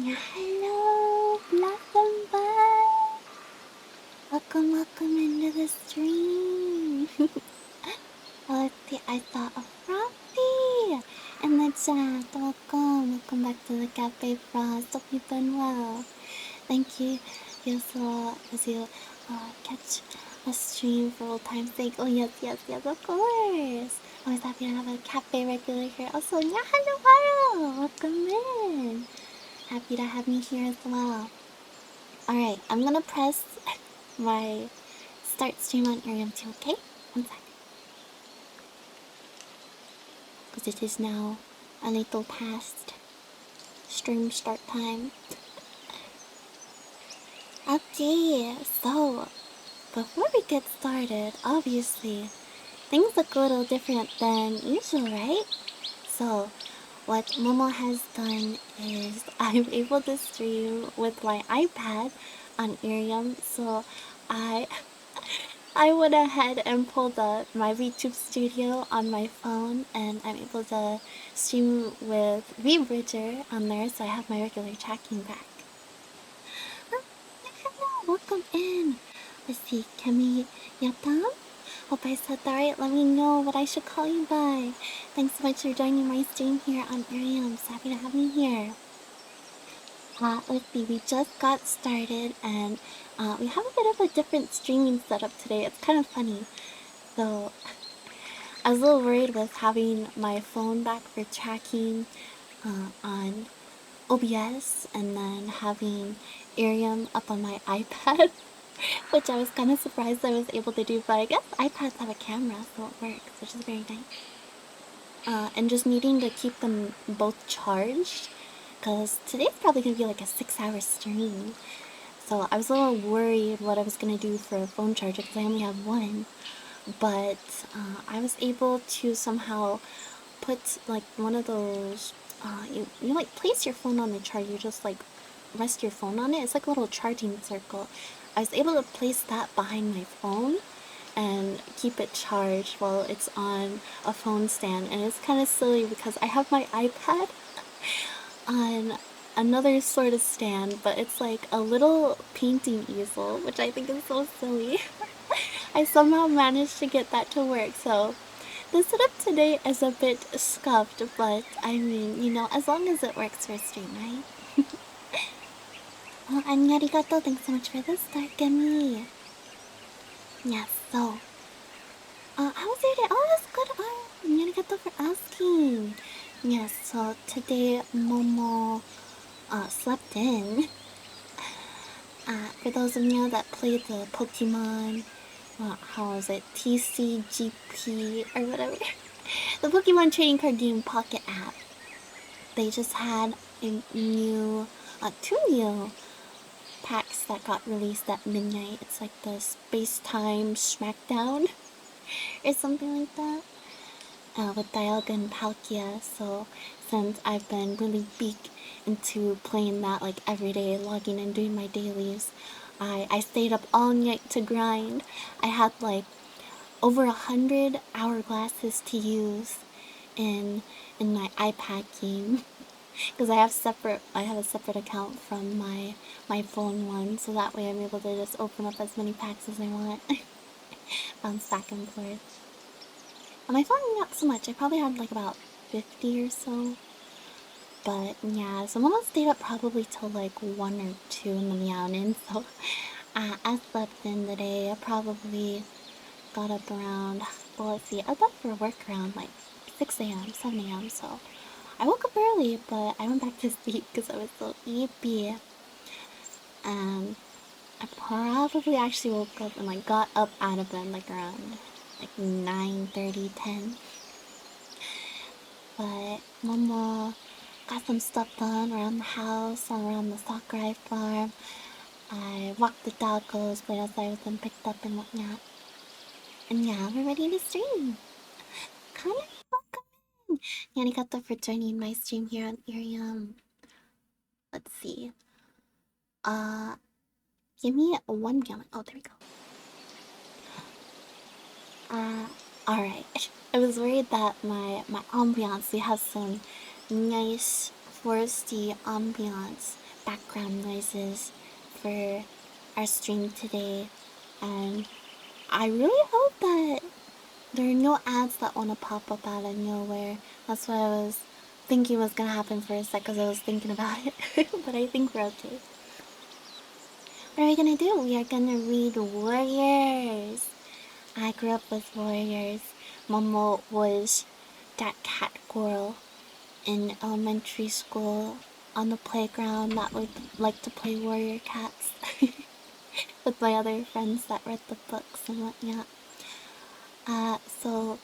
Yeah, hello, Blossom Bud. Welcome into the stream. Let's see, I saw a Frosty in the chat. Welcome back to the cafe, Frost. Hope you've been well. Thank you. You saw as you catch a stream for old time's sake. Oh yes, of course. Always happy to have a cafe regular here. Also, yeah, hello. Welcome in. Happy to have me here as well. Alright, I'm gonna press my start stream on Arium 2, okay? One sec. Because it is now a little past stream start time. Okay, so before we get started, obviously, things look a little different than usual, right? So, what Momo has done is I'm able to stream with my iPad on Arium, so I went ahead and pulled up my VTube studio on my phone, and I'm able to stream with VBridger on there, so I have my regular tracking back. Hello, welcome in. Let's see, Kemi Yatam? Hope I said that right. Let me know what I should call you by. Thanks so much for joining my stream here on Arium. So happy to have me here. Let's see, we just got started, and we have a bit of a different streaming setup today. It's kind of funny. So, I was a little worried with having my phone back for tracking on OBS and then having Arium up on my iPad, which I was kind of surprised I was able to do, but I guess iPads have a camera, so it works, which is very nice. And just needing to keep them both charged, because today's probably going to be like a 6-hour stream. So I was a little worried what I was going to do for a phone charger, because I only have one. But I was able to somehow put like one of those you like place your phone on the charger, you just like rest your phone on it. It's like a little charging circle. I was able to place that behind my phone and keep it charged while it's on a phone stand, and it's kind of silly because I have my iPad on another sort of stand, but it's like a little painting easel, which I think is so silly. I somehow managed to get that to work, so the setup today is a bit scuffed, but I mean, you know, as long as it works for stream, right? Well, and arigato, thanks so much for the start, Gemi. Yes, so, how was your day? Oh, it was good. Oh, arigato for asking. Yes, so today Momo slept in. For those of you that played the Pokemon, how was it? TCGP or whatever. The Pokemon trading card game Pocket app. They just had a new, two new packs that got released at midnight. It's like the Space Time Smackdown or something like that. With Dialga and Palkia. So since I've been really big into playing that like every day, logging and doing my dailies, I stayed up all night to grind. I had like over 100 hourglasses to use in my iPad game. Because I have a separate account from my phone one, so that way I'm able to just open up as many packs as I want. Bounce back and forth. On my phone, not so much. I probably had like about 50 or so. But yeah, some of us stayed up probably till like 1 or 2 in the morning. So I slept in the day. I probably got up around, well, let's see, I was up for work around like 6 a.m., 7 a.m. So I woke up early, but I went back to sleep because I was so sleepy. I probably actually woke up and like got up out of bed like around like 9:30, 10. But Momo got some stuff done around the house, around the Sakurai farm. I walked the doggos, played outside with them, picked up and whatnot. And yeah, we're ready to stream. Come on, welcome in. Arigato for joining my stream here on Arium. Let's see. Give me one moment. Oh, there we go. Alright. I was worried that my ambiance, we have some nice foresty ambiance background noises for our stream today, and I really hope that there are no ads that want to pop up out of nowhere. That's what I was thinking was gonna happen for a sec, because I was thinking about it. But I think we're okay. What are we gonna do? We are gonna read Warriors. I grew up with Warriors. Momo was that Catgirl in elementary school on the playground that would like to play warrior cats with my other friends that read the books and whatnot. So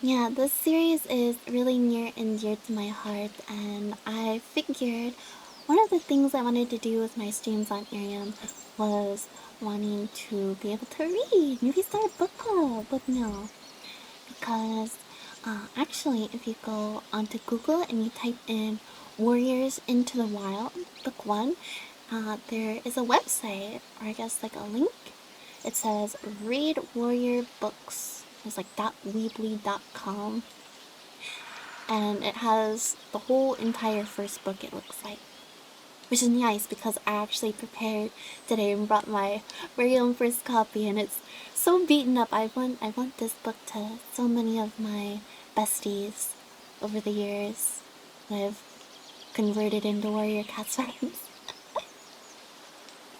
yeah, this series is really near and dear to my heart, and I figured one of the things I wanted to do with my streams on Arium was wanting to be able to read. Maybe start a book club, but no. Because actually, if you go onto Google and you type in Warriors into the Wild, book 1, there is a website, or I guess like a link. It says Read Warrior Books. It's like .weebly.com. And it has the whole entire first book, it looks like. Which is nice because I actually prepared today and brought my very own first copy, and it's so beaten up. I want this book to so many of my besties over the years that I've converted into Warrior Cats fans.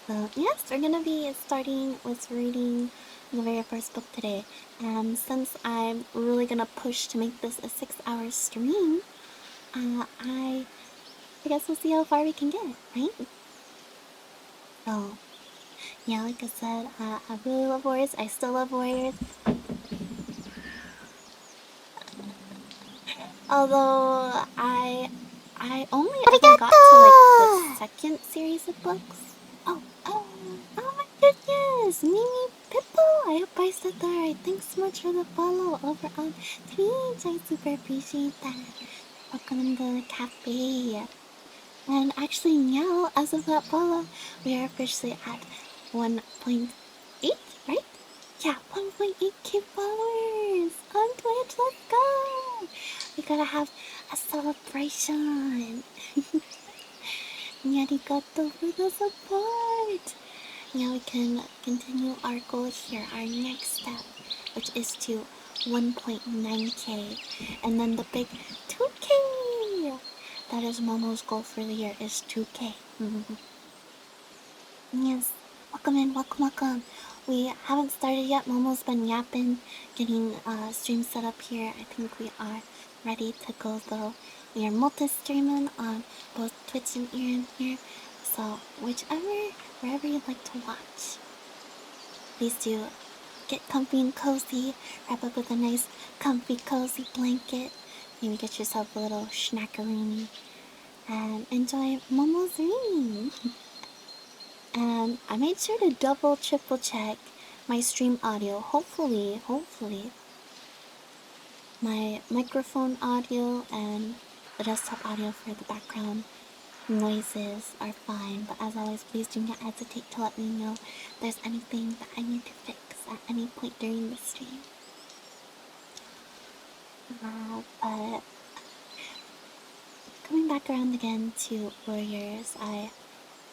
So yes, we're gonna be starting with reading the very first book today. And since I'm really gonna push to make this a 6-hour stream, I guess we'll see how far we can get, right? So yeah, like I said, I really love Warriors. I still love Warriors. Although I only ever got to like the second series of books. Oh my goodness! Mimi Pipple! I hope I said that right. Thanks so much for the follow over on Twitch. I super appreciate that. Welcome to the cafe. And actually now, as of that follow, we are officially at 1.8, right? Yeah, 1.8k followers on Twitch. Let's go! We gotta have a celebration. Arigato for the support. Now we can continue our goal here, our next step, which is to 1.9k, and then the big 2k. That is Momo's goal for the year, is 2k. Yes, welcome in, welcome. We haven't started yet. Momo's been yapping, getting stream set up here. I think we are ready to go though. We are multi-streaming on both Twitch and Arium here, so wherever you'd like to watch, please do get comfy and cozy. Wrap up with a nice comfy cozy blanket. Maybe get yourself a little snackaroonie and enjoy Momo's reading. And I made sure to double, triple check my stream audio. Hopefully, my microphone audio and the desktop audio for the background noises are fine. But as always, please do not hesitate to let me know if there's anything that I need to fix at any point during the stream. But coming back around again to Warriors, I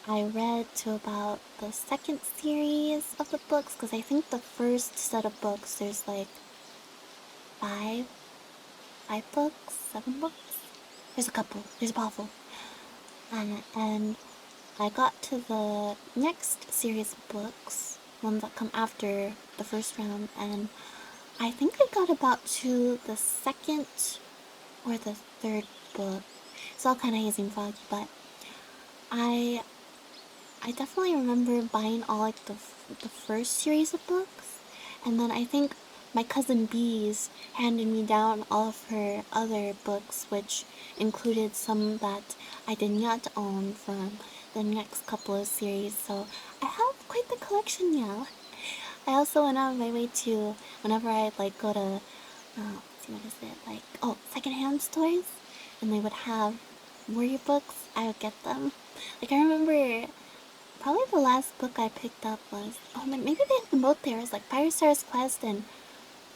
read to about the second series of the books, because I think the first set of books, there's like five books, 7 books? There's a couple, there's a bottle. And I got to the next series of books, ones that come after the first round, and I think I got about to the second or the third book. It's all kind of hazy and foggy, but I definitely remember buying all like the first series of books, and then I think my cousin Bees handed me down all of her other books, which included some that I did not own from the next couple of series, so I have quite the collection now. I also went out of my way to, whenever I like go to, let's see, what is it, like, secondhand stores, and they would have warrior books, I would get them. Like, I remember probably the last book I picked up was, maybe they have them both there. It was like Fire Star's Quest and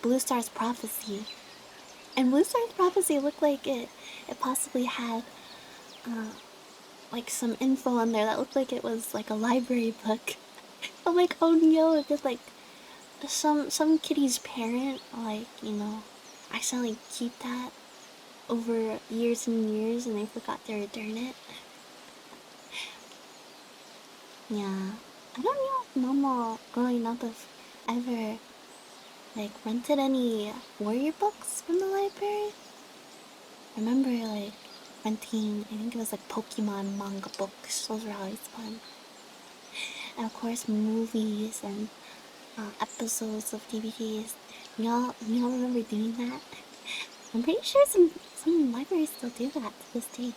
Blue Star's Prophecy. And Blue Star's Prophecy looked like it possibly had like some info on there that looked like it was like a library book. I'm like, oh no, did like some kitty's parent, like, you know, accidentally keep that over years and years and they forgot to return it. Yeah. I don't know if Momo growing up if ever like rented any warrior books from the library. I remember like renting, I think it was like Pokemon manga books. Those were always fun. And of course movies and episodes of DVDs. Y'all remember doing that? I'm pretty sure some libraries still do that to this day.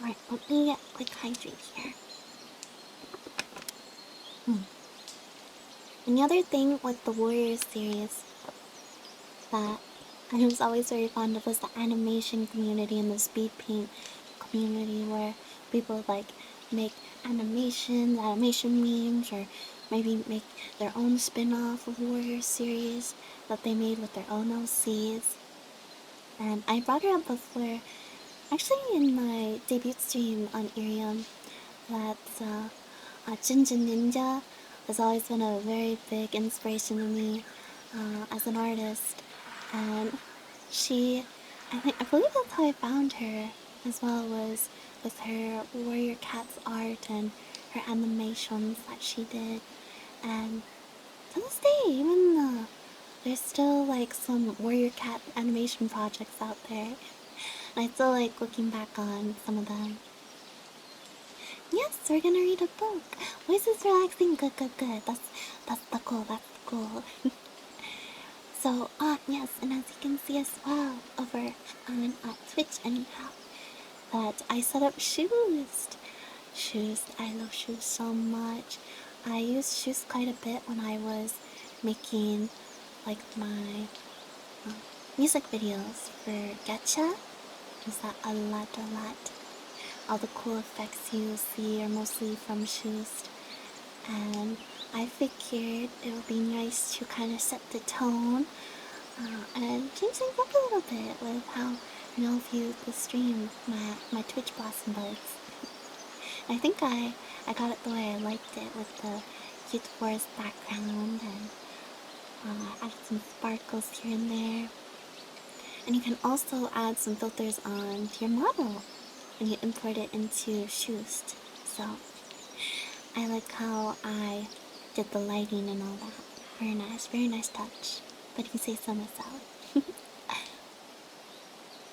Alright, let me get quick hydrate here. And the other thing with the Warriors series that I was always very fond of was the animation community and the speed paint community where people would like make animation memes, or maybe make their own spin-off of Warrior series that they made with their own OCs. And I brought her up before, actually in my debut stream on Irium, that Jinja Ninja has always been a very big inspiration to me as an artist. And I believe that's how I found her as well, was with her Warrior Cats art and her animations that she did. And to this day, even there's still like some Warrior Cat animation projects out there, and I still like looking back on some of them. Yes, we're gonna read a book. Voice is relaxing. Good, good, good. That's the goal. That's the goal. So, yes, and as you can see as well over on Twitch, anyhow, that I set up shoes. Shoes. I love shoes so much. I used shoes quite a bit when I was making like my music videos for Gacha. Use that a lot. All the cool effects you see are mostly from shoes. And I figured it would be nice to kind of set the tone and change things up a little bit with how y'all view the stream, my Twitch Blossom Buds. I think I got it the way I liked it, with the cute forest background and added some sparkles here and there. And you can also add some filters onto your model when you import it into Shoost. So I like how I did the lighting and all that. Very nice touch. But you say so myself.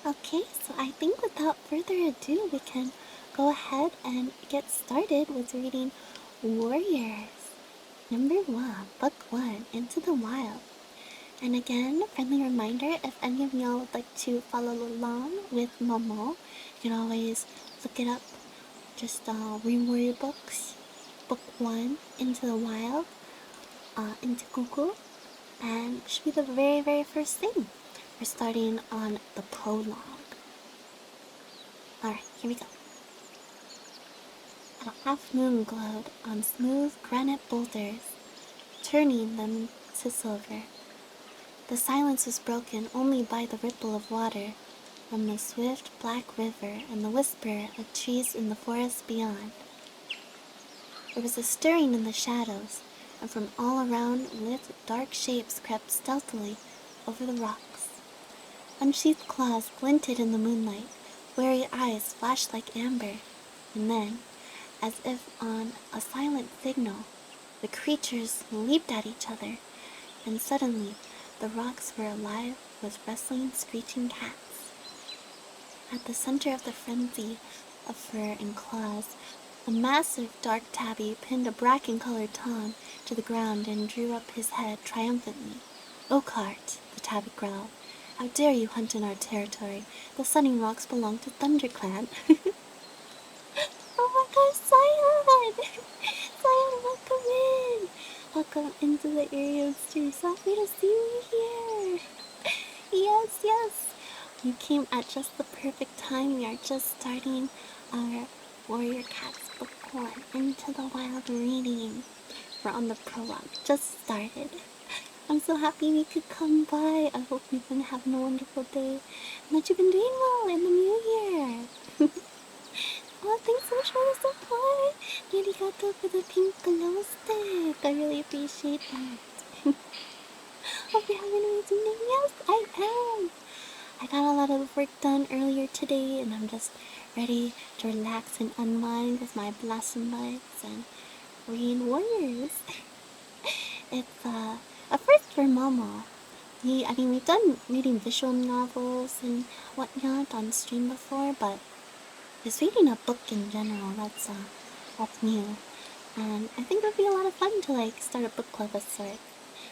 Okay, so I think without further ado, we can go ahead and get started with reading Warriors. Number 1, Book 1, Into the Wild. And again, a friendly reminder, if any of y'all would like to follow along with Momo, you can always look it up. Just read Warrior books. Book 1, Into the Wild, into Google, and it should be the very first thing. We're starting on the prologue. Alright, here we go. A half moon glowed on smooth granite boulders, turning them to silver. The silence was broken only by the ripple of water from the swift black river and the whisper of trees in the forest beyond. There was a stirring in the shadows, and from all around little dark shapes crept stealthily over the rocks. Unsheathed claws glinted in the moonlight, wary eyes flashed like amber, and then, as if on a silent signal, the creatures leaped at each other, and suddenly the rocks were alive with rustling, screeching cats. At the center of the frenzy of fur and claws, a massive dark tabby pinned a bracken-colored Tom to the ground and drew up his head triumphantly. "Oakheart," the tabby growled. "How dare you hunt in our territory? The Sunning Rocks belong to ThunderClan." Oh my gosh, Sion! Sion, welcome in! Welcome into the area stream. So happy to see you here! Yes! You came at just the perfect time. We are just starting our Warrior Cats Book 1, Into the Wild reading. We're on the prologue. Just started. I'm so happy we could come by. I hope you've been having a wonderful day and that you've been doing well in the new year. Oh, thanks so much for the support! Arigato for the pink glow stick! I really appreciate that. Hope you're having an amazing day. Yes, I am! I got a lot of work done earlier today, and I'm just ready to relax and unwind with my blossom buds and green warriors. It's a first for Momo. We've done reading visual novels and whatnot on stream before, but just reading a book in general, that's new. And I think it would be a lot of fun to like start a book club of sorts.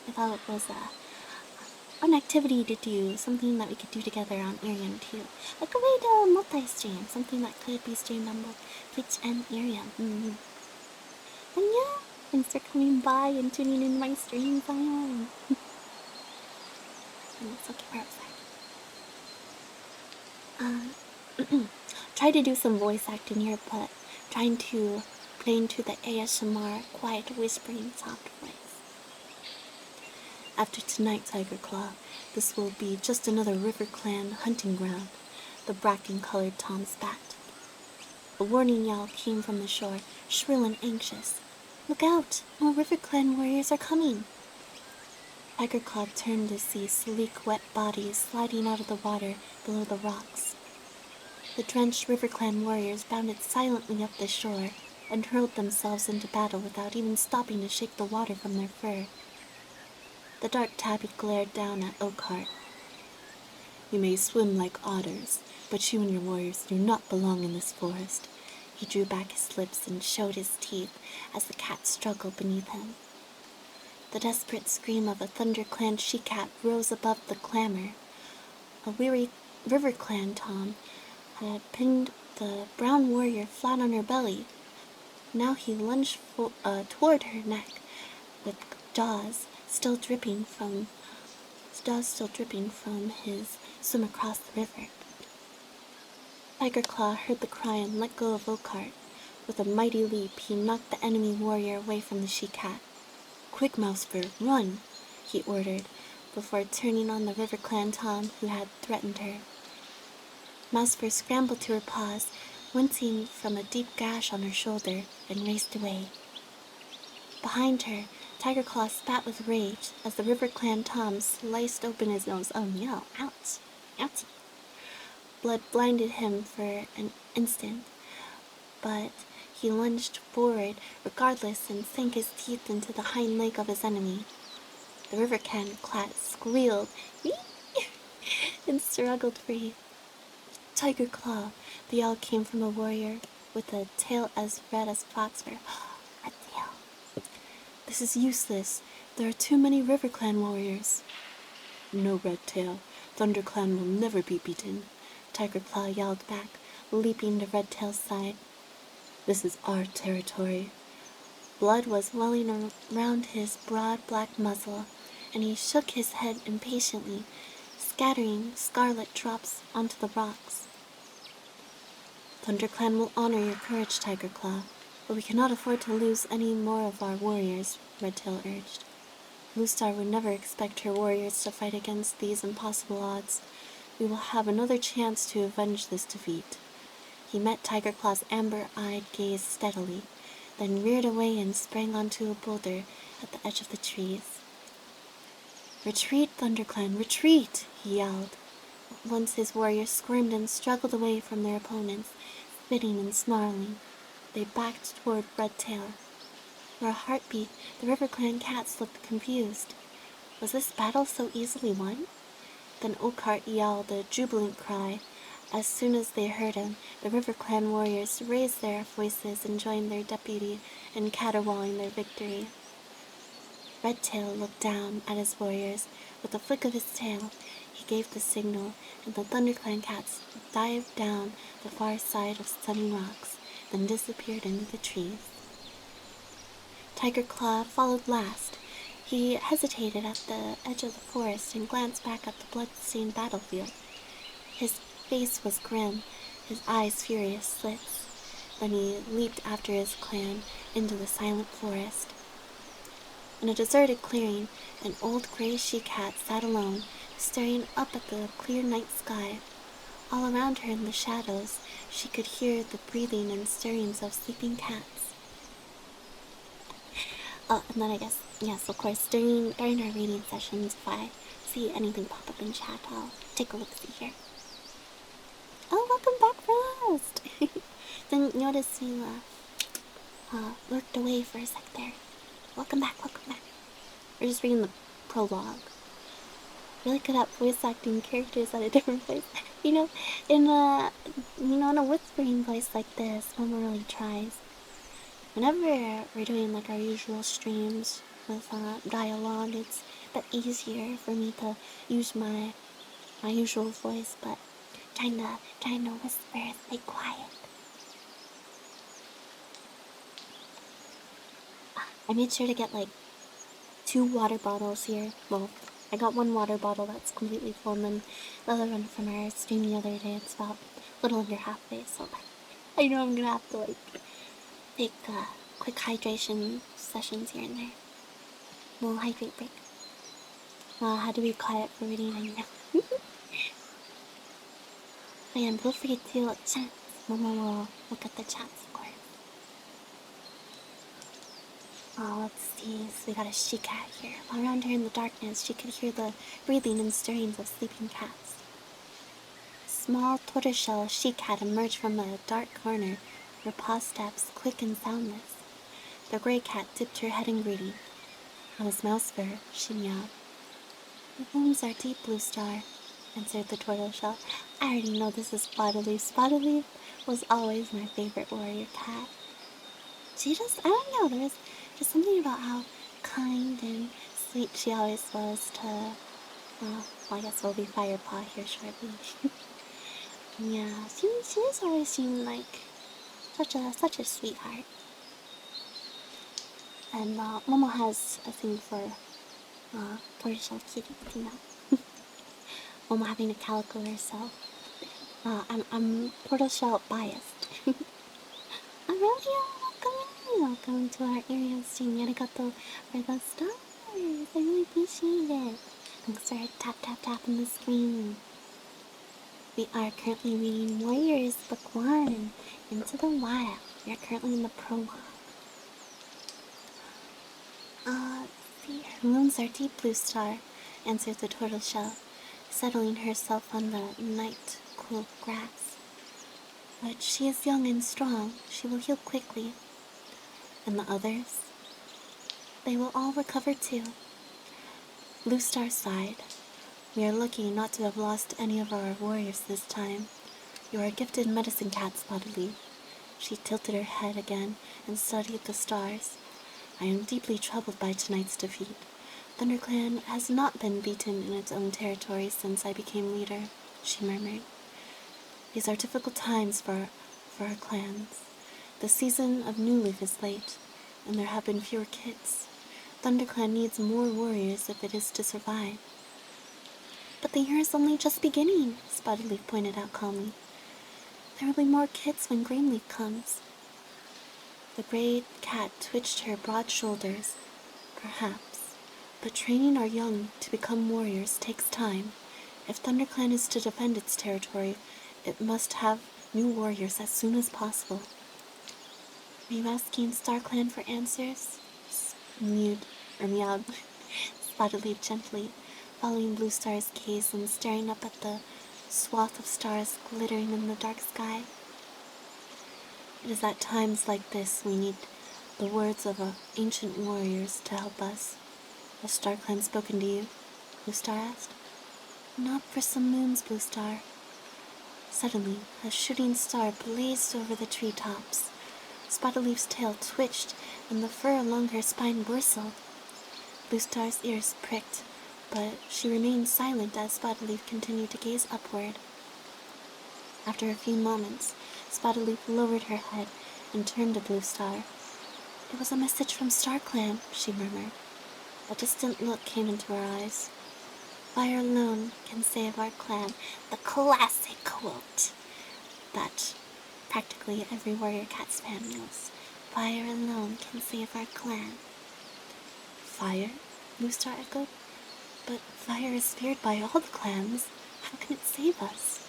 I thought it was an activity to do, something that we could do together on Arium too. Like a way to multi-stream, something that could be streamed on both Twitch and Arium. And yeah, thanks for coming by and tuning in my streams, I am. It's okay, we're outside. Try to do some voice acting here, but trying to play into the ASMR quiet whispering soft voice. After tonight, Tiger Claw, this will be just another River Clan hunting ground, the bracken-colored Tom spat. A warning yell came from the shore, shrill and anxious. Look out! More River Clan warriors are coming! Tiger Claw turned to see sleek, wet bodies sliding out of the water below the rocks. The drenched River Clan warriors bounded silently up the shore and hurled themselves into battle without even stopping to shake the water from their fur. The dark tabby glared down at Oakhart. You may swim like otters, but you and your warriors do not belong in this forest. He drew back his lips and showed his teeth as the cat struggled beneath him. The desperate scream of a Thunder Clan she-cat rose above the clamor. A weary River Clan Tom had pinned the brown warrior flat on her belly. Now he lunged toward her neck, with jaws still dripping from his swim across the river. Tiger Claw heard the cry and let go of Oakhart. With a mighty leap, he knocked the enemy warrior away from the she-cat. Quick, Mousefur, run! He ordered, before turning on the River Clan Tom who had threatened her. Mousefur scrambled to her paws, wincing from a deep gash on her shoulder, and raced away. Behind her, Tiger Claw spat with rage as the River Clan Tom sliced open his nose. Oh no, ouch, ouch. Blood blinded him for an instant, but he lunged forward regardless and sank his teeth into the hind leg of his enemy. The River Clan cat squealed and struggled free. Tiger Claw, the yell came from a warrior with a tail as red as fox fur. Red tail. This is useless. There are too many River Clan warriors. No, Red Tail. Thunder Clan will never be beaten. Tiger Claw yelled back, leaping to Red Tail's side. This is our territory. Blood was welling around his broad black muzzle, and he shook his head impatiently, scattering scarlet drops onto the rocks. Thunder Clan will honor your courage, Tiger Claw, but we cannot afford to lose any more of our warriors, Red Tail urged. Blue Star would never expect her warriors to fight against these impossible odds. We will have another chance to avenge this defeat. He met Tiger Claw's amber-eyed gaze steadily, then reared away and sprang onto a boulder at the edge of the trees. Retreat, Thunder Clan, retreat! He yelled. Once his warriors squirmed and struggled away from their opponents, spitting and snarling. They backed toward Red Tail. For a heartbeat, the River Clan cats looked confused. Was this battle so easily won? Then Oakhart yelled a jubilant cry. As soon as they heard him, the River Clan warriors raised their voices and joined their deputy in caterwauling their victory. Red Tail looked down at his warriors. With a flick of his tail, he gave the signal, and the Thunder Clan cats dived down the far side of Stunning Rocks, then disappeared into the trees. Tiger Claw followed last. He hesitated at the edge of the forest and glanced back at the blood-stained battlefield. His face was grim, his eyes furious slits. Then he leaped after his clan into the silent forest. In a deserted clearing, an old gray she-cat sat alone, staring up at the clear night sky. All around her in the shadows, she could hear the breathing and stirrings of sleeping cats. Oh, and then I guess, yes, of course, during our reading sessions, if I see anything pop up in chat, I'll take a look-see here. Oh, welcome back, Frost! Didn't notice you, lurked away for a sec there. Welcome back, welcome back. We're just reading the prologue. Really good at voice acting characters at a different voice. In a whispering voice like this, Momo really tries. Whenever we're doing like our usual streams with dialogue, it's a bit easier for me to use my usual voice, but trying to whisper, stay quiet. I made sure to get like 2 water bottles here. Well, I got 1 water bottle that's completely full, and then the other one from our stream the other day. It's about a little under halfway, so I know I'm gonna have to like take quick hydration sessions here and there. A little hydrate break. Had to be quiet for reading, I know. And feel free to chat. Momo will look at the chats, of course. Oh, let's see. So we got a she-cat here. All around her in the darkness, she could hear the breathing and stirrings of sleeping cats. A small tortoiseshell she-cat emerged from a dark corner, her paw steps quick and soundless. The gray cat dipped her head in greeting. "How's mouse fur?" she meowed. "The homes are deep, Blue Star," answered the tortoiseshell. I already know this is Spotted-Leaf. Spotted-Leaf was always my favorite warrior cat. She just, I don't know, there's just something about how kind and sweet she always was to, well, I guess we'll be Firepaw here shortly. Yeah, she's always seemed like such a sweetheart. And Momo has a thing for tortoiseshell kitties, you know. Momo having a calico herself. I'm tortoiseshell biased. Welcome to our area stream. Arigato for the stars. I really appreciate it. Thanks for tapping the screen. We are currently reading Warriors Book 1, Into the Wild. We are currently in the prologue. Let's see. Her wounds are deep, Blue Star, answered the tortoiseshell, settling herself on the night-cool grass. But she is young and strong. She will heal quickly. And the others? They will all recover too. Blue Star sighed. We are lucky not to have lost any of our warriors this time. You are a gifted medicine cat, Spotted-Leaf. She tilted her head again and studied the stars. I am deeply troubled by tonight's defeat. ThunderClan has not been beaten in its own territory since I became leader, she murmured. These are difficult times for our clans. The season of New Leaf is late, and there have been fewer kits. ThunderClan needs more warriors if it is to survive. But the year is only just beginning, Spotted-Leaf pointed out calmly. There will be more kits when Greenleaf comes. The gray cat twitched her broad shoulders. Perhaps, but training our young to become warriors takes time. If ThunderClan is to defend its territory, it must have new warriors as soon as possible. Are you asking StarClan for answers? Meowed Spotted-Leaf gently, following Blue Star's gaze and staring up at the swath of stars glittering in the dark sky. It is at times like this we need the words of ancient warriors to help us. Has StarClan spoken to you? Blue Star asked. Not for some moons, Blue Star. Suddenly, a shooting star blazed over the treetops. Spotted-Leaf's tail twitched, and the fur along her spine bristled. Blue Star's ears pricked, but she remained silent as Spotted-Leaf continued to gaze upward. After a few moments, Spotted-Leaf lowered her head and turned to Blue Star. It was a message from StarClan, she murmured. A distant look came into her eyes. Fire alone can save our clan. The classic quote that practically every Warrior Cats fan knows. Fire alone can save our clan. Fire? Blue Star echoed. But fire is feared by all the clans. How can it save us?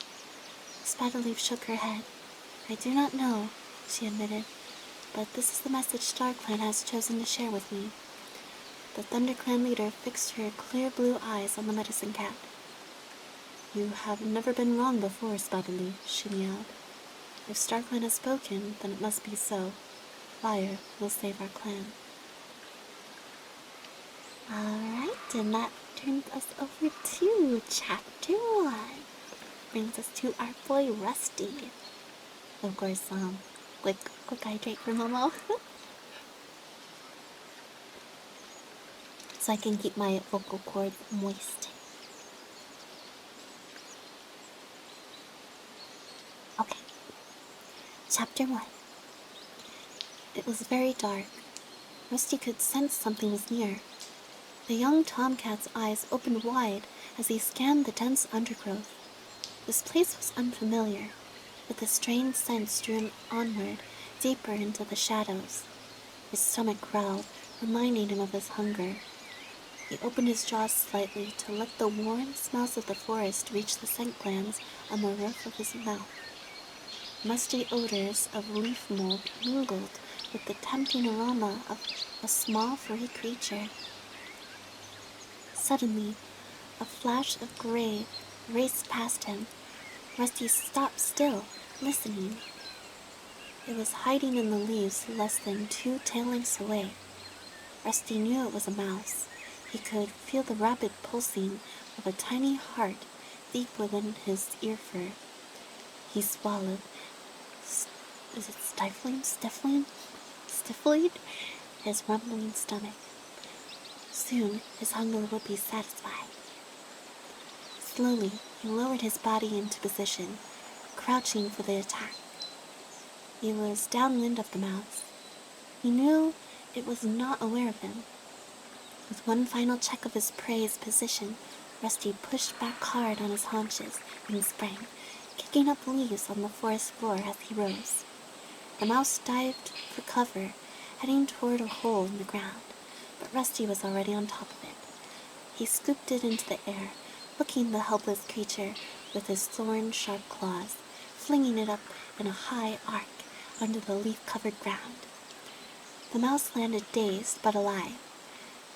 Spiderleaf shook her head. I do not know, she admitted, but this is the message StarClan has chosen to share with me. The ThunderClan leader fixed her clear blue eyes on the medicine cat. You have never been wrong before, Spiderleaf, she meowed. If StarClan has spoken, then it must be so. Fire will save our clan. Alright, and that turns us over to Chapter 1. Brings us to our boy Rusty. Of course, quick hydrate for Momo. So I can keep my vocal cords moist. Okay. Chapter 1. It was very dark. Rusty could sense something was near. The young tomcat's eyes opened wide as he scanned the dense undergrowth. This place was unfamiliar, but the strange sense drew him onward, deeper into the shadows. His stomach growled, reminding him of his hunger. He opened his jaws slightly to let the warm smells of the forest reach the scent glands on the roof of his mouth. Musty odors of leaf mold mingled with the tempting aroma of a small furry creature. Suddenly, a flash of gray raced past him. Rusty stopped still, listening. It was hiding in the leaves less than 2 tail lengths away. Rusty knew it was a mouse. He could feel the rapid pulsing of a tiny heart deep within his ear fur. He swallowed. Is it stifling his rumbling stomach. Soon his hunger would be satisfied. Slowly, he lowered his body into position, crouching for the attack. He was downwind of the mouse. He knew it was not aware of him. With one final check of his prey's position, Rusty pushed back hard on his haunches and sprang, kicking up leaves on the forest floor as he rose. The mouse dived for cover, heading toward a hole in the ground, but Rusty was already on top of it. He scooped it into the air, hooking the helpless creature with his thorn-sharp claws, flinging it up in a high arc onto the leaf-covered ground. The mouse landed dazed but alive.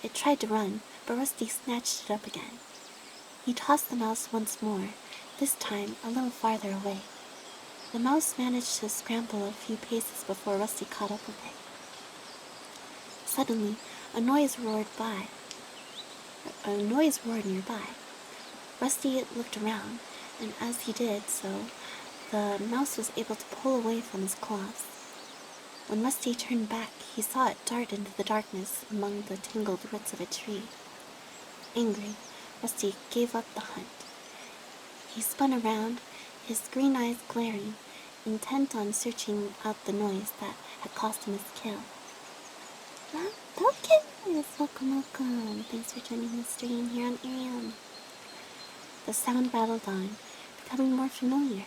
It tried to run, but Rusty snatched it up again. He tossed the mouse once more, this time a little farther away. The mouse managed to scramble a few paces before Rusty caught up with it. Suddenly, a noise roared nearby. Rusty looked around, and as he did so, the mouse was able to pull away from his claws. When Rusty turned back, he saw it dart into the darkness among the tangled roots of a tree. Angry, Rusty gave up the hunt. He spun around, his green eyes glaring, intent on searching out the noise that had cost him his kill. Okay, welcome. Thanks for joining the stream here on Arium. The sound rattled on, becoming more familiar.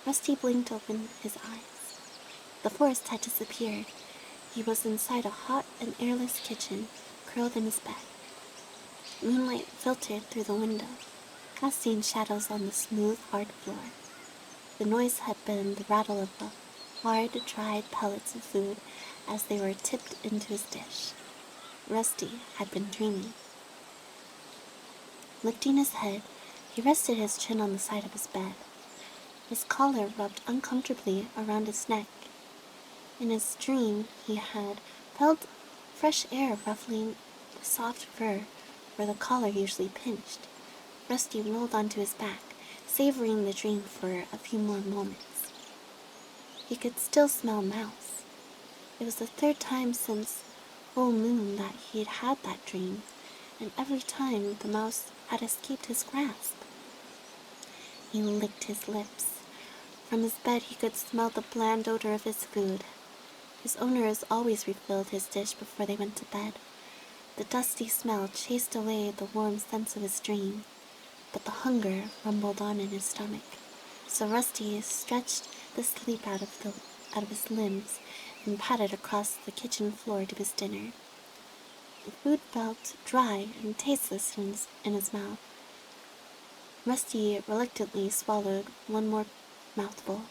Rusty blinked open his eyes. The forest had disappeared. He was inside a hot and airless kitchen, curled in his bed. Moonlight filtered through the window, casting shadows on the smooth, hard floor. The noise had been the rattle of the hard, dried pellets of food as they were tipped into his dish. Rusty had been dreaming. Lifting his head, he rested his chin on the side of his bed. His collar rubbed uncomfortably around his neck. In his dream, he had felt fresh air ruffling the soft fur where the collar usually pinched. Rusty rolled onto his back, savoring the dream for a few more moments. He could still smell mouse. It was the 3rd time since full moon that he had had that dream, and every time the mouse had escaped his grasp. He licked his lips. From his bed he could smell the bland odor of his food. His owners always refilled his dish before they went to bed. The dusty smell chased away the warm sense of his dream, but the hunger rumbled on in his stomach. So Rusty stretched the sleep out of his limbs and padded across the kitchen floor to his dinner. The food felt dry and tasteless in his mouth. Rusty reluctantly swallowed one more mouthful.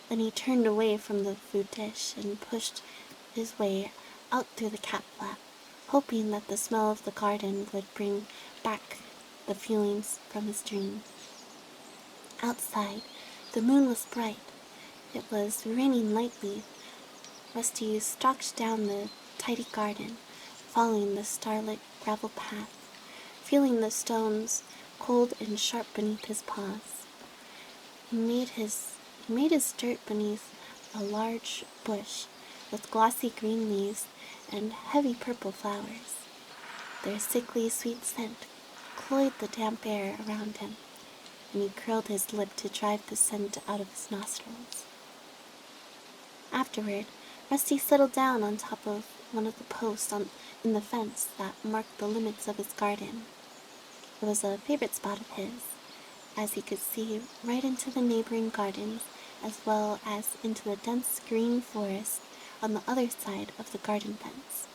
Then he turned away from the food dish and pushed his way out through the cat flap, hoping that the smell of the garden would bring back the feelings from his dream. Outside, the moon was bright. It was raining lightly. Rusty stalked down the tidy garden, following the starlit gravel path, feeling the stones cold and sharp beneath his paws. He made his dirt beneath a large bush with glossy green leaves and heavy purple flowers. Their sickly sweet scent cloyed the damp air around him, and he curled his lip to drive the scent out of his nostrils. Afterward, Rusty settled down on top of one of the posts in the fence that marked the limits of his garden. It was a favorite spot of his, as he could see right into the neighboring gardens as well as into the dense green forest on the other side of the garden fence.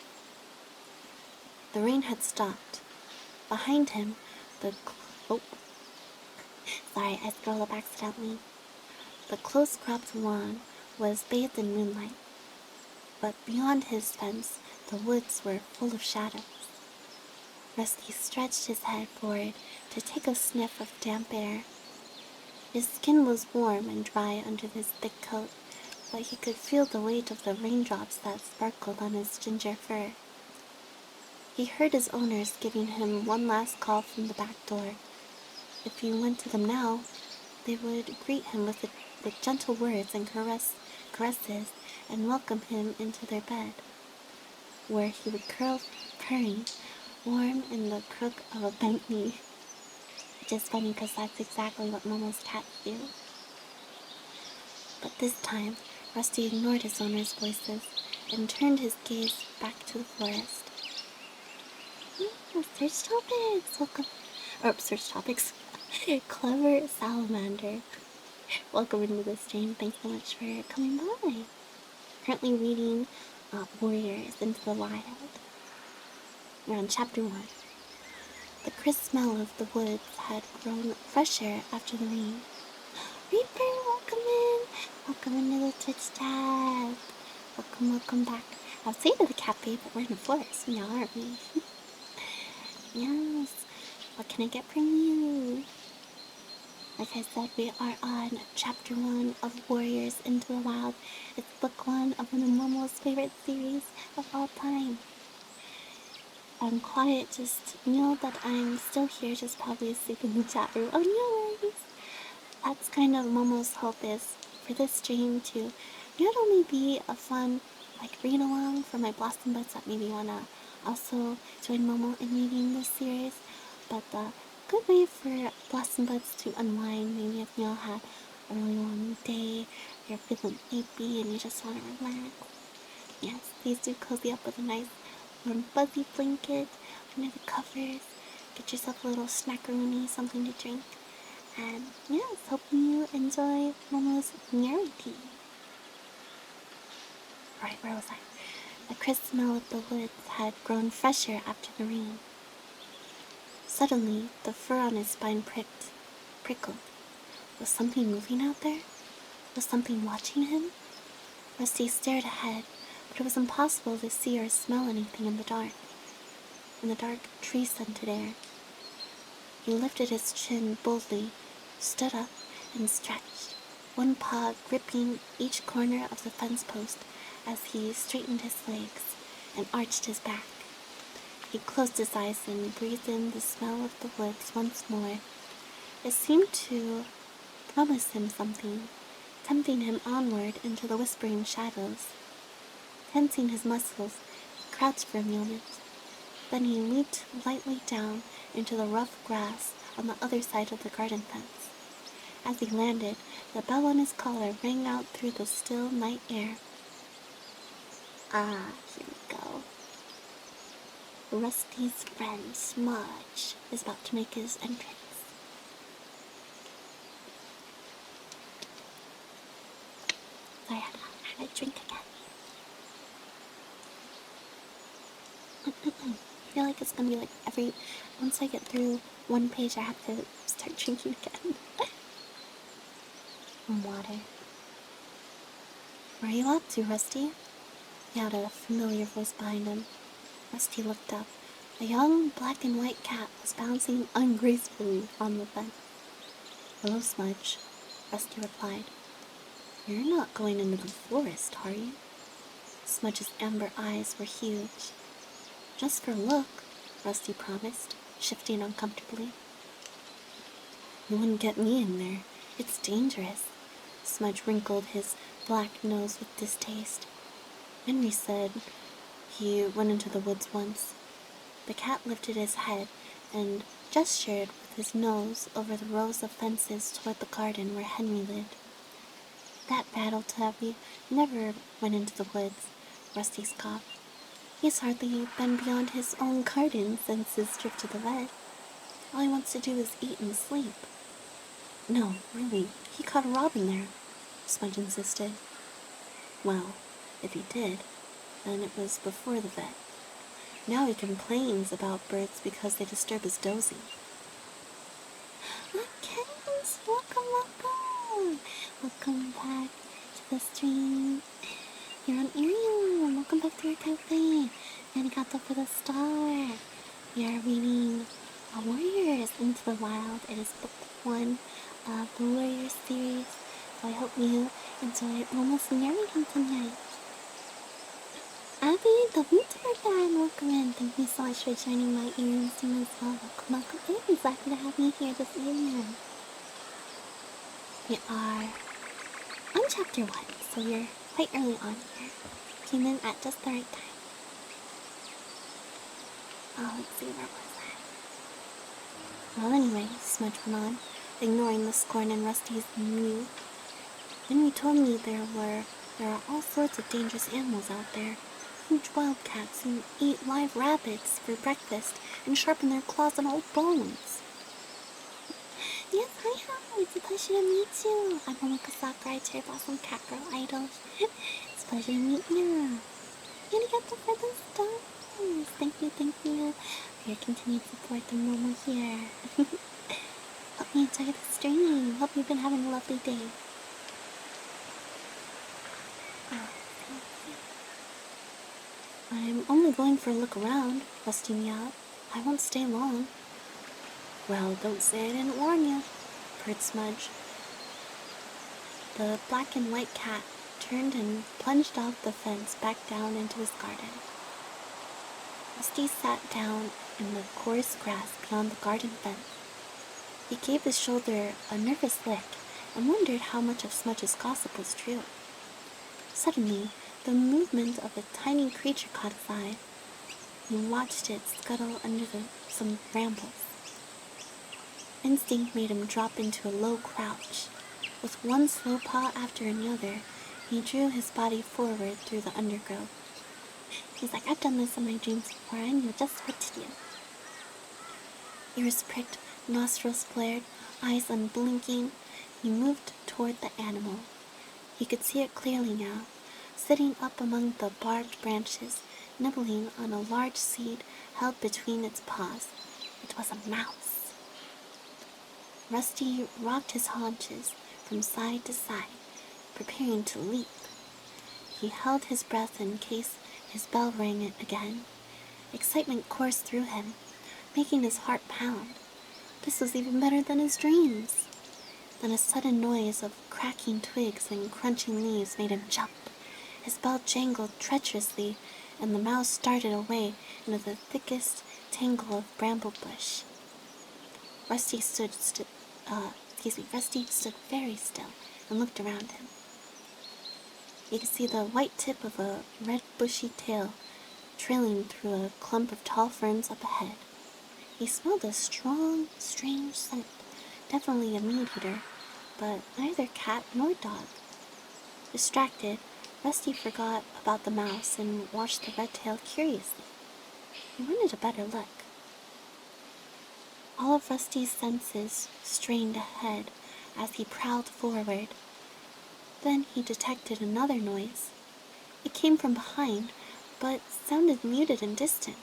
The rain had stopped. Behind him, sorry, I scrolled up accidentally. The close-cropped lawn was bathed in moonlight, but beyond his fence, the woods were full of shadows. Rusty stretched his head forward to take a sniff of damp air. His skin was warm and dry under his thick coat, but he could feel the weight of the raindrops that sparkled on his ginger fur. He heard his owners giving him one last call from the back door. If he went to them now, they would greet him with gentle words and caresses and welcome him into their bed, where he would curl purring, warm in the crook of a bent knee. Which is funny because that's exactly what Momo's cats do. But this time, Rusty ignored his owner's voices and turned his gaze back to the forest. Search topics! Search topics. Clever salamander. Welcome into the stream. Thanks so much for coming by. Currently reading Warriors into the Wild. We're on chapter 1. The crisp smell of the woods had grown fresher after the rain. Reaper, welcome in! Welcome into the Twitch chat! Welcome back. I was saying to the café, but we're in the forest now, aren't we? Yes. What can I get from you? Like I said, we are on chapter 1 of Warriors into the Wild. It's book 1 of one of Momo's favorite series of all time. I'm quiet, just know that I'm still here, just probably asleep in the chat room. Oh, no worries. That's kind of Momo's hope, is for this stream to not only be a fun, read along for my Blossom Buds that maybe want to also join Momo in reading this series, but a good way for Blossom Buds to unwind, maybe if y'all had a really long day, you're feeling sleepy and you just want to relax. Yes, please do cozy up with a nice warm fuzzy blanket under the covers. Get yourself a little snackaroonie, something to drink. And yes, hoping you enjoy Momo's narrative. Right, where was I? The crisp smell of the woods had grown fresher after the rain. Suddenly, the fur on his spine prickled. Was something moving out there? Was something watching him? Rusty stared ahead, but it was impossible to see or smell anything in the dark, tree-scented air. He lifted his chin boldly, stood up, and stretched, one paw gripping each corner of the fence post as he straightened his legs and arched his back. He closed his eyes and breathed in the smell of the woods once more. It seemed to promise him something, tempting him onward into the whispering shadows. Tensing his muscles, he crouched for a moment. Then he leaped lightly down into the rough grass on the other side of the garden fence. As he landed, the bell on his collar rang out through the still night air. Ah, here we go. Rusty's friend, Smudge, is about to make his entrance. So I had a drink again. I feel like it's gonna be once I get through one page, I have to start drinking again. some water. Where are you up to, Rusty? He had a familiar voice behind him. Rusty looked up. A young black and white cat was bouncing ungracefully on the fence. Hello, Smudge, Rusty replied. You're not going into the forest, are you? Smudge's amber eyes were huge. Just for a look, Rusty promised, shifting uncomfortably. You wouldn't get me in there. It's dangerous. Smudge wrinkled his black nose with distaste. Henry said he went into the woods once. The cat lifted his head and gestured with his nose over the rows of fences toward the garden where Henry lived. That battle-tabby never went into the woods, Rusty scoffed. He's hardly been beyond his own garden since his trip to the vet. All he wants to do is eat and sleep. No, really, he caught a robin there, Smudge insisted. Well, if he did, then it was before the vet. Now he complains about birds because they disturb his dozing. Kittens, welcome! Welcome back to the stream. You're on Ariel. Welcome back to our cafe. Arigato for the star. We are reading Warriors Into the Wild. It is book 1 of the Warriors series. So I hope you enjoy almost narrating tonight. Abby, the winter fan, welcome in. Thank you so much for joining my Ariel stream as well. Welcome in. Happy to have you here this evening. We are on chapter 1, so we're quite early on here. Came in at just the right time. Oh, let's see, where was I? Well, anyway, Smudge went on, ignoring the scorn in Rusty's mew. Henry told me there are all sorts of dangerous animals out there. Huge wildcats who eat live rabbits for breakfast and sharpen their claws on old bones. Yes, hi, hi, it's a pleasure to meet you. I'm Momo Sakurai, Cherry Blossom Catgirl idol. It's a pleasure to meet you. Arigato for the stars. Thank you for your continued support to Momo here. Hope you enjoy the stream. Hope you've been having a lovely day. I'm only going for a look around, Rusty meowed. I won't stay long. Well, don't say I didn't warn you, purred Smudge. The black and white cat turned and plunged off the fence back down into his garden. Rusty sat down in the coarse grass beyond the garden fence. He gave his shoulder a nervous lick and wondered how much of Smudge's gossip was true. Suddenly, the movement of a tiny creature caught his eye. He watched it scuttle under some brambles. Instinct made him drop into a low crouch. With one slow paw after another, he drew his body forward through the undergrowth. He's like, I've done this in my dreams before, I knew just what to do. Ears pricked, nostrils flared, eyes unblinking. He moved toward the animal. He could see it clearly now, sitting up among the barbed branches, nibbling on a large seed held between its paws. It was a mouse. Rusty rocked his haunches from side to side, preparing to leap. He held his breath in case his bell rang again. Excitement coursed through him, making his heart pound. This was even better than his dreams. Then a sudden noise of cracking twigs and crunching leaves made him jump. His bell jangled treacherously, and the mouse started away into the thickest tangle of bramble bush. Rusty stood very still and looked around him. He could see the white tip of a red bushy tail trailing through a clump of tall ferns up ahead. He smelled a strong, strange scent, definitely a meat-eater, but neither cat nor dog. Distracted, Rusty forgot about the mouse and watched the red tail curiously. He wanted a better look. All of Rusty's senses strained ahead as he prowled forward. Then he detected another noise. It came from behind, but sounded muted and distant.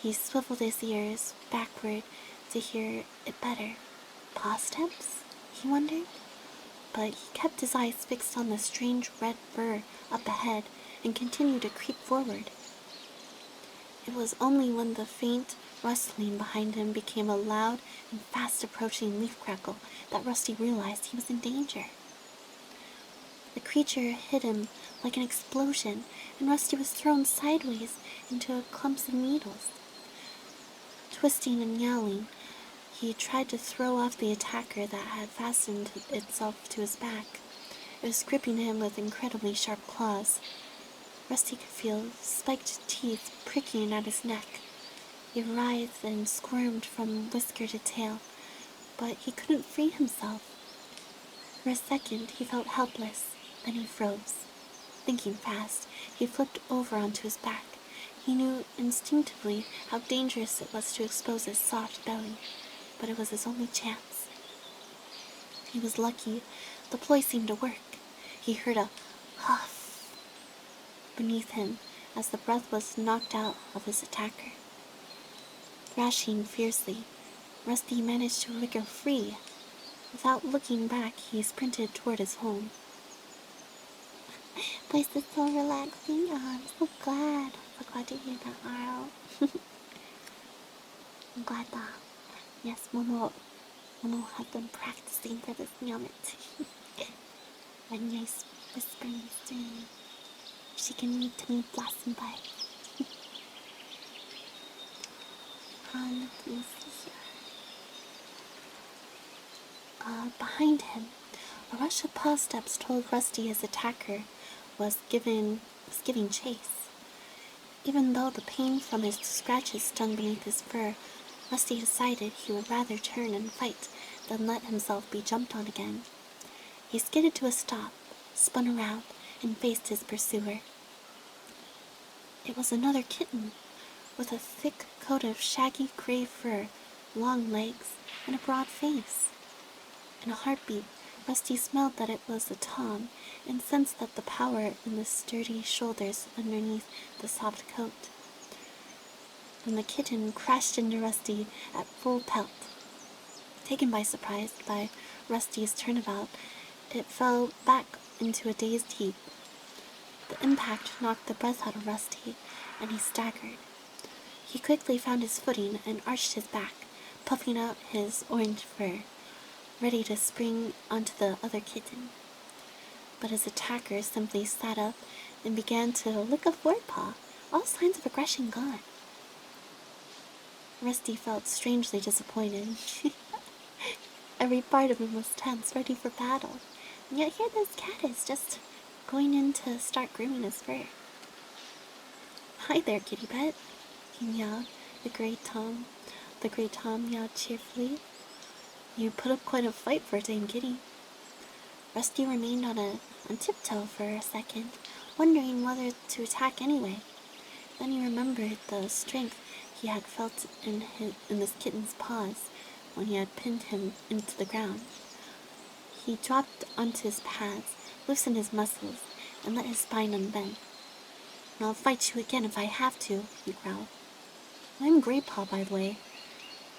He swiveled his ears backward to hear it better. Paw steps? He wondered. but he kept his eyes fixed on the strange red fur up ahead and continued to creep forward. It was only when the faint rustling behind him became a loud and fast-approaching leaf crackle that Rusty realized he was in danger. The creature hit him like an explosion, and Rusty was thrown sideways into clumps of needles. Twisting and yelling, he tried to throw off the attacker that had fastened itself to his back. It was gripping him with incredibly sharp claws. Rusty could feel spiked teeth pricking at his neck. He writhed and squirmed from whisker to tail, but he couldn't free himself. For a second, he felt helpless. Then he froze. Thinking fast, he flipped over onto his back. He knew instinctively how dangerous it was to expose his soft belly, but it was his only chance. He was lucky. The ploy seemed to work. He heard a huff beneath him as the breath was knocked out of his attacker. Thrashing fiercely, Rusty managed to wriggle free. Without looking back, he sprinted toward his home. Place is so relaxing. I'm so glad. So glad to hear that, Aro. I'm glad that, yes, Momo has been practicing for this moment. A nice whispering stream. She can read to me blossom by. Let me see here. Behind him, a rush of paw steps told Rusty his attacker was giving chase. Even though the pain from his scratches stung beneath his fur, Rusty decided he would rather turn and fight than let himself be jumped on again. He skidded to a stop, spun around, and faced his pursuer. It was another kitten, with a thick coat of shaggy gray fur, long legs, and a broad face. In a heartbeat, Rusty smelled that it was a tom, and sensed that the power in the sturdy shoulders underneath the soft coat. When the kitten crashed into Rusty at full pelt. Taken by surprise by Rusty's turnabout, it fell back into a dazed heap. The impact knocked the breath out of Rusty, and he staggered. He quickly found his footing and arched his back, puffing out his orange fur, ready to spring onto the other kitten. But his attacker simply sat up and began to lick a forepaw, all signs of aggression gone. Rusty felt strangely disappointed. Every part of him was tense, ready for battle, and yet here this cat is just going in to start grooming his fur. "Hi there, kitty pet," he meowed. The gray tom meowed cheerfully. "You put up quite a fight for a tame kitty." Rusty remained on tiptoe for a second, wondering whether to attack anyway. Then he remembered the strength he had felt in this kitten's paws when he had pinned him into the ground. He dropped onto his pads, loosened his muscles, and let his spine unbend. "I'll fight you again if I have to," he growled. "I'm Graypaw, by the way,"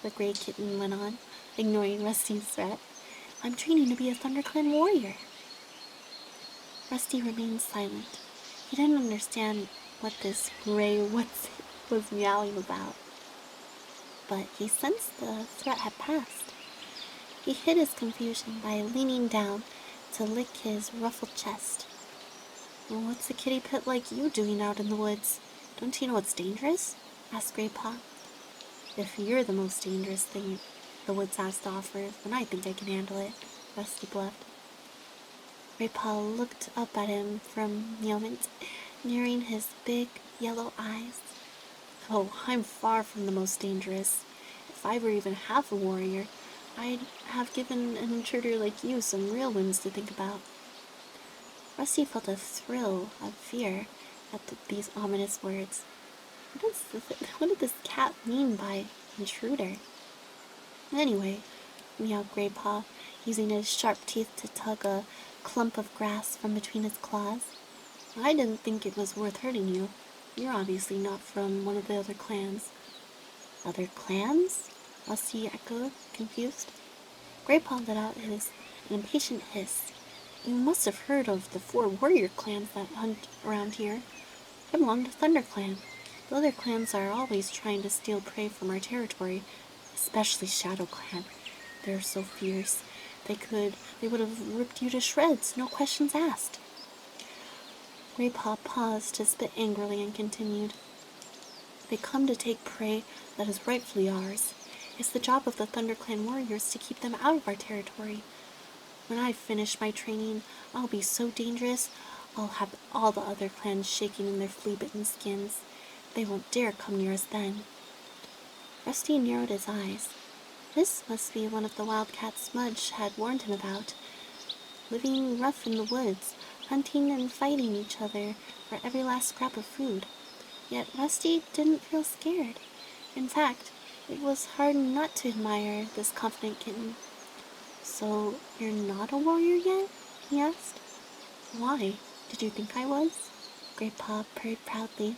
the gray kitten went on, ignoring Rusty's threat. "I'm training to be a ThunderClan warrior." Rusty remained silent. He didn't understand what this gray what's was meowing about. But he sensed the threat had passed. He hid his confusion by leaning down to lick his ruffled chest. "Well, what's a kitty pet like you doing out in the woods? Don't you know it's dangerous?" asked Graypaw. "If you're the most dangerous thing the woods has to offer, then I think I can handle it," Rusty bluffed. Graypaw looked up at him for a moment, narrowing his big yellow eyes. "Oh, I'm far from the most dangerous. If I were even half a warrior, I'd have given an intruder like you some real wounds to think about." Rusty felt a thrill of fear at these ominous words. What did this cat mean by intruder? "Anyway," meowed Graypaw, using his sharp teeth to tug a clump of grass from between his claws, "I didn't think it was worth hurting you. You're obviously not from one of the other clans." "Other clans?" Rusty echoed, confused. Graypaw let out an impatient hiss. You must have heard of the 4 warrior clans that hunt around here. I belong to Thunder Clan. The other clans are always trying to steal prey from our territory, especially Shadow Clan. They're so fierce. They would have ripped you to shreds, no questions asked. Graypaw paused to spit angrily and continued. They come to take prey that is rightfully ours. It's the job of the Thunder Clan warriors to keep them out of our territory. When I've finished my training, I'll be so dangerous, I'll have all the other clans shaking in their flea-bitten skins. They won't dare come near us then. Rusty narrowed his eyes. This must be one of the wildcats Smudge had warned him about. Living rough in the woods, hunting and fighting each other for every last scrap of food. Yet Rusty didn't feel scared. In fact, it was hard not to admire this confident kitten. So, you're not a warrior yet? He asked. Why? Did you think I was? Graypaw purred proudly.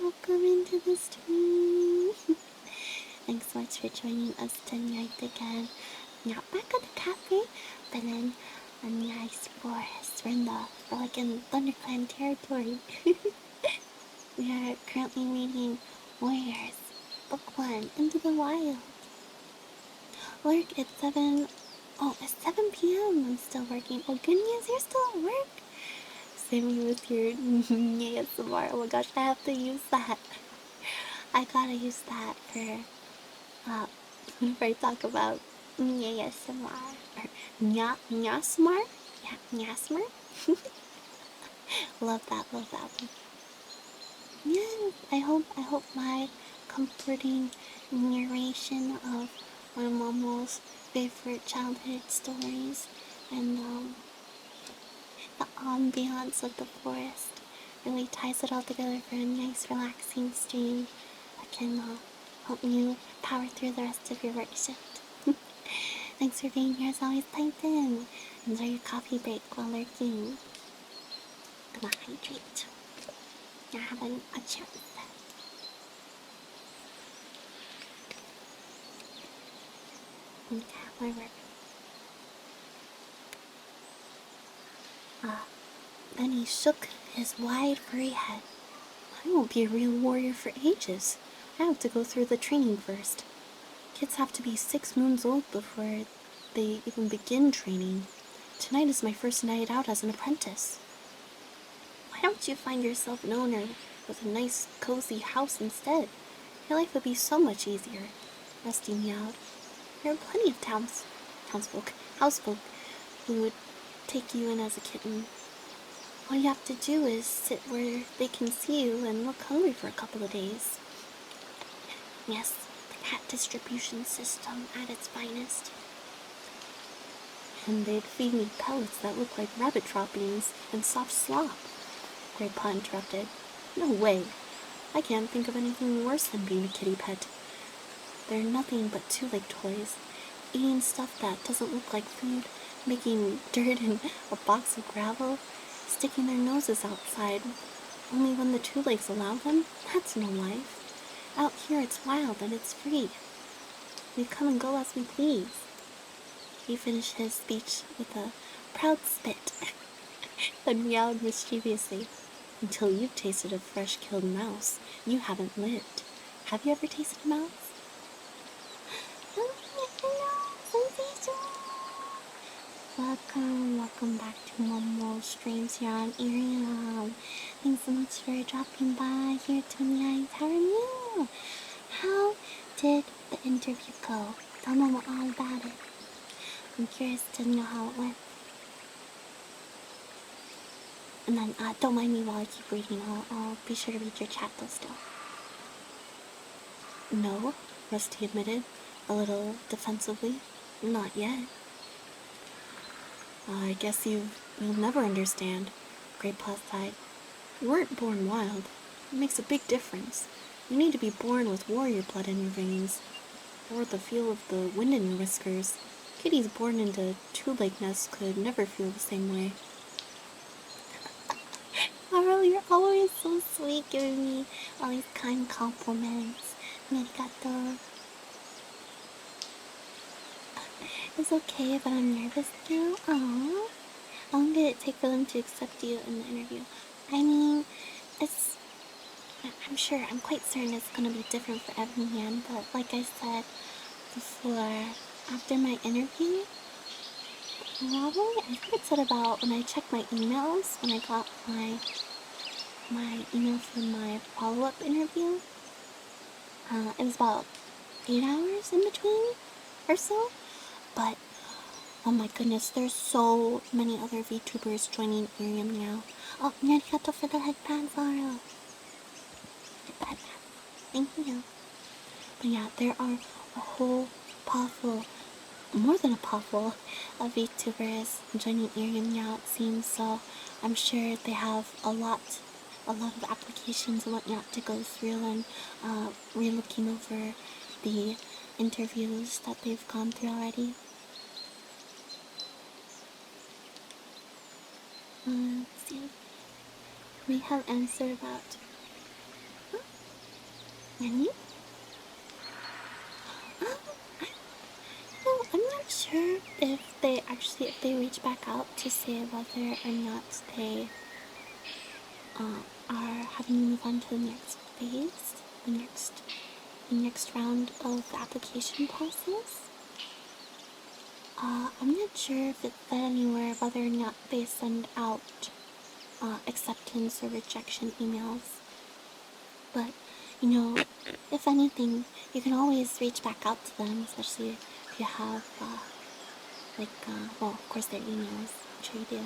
Welcome into the stream. Thanks so much for joining us tonight again. Not back at the cafe, but in a nice forest. We're like in ThunderClan territory. We are currently reading Warriors, Book 1, Into the Wild. Work at 7. Oh, it's 7 p.m. I'm still working. Oh, good news, you're still at work. Save me with your ASMR. Oh my gosh, I have to use that. I gotta use that for whenever I talk about ASMR or nyasmr. Yeah, nyasmr. Love that. Yeah, I hope my comforting narration of one of Momo's favorite childhood stories and the ambiance of the forest really ties it all together for a nice, relaxing stream that can help you power through the rest of your work shift. Thanks for being here as always, type in. Enjoy your coffee break while lurking. Gonna hydrate. You're having a chance. Okay, my work. Then he shook his wide, furry head. I won't be a real warrior for ages. I have to go through the training first. Kids have to be 6 moons old before they even begin training. Tonight is my first night out as an apprentice. Why don't you find yourself an owner with a nice, cozy house instead? Your life would be so much easier. Rusty meowed. There are plenty of housefolk who would take you in as a kitten. All you have to do is sit where they can see you and look hungry for a couple of days. Yes, the cat distribution system at its finest. And they'd feed me pellets that look like rabbit droppings and soft slop. Grandpa interrupted. No way. I can't think of anything worse than being a kitty pet. They're nothing but two-leg toys, eating stuff that doesn't look like food, making dirt in a box of gravel, sticking their noses outside only when the 2 legs allow them. That's no life. Out here it's wild and it's free. We come and go as we please. He finished his speech with a proud spit and meowed mischievously. Until you've tasted a fresh killed mouse, you haven't lived. Have you ever tasted a mouse? Welcome back to Momo streams here on Ariel. Thanks so much for dropping by here tonight. How are you? How did the interview go? Tell Momo all about it. I'm curious to know how it went. And then don't mind me while I keep reading. I'll be sure to read your chat though still. No, Rusty admitted, a little defensively. Not yet. I guess you'll never understand, Graypaw sighed. You weren't born wild. It makes a big difference. You need to be born with warrior blood in your veins, or the feel of the wind in your whiskers. Kitties born into 2-leg nests could never feel the same way. Carl, you're always so sweet, giving me all these kind compliments. Arigato. It's okay, but I'm nervous now. Aww. How long did it take for them to accept you in the interview? I mean, it's. I'm sure, I'm quite certain it's gonna be different for everyone, but like I said before, after my interview, probably, I think it said about when I checked my emails, when I got my email for my follow-up interview, it was about 8 hours in between or so, but oh my goodness, there's so many other VTubers joining Ethereum now. Oh, arigato for the headband, Zara. Headband. Thank you. But yeah, there are a whole potful, more than a potful, of VTubers joining Ethereum now, it seems. So I'm sure they have a lot of applications and whatnot to go through, and re-looking over the interviews that they've gone through already. Let's see. We have answered about. Huh? Any? No, I'm not sure if they reach back out to say whether or not they are having to move on to the next phase, the next round of the application process. I'm not sure if it said anywhere whether or not they send out acceptance or rejection emails. But, you know, if anything, you can always reach back out to them, especially if you have, well, of course, their emails, I'm sure you do,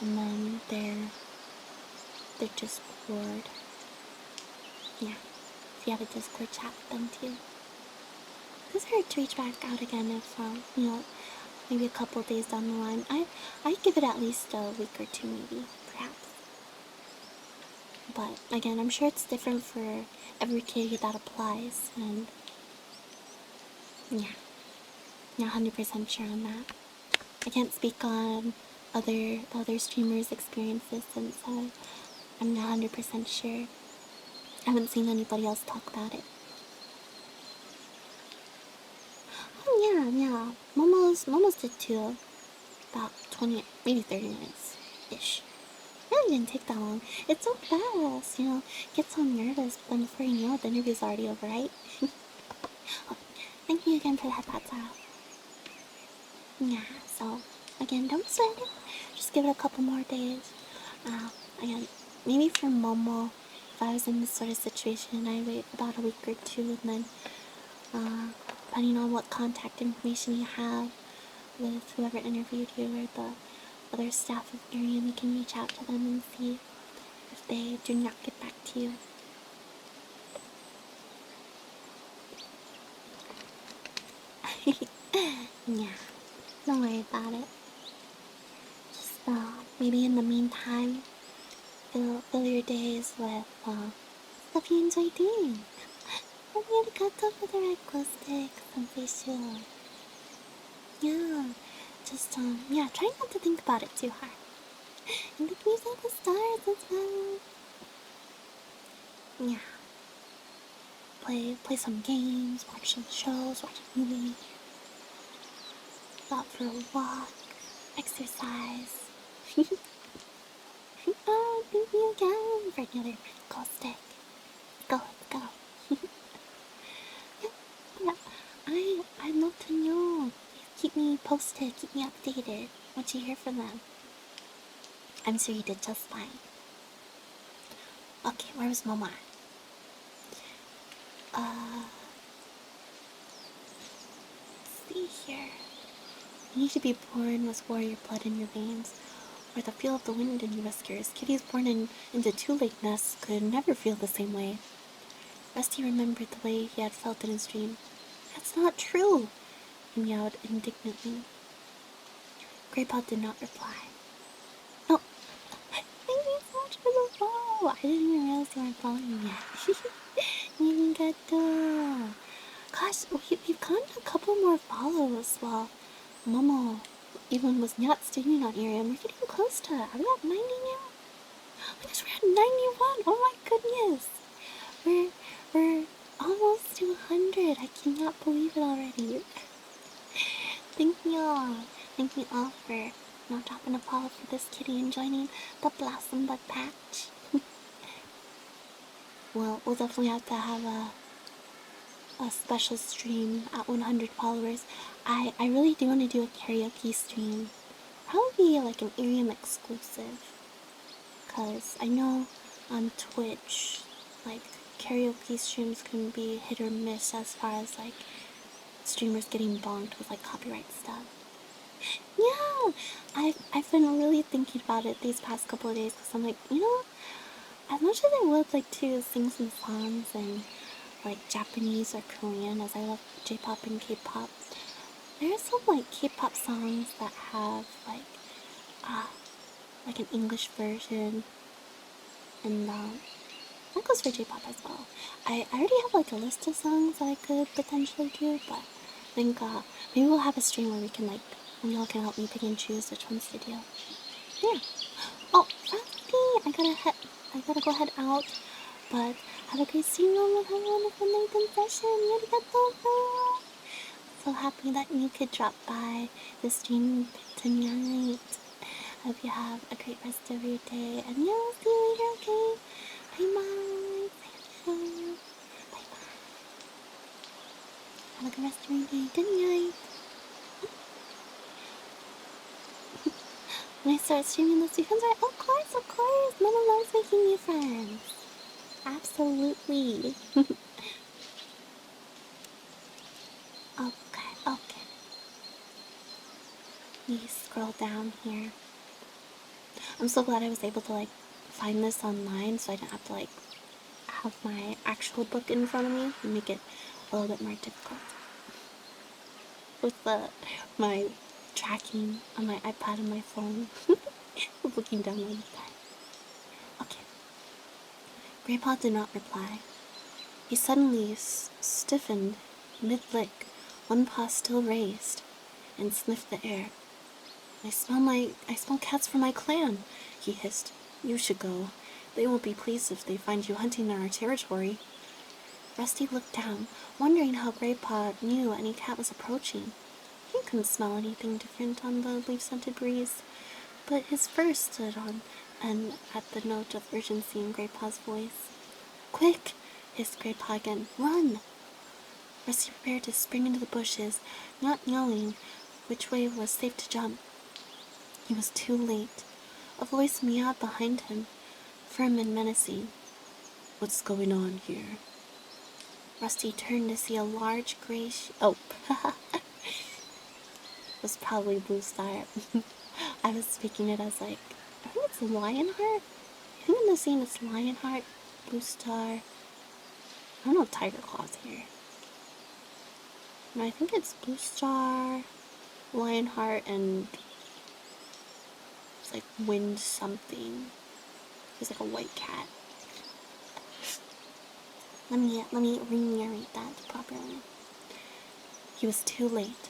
and then their Discord. Yeah, if you have a Discord chat with them too. It's hard to reach back out again if, maybe a couple days down the line. I'd give it at least a week or two, maybe, perhaps. But again, I'm sure it's different for every kid that applies, and yeah, not 100% sure on that. I can't speak on other streamers' experiences since I'm not 100% sure. I haven't seen anybody else talk about it. Oh yeah. Momo's did too. About 20, maybe 30 minutes ish. Really didn't take that long. It's so fast, Get so nervous, but then before you know it, the interview's already over, right? Oh, thank you again for the headpad, Sarah. Yeah, so again, don't sweat it. Just give it a couple more days. Again, maybe for Momo, if I was in this sort of situation, I'd wait about a week or two, and then, depending on what contact information you have with whoever interviewed you or the other staff of Arium, you can reach out to them and see if they do not get back to you. Yeah, don't worry about it. Just, maybe in the meantime, fill your days with, stuff you enjoy doing. I'm gonna cut off with the red glow stick, some facial. Yeah, just, try not to think about it too hard. And make music with the stars as well. Yeah. Play some games, watch some shows, watch a movie. Go out for a walk, exercise. Oh, thank you again for another red glow stick. Go. I'd love to know. Keep me posted, keep me updated. What you hear from them. I'm sure you did just fine. Okay, where was Momo? Let's see here. You need to be born with warrior blood in your veins, or the feel of the wind in your whiskers. Kitties born into two lake nests could never feel the same way. Rusty remembered the way he had felt in his dream. That's not true, he meowed indignantly. Graypaw did not reply. Oh, thank you so much for the follow. I didn't even realize you weren't following me yet. Arigato. Gosh, we've gotten a couple more follows. Well, Momo even was not streaming on Arium. We're getting close to. Are we at 90 now? Oh my gosh, we're at 91. Oh my goodness. We're almost to 100. I cannot believe it already. Thank you all. Thank you all for not dropping a follow for this kitty and joining the Blossom Bud Patch. Well, we'll definitely have to have a special stream at 100 followers. I really do want to do a karaoke stream. Probably like an Arium exclusive. Because I know on Twitch, like, karaoke streams can be hit or miss as far as, like, streamers getting bonked with, like, copyright stuff. Yeah! I've been really thinking about it these past couple of days, because I'm like, you know, as much as I would like to sing some songs in, like, Japanese or Korean, as I love J-pop and K-pop, there are some, like, K-pop songs that have, like an English version, and, that goes for J-pop as well. I already have like a list of songs that I could potentially do, but I think maybe we'll have a stream where we can like, and y'all can help me pick and choose which ones to do. Yeah. Oh, Frosty! I gotta go head out, but have a great stream, and have a wonderful night and session. Arigatou! So happy that you could drop by the stream tonight. I hope you have a great rest of your day, and yeah, I'll see you later, okay? Bye-bye. Bye-bye. Have a good rest of your day. Good night. When I start streaming this weekend, right? Of course, of course. Mama loves making new friends. Absolutely. Okay, okay. Let me scroll down here. I'm so glad I was able to like find this online so I didn't have to like have my actual book in front of me and make it a little bit more difficult. With my tracking on my iPad and my phone. Looking down on that. Okay. Grandpa did not reply. He suddenly stiffened mid-lick, one paw still raised, and sniffed the air. I smell cats from my clan, he hissed. You should go. They won't be pleased if they find you hunting in our territory. Rusty looked down, wondering how Grandpa knew any cat was approaching. He couldn't smell anything different on the leaf-scented breeze, but his fur stood on and at the note of urgency in Grandpa's voice. Quick! Hissed Grandpa again. Run! Rusty prepared to spring into the bushes, not knowing which way was safe to jump. He was too late. A voice meowed behind him, firm and menacing. What's going on here? Rusty turned to see a large gray it was probably Blue Star. I was speaking it as like, I think it's Lionheart. I think in the scene it's Lionheart, Blue Star. I don't know if Tiger Claw's here. And I think it's Blue Star, Lionheart, and it's like Wind something. There's like a white cat. Let me re-narrate that properly. He was too late.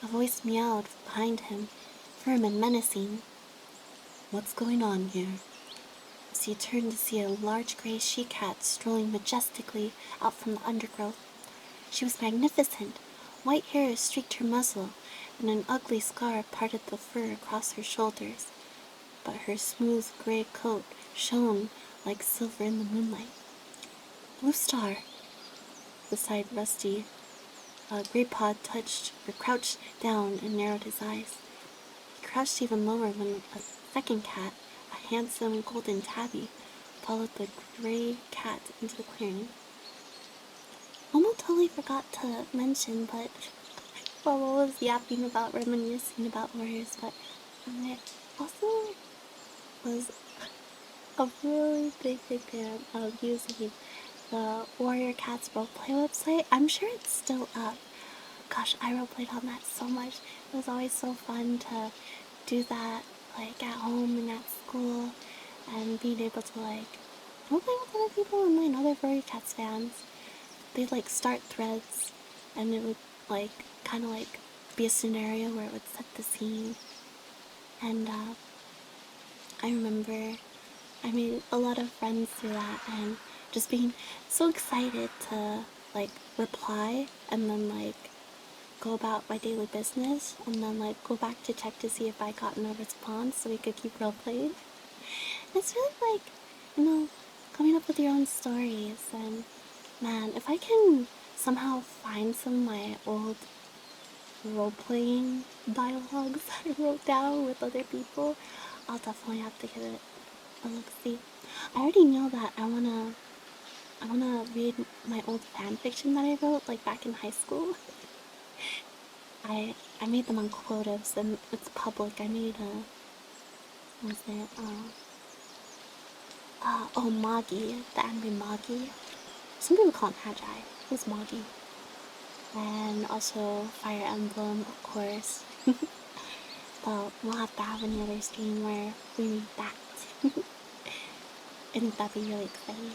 A voice meowed behind him, firm and menacing. What's going on here? As he turned to see a large gray she-cat strolling majestically out from the undergrowth. She was magnificent. White hair streaked her muzzle, and an ugly scar parted the fur across her shoulders. But her smooth gray coat shone like silver in the moonlight. Blue Star, beside Rusty. Graypaw crouched down and narrowed his eyes. He crouched even lower when a second cat, a handsome golden tabby, followed the gray cat into the clearing. Momo totally forgot to mention, but Momo was yapping about reminiscing about warriors, but I also was a really big fan of using the Warrior Cats roleplay website. I'm sure it's still up. Gosh, I roleplayed on that so much. It was always so fun to do that, like, at home and at school, and being able to, like, roleplay with other people and, like, other Warrior Cats fans. They'd, like, start threads, and it would, like, kind of, like, be a scenario where it would set the scene. And, I remember I made a lot of friends through that, and just being so excited to, like, reply, and then, like, go about my daily business and then like go back to check to see if I got no response so we could keep role playing. It's really like, coming up with your own stories. And man, if I can somehow find some of my old role playing dialogues that I wrote down with other people, I'll definitely have to give it a look see. I already know that I wanna read my old fan fiction that I wrote like back in high school. I made them on quotas and it's public. I made a what was it? Magi, the angry Magi. Some people call him Hagi. It was Magi. And also Fire Emblem, of course. But we'll have to have another stream where we read that. I think that'd be really exciting.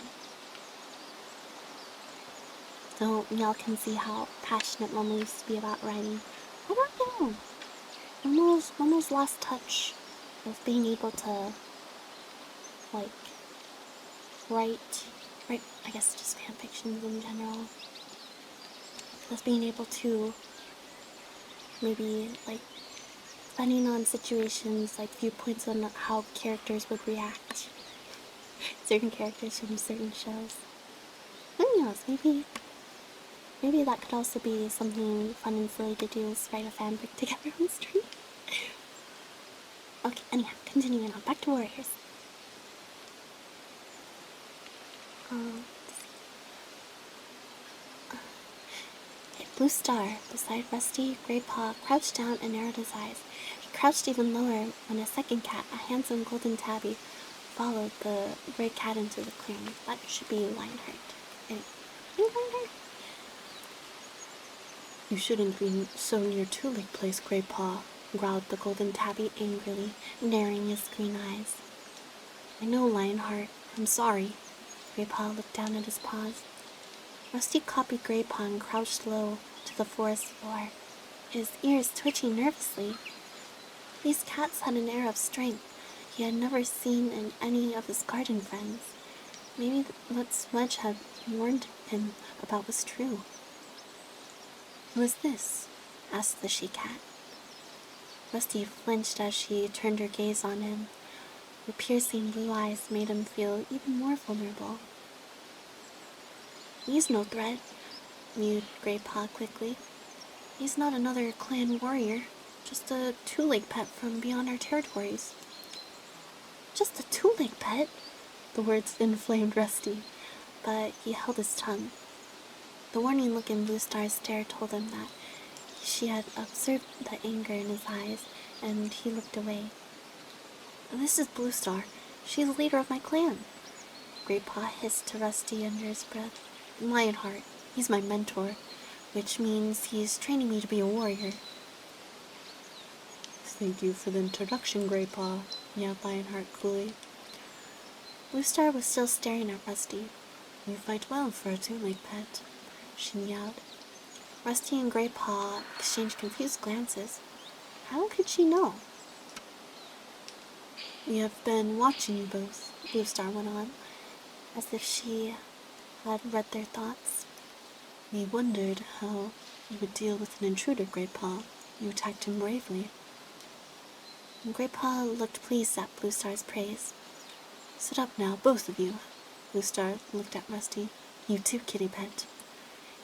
So y'all can see how passionate Momo used to be about writing. I don't know. Momo's last touch of being able to like write, I guess just fan fictions in general. Was being able to maybe like depending on situations, like viewpoints on how characters would react. Certain characters from certain shows. Who knows? Maybe that could also be something fun and silly to do is write a fanfic together on stream. Okay, anyhow, continuing on. Back to Warriors. Blue Star, beside Rusty, Grey Paw, crouched down and narrowed his eyes. He crouched even lower when a second cat, a handsome golden tabby, followed the gray cat into the clearing. That should be Lionheart. Lionheart? You shouldn't be so near Two-Leg Place, Grey Paw, growled the golden tabby angrily, narrowing his green eyes. I know, Lionheart. I'm sorry. Grey Paw looked down at his paws. Rusty copied Grey Paw and crouched low to the forest floor, his ears twitching nervously. These cats had an air of strength he had never seen in any of his garden friends. Maybe what Smudge had warned him about was true. Who is this? Asked the she-cat. Rusty flinched as she turned her gaze on him. Her piercing blue eyes made him feel even more vulnerable. He's no threat, mewed Grey Paw quickly. He's not another clan warrior, just a two-leg pet from beyond our territories. Just a two-leg pet? The words inflamed Rusty, but he held his tongue. The warning look in Blue Star's stare told him that she had observed the anger in his eyes, and he looked away. This is Blue Star. She's the leader of my clan. Grey Paw hissed to Rusty under his breath. Lionheart, he's my mentor, which means he's training me to be a warrior. Thank you for the introduction, Grey Paw, meowed Lionheart coolly. Blue Star was still staring at Rusty. You fight well for a two-leg pet, she meowed. Rusty and Grey Paw exchanged confused glances. How could she know? We have been watching you both, Blue Star went on, as if she had read their thoughts. We wondered how you would deal with an intruder, Grey Paw. You attacked him bravely. Grey Paw looked pleased at Blue Star's praise. Sit up now, both of you. Blue Star looked at Rusty. You too, kitty pet.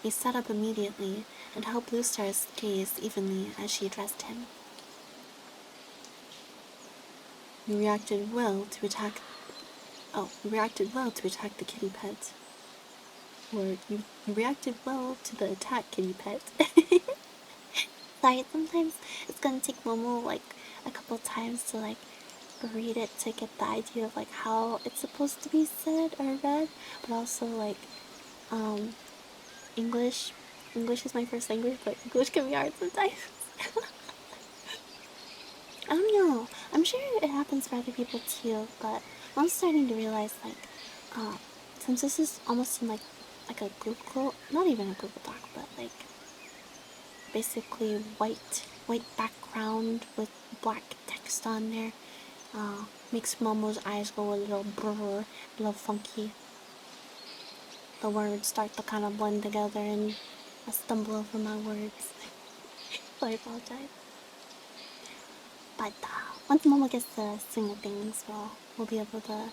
He sat up immediately and held Blue Star's gaze evenly as she addressed him. You reacted well to attack the kitty pet. Or you reacted well to the attack, kitty pet. Sorry, sometimes it's gonna take Momo like a couple times to like read it to get the idea of like how it's supposed to be said or read, but also like English is my first language, but English can be hard sometimes. I don't know. I'm sure it happens for other people too, but I'm starting to realize like since this is almost in like a Google, not even a Google Doc, but like basically white background with black text on there. Makes Momo's eyes go a little brr, a little funky. The words start to kind of blend together and I stumble over my words. I apologize. But once Momo gets the swing of things, we'll be able to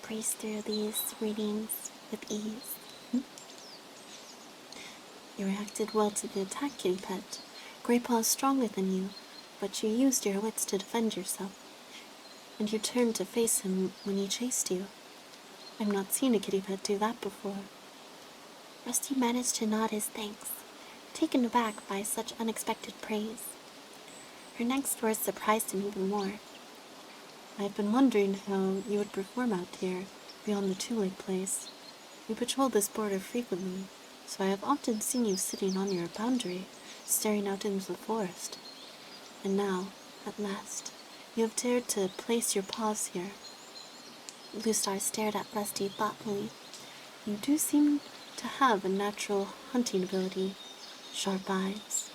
breeze through these readings with ease. You reacted well to the attack, kitty pet. Graypaw is stronger than you, but you used your wits to defend yourself. And you turned to face him when he chased you. I've not seen a kitty pet do that before. Rusty managed to nod his thanks, taken aback by such unexpected praise. Her next words surprised him even more. I've been wondering how you would perform out here, beyond the two-leg place. You patrol this border frequently, so I have often seen you sitting on your boundary, staring out into the forest. And now, at last, you have dared to place your paws here. Bluestar stared at Rusty thoughtfully. You do seem to have a natural hunting ability. Sharp eyes.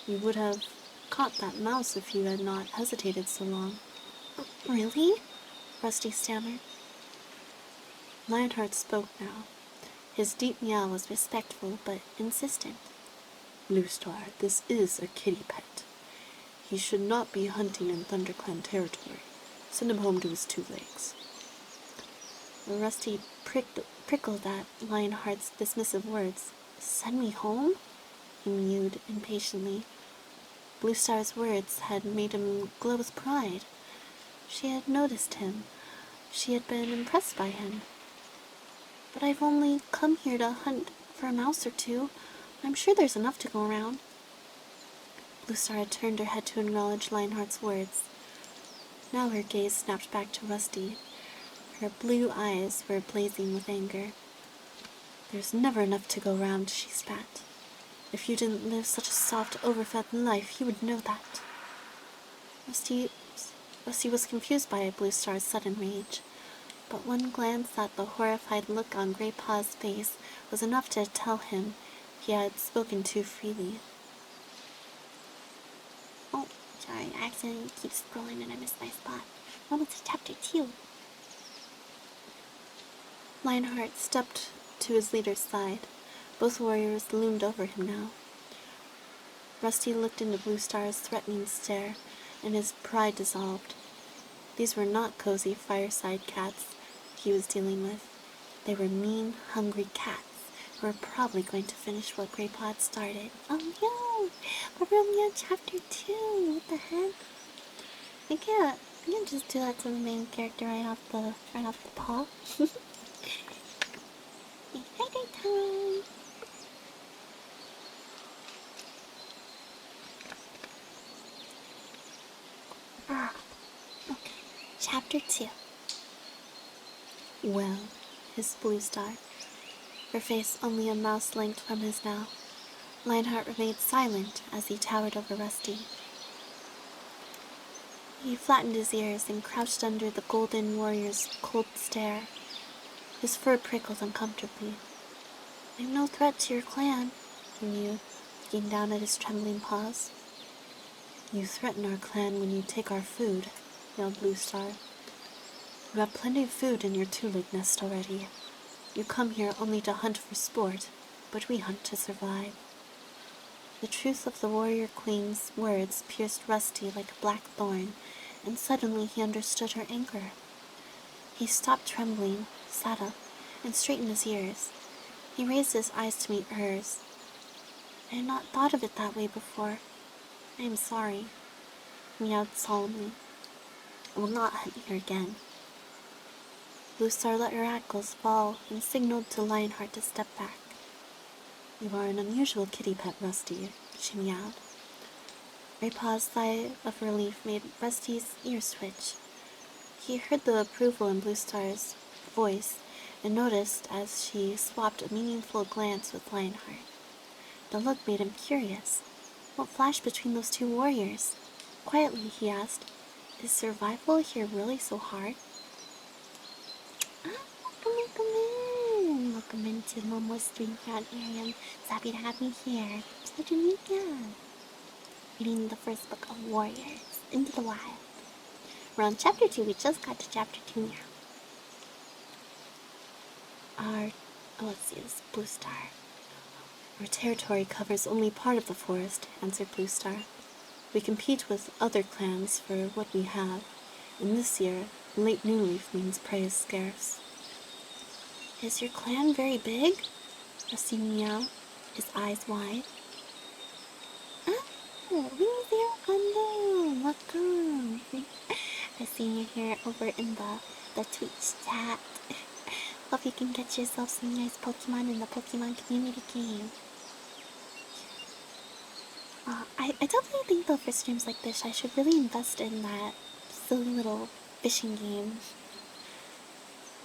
You would have caught that mouse if you had not hesitated so long. Really? Rusty stammered. Lionheart spoke now. His deep meow was respectful but insistent. Bluestar, this is a kitty pet. He should not be hunting in ThunderClan territory. Send him home to his two legs. Rusty prickled at Lionheart's dismissive words. Send me home? He mewed impatiently. Bluestar's words had made him glow with pride. She had noticed him. She had been impressed by him. But I've only come here to hunt for a mouse or two. I'm sure there's enough to go around. Bluestar had turned her head to acknowledge Lionheart's words. Now her gaze snapped back to Rusty. Her blue eyes were blazing with anger. There's never enough to go round, she spat. If you didn't live such a soft, overfed life, you would know that. Rusty was confused by Bluestar's sudden rage, but one glance at the horrified look on Graypaw's face was enough to tell him he had spoken too freely. Oh, sorry, I accidentally keep scrolling and I missed my spot. What was chapter 2? Lionheart stepped to his leader's side. Both warriors loomed over him now. Rusty looked into Bluestar's threatening stare, and his pride dissolved. These were not cozy fireside cats he was dealing with. They were mean, hungry cats who were probably going to finish what Graypaw had started. Oh no! But we're only on chapter 2! What the heck? I can't just do that to the main character right off the paw. Exciting time! Okay. Chapter 2. Well, hissed Bluestar, her face only a mouse length from his now. Lionheart remained silent as he towered over Rusty. He flattened his ears and crouched under the golden warrior's cold stare. His fur prickled uncomfortably. I'm no threat to your clan, he mewed, looking down at his trembling paws. You threaten our clan when you take our food, yelled Bluestar. You have plenty of food in your two-leg nest already. You come here only to hunt for sport, but we hunt to survive. The truth of the warrior queen's words pierced Rusty like a black thorn, and suddenly he understood her anger. He stopped trembling, sat up, and straightened his ears. He raised his eyes to meet hers. I had not thought of it that way before. I am sorry, he meowed solemnly. I will not hunt here again. Bluestar let her ankles fall and signaled to Lionheart to step back. You are an unusual kitty pet, Rusty, she meowed. Graypaw's sigh of relief made Rusty's ears switch. He heard the approval in Bluestar's voice and noticed as she swapped a meaningful glance with Lionheart. The look made him curious. What flashed between those two warriors? Quietly, he asked, is survival here really so hard? Welcome into Momo's stream crowd area. It's happy to have me here. Pleasure to meet you. Reading the first book of Warriors, Into the Wild. We're on chapter 2. We just got to chapter 2 now. Let's see, this is Bluestar. Our territory covers only part of the forest, answered Blue Star. We compete with other clans for what we have. In this year, late new leaf means prey is scarce. Is your clan very big? Rusty meowed, his eyes wide. Winnie Kondo, welcome. I see you here over in the Twitch chat. Hope you can get yourself some nice Pokemon in the Pokemon community game. I definitely think though for streams like this, I should really invest in that silly little fishing game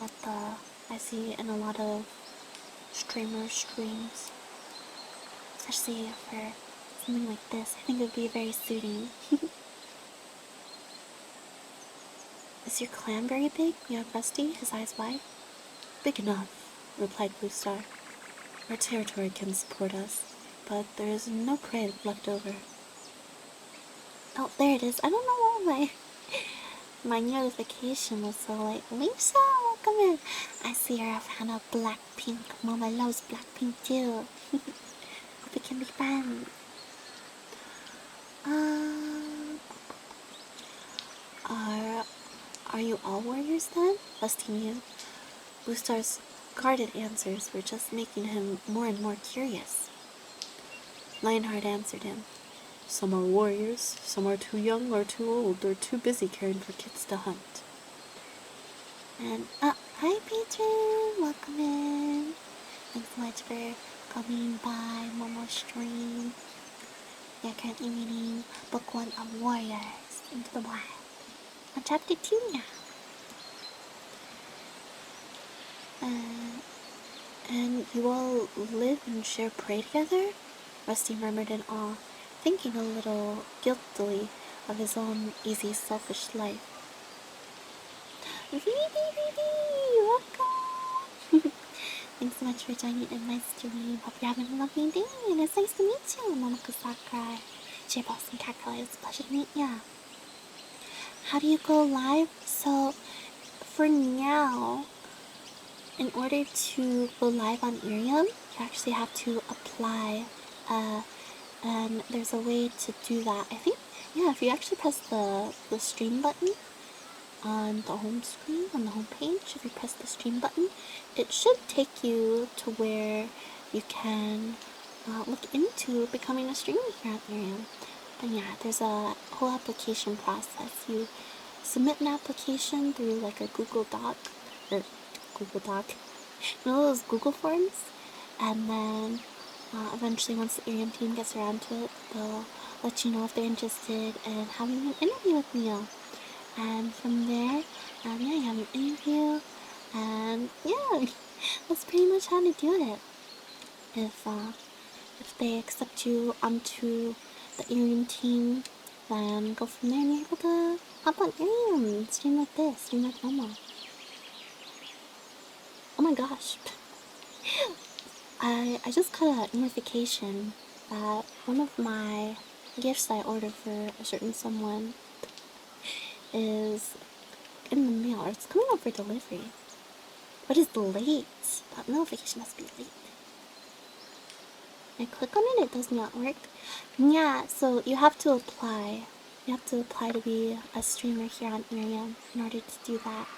that I see in a lot of streams. Especially for something like this, I think it would be very suiting. Is your clan very big? Meowed Rusty, his eyes wide. Big enough, replied Blue Star. Our territory can support us, but there is no prey left over. Oh, there it is. I don't know why my notification was so late. Lisa, welcome in. I see you're a fan of Blackpink. Mama loves Blackpink too. Hope we can be friends. Are you all warriors then? Rusty mewed. Blue Star's guarded answers were just making him more and more curious. Lionheart answered him. Some are warriors, some are too young or too old or too busy caring for kids to hunt. And, hi Patron, welcome in. Thanks so much for coming by Momo stream. We are currently reading Book 1 of Warriors Into the Wild. On chapter 2 now. And you all live and share prey together? Rusty murmured in awe, thinking a little guiltily of his own easy, selfish life. Welcome! Thanks so much for joining in my stream. Hope you're having a lovely day, and it's nice to meet you, Momoka Sakurai. J-Boss and Catgirl, it's a pleasure to meet you. How do you go live? So, for now, in order to go live on Irium, you actually have to apply, and there's a way to do that. I think, yeah, if you actually press the stream button on the home screen, on the home page, if you press the stream button, it should take you to where you can look into becoming a streamer here at Irium. And yeah, there's a whole application process. You submit an application through like a Google Doc, you know those Google forms? And then eventually once the Irium team gets around to it, they'll let you know if they're interested in having an interview with you. And from there, yeah, you have an interview, and yeah, that's pretty much how to do it. If they accept you onto the Irium team, then go from there and you're able to hop on Irium and stream like this, stream like Momo. Oh my gosh. I just got a notification that one of my gifts I ordered for a certain someone is in the mail, or it's coming up for delivery. But it's late. That notification must be late. I click on it, it does not work. Yeah, so you have to apply. You have to apply to be a streamer here on Irium in order to do that.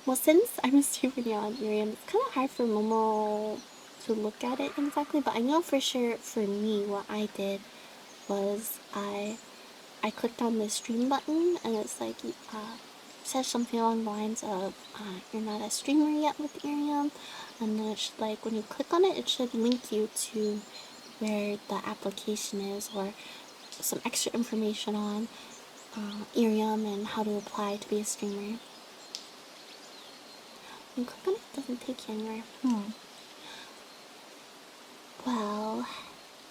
Well, since I'm a streamer now on Irium, it's kind of hard for Momo to look at it exactly, but I know for sure for me what I did was I clicked on the stream button, and it's like says something along the lines of you're not a streamer yet with Irium, and then it should, like, when you click on it, it should link you to where the application is, or some extra information on Irium and how to apply to be a streamer. When you click on it, it doesn't take you anywhere. Well,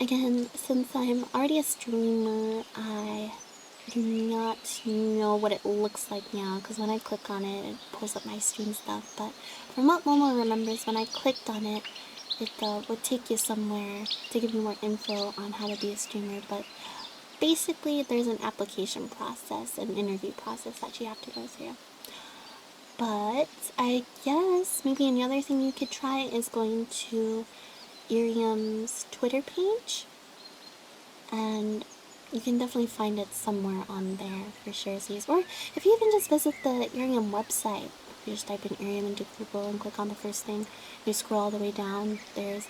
again, since I'm already a streamer, I do not know what it looks like now, because when I click on it, it pulls up my stream stuff. But from what Momo remembers, when I clicked on it, it would take you somewhere to give you more info on how to be a streamer. But basically, there's an application process, an interview process that you have to go through. But I guess maybe another thing you could try is going to Irium's Twitter page, and you can definitely find it somewhere on there for sure. Or if you even just visit the Irium website, you just type in Irium into Google and click on the first thing, you scroll all the way down, there's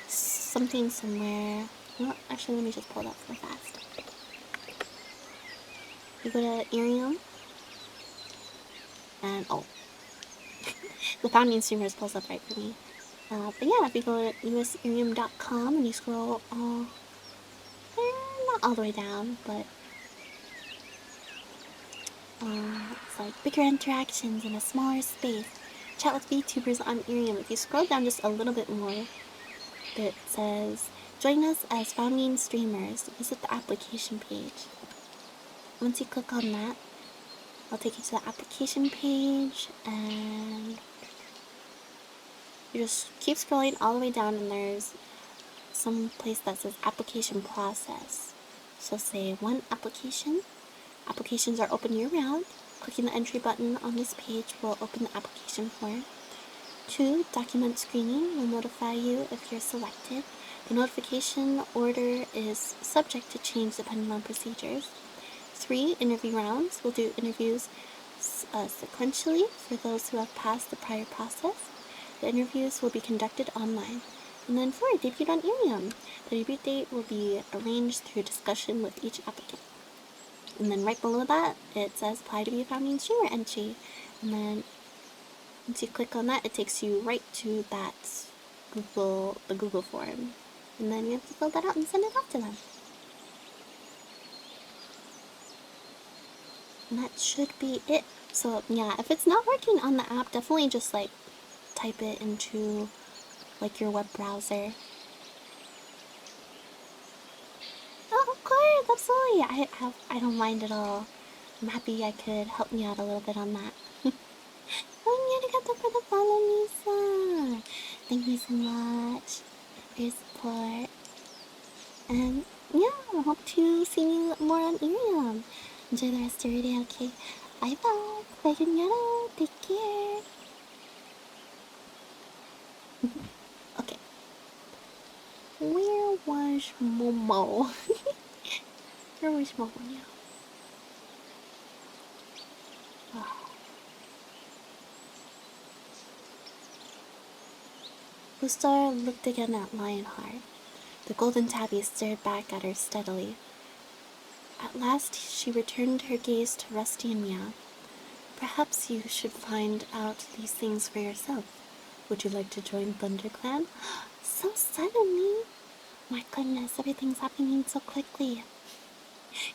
something somewhere. Well, actually, let me just pull it up real fast. You go to Irium, and oh, the founding streamers pulls up right for me. But yeah, if you go to usirium.com and you scroll all, not all the way down, but it's like bigger interactions in a smaller space. Chat with VTubers on Irium. If you scroll down just a little bit more, it says, join us as founding streamers. Visit the application page. Once you click on that, I'll take you to the application page, and you just keep scrolling all the way down, and there's some place that says application process. So say 1, application. Applications are open year-round. Clicking the entry button on this page will open the application form. 2, document screening will notify you if you're selected. The notification order is subject to change depending on procedures. 3, interview rounds. We'll do interviews sequentially for those who have passed the prior process. The interviews will be conducted online. And then 4, debut on Irium. The debut date will be arranged through discussion with each applicant. And then right below that, it says apply to be a founding streamer entry. And then once you click on that, it takes you right to that the Google form. And then you have to fill that out and send it off to them. And that should be it. So yeah, if it's not working on the app, definitely just like type it into like your web browser. Oh, of course, absolutely. I don't mind at all. I'm happy I could help you out a little bit on that. Oh, arigato for the follow, Lisa. Thank you so much for your support. And yeah, I hope to see you more on Irium. Enjoy the rest of your day, okay? Bye bye. Sayonara. Take care. Okay. Where was Momo? Where was Momo now? Oh. Bluestar looked again at Lionheart. The golden tabby stared back at her steadily. At last she returned her gaze to Rusty and Meow. Perhaps you should find out these things for yourself. Would you like to join ThunderClan? So suddenly! My goodness, everything's happening so quickly.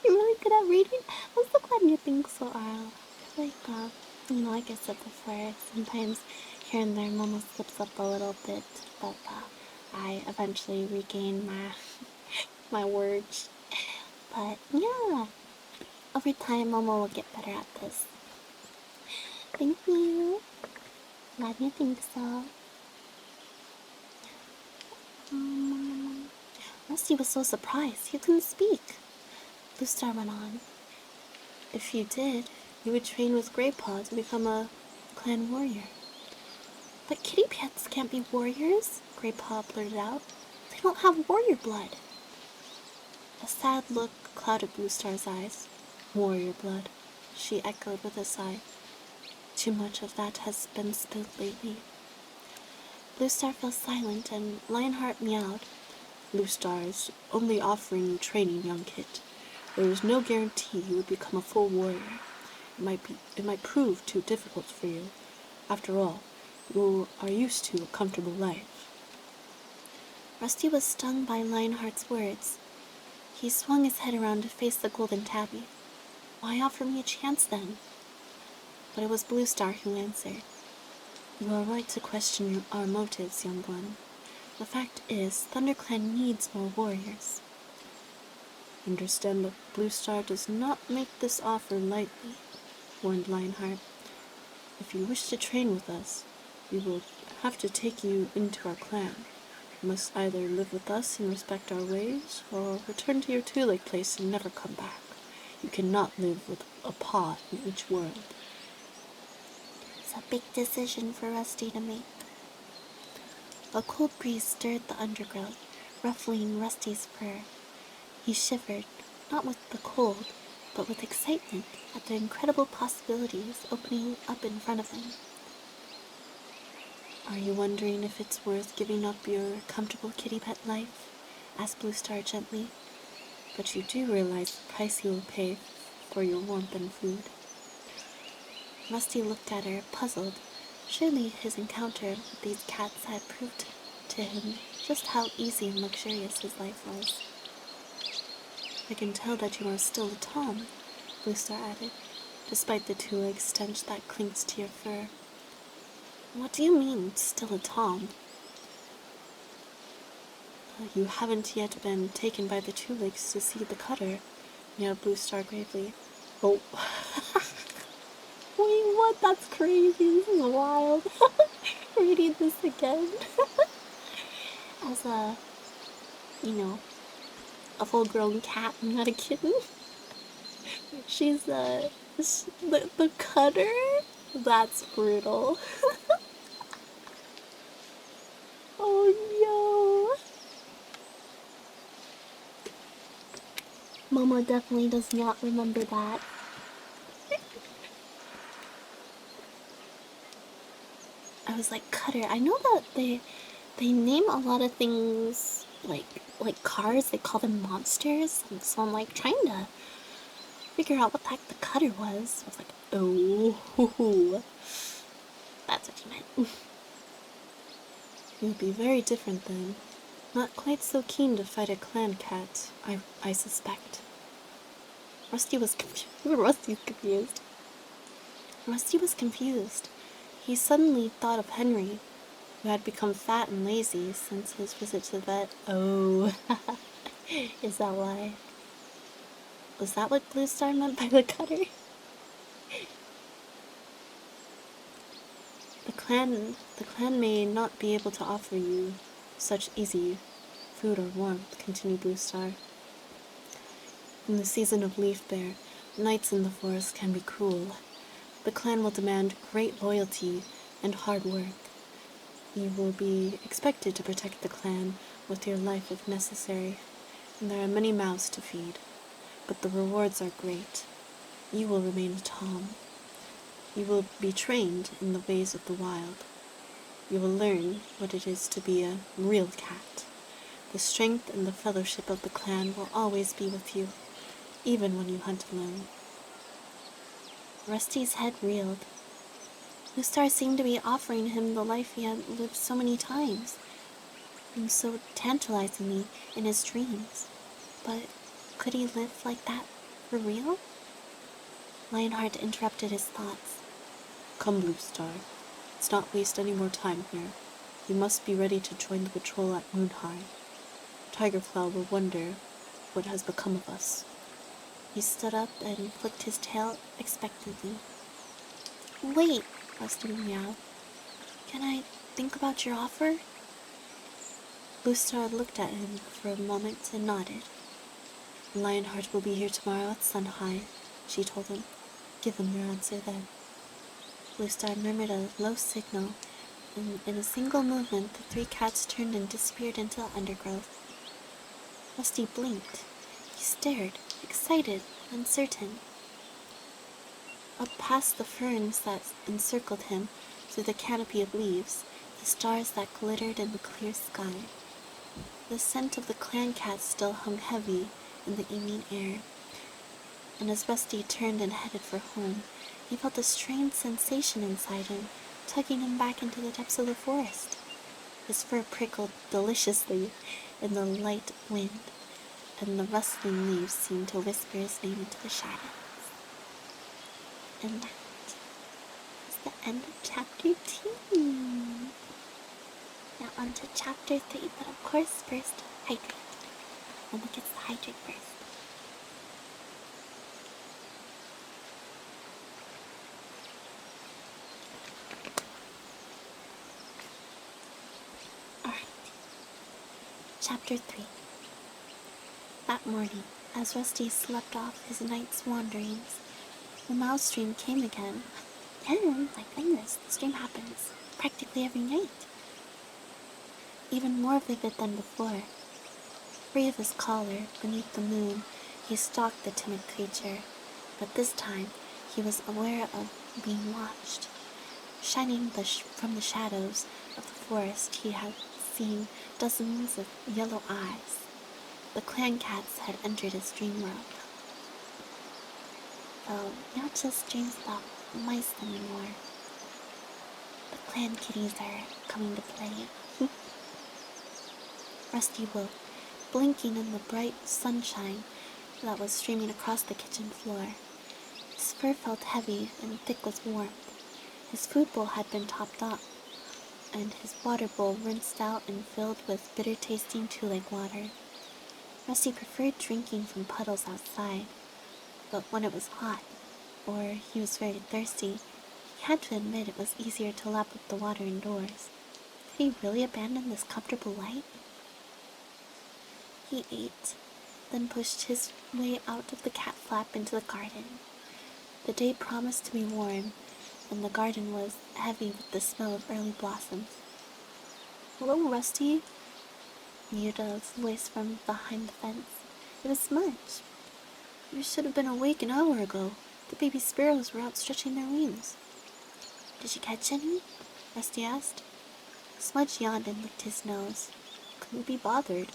You're really good at reading? I'm so glad you think so, Arl. I feel like, like I said before, sometimes here and there Momo slips up a little bit, but I eventually regain my words. But yeah, over time Momo will get better at this. Thank you. Glad you think so. Rusty was so surprised he couldn't speak. Bluestar went on. If you did, you would train with Greypaw to become a clan warrior. But kitty pets can't be warriors, Greypaw blurted out. They don't have warrior blood. A sad look clouded Bluestar's eyes. Warrior blood, she echoed with a sigh. Too much of that has been spilled lately. Bluestar fell silent and Lionheart meowed. Bluestar is only offering you training, young kit. There is no guarantee you would become a full warrior. It might prove too difficult for you. After all, you are used to a comfortable life. Rusty was stung by Lionheart's words. He swung his head around to face the golden tabby. Why offer me a chance then? But it was Bluestar who answered. You are right to question our motives, young one. The fact is, ThunderClan needs more warriors. Understand that Bluestar does not make this offer lightly, warned Lionheart. If you wish to train with us, we will have to take you into our clan. You must either live with us and respect our ways, or return to your two-leg place and never come back. You cannot live with a paw in each world. It's a big decision for Rusty to make. A cold breeze stirred the undergrowth, ruffling Rusty's fur. He shivered, not with the cold, but with excitement at the incredible possibilities opening up in front of him. Are you wondering if it's worth giving up your comfortable kitty pet life? Asked Blue Star gently. But you do realize the price you will pay for your warmth and food. Rusty looked at her, puzzled. Surely his encounter with these cats had proved to him just how easy and luxurious his life was. I can tell that you are still a Tom, Blue Star added, despite the two-legged stench that clings to your fur. What do you mean, still a Tom? You haven't yet been taken by the two legs to see the cutter, meowed Blue Star gravely. Oh. Wait, what? That's crazy. This is wild. Reading this again. As a full-grown cat, not a kitten. She's the cutter? That's brutal. Oh no. Momo definitely does not remember that. I was like, cutter. I know that they name a lot of things like cars. They call them monsters. And so I'm like trying to figure out what the heck the cutter was. I was like, oh, that's what you meant. You'll be very different then. Not quite so keen to fight a clan cat, I suspect. Rusty was confused. Rusty was confused. He suddenly thought of Henry, who had become fat and lazy since his visit to the vet. Oh, is that why? Was that what Blue Star meant by the cutter? The clan may not be able to offer you such easy food or warmth, continued Blue Star. In the season of leaf bare, nights in the forest can be cruel. The clan will demand great loyalty and hard work. You will be expected to protect the clan with your life if necessary, and there are many mouths to feed. But the rewards are great. You will remain a Tom. You will be trained in the ways of the wild. You will learn what it is to be a real cat. The strength and the fellowship of the clan will always be with you, even when you hunt alone. Rusty's head reeled. Blue Star seemed to be offering him the life he had lived so many times, and so tantalizingly in his dreams. But could he live like that for real? Lionheart interrupted his thoughts. Come, Blue Star. Let's not waste any more time here. You must be ready to join the patrol at Moon High. Tigerclaw will wonder what has become of us. He stood up and flicked his tail expectantly. Wait, Rusty meowed. Can I think about your offer? Blue Star looked at him for a moment and nodded. Lionheart will be here tomorrow at sun high, she told him. Give him your answer then. Blue Star murmured a low signal, and in a single movement the three cats turned and disappeared into the undergrowth. Rusty blinked. He stared, excited, uncertain. Up past the ferns that encircled him, through the canopy of leaves, the stars that glittered in the clear sky. The scent of the clan cat still hung heavy in the evening air, and as Rusty turned and headed for home, he felt a strange sensation inside him, tugging him back into the depths of the forest. His fur prickled deliciously in the light wind, and the rustling leaves seemed to whisper his name into the shadows. And that is the end of chapter 2. Now on to chapter 3, but of course first, hydrate. Momo gets to hydrate first. Alright. Chapter 3. That morning, as Rusty slept off his night's wanderings, the mouse dream came again, can. My goodness, this dream happens practically every night. Even more vivid than before. Free of his collar, beneath the moon, he stalked the timid creature, but this time he was aware of being watched. Shining from the shadows of the forest, he had seen dozens of yellow eyes. The clan cats had entered his dream world. Though not just dreams about mice anymore. The clan kitties are coming to play. Rusty woke, blinking in the bright sunshine that was streaming across the kitchen floor. His fur felt heavy and thick with warmth. His food bowl had been topped up, and his water bowl rinsed out and filled with bitter-tasting two-leg water. Rusty preferred drinking from puddles outside, but when it was hot, or he was very thirsty, he had to admit it was easier to lap up the water indoors. Did he really abandon this comfortable life? He ate, then pushed his way out of the cat flap into the garden. The day promised to be warm, and the garden was heavy with the smell of early blossoms. "Hello, Rusty," mewed a voice from behind the fence. It was Smudge. "You should have been awake an hour ago. The baby sparrows were out stretching their wings." "Did you catch any?" Rusty asked. Smudge yawned and licked his nose. "Couldn't be bothered.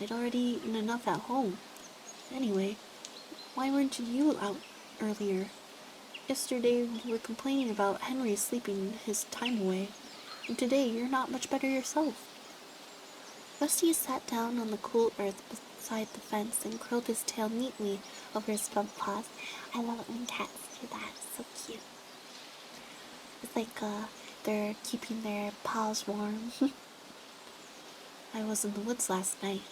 I'd already eaten enough at home. Anyway, why weren't you out earlier? Yesterday you were complaining about Henry sleeping his time away, and today you're not much better yourself." Rusty sat down on the cool earth beside the fence and curled his tail neatly over his front paws. I love it when cats do that. It's so cute. It's like they're keeping their paws warm. "I was in the woods last night,"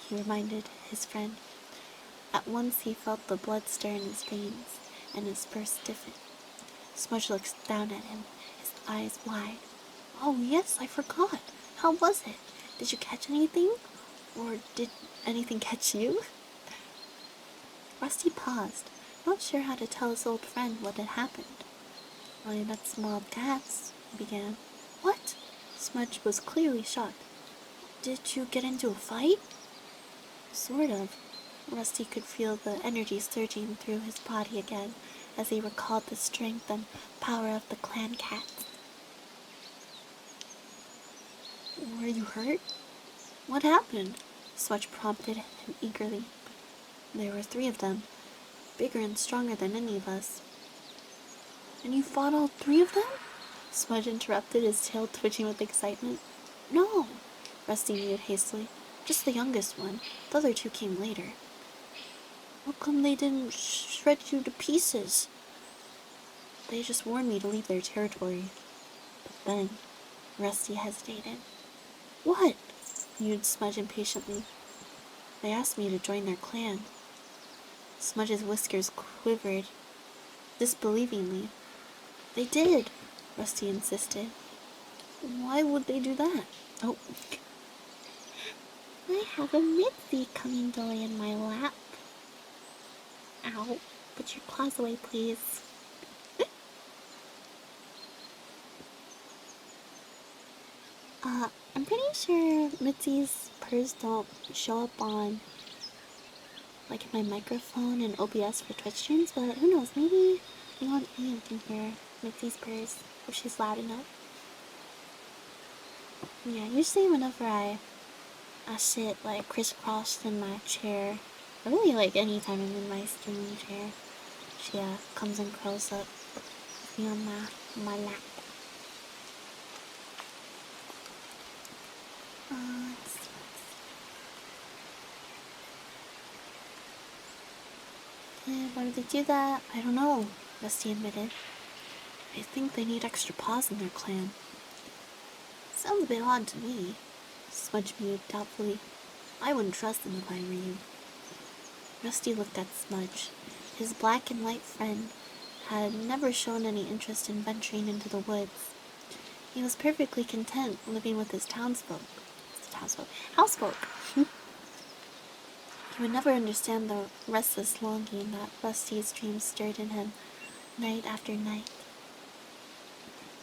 he reminded his friend. At once he felt the blood stir in his veins, and his fur stiffen. Smudge looked down at him, his eyes wide. "Oh, yes, I forgot. How was it? Did you catch anything? Or did anything catch you?" Rusty paused, not sure how to tell his old friend what had happened. "I met some wild cats," he began. "What?" Smudge was clearly shocked. "Did you get into a fight?" "Sort of." Rusty could feel the energy surging through his body again as he recalled the strength and power of the clan cats. "Were you hurt? What happened?" Smudge prompted him eagerly. "There were 3 of them, bigger and stronger than any of us." "And you fought all 3 of them?" Smudge interrupted, his tail twitching with excitement. "No," Rusty mewed hastily. "Just the youngest one. The other 2 came later." "How come they didn't shred you to pieces?" "They just warned me to leave their territory." But then Rusty hesitated. "What?" mewed Smudge impatiently. "They asked me to join their clan." Smudge's whiskers quivered disbelievingly. "They did," Rusty insisted. "Why would they do that?" "Oh, I have a Mitzi coming to lay in my lap." "Ow, put your claws away, please." I'm pretty sure Mitzi's purrs don't show up on, like, my microphone and OBS for Twitch streams, but who knows, maybe anyone can hear Mitzi's purrs if she's loud enough. Yeah, usually whenever I sit, like, crisscrossed in my chair, or really, like, anytime I'm in my streaming chair, she comes and curls up with me on my lap. Let's see. Why would they do that? I don't know, Rusty admitted. "I think they need extra paws in their clan." "Sounds a bit odd to me," Smudge mewed doubtfully. "I wouldn't trust them if I were you." Rusty looked at Smudge. His black and white friend had never shown any interest in venturing into the woods. He was perfectly content living with his housefolk. He would never understand the restless longing that Rusty's dreams stirred in him night after night.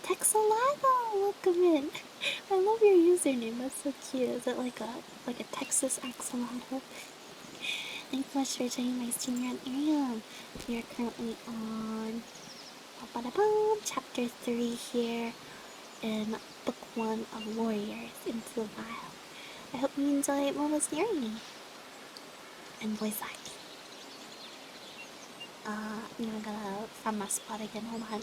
Texalago, welcome in. I love your username. That's so cute. Is it like a Texas axolotl? Thanks so much for joining my stream here on Arium. We are currently on chapter 3 here in book 1 of Warriors Into the Wild. I hope you enjoy Momo's narrating and voice acting. I'm gonna find my spot again. Hold on.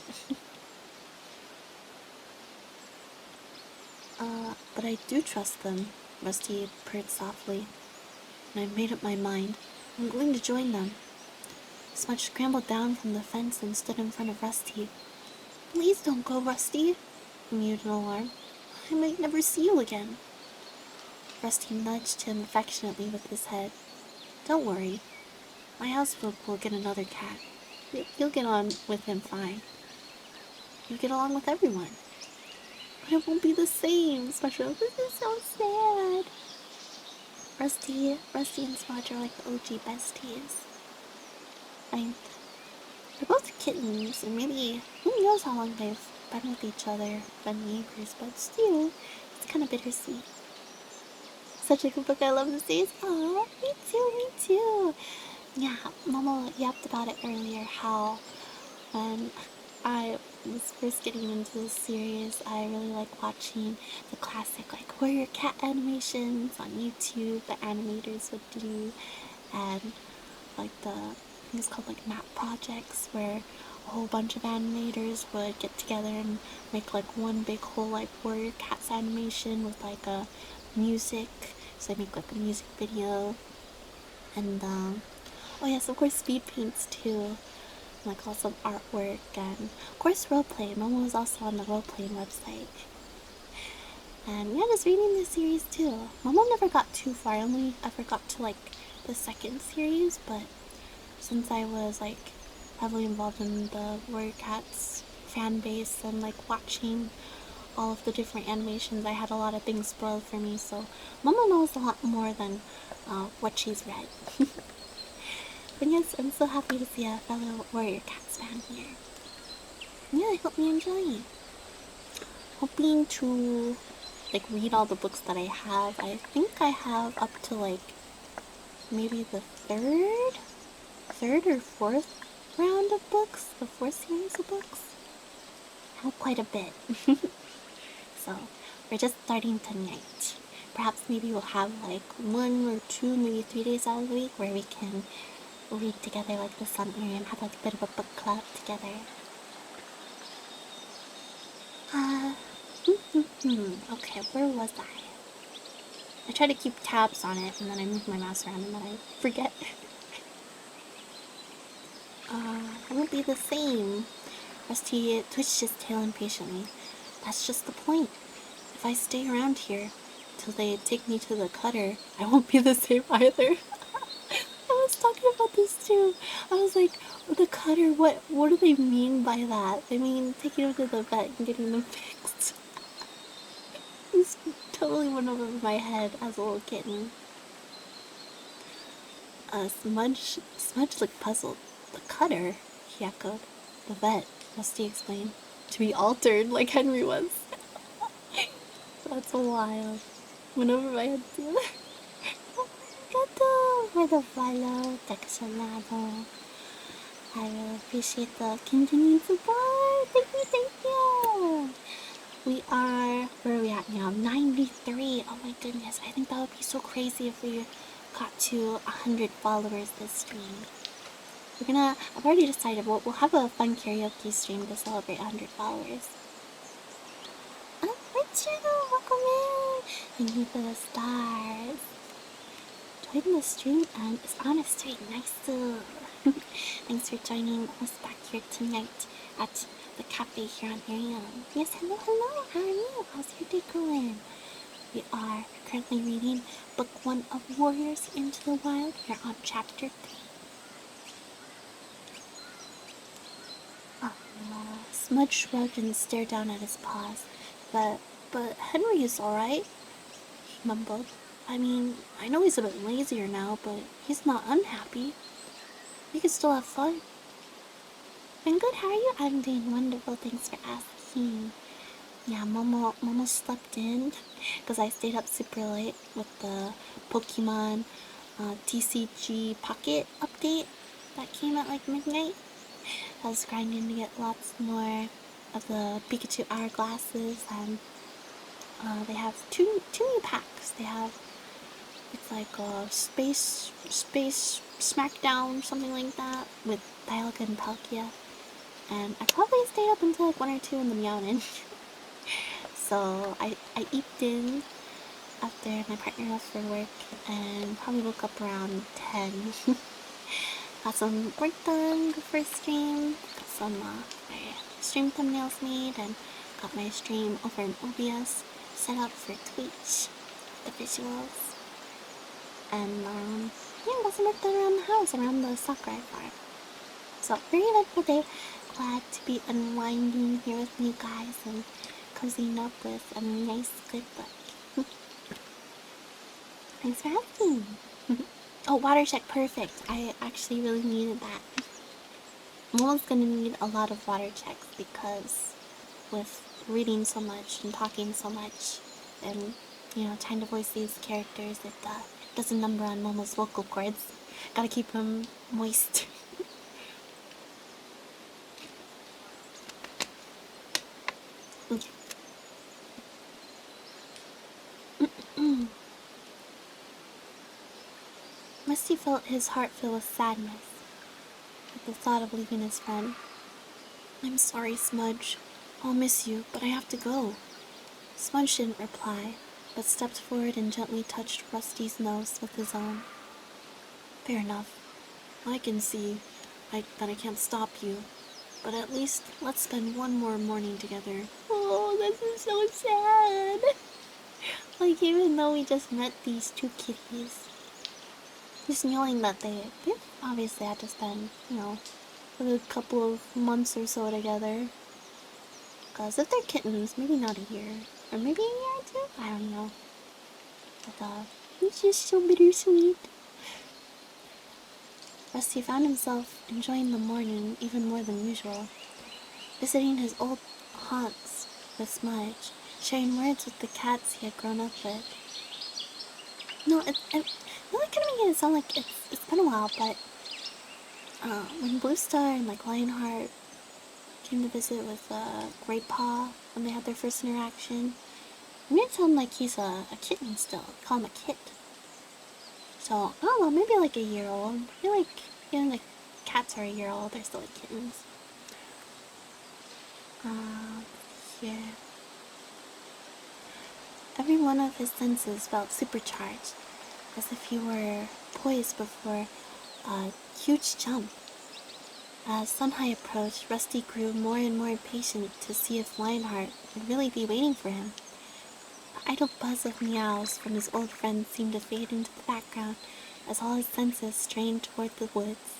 But I do trust them, Rusty purred softly. And I've made up my mind. I'm going to join them. Smudge scrambled down from the fence and stood in front of Rusty. Please don't go, Rusty, he mewed in alarm. I might never see you again. Rusty nudged him affectionately with his head. Don't worry. My houseboat will get another cat. You'll get on with him fine. You'll get along with everyone. But it won't be the same, Smudge. This is so sad. Rusty and Smudge are like the OG besties. They're both kittens, and maybe who knows how long they've been with each other, been neighbors, but still, it's kind of bittersweet. Such a good book. I love this series. Aw, me too. Yeah, Momo yapped about it earlier, how when I was first getting into this series, I really like watching the classic like warrior cat animations on YouTube the animators would do, and like I think it's called like map projects, where a whole bunch of animators would get together and make like one big whole like warrior cats animation with like a music, so they make like a music video, and oh yes, of course speed paints too, like also artwork, and of course roleplay. Momo was also on the roleplaying website. And yeah, just reading this series too. Momo never got too far. I only ever got to like the second series, but since I was like heavily involved in the Warrior Cats fan base and like watching all of the different animations, I had a lot of things spoiled for me, so Momo knows a lot more than what she's read. But yes, I'm so happy to see a fellow Warrior Cats fan here. Yeah, I hope you enjoy it. Hoping to like read all the books that I have. I think I have up to like maybe the third or fourth round of books, the fourth series of books. I have quite a bit. So we're just starting tonight. Perhaps maybe we'll have like 1 or 2, maybe 3 days out of the week where we can read together like this on here and have like a bit of a book club together. Okay, where was I? I try to keep tabs on it and then I move my mouse around and then I forget. It won't be the same. Rusty twitched his tail impatiently. That's just the point. If I stay around here till they take me to the cutter, I won't be the same either. I was talking about this too. I was like, the cutter, what do they mean by that? They mean taking them to the vet and getting them fixed. This totally went over my head as a little kitten. Smudge looked puzzled. The cutter, he echoed. The vet, Rusty explained. To be altered like Henry was. That's wild. Went over my head too. Gato for the follow, Texalado. I really appreciate the continued support. Thank you. We are, where are we at now? 93. Oh my goodness. I think that would be so crazy if we got to 100 followers this stream. I've already decided we'll have a fun karaoke stream to celebrate 100 followers. Oh, Love-Chu, welcome in. Thank you for the stars. Join the stream and it's on a stream. Nice. Thanks for joining us back here tonight at the cafe here on Arium. Yes, hello. How are you? How's your day going? We are currently reading book 1 of Warriors Into the Wild. We're on chapter 3. Smudge shrugged and stared down at his paws. But Henry is alright, he mumbled. I mean, I know he's a bit lazier now, but he's not unhappy. We can still have fun. I'm good, how are you? I'm doing wonderful, thanks for asking. Yeah, Momo slept in because I stayed up super late with the Pokemon TCG Pocket update that came at like midnight. I was grinding to get lots more of the Pikachu hourglasses, and they have two new packs. They have it's like a space Smackdown, something like that, with Dialga and Palkia. And I probably stayed up until like 1 or 2 in the Meownin. So I eeked in after my partner left for work and probably woke up around 10. Got some work done, good for a stream, got some my stream thumbnails made, and got my stream over in OBS set up for Twitch, the visuals. And yeah, got some work done around the house, around the Sakurai farm. So very eventful day. Glad to be unwinding here with you guys and cozying up with a nice good book. Thanks for asking. Oh, water check, perfect. I actually really needed that. Momo's gonna need a lot of water checks because with reading so much and talking so much and, trying to voice these characters, it does a number on Momo's vocal cords. Gotta keep them moist. Okay. Rusty felt his heart fill with sadness at the thought of leaving his friend. I'm sorry, Smudge. I'll miss you, but I have to go. Smudge didn't reply, but stepped forward and gently touched Rusty's nose with his own. Fair enough. I can see that I can't stop you, but at least let's spend one more morning together. Oh, this is so sad. Like, even though we just met these two kitties, just knowing that they obviously had to spend, a couple of months or so together. Because if they're kittens, maybe not a year. Or maybe a year or two? I don't know. But, it's just so bittersweet. Rusty found himself enjoying the morning even more than usual. Visiting his old haunts with Smudge, sharing words with the cats he had grown up with. No, it really kind of making it sound like it's been a while, but when Blue Star and like Lionheart came to visit with Great Paw when they had their first interaction, it made it sound like he's a kitten still. They call him a kit. So, I don't know, maybe like a year old. I feel like even like cats are a year old, they're still like kittens. Yeah. Every one of his senses felt supercharged, as if he were poised before a huge jump. As Sunhigh approached, Rusty grew more and more impatient to see if Lionheart would really be waiting for him. The idle buzz of meows from his old friend seemed to fade into the background as all his senses strained toward the woods.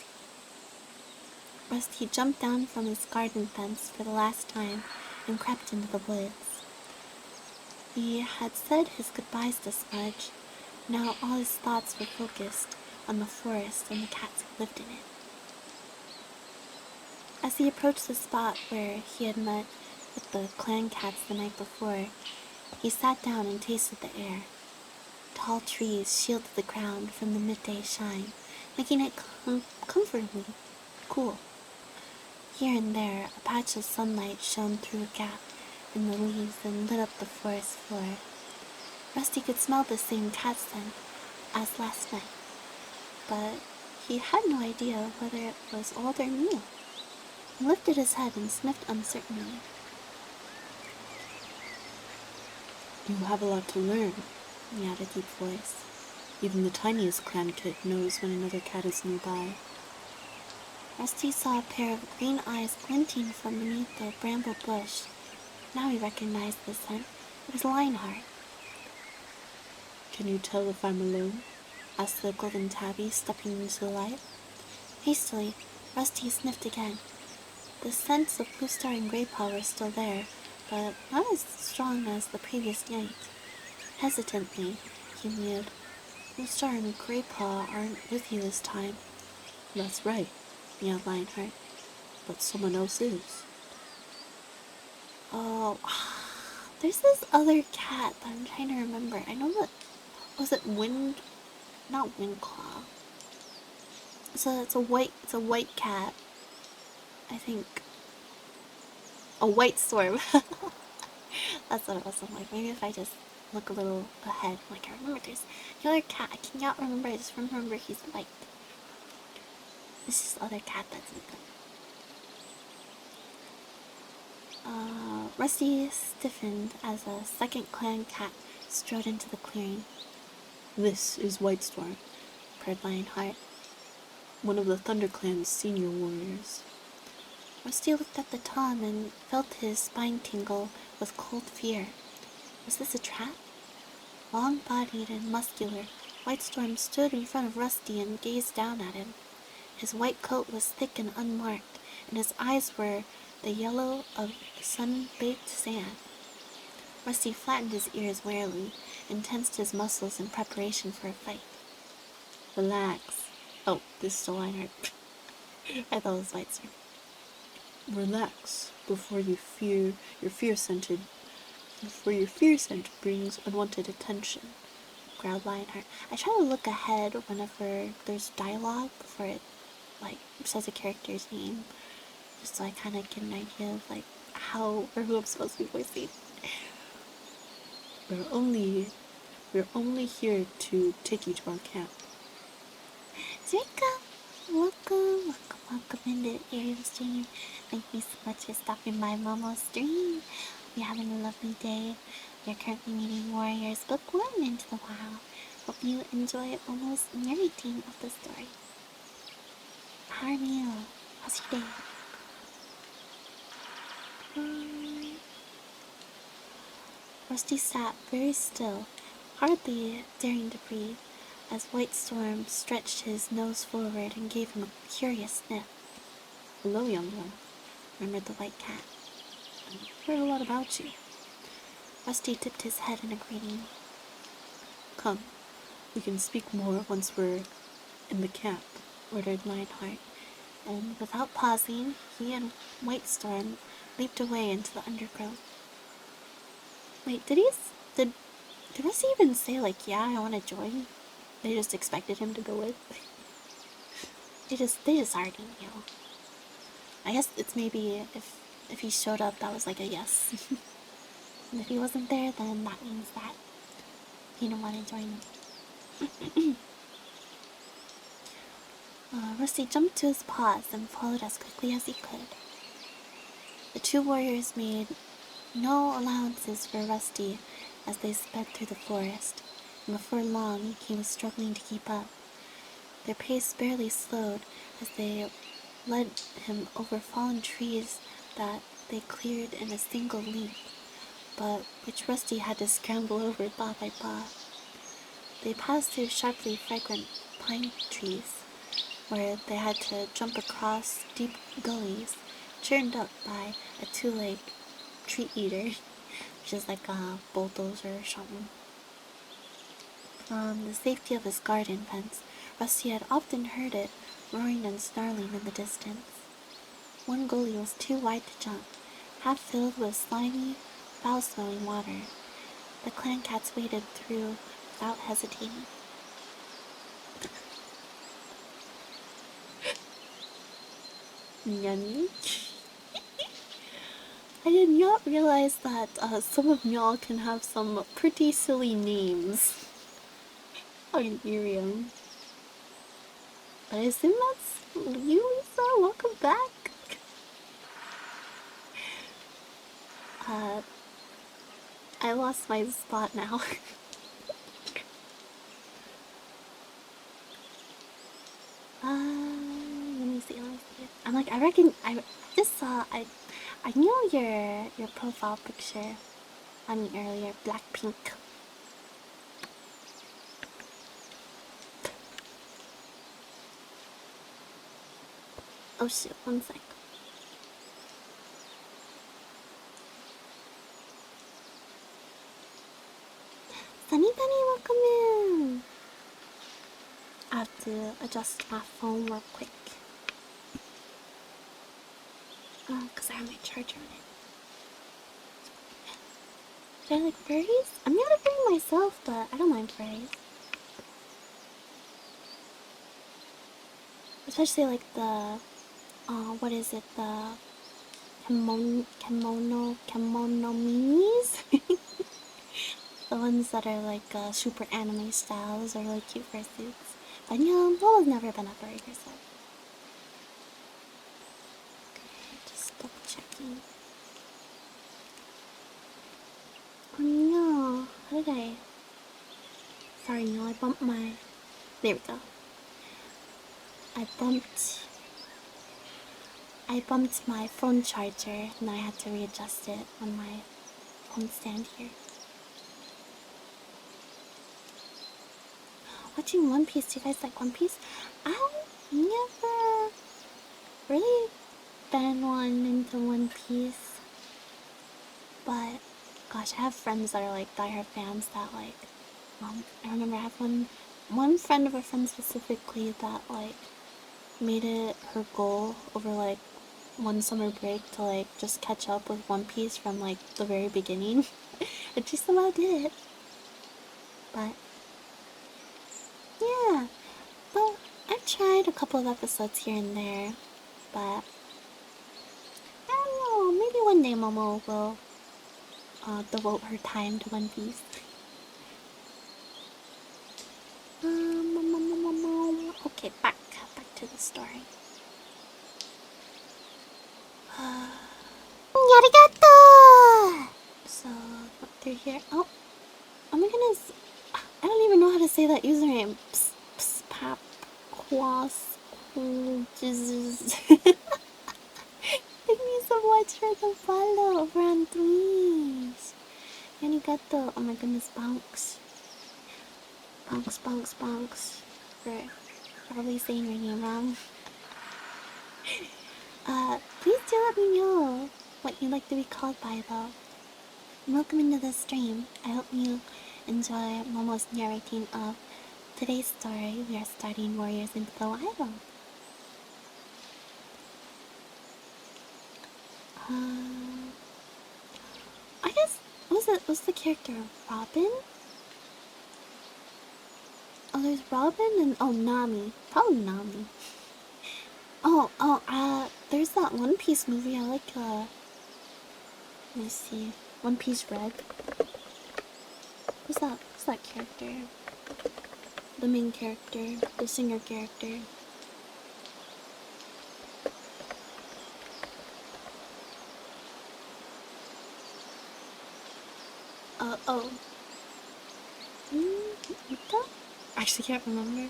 Rusty jumped down from his garden fence for the last time and crept into the woods. He had said his goodbyes to Smudge. Now all his thoughts were focused on the forest and the cats who lived in it. As he approached the spot where he had met with the clan cats the night before, he sat down and tasted the air. Tall trees shielded the ground from the midday shine, making it comfortably cool. Here and there, a patch of sunlight shone through a gap in the leaves and lit up the forest floor. Rusty could smell the same cat scent as last night, but he had no idea whether it was old or new. He lifted his head and sniffed uncertainly. You have a lot to learn, he had a deep voice. Even the tiniest clan kid knows when another cat is nearby. Rusty saw a pair of green eyes glinting from beneath the bramble bush. Now he recognized the scent. It was Lionheart. Can you tell if I'm alone? Asked the golden tabby, stepping into the light. Hastily, Rusty sniffed again. The scents of Blue Star and Grey Paw were still there, but not as strong as the previous night. Hesitantly, he mewed. Blue Star and Grey Paw aren't with you this time. That's right, meowed Lionheart. But someone else is. Oh, There's this other cat that I'm trying to remember. I know that, was it not Windclaw. It's a white cat. I think. A white storm. That's what it was. I'm like, maybe if I just look a little ahead. Like, I remember there's another cat. I cannot remember. I just remember he's white. This is the other cat that's in them. Rusty stiffened as a second clan cat strode into the clearing. This is Whitestorm, cried Lionheart, one of the Thunder Clan's senior warriors. Rusty looked at the Tom and felt his spine tingle with cold fear. Was this a trap? Long-bodied and muscular, Whitestorm stood in front of Rusty and gazed down at him. His white coat was thick and unmarked, and his eyes were the yellow of sun-baked sand. Rusty flattened his ears warily and tensed his muscles in preparation for a fight. Relax. Oh, this is the line. I thought it was Whitestorm. Relax before your fear scent brings unwanted attention, growled Lionheart. I try to look ahead whenever there's dialogue before it says a character's name, just so I kind of get an idea of how or who I'm supposed to be voicing. We're only here to take you to our camp. Zrika, welcome into Ariel's Junior. Thank you so much for stopping by Momo's stream. Hope you're having a lovely day. We're currently meeting warriors book 1 into the wild. Hope you enjoy Momo's narrating of the story. How are you? How's your day? Rusty sat very still, hardly daring to breathe, as Whitestorm stretched his nose forward and gave him a curious sniff. Hello, young one, murmured the white cat. I've heard a lot about you. Rusty tipped his head in a greeting. Come, we can speak more once we're in the camp, ordered Lionheart, and without pausing, he and Whitestorm leaped away into the undergrowth. Wait, did Rusty even say, yeah, I want to join? They just expected him to go with? They just already knew. I guess it's maybe if he showed up, that was a yes. And if he wasn't there, then that means that he didn't want to join them. Rusty jumped to his paws and followed as quickly as he could. The two warriors made no allowances for Rusty as they sped through the forest, and before long he was struggling to keep up. Their pace barely slowed as they led him over fallen trees that they cleared in a single leap, but which Rusty had to scramble over paw by paw. They passed through sharply fragrant pine trees, where they had to jump across deep gullies, churned up by a two-legged tree eater, which is like a bulldozer or something. From the safety of his garden fence, Rusty had often heard it roaring and snarling in the distance. One gully was too wide to jump, half filled with slimy, foul-smelling water. The clan cats waded through without hesitating. Nani? I did not realize that some of y'all can have some pretty silly names on Miriam. But I assume that's you, Lisa. Welcome back. I lost my spot now. Let me see. I'm I reckon I just saw I knew your profile picture on me earlier, Blackpink. Oh shit, one sec. Sunny Bunny, welcome in! I have to adjust my phone real quick. Because I have my charger on it. Do I like furries? I'm not a furry myself, but I don't mind furries. Especially like the, what is it, the kimono minis? The ones that are like super anime styles or really cute fursuits. But yeah, Lola's never been a furry herself. Just double checking. Oh no, how did I? Sorry, no, I bumped my. There we go. I bumped my phone charger and I had to readjust it on my phone stand here. Watching One Piece, do you guys like One Piece? I've never really been one into One Piece, but gosh, I have friends that are like diehard fans that like, I remember I have one friend of a friend specifically that like made it her goal over like one summer break to like just catch up with One Piece from like the very beginning. And she somehow did it. But yeah, well, I've tried a couple of episodes here and there, but I don't know, maybe one day Momo will devote her time to One Piece. Okay, back to the story. Arigato! So, through here. Oh my goodness. I don't even know how to say that username. Pap, quas, Jesus. Thank you so much for the follow over on Twitch. Arigato. Oh my goodness, Bonks. Bonks. For probably saying your name wrong. Please do let me know what you'd like to be called by, though. Welcome into the stream. I hope you enjoy Momo's narrating of today's story. We are starting Warriors into the Wild. I guess was the character Robin? Oh, there's Robin and Nami. Probably Nami. There's that One Piece movie. I like let me see. One Piece Red. Who's that character? The main character, the singer character. Uta? I actually can't remember.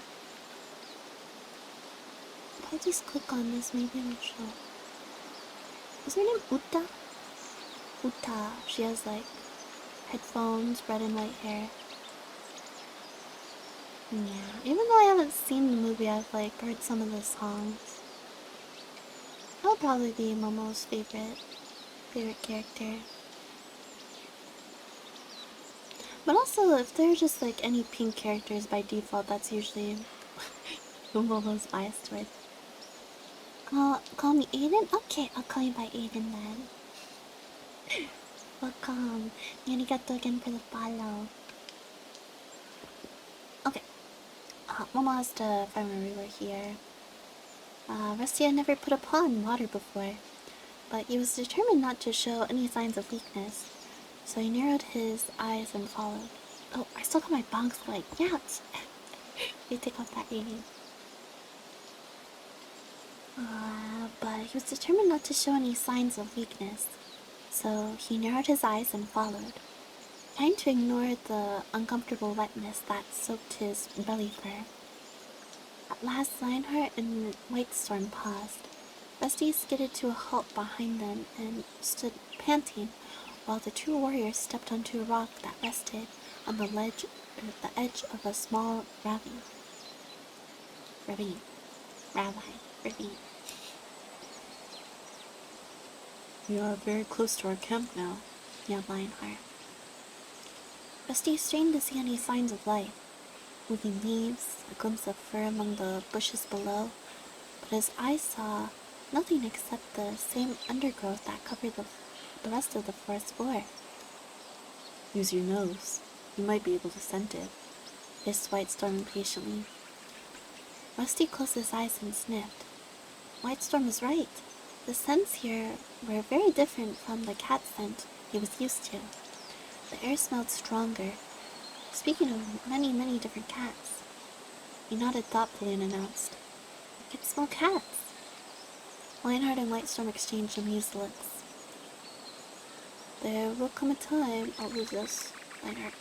If I just click on this, maybe it'll show. Is her name Uta? Uta. She has like headphones, red and white hair. Yeah, even though I haven't seen the movie, I've like heard some of the songs. That'll probably be Momo's favorite character. But also, if they're just like any pink characters by default, that's usually who Momo's biased with. Call me Aiden? Okay, I'll call you by Aiden then. Welcome. Arigato again for the follow. Okay. Momo has to find a ruler here. Rusty had never put a paw in water before, but he was determined not to show any signs of weakness, so he narrowed his eyes and followed. Oh, I still got my bonks like, yeah, you take off that alien. But he was determined not to show any signs of weakness, so he narrowed his eyes and followed, trying to ignore the uncomfortable wetness that soaked his belly fur. At last, Lionheart and Whitestorm paused. Rusty skidded to a halt behind them and stood panting, while the two warriors stepped onto a rock that rested on the edge of a small ravine. We are very close to our camp now, yelled Lionheart. Rusty strained to see any signs of life. Moving leaves, a glimpse of fur among the bushes below, but his eyes saw nothing except the same undergrowth that covered the rest of the forest floor. Use your nose. You might be able to scent it, hissed Whitestorm impatiently. Rusty closed his eyes and sniffed. Whitestorm was right. The scents here were very different from the cat scent he was used to. The air smelled stronger. Speaking of many, many different cats, he nodded thoughtfully and announced, "I can smell cats." Lionheart and Whitestorm exchanged amused looks. "There will come a time I'll lose us, Lionheart."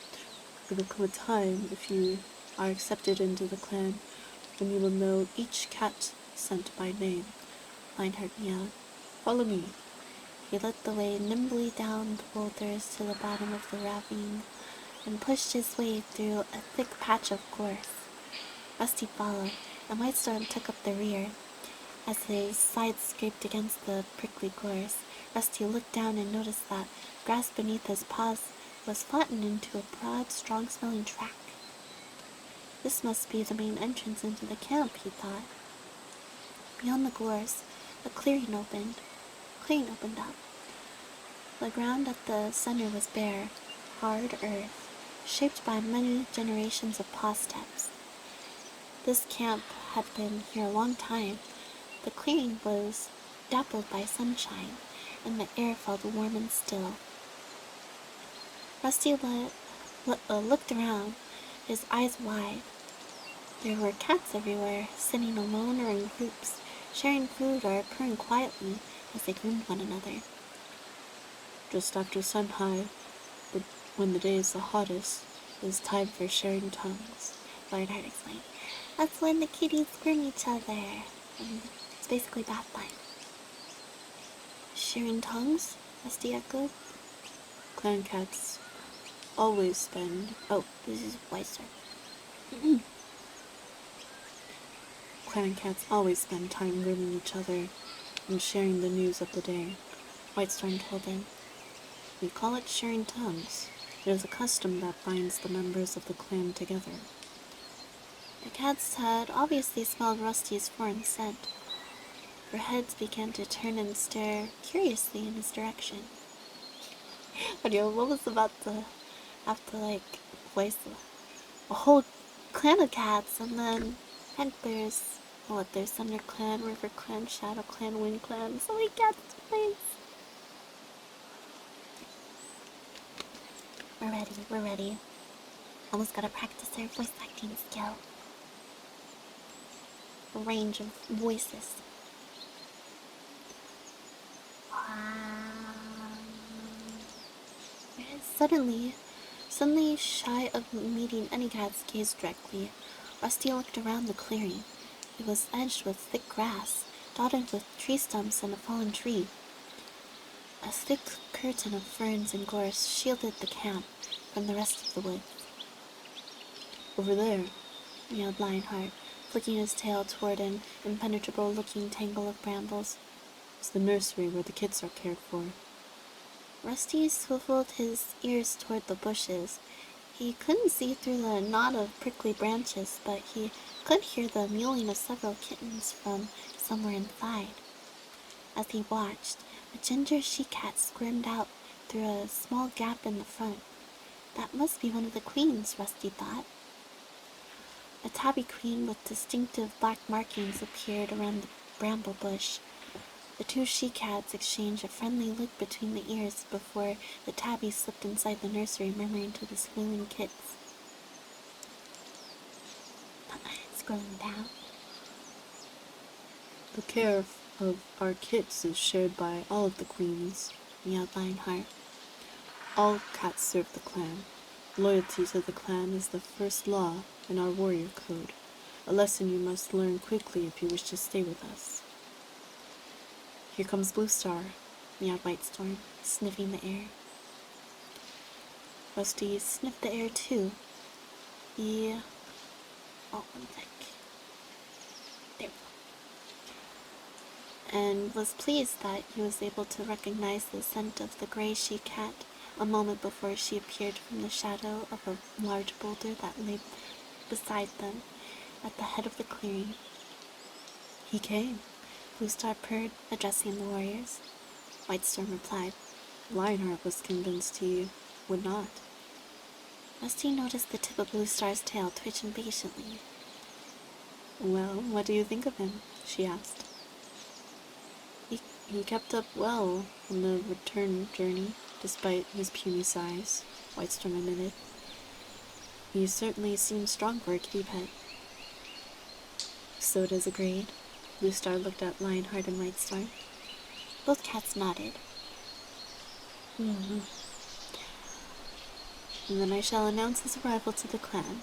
There will come a time, if you are accepted into the clan, when you will know each cat scent by name, Lionheart meowed. Follow me. He led the way nimbly down the boulders to the bottom of the ravine and pushed his way through a thick patch of gorse. Rusty followed, and Whitestorm took up the rear. As his sides scraped against the prickly gorse, Rusty looked down and noticed that grass beneath his paws was flattened into a broad, strong-smelling track. This must be the main entrance into the camp, he thought. Beyond the gorse, a clearing opened up. The ground at the center was bare, hard earth, shaped by many generations of paw steps. This camp had been here a long time. The clearing was dappled by sunshine, and the air felt warm and still. Rusty looked around, his eyes wide. There were cats everywhere, sitting alone or in groups, sharing food or purring quietly as they groomed one another. Just after sun high, when the day is the hottest, it is time for sharing tongues, Lionheart explained. That's when the kitties groom each other. And it's basically bath time. Sharing tongues? Rusty echoed. Clan cats always spend... Oh, this is Whitestorm. Clan cats always spend time grooming each other and sharing the news of the day, Whitestorm told him. We call it sharing tongues. It is a custom that binds the members of the clan together. The cats had obviously smelled Rusty's foreign scent. Their heads began to turn and stare curiously in his direction. But what was about to have to voice a whole clan of cats, and then there's there's Thunder Clan, River Clan, Shadow Clan, Wind Clan, so many cats to place. We're ready. Almost gotta practice our voice acting skill. A range of voices. Suddenly shy of meeting any cat's gaze directly, Rusty looked around the clearing. It was edged with thick grass, dotted with tree stumps and a fallen tree. A thick curtain of ferns and gorse shielded the camp from the rest of the woods. Over there, meowed Lionheart, flicking his tail toward an impenetrable-looking tangle of brambles. is the nursery where the kids are cared for. Rusty swiveled his ears toward the bushes. He couldn't see through the knot of prickly branches, but he could hear the mewling of several kittens from somewhere inside. As he watched, a ginger she-cat squirmed out through a small gap in the front. That must be one of the queens, Rusty thought. A tabby queen with distinctive black markings appeared around the bramble bush. The two she-cats exchanged a friendly look between the ears before the tabby slipped inside the nursery, murmuring to the squealing kits. Scrolling down. The care of our kits is shared by all of the queens, meowed Lionheart. All cats serve the clan. Loyalty to the clan is the first law in our warrior code, a lesson you must learn quickly if you wish to stay with us. Here comes Blue Star, meowed Whitestorm, sniffing the air. Rusty sniffed the air too. One sec. There we go. And was pleased that he was able to recognize the scent of the gray she-cat a moment before she appeared from the shadow of a large boulder that lay beside them at the head of the clearing. He came, Blue Star purred, addressing the warriors. Whitestorm replied. Lionheart was convinced he would not. Rusty noticed the tip of Blue Star's tail twitch impatiently. "Well, what do you think of him?" she asked. He kept up well on the return journey, despite his puny size," Whitestorm admitted. "He certainly seems strong for a kitty pet." Sodas agreed. Blue Star looked at Lionheart and Whitestorm. Both cats nodded. "Mm-hmm. And then I shall announce his arrival to the clan."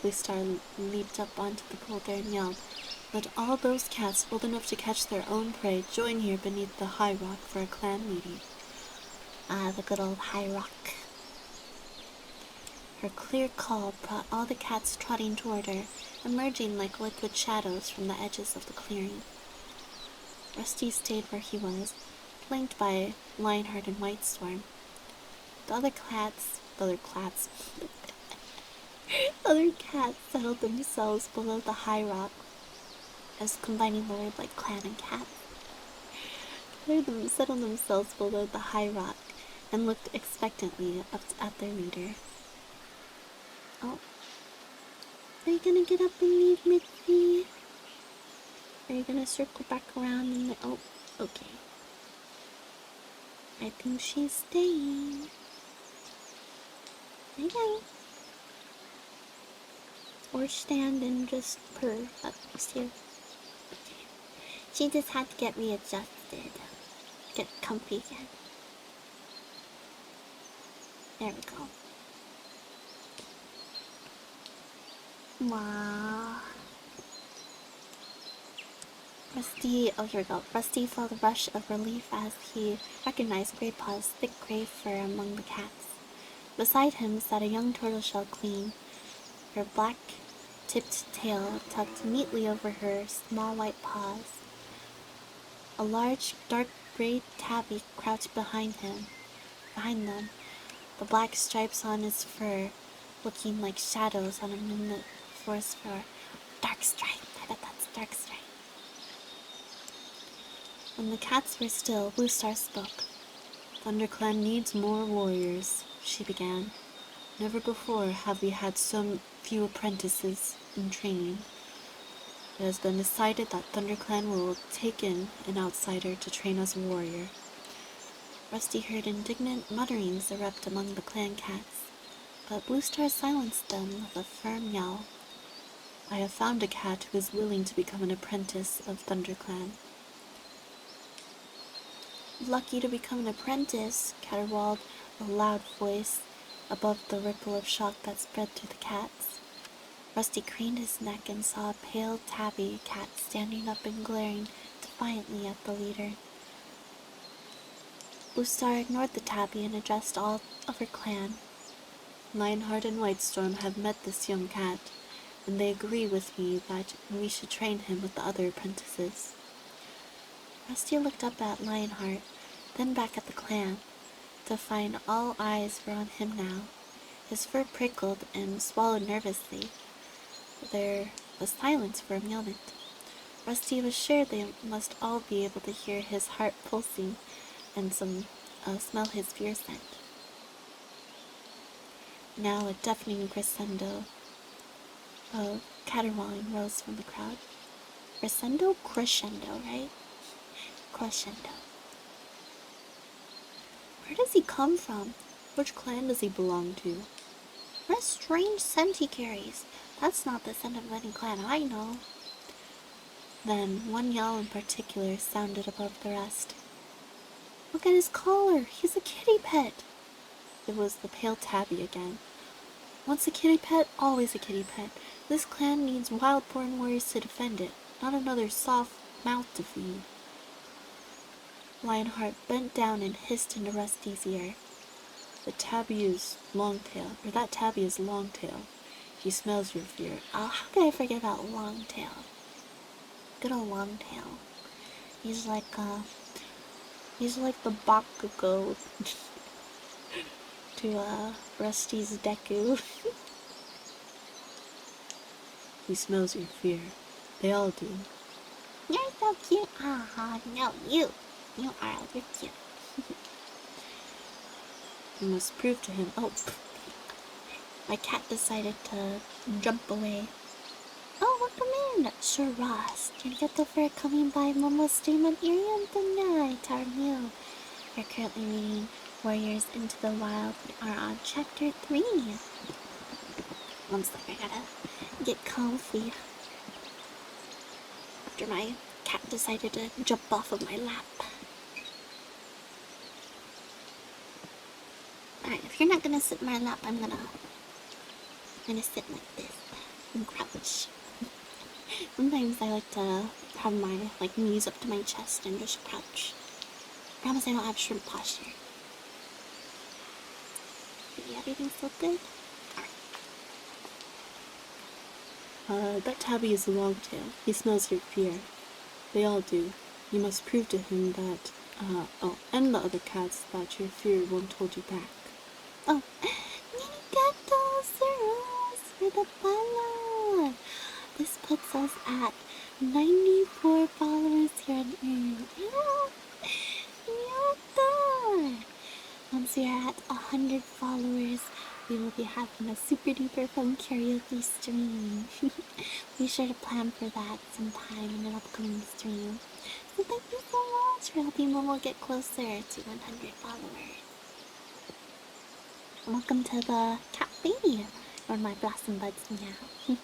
Blue Star leaped up onto the boulder and yelled, "Let all those cats old enough to catch their own prey join here beneath the high rock for a clan meeting." Ah, the good old high rock. Her clear call brought all the cats trotting toward her, emerging like liquid shadows from the edges of the clearing. Rusty stayed where he was, flanked by Lionheart and Whitestorm. The other cats settled themselves below the high rock, as combining the word like clan and cat. Settled themselves below the high rock and looked expectantly up at their leader. "Oh, are you gonna get up and leave, Mitzi? Are you gonna circle back around and oh, okay. I think she's staying. Okay. Or stand and just purr up here. Okay. She just had to get readjusted. Get comfy again. There we go. Wow. Rusty felt a rush of relief as he recognized Grey Paw's thick gray fur among the cats. Beside him sat a young tortoiseshell queen, her black-tipped tail tucked neatly over her small white paws. A large, dark gray tabby crouched behind them, the black stripes on his fur looking like shadows on a moonlit forest floor. Dark stripe, I bet that's dark stripe. When the cats were still, Blue Star spoke. "ThunderClan needs more warriors," she began. "Never before have we had so few apprentices in training. It has been decided that ThunderClan will take in an outsider to train as a warrior." Rusty heard indignant mutterings erupt among the clan cats, but Blue Star silenced them with a firm yell. "I have found a cat who is willing to become an apprentice of ThunderClan." "Lucky to become an apprentice," caterwauled a loud voice above the ripple of shock that spread through the cats. Rusty craned his neck and saw a pale tabby cat standing up and glaring defiantly at the leader. Blue Star ignored the tabby and addressed all of her clan. "Lionheart and Whitestorm have met this young cat, and they agree with me that we should train him with the other apprentices." Rusty looked up at Lionheart, then back at the clan, to find all eyes were on him now. His fur prickled and swallowed nervously. There was silence for a moment. Rusty was sure they must all be able to hear his heart pulsing and smell his fear scent. Now a deafening crescendo of caterwauling rose from the crowd. Crescendo? Crescendo, right? Crescendo. Where does he come from? Which clan does he belong to? What a strange scent he carries. That's not the scent of any clan I know. Then one yell in particular sounded above the rest. "Look at his collar! He's a kitty pet!" It was the pale tabby again. "Once a kitty pet, always a kitty pet. This clan needs wild-born warriors to defend it, not another soft mouth to feed." Lionheart bent down and hissed into Rusty's ear. That tabby is Longtail. He smells your fear." Oh, how could I forget about Longtail? Good old Longtail. He's like the Bakugo to Rusty's Deku. "He smells your fear. They all do." You're so cute. No, you are. You're cute. "You must prove to him." "Oh, my cat decided to jump away. Oh, welcome in, Sir Ross. Arigato for coming by Momo's stream on Irium tonight. How are you? We're currently reading Warriors into the Wild. We are on chapter 3. One sec, I gotta get comfy after my cat decided to jump off of my lap. Alright, if you're not gonna sit in my lap, I'm gonna sit like this and crouch. Sometimes I like to have my knees up to my chest and just crouch. Promise I don't have shrimp posture. Maybe everything's still good? That tabby is a longtail. He smells your fear. They all do. You must prove to him that, and the other cats, that your fear won't hold you back. Oh, arigato, Sir Ross, for the follow. This puts us at 94 followers here on Irium. Yeah. Once we are at 100 followers, we will be having a super duper fun karaoke stream. Be sure to plan for that sometime in an upcoming stream. So thank you so much for helping Momo get closer to 100 followers. Welcome to the café, or my blossom buds now.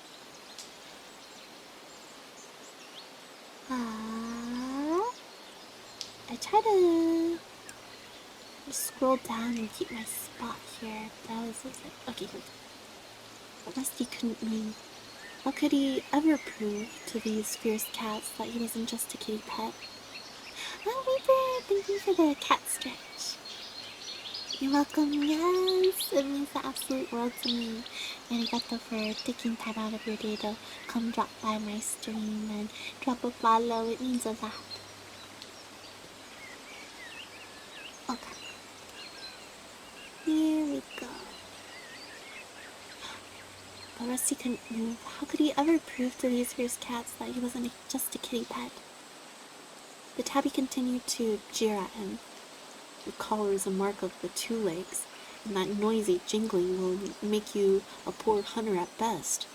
I try to just scroll down and keep my spot here. That was like, okay, Rusty couldn't move. How could he ever prove to these fierce cats that he wasn't just a kitty pet? Oh, Reaper, thank you for the cat stretch. You're welcome, yes, it means the absolute world to me. Arigato for taking time out of your day to come drop by my stream and drop a follow, it means a lot. Okay. Here we go. But Rusty couldn't move. How could he ever prove to these fierce cats that he wasn't just a kitty pet? The tabby continued to jeer at him. The collar is a mark of the 2 legs, and that noisy jingling will make you a poor hunter at best.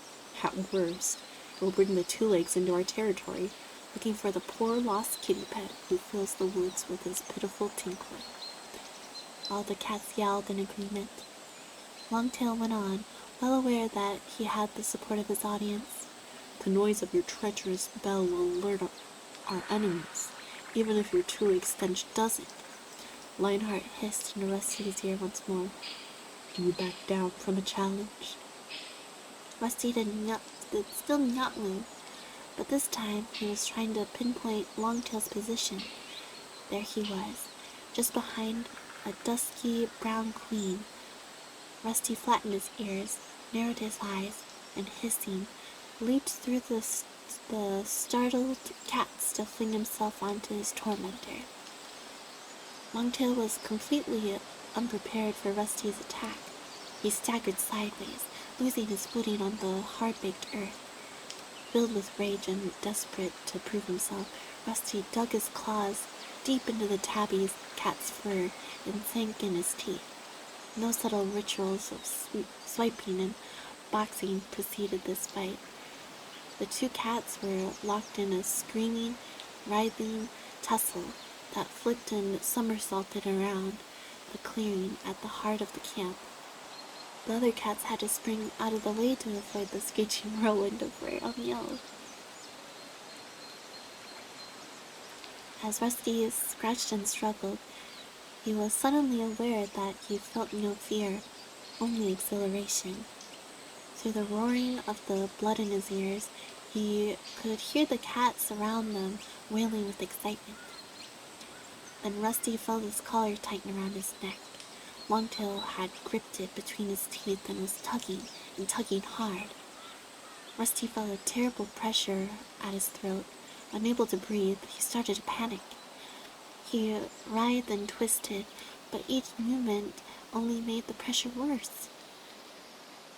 At worst, it will bring the 2 legs into our territory, looking for the poor lost kitty pet who fills the woods with his pitiful tinkling. All the cats yelled in agreement. Longtail went on, well aware that he had the support of his audience. The noise of your treacherous bell will alert our enemies, even if your 2-legged stench doesn't. Lionheart hissed into Rusty's ear once more. Do you back down from a challenge? Rusty did still not move, but this time he was trying to pinpoint Longtail's position. There he was, just behind a dusky brown queen. Rusty flattened his ears, narrowed his eyes, and hissing, leaped through the startled cats to fling himself onto his tormentor. Longtail was completely unprepared for Rusty's attack. He staggered sideways, losing his footing on the hard-baked earth. Filled with rage and desperate to prove himself, Rusty dug his claws deep into the tabby's cat's fur and sank in his teeth. No subtle rituals of swiping and boxing preceded this fight. The 2 cats were locked in a screaming, writhing tussle that flipped and somersaulted around the clearing at the heart of the camp. The other cats had to spring out of the way to avoid the screeching whirlwind of meows. As Rusty scratched and struggled, he was suddenly aware that he felt no fear, only exhilaration. Through the roaring of the blood in his ears, he could hear the cats around them wailing with excitement. Then Rusty felt his collar tighten around his neck. Longtail had gripped it between his teeth and was tugging and tugging hard. Rusty felt a terrible pressure at his throat. Unable to breathe, he started to panic. He writhed and twisted, but each movement only made the pressure worse.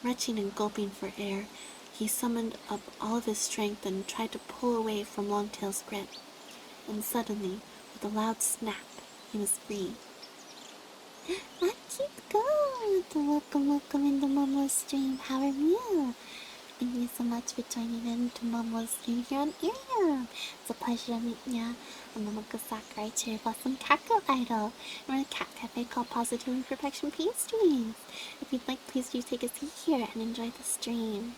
Retching and gulping for air, he summoned up all of his strength and tried to pull away from Longtail's grip. And suddenly, with a loud snap, he was free. I keep good. Welcome into Momo's stream. How are you? Thank you so much for joining in to Momo's stream here on Irium. It's a pleasure to meet ya. I'm Momoko Sakurai, Cherry Blossom Catgirl Idol. We're in a cat cafe called Positive Imperfection Pastries. If you'd like, please do take a seat here and enjoy the stream.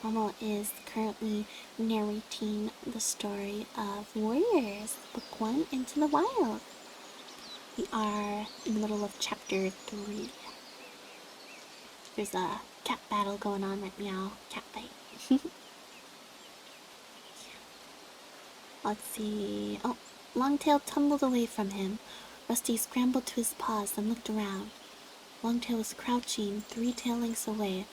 Momo is currently narrating the story of Warriors, Book 1, Into the Wild. We are in the middle of chapter 3. There's a cat battle going on right now. Cat fight. Let's see. Oh, Longtail tumbled away from him. Rusty scrambled to his paws and looked around. Longtail was crouching 3 tail lengths away,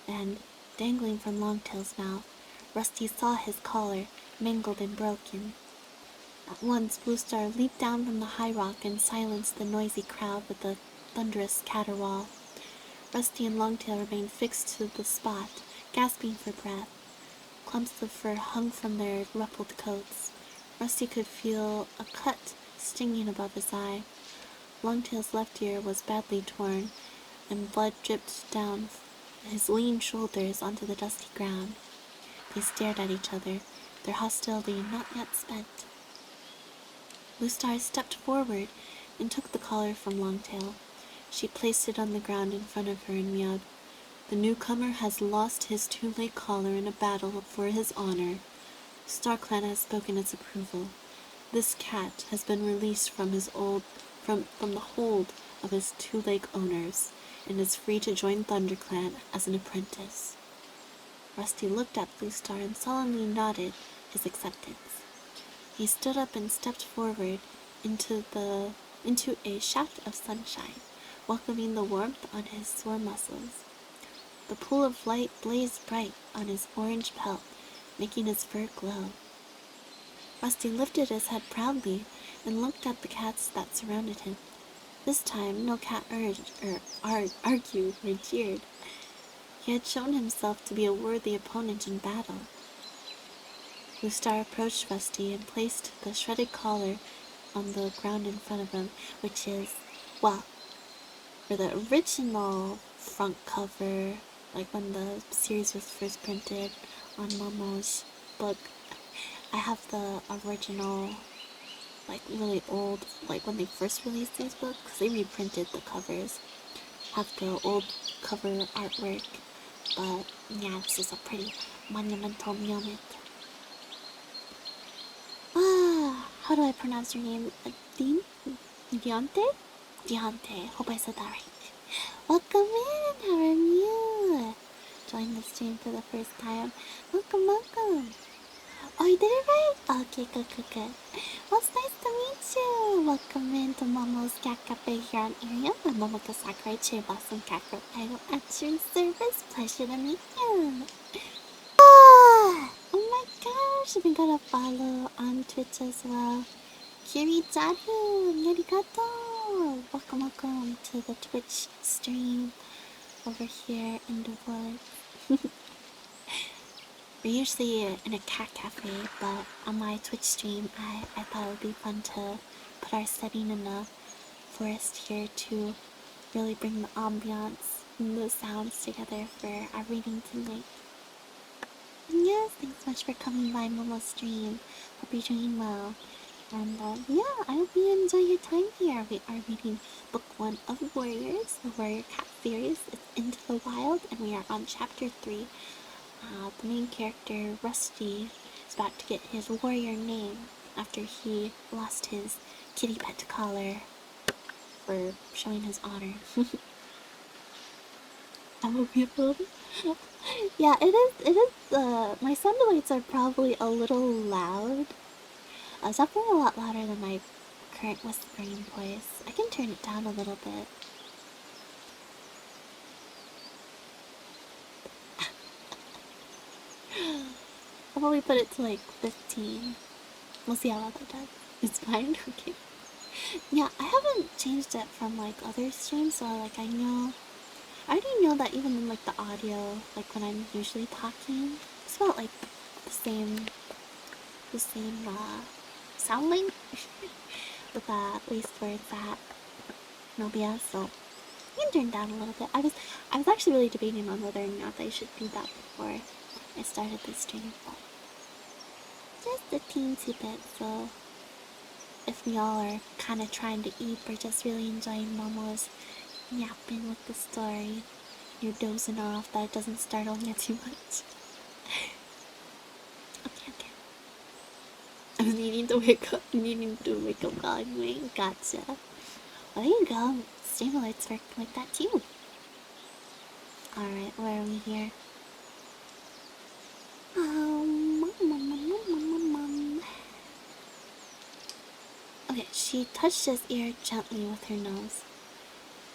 and dangling from Longtail's mouth, Rusty saw his collar, mangled and broken. At once, Bluestar leaped down from the high rock and silenced the noisy crowd with a thunderous caterwaul. Rusty and Longtail remained fixed to the spot, gasping for breath. Clumps of fur hung from their ruffled coats. Rusty could feel a cut stinging above his eye. Longtail's left ear was badly torn, and blood dripped down his lean shoulders onto the dusty ground. They stared at each other, their hostility not yet spent. Bluestar stepped forward and took the collar from Longtail. She placed it on the ground in front of her and meowed. The newcomer has lost his 2-leg collar in a battle for his honor. StarClan has spoken its approval. This cat has been released from the hold of his 2-leg owners, and is free to join ThunderClan as an apprentice. Rusty looked at Bluestar and solemnly nodded his acceptance. He stood up and stepped forward into a shaft of sunshine, welcoming the warmth on his sore muscles. The pool of light blazed bright on his orange pelt, making his fur glow. Rusty lifted his head proudly and looked at the cats that surrounded him. This time, no cat argued or jeered. He had shown himself to be a worthy opponent in battle. Bluestar approached Rusty and placed the shredded collar on the ground in front of him, which is, well, for the original front cover, like when the series was first printed on Momo's book, I have the original, like really old, like when they first released these books, because they reprinted the covers, have the old cover artwork, but yeah, this is a pretty monumental moment. How do I pronounce your name? Deontay? Deontay. Hope I said that right. Welcome in. How are you? Join the stream for the first time. Welcome. Oh, you did it right? Okay, good. Well, it's nice to meet you. Welcome in to Momo's Cat Cafe here on Irium. I'm Momoko Sakurai, Cherry Blossom Catgirl Idol at your service. Pleasure to meet you. Oh my gosh, we got a follow on Twitch as well. Kirizaru, arigato. Welcome to the Twitch stream over here in the woods. We're usually in a cat cafe, but on my Twitch stream, I thought it would be fun to put our setting in the forest here to really bring the ambiance and the sounds together for our reading tonight. And yes, thanks so much for coming by Momo's stream. Hope you're doing well. And yeah, I hope you enjoy your time here. We are reading Book 1 of Warriors, the Warrior Cat series. It's Into the Wild, and we are on Chapter 3. The main character, Rusty, is about to get his warrior name after he lost his kitty pet collar for showing his honor. I hope you feel it. Yeah, it is, my sound delays are probably a little loud. It's definitely a lot louder than my current whispering voice. I can turn it down a little bit. I'll probably put it to like 15. We'll see how well that does. It's fine? Okay. Yeah, I haven't changed it from like other streams, so like I already know that even in like the audio, like when I'm usually talking, it's about like the same sounding, but at least where it's at. no BS, so you can turn down a little bit. I was actually really debating on whether or not I should do that before I started this stream, but just a teensy bit, so if y'all are kind of trying to eat or just really enjoying Momo's yapping with the story, you're dozing off, that it doesn't startle you too much. Okay. I'm needing to wake up while I'm waiting. Gotcha. Well, there you go. Stream alerts work like that too. Alright, where are we here? Okay, she touched his ear gently with her nose.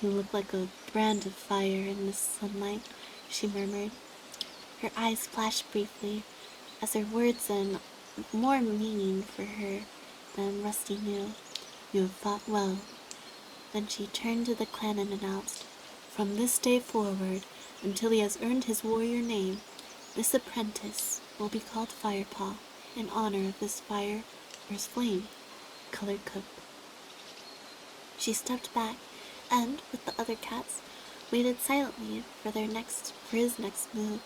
You look like a brand of fire in the sunlight, she murmured. Her eyes flashed briefly, as her words had more meaning for her than Rusty knew. You have fought well. Then she turned to the clan and announced, from this day forward, until he has earned his warrior name, this apprentice will be called Firepaw, in honor of his fire, or his flame, colored cook. She stepped back, and, with the other cats, waited silently for his next move.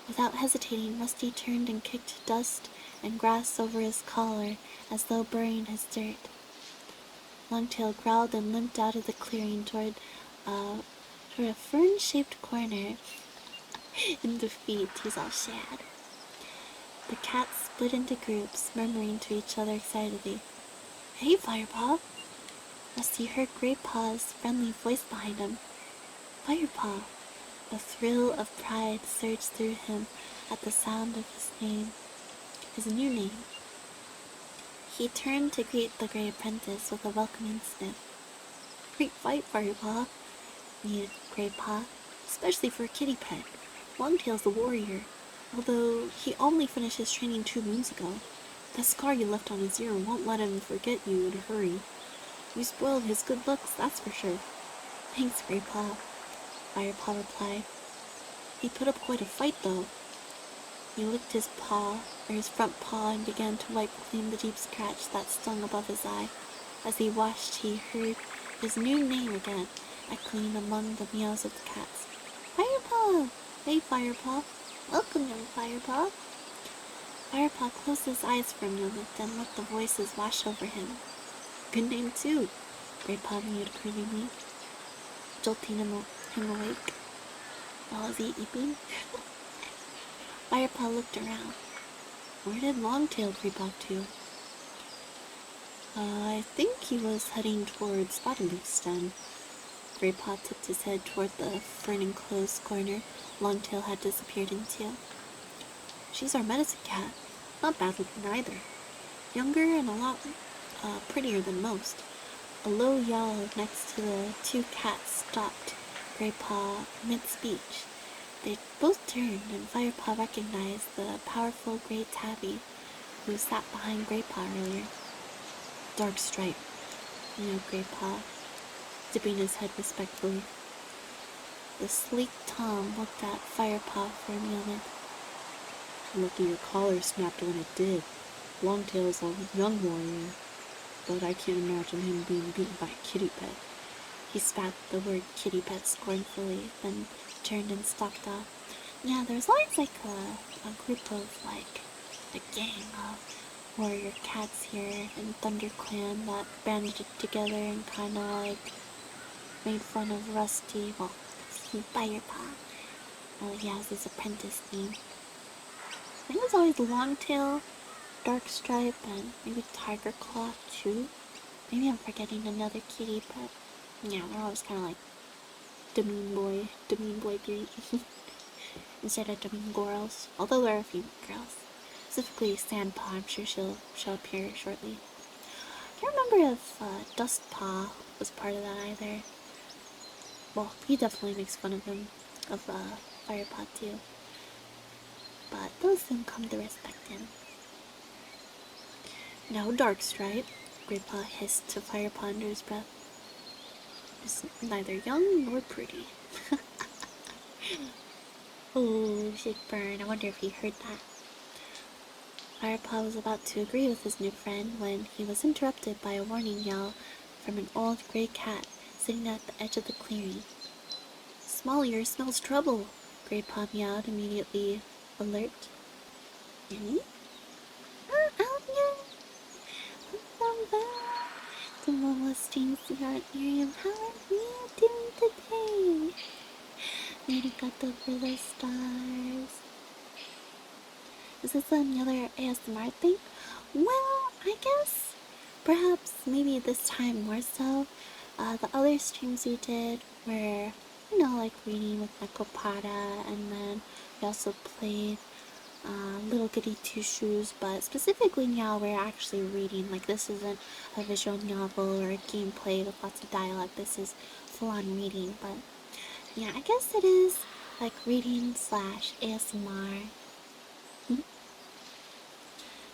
Without hesitating, Rusty turned and kicked dust and grass over his collar as though burying his dirt. Longtail growled and limped out of the clearing toward a fern-shaped corner. In defeat, he's all sad. The cats split into groups, murmuring to each other excitedly. Hey, Firepaw! Rusty heard Greypaw's friendly voice behind him. Firepaw! A thrill of pride surged through him at the sound of his name, his new name. He turned to greet the Grey Apprentice with a welcoming sniff. Great fight, Firepaw, mused Greypaw, especially for a kitty pet. Longtail's the warrior, although he only finished his training 2 moons ago. That scar you left on his ear won't let him forget you in a hurry. You spoiled his good looks, that's for sure. Thanks, Greypaw, Firepaw replied. He put up quite a fight, though. He licked his front paw, and began to wipe clean the deep scratch that stung above his eye. As he washed, he heard his new name again, echoing among the meows of the cats. Firepaw! Hey, Firepaw. Welcome, young Firepaw. Firepaw closed his eyes for a moment, then let the voices wash over him. Good name, too, Greypaw mewed approvingly, jolting him awake. While he eating? Firepaw looked around. Where did Longtail creep off to? I think he was heading towards Spotted-Loop's den. Greypaw tipped his head toward the fern-enclosed corner Longtail had disappeared into. She's our medicine cat. Not bad looking either. Younger and a lot prettier than most. A low yell next to the 2 cats stopped Greypaw mid-speech. They both turned, and Firepaw recognized the powerful Grey Tabby who sat behind Greypaw earlier. Dark Stripe, mewed Greypaw, dipping his head respectfully. The sleek Tom looked at Firepaw for a moment. Lucky your collar snapped when it did. Longtail's a young warrior, but I can't imagine him being beaten by a kitty pet. He spat the word kitty pet scornfully, then turned and stalked off. Yeah, there's always like a group of a gang of warrior cats here in ThunderClan that banded together and kinda made fun of Rusty, well, Firepaw. He has his apprentice name. I think it was always Longtail, Dark Stripe, and maybe Tiger Claw too. Maybe I'm forgetting another kitty, but yeah, they're always kind of like Demon Boy breed instead of Demon Girls. Although there are a few girls, specifically Sandpaw. I'm sure she'll show up here shortly. I can't remember if Dustpaw was part of that either. Well, he definitely makes fun of him, of Firepaw too. But they'll soon come to respect him. No, Dark Stripe, Greypaw hissed to Firepaw under his breath. Is neither young nor pretty. Oh, shit burn. I wonder if he heard that. Firepaw was about to agree with his new friend when he was interrupted by a warning yell from an old gray cat sitting at the edge of the clearing. Small Ear smells trouble, Grandpa meowed, immediately alert. Really? Oh, yeah. Welcome back to Momo's streams here on Miriam. How are you doing today? Arigato for the stars. Is this another ASMR thing? Well, I guess perhaps maybe this time more so. The other streams we did were, like reading with Makopada, and then we also played Little Goody Two Shoes, but specifically now we're actually reading. Like, this isn't a visual novel or a gameplay with lots of dialogue. This is full-on reading, but yeah, I guess it is like reading slash ASMR.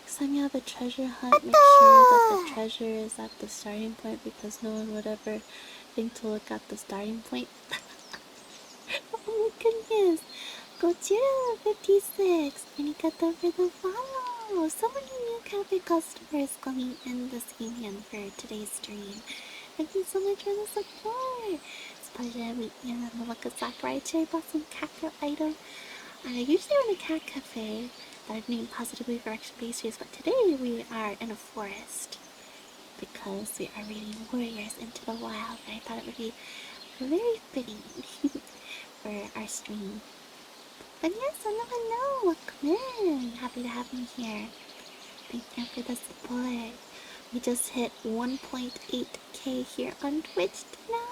Somehow the treasure hunt makes sure that the treasure is at the starting point because no one would ever think to look at the starting point. Oh my goodness! Gojira 56! Arigato for the follow! So many new cafe customers coming in this evening for today's stream. Thank you so much for the support! It's a pleasure to meet you. Momoko Sakurai Cherry Blossom Catgirl item. Usually we're in a cat cafe that I've named positively for extra pastries, but today we are in a forest because we are reading Warriors into the Wild, and I thought it would be very fitting for our stream. But yes, hello, welcome in. Happy to have you here. Thank you for the support. We just hit 1.8k here on Twitch tonight.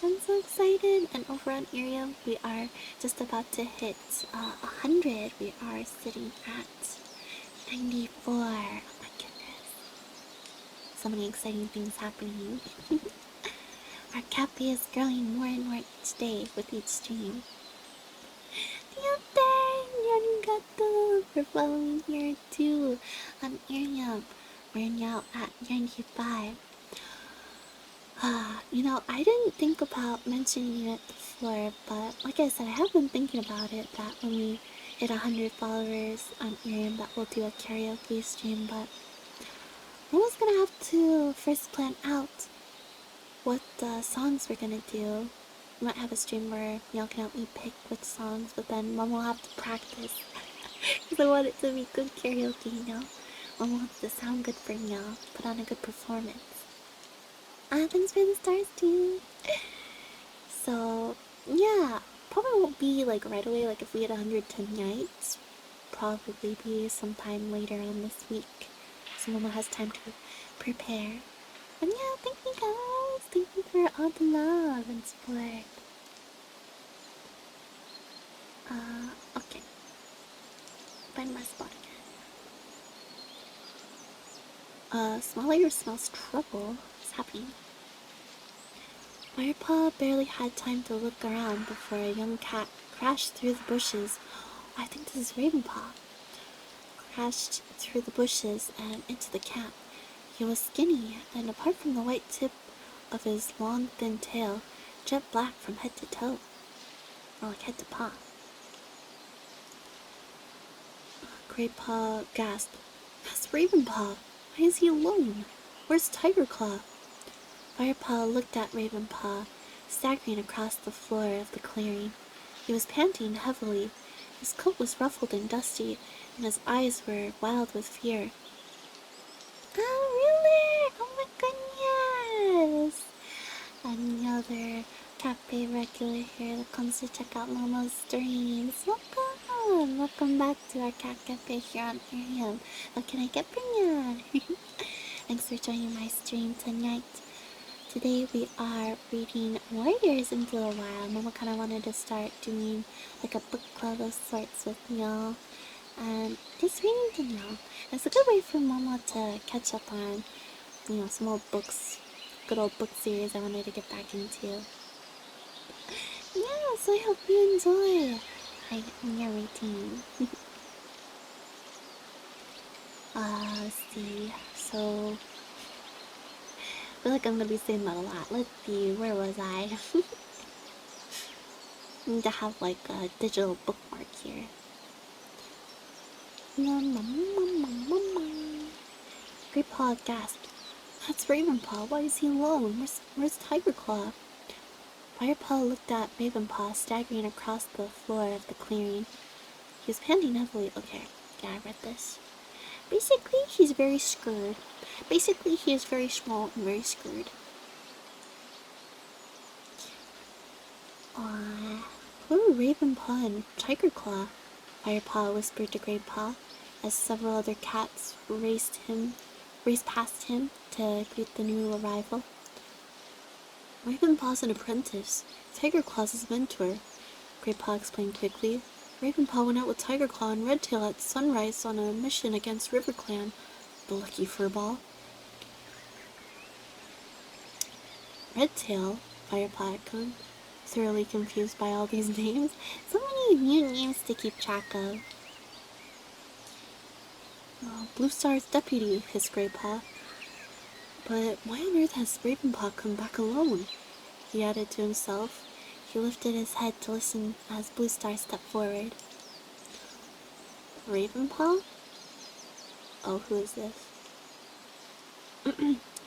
I'm so excited. And over on Irium, we are just about to hit 100. We are sitting at 94. Oh my goodness. So many exciting things happening. Our cafe is growing more and more each day with each stream. Arigato for following here too on Irium. We're now at 95. I didn't think about mentioning it before, but like I said, I have been thinking about it, that when we hit 100 followers on Irium, that we'll do a karaoke stream, but I was gonna have to first plan out what songs we're gonna do. We might have a stream where y'all can help me pick which songs, but then Mom will have to practice. Because I want it to be good karaoke, Mom wants to sound good for y'all, put on a good performance. Thanks for the stars too. So, yeah, probably won't be like right away, like if we hit 100 tonight, probably be sometime later on this week. So Mama has time to prepare. And yeah, thank you guys. Thank you for all the love and support. Okay. Find my spot again. Smaller smells trouble. What's happening? Firepaw barely had time to look around before a young cat crashed through the bushes. I think this is Ravenpaw. Crashed through the bushes and into the camp. He was skinny, and apart from the white tip of his long, thin tail, jet black from head to toe. Or like head to paw. Greypaw gasped. That's Ravenpaw! Why is he alone? Where's Tigerclaw? Firepaw looked at Ravenpaw, staggering across the floor of the clearing. He was panting heavily. His coat was ruffled and dusty, and his eyes were wild with fear. Oh, really? Oh my goodness! Another cafe regular here that comes to check out Momo's streams. Welcome! Welcome back to our cat cafe here on Irium. What can I get for you? Thanks for joining my stream tonight. Today we are reading Warriors into the Wild. Momo kind of wanted to start doing like a book club of sorts with y'all. And just reading to y'all. It's a good way for Momo to catch up on, some old books. Good old book series I wanted to get back into. Yeah, so I hope you enjoy your routine. Let's see. So, I feel like I'm gonna be saying that a lot. Let's see, where was I? Need to have like a digital bookmark here. Grandpa gasped. That's Ravenpaw. Why is he alone? Where's Tigerclaw? Firepaw looked at Ravenpaw staggering across the floor of the clearing. He was panting heavily. Okay, yeah, I read this. Basically, he's very scared. Basically, he is very small and very scared. Poor Ravenpaw and Tigerclaw, Firepaw whispered to Greypaw as several other cats raced past him to greet the new arrival. Ravenpaw's an apprentice. Tigerclaw's his mentor, Greypaw explained quickly. Ravenpaw went out with Tigerclaw and Redtail at sunrise on a mission against RiverClan, the lucky furball. Redtail? Firepaw echoed, thoroughly confused by all these names. So many new names to keep track of. Oh, Blue Star's deputy, hissed Greypaw. But why on earth has Ravenpaw come back alone? He added to himself. He lifted his head to listen as Blue Star stepped forward. Ravenpaw? Oh, who is this?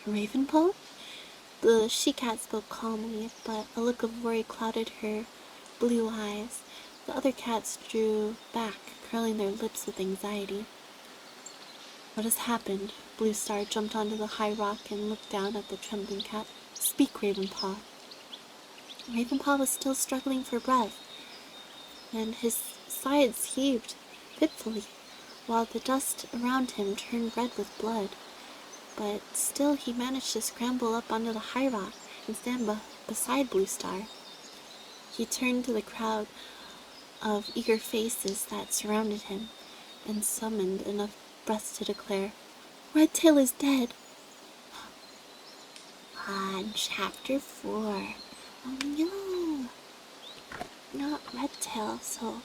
Ravenpaw? The she-cat spoke calmly, but a look of worry clouded her blue eyes. The other cats drew back, curling their lips with anxiety. What has happened? Blue Star jumped onto the high rock and looked down at the trembling cat. Speak, Ravenpaw. Ravenpaw was still struggling for breath, and his sides heaved fitfully, while the dust around him turned red with blood. But still he managed to scramble up onto the high rock and stand beside Blue Star. He turned to the crowd of eager faces that surrounded him and summoned enough breath to declare, Redtail is dead. On chapter 4. Oh no! Not Redtail, so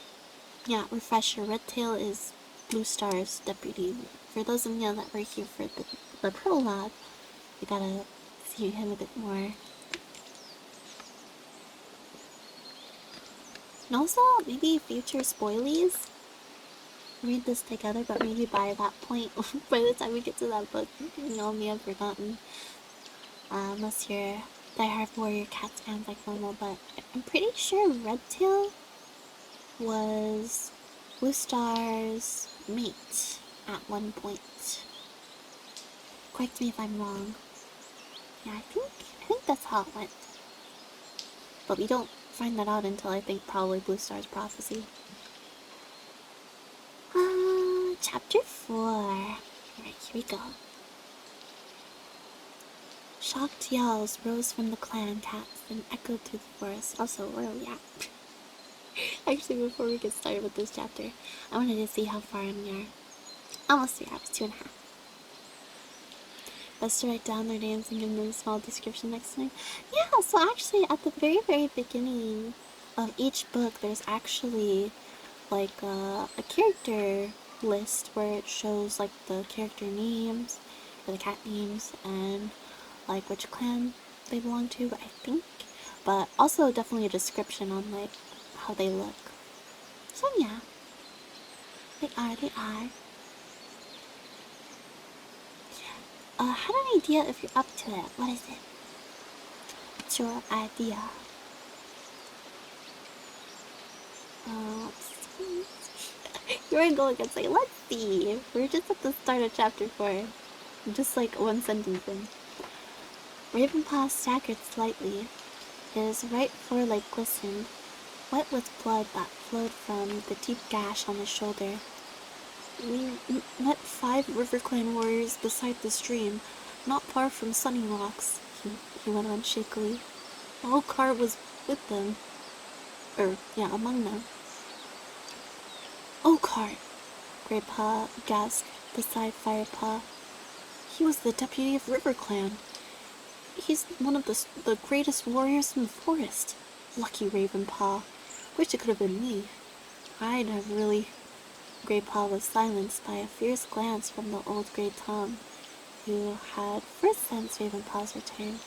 yeah, refresher, Redtail is Blue Star's deputy. For those of you that were here for the prologue, we gotta see him a bit more. And also, maybe future spoilies. Read this together, but maybe by that point, by the time we get to that book, you may have forgotten. Unless you're diehard Warrior Cats fans like Momo, but I'm pretty sure Redtail was Blue Star's mate at one point. Correct me if I'm wrong. Yeah, I think that's how it went. But we don't find that out until I think probably Blue Star's prophecy. Chapter 4. Alright, here we go. Shocked yells rose from the clan cats and echoed through the forest. Also, where are we at? Actually, before we get started with this chapter, I wanted to see how far in we are. Almost 3 hours, 2.5. Best to write down their names and give them a small description next time. Yeah, so actually, at the very, very beginning of each book, there's actually like a character list where it shows like the character names, or the cat names, and like which clan they belong to, I think. But also definitely a description on like how they look. So yeah, they are. Had an idea if you're up to it. What is it? What's your idea? Let's see. You're gonna go against like, let's see. We're just at the start of chapter 4. Just like one sentence in. Ravenpaw staggered slightly. His right foreleg glistened, wet with blood that flowed from the deep gash on his shoulder. We met 5 RiverClan warriors beside the stream, not far from Sunny Rocks, he went on shakily. Alucard was with them. Among them. Alucard! Greypaw gasped beside Firepaw. He was the deputy of RiverClan. He's one of the greatest warriors in the forest. Lucky Ravenpaw. Wish it could have been me. I'd have really... Greypaw was silenced by a fierce glance from the old Grey Tom, who had first sensed Ravenpaw's return.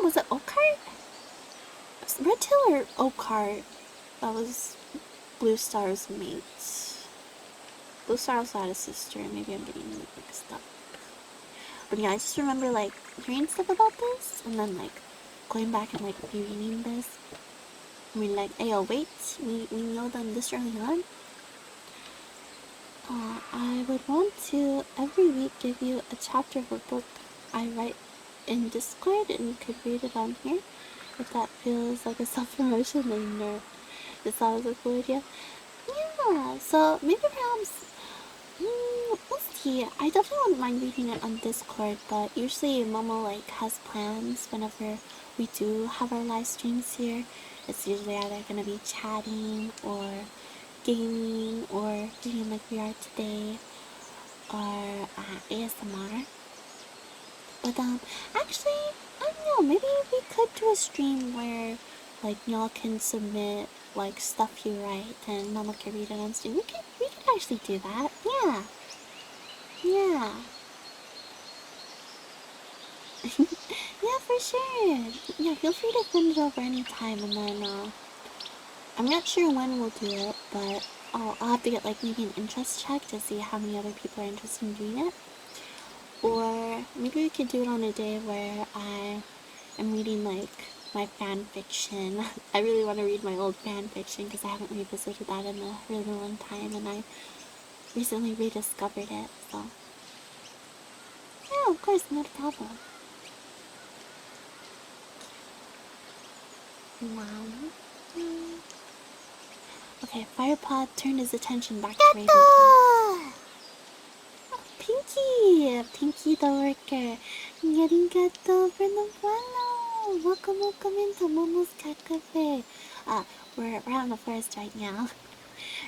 Was it Alucard? Redtail or Alucard? That was Blue Star's mate. Blue Star also had a sister, maybe I'm getting mixed up. But yeah, I just remember like hearing stuff about this and then like going back and like rereading this. I mean like, hey, oh wait, we know them this early on. I would want to every week give you a chapter of a book I write in Discord, and you could read it on here if that feels like a self-promotion thing, or this sounds like a cool idea. Yeah, so maybe perhaps, we'll see. I definitely wouldn't mind reading it on Discord, but usually Momo like has plans whenever we do have our live streams here. It's usually either gonna be chatting or gaming or reading like we are today, or ASMR. But actually, I don't know, maybe we could do a stream where like y'all can submit like stuff you write and Mama can read it on stream. We could actually do that. Yeah. Yeah. Yeah, for sure. Yeah, feel free to send it over anytime, and then I'm not sure when we'll do it, but I'll have to get like maybe an interest check to see how many other people are interested in doing it. Or maybe we could do it on a day where I am reading like my fan fiction. I really want to read my old fan fiction because I haven't revisited that in a really long time, and I recently rediscovered it. So yeah, of course, not a problem. Wow. Okay, Firepod turned his attention back to Ravenclaw. Pinky! Pinky the worker. Arigato for the follow. Welcome into Momo's Cat Cafe. We're out in the forest right now,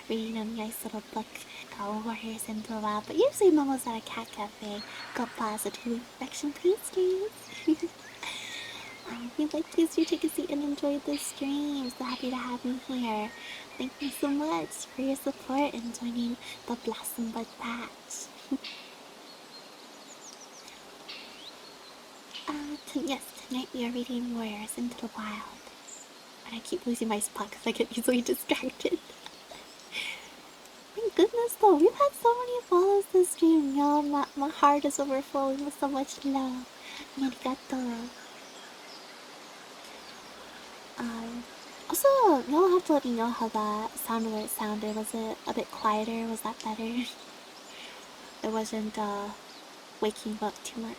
reading a nice little book called Warriors into the Wild. But usually Momo's at a cat cafe. Go positive affection pastries. If you'd like, please do take a seat and enjoy this stream. So happy to have you here. Thank you so much for your support and joining the Blossom Bud Patch. Yes, tonight we are reading Warriors into the Wild. And I keep losing my spot because I get easily distracted. Thank goodness though, we've had so many follows this stream, y'all. My heart is overflowing with so much love. Arigato. Also, y'all have to let me know how that sounded when it sounded. Was it a bit quieter? Was that better? It wasn't, waking up too much.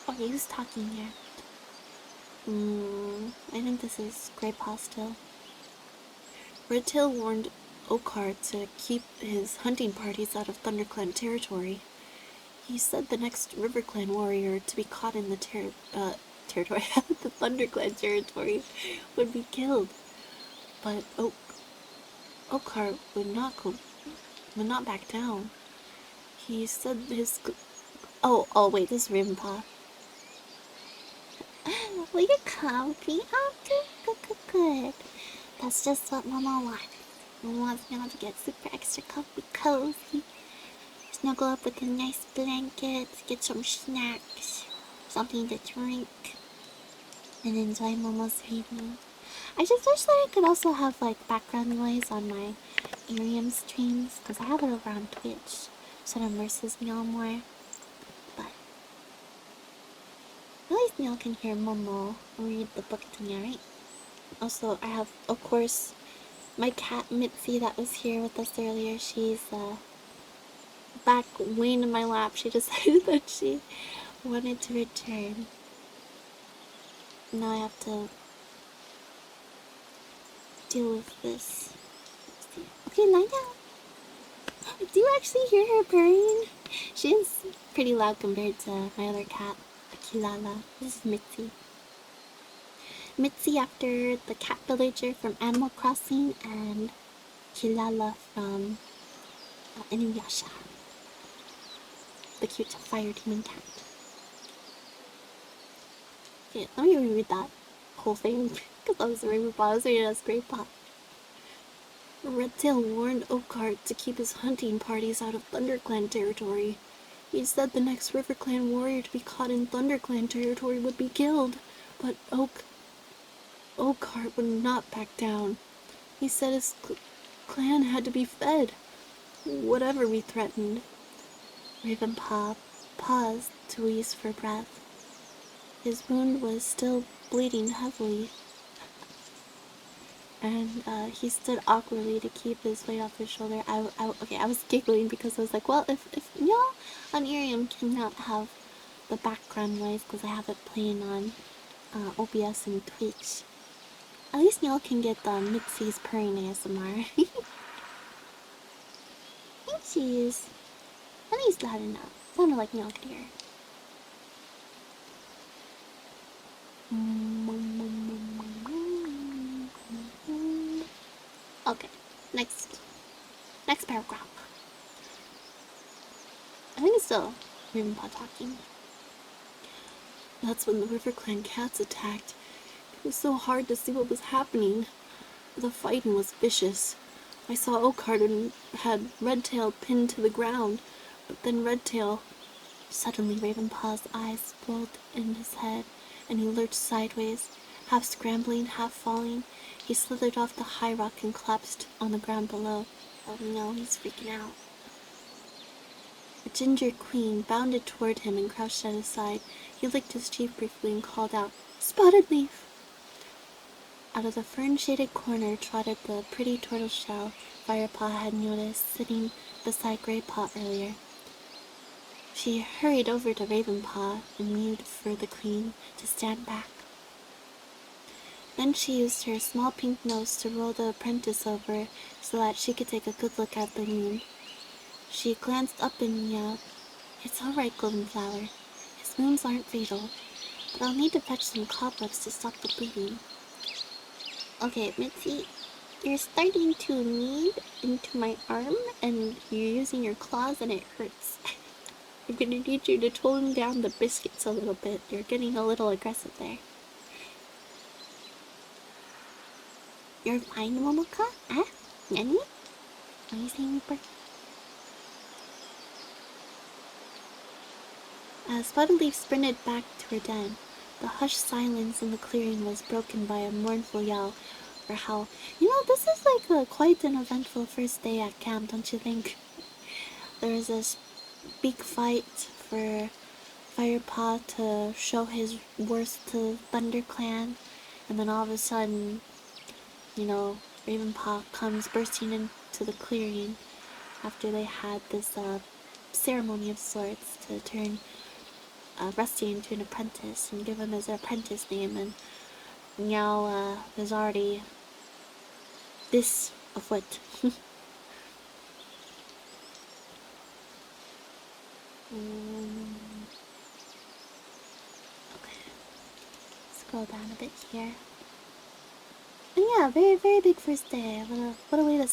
Okay, who's talking here? I think this is Grey Paw still. Redtail warned Oakheart to keep his hunting parties out of ThunderClan territory. He said the next RiverClan warrior to be caught in the territory, the ThunderClan territory, would be killed. But Oakheart would not back down. He said his... Oh, wait, this is Ravenpaw. Well, you're comfy. Oh, good. That's just what Mama wants. Mama wants me all to get super extra comfy, cozy. Snuggle up with a nice blanket, get some snacks, something to drink, and enjoy Mama's reading. I just wish that I could also have like background noise on my Arium streams, because I have it over on Twitch, so it immerses me all more. But at least y'all can hear Momo read the book to me, right? Also, I have, of course, my cat Mitzi that was here with us earlier. She's back laying in my lap. She decided that she wanted to return. Now I have to deal with this. Okay, lie down. Do you actually hear her purring? She is pretty loud compared to my other cat, Akilala. This is Mitzi. Mitzi after the cat villager from Animal Crossing, and Kilala from Inuyasha. The cute fire demon cat. Okay, let me reread that whole thing, because I was reading it as Great Pop. Redtail warned Oakheart to keep his hunting parties out of ThunderClan territory. He said the next RiverClan warrior to be caught in ThunderClan territory would be killed, but Oakheart would not back down. He said his clan had to be fed. whatever we threatened. Ravenpaw paused to wheeze for breath. His wound was still bleeding heavily, and he stood awkwardly to keep his weight off his shoulder. I was giggling because I was like, well, if y'all on Irium cannot have the background noise because I have it playing on OBS and Twitch, at least y'all can get the Mitzi's purring ASMR. Thank she's at least loud enough. Sounded like y'all could hear. Okay, next paragraph. I think it's still Ravenpaw talking. That's when the River Clan cats attacked. It was so hard to see what was happening. The fighting was vicious. I saw Oakheart and had Redtail pinned to the ground, but then Redtail... Suddenly Ravenpaw's eyes rolled in his head, and he lurched sideways, half scrambling, half falling. He slithered off the high rock and collapsed on the ground below. Oh no, he's freaking out. A ginger queen bounded toward him and crouched at his side. He licked his cheek briefly and called out, "Spotted Leaf!" Out of the fern-shaded corner trotted the pretty tortoiseshell Firepaw had noticed sitting beside Greypaw earlier. She hurried over to Ravenpaw and mewed for the queen to stand back. Then she used her small pink nose to roll the apprentice over so that she could take a good look at the wound. She glanced up and meowed. "It's all right, Goldenflower. His wounds aren't fatal, but I'll need to fetch some cobwebs to stop the bleeding." Okay, Mitzi, you're starting to knead into my arm, and you're using your claws, and it hurts. I'm gonna need you to tone down the biscuits a little bit. You're getting a little aggressive there. You're fine, Momoka? Huh? Nani? What are you saying, Reaper? As Spotted Leaf sprinted back to her den, the hushed silence in the clearing was broken by a mournful yell or howl. You know, this is like quite an eventful first day at camp, don't you think? There was this big fight for Firepaw to show his worth to ThunderClan, and then all of a sudden, you know, Ravenpaw comes bursting into the clearing after they had this ceremony of sorts to turn Rusty into an apprentice and give him his apprentice name, and now there's already this afoot. Okay, scroll down a bit here. And yeah, very, very big first day. What a way to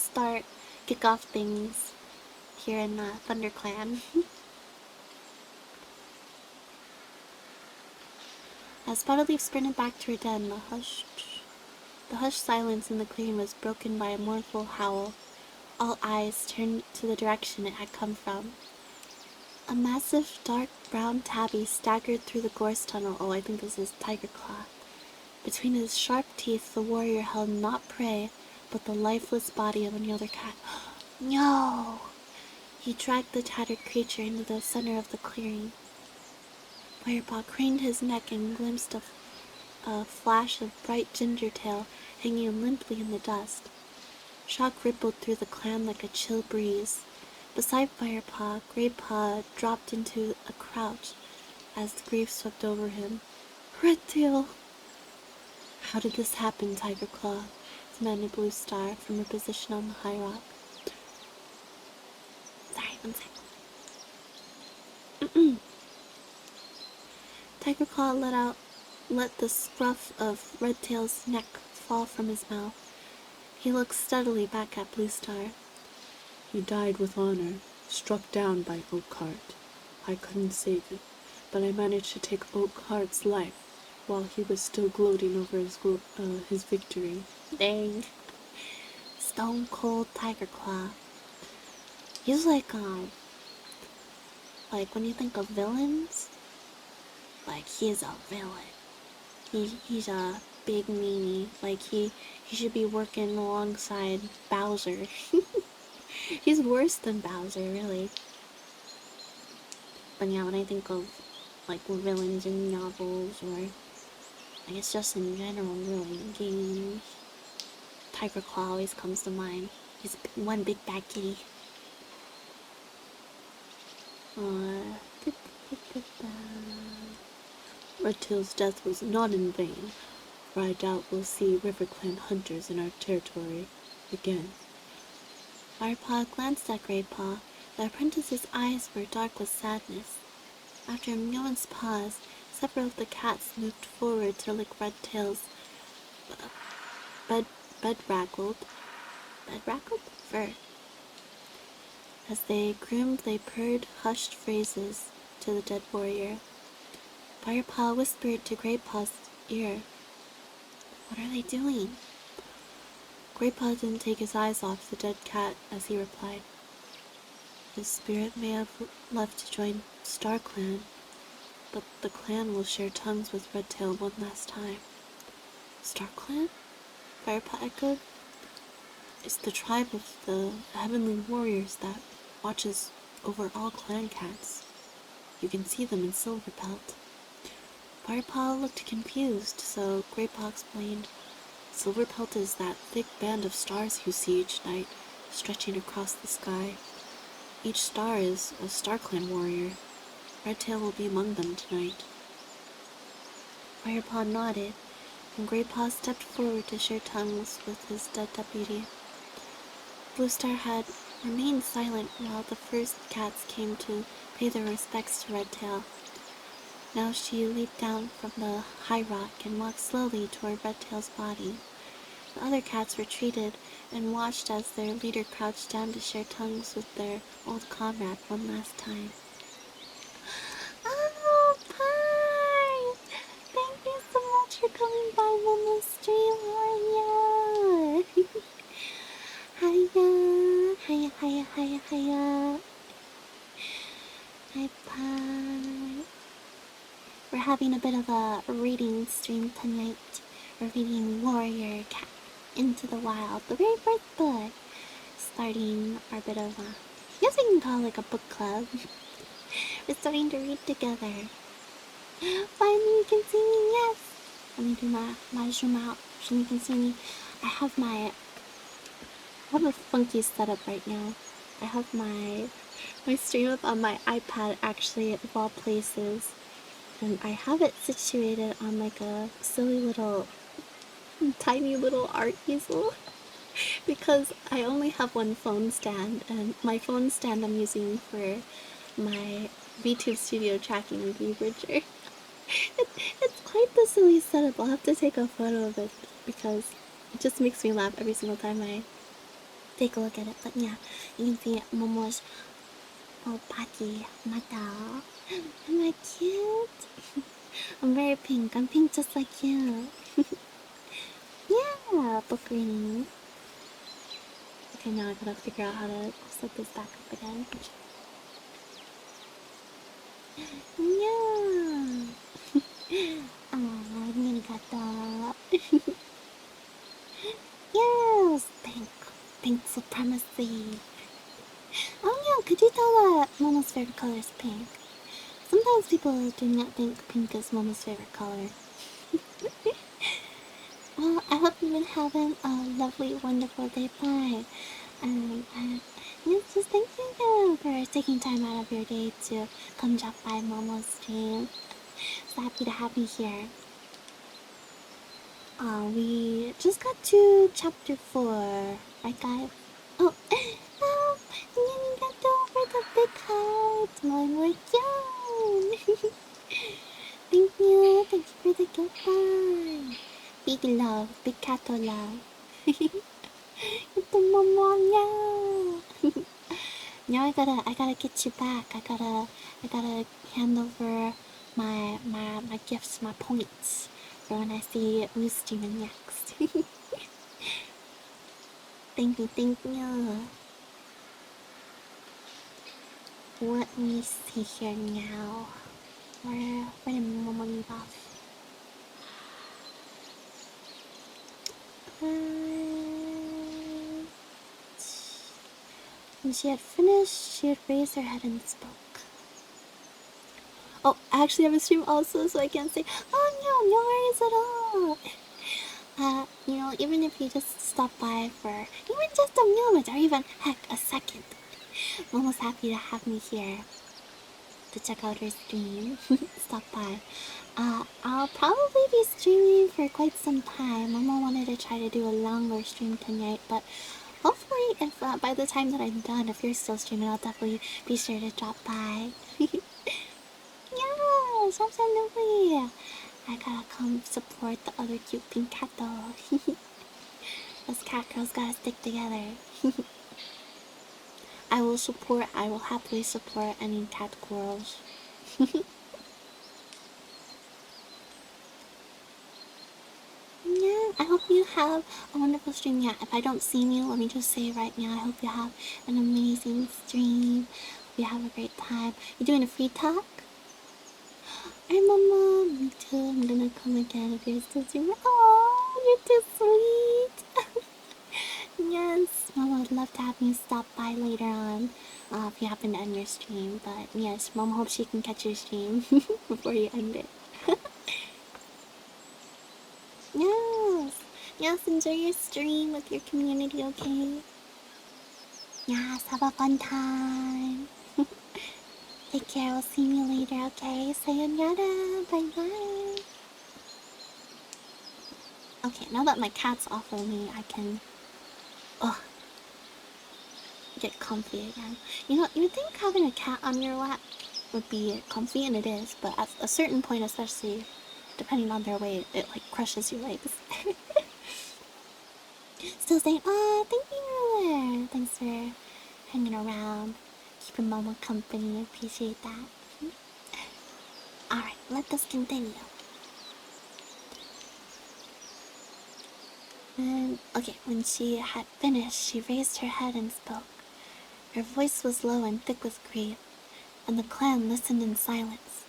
kick off things here in ThunderClan. As Spotted Leaf sprinted back to her den, the hushed silence in the clearing was broken by a mournful howl. All eyes turned to the direction it had come from. A massive, dark brown tabby staggered through the gorse tunnel. Oh, I think this is Tiger Claw. Between his sharp teeth, the warrior held not prey, but the lifeless body of another cat. No! He dragged the tattered creature into the center of the clearing. Firepaw craned his neck and glimpsed a flash of bright ginger tail hanging limply in the dust. Shock rippled through the clan like a chill breeze. Beside Firepaw, Greypaw dropped into a crouch as the grief swept over him. "Redtail!" "How did this happen, Tiger Claw?" demanded Blue Star from her position on the high rock. Sorry, one second. Tiger Claw let the scruff of Redtail's neck fall from his mouth. He looked steadily back at Blue Star. "He died with honor, struck down by Oakheart. I couldn't save him, but I managed to take Oakheart's life while he was still gloating over his victory." Dang. Stone Cold Tiger Claw. He's like when you think of villains, like he's a villain. He's a big meanie. Like he should be working alongside Bowser. He's worse than Bowser, really. But yeah, when I think of like villains in novels, or I guess just in general, really, games, Tiger Claw always comes to mind. He's one big bad kitty. Red Tail's death was not in vain, for I doubt we'll see River Clan hunters in our territory again. Firepaw glanced at Greypaw. The apprentice's eyes were dark with sadness. After a moment's pause, several of the cats moved forward to lick Red Tail's bedraggled fur. As they groomed, they purred hushed phrases to the dead warrior. Firepaw whispered to Greypaw's ear, "What are they doing?" Greypaw didn't take his eyes off the dead cat as he replied, "His spirit may have left to join Star Clan, but the clan will share tongues with Red Tail one last time." Star Clan? Firepaw echoed. It's the tribe of the heavenly warriors that watches over all clan cats. You can see them in Silverpelt. Firepaw looked confused, so Greypaw explained, Silverpelt is that thick band of stars you see each night, stretching across the sky. Each star is a Star Clan warrior. Redtail will be among them tonight. Firepaw nodded, and Greypaw stepped forward to share tongues with his dead deputy. Bluestar had remained silent while the first cats came to pay their respects to Redtail. Now she leaped down from the high rock and walked slowly toward Redtail's body. The other cats retreated and watched as their leader crouched down to share tongues with their old comrade one last time. Oh, Pie! Thank you so much for coming by Momo's stream. How are ya? Hiya, hiya, hiya, hiya. Hi, Pie. We're having a bit of a reading stream tonight. We're reading Warrior Cat Into the Wild, the very first book. Starting our bit of a, I guess we can call it like a book club. We're starting to read together. Finally, you can see me, yes! Let me do my zoom out so you can see me. I have a funky setup right now. I have my stream up on my iPad, actually, of all places. And I have it situated on like a silly little, tiny little art easel. Because I only have one phone stand, and my phone stand I'm using for my VTube Studio tracking review bridger. It's quite the silly setup. I'll have to take a photo of it because it just makes me laugh every single time I take a look at it. But yeah, you can see Momo's little patty mata. Am I cute? I'm very pink. I'm pink just like you. Yeah, book reading. Okay, now I gotta figure out how to set this back up again. Yeah. Arigato. Yes, pink supremacy. Oh yeah, could you tell that Momo's favorite color is pink? Sometimes people do not think pink is Momo's favorite color. Well, I hope you've been having a lovely, wonderful day. Bye. Yes, just thank you for taking time out of your day to come drop by Momo's stream. So happy to have you here. We just got to chapter 4, right guys? Oh, arigato for the big heart. Mine were cute. Thank you for the goodbye. Big love, big cato love. Ito Momo, yeah. Now I gotta get you back. I gotta hand over my gifts, my points for when I see you streaming next. Thank you. Let me see here now. Where did Momo leave off? When she had finished, she had raised her head and spoke. Oh, I actually have a stream also, so I can't say, oh no, no worries at all. Even if you just stop by for even just a moment or even, heck, a second, Momo's happy to have me here to check out her stream. Stop by. I'll probably be streaming for quite some time. Momo wanted to try to do a longer stream tonight, but hopefully, if by the time that I'm done, if you're still streaming, I'll definitely be sure to drop by. Yes, absolutely. I gotta come support the other cute pink cat though. Us cat girls gotta stick together. I will happily support any cat girls. Yeah, I hope you have a wonderful stream. Yeah, if I don't see you, let me just say right now, I hope you have an amazing stream. Hope you have a great time. You doing a free talk? I'm a mom. Me too. I'm gonna come again if you're still streaming. Oh, you're too sweet. Yes, Mama would love to have you stop by later on. If you happen to end your stream. But yes, Mom hopes she can catch your stream before you end it. Yes. Yes, enjoy your stream with your community, okay? Yes, have a fun time. Take care, we'll see you later, okay? Sayonara, bye-bye. Okay, now that my cat's off of me, I can get comfy again. You would think having a cat on your lap would be comfy, and it is, but at a certain point, especially depending on their weight, it like crushes your legs. Still saying, oh, thank you, Ruler. Thanks for hanging around, keeping Momo company. Appreciate that. Alright, let us continue. And, okay, when she had finished, she raised her head and spoke. Her voice was low and thick with grief, and the clan listened in silence.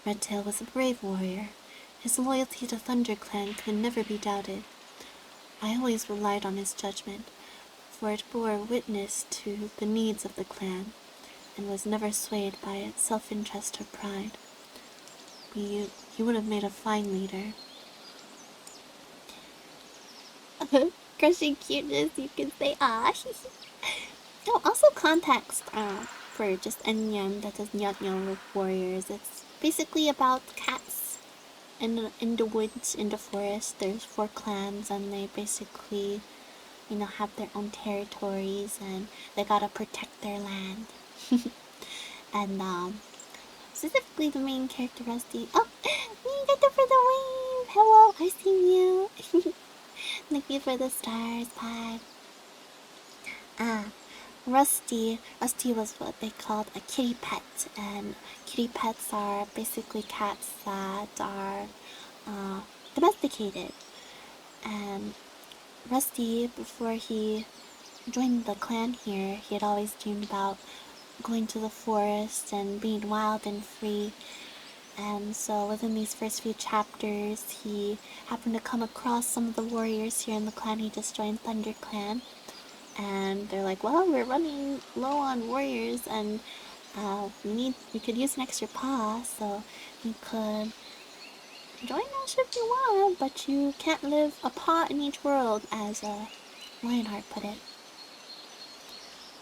Redtail was a brave warrior. His loyalty to ThunderClan could never be doubted. I always relied on his judgment, for it bore witness to the needs of the clan, and was never swayed by self-interest or pride. He would have made a fine leader. Crushing cuteness, you can say, ah. No, also context for just anyone that does not know with warriors. It's basically about cats in the woods, in the forest. There's 4 clans, and they basically, have their own territories, and they gotta protect their land. And specifically the main character, Rusty. Oh, you got there for the wave. Hello, I see you. Thank you for the stars, Pie. Rusty was what they called a kitty pet, and kitty pets are basically cats that are domesticated. And Rusty, before he joined the clan here, he had always dreamed about going to the forest and being wild and free. And so within these first few chapters, he happened to come across some of the warriors here in the clan. He just joined ThunderClan. And they're like, well, we're running low on warriors, and we could use an extra paw, so you could join us if you want, but you can't live a paw in each world, as Lionheart put it.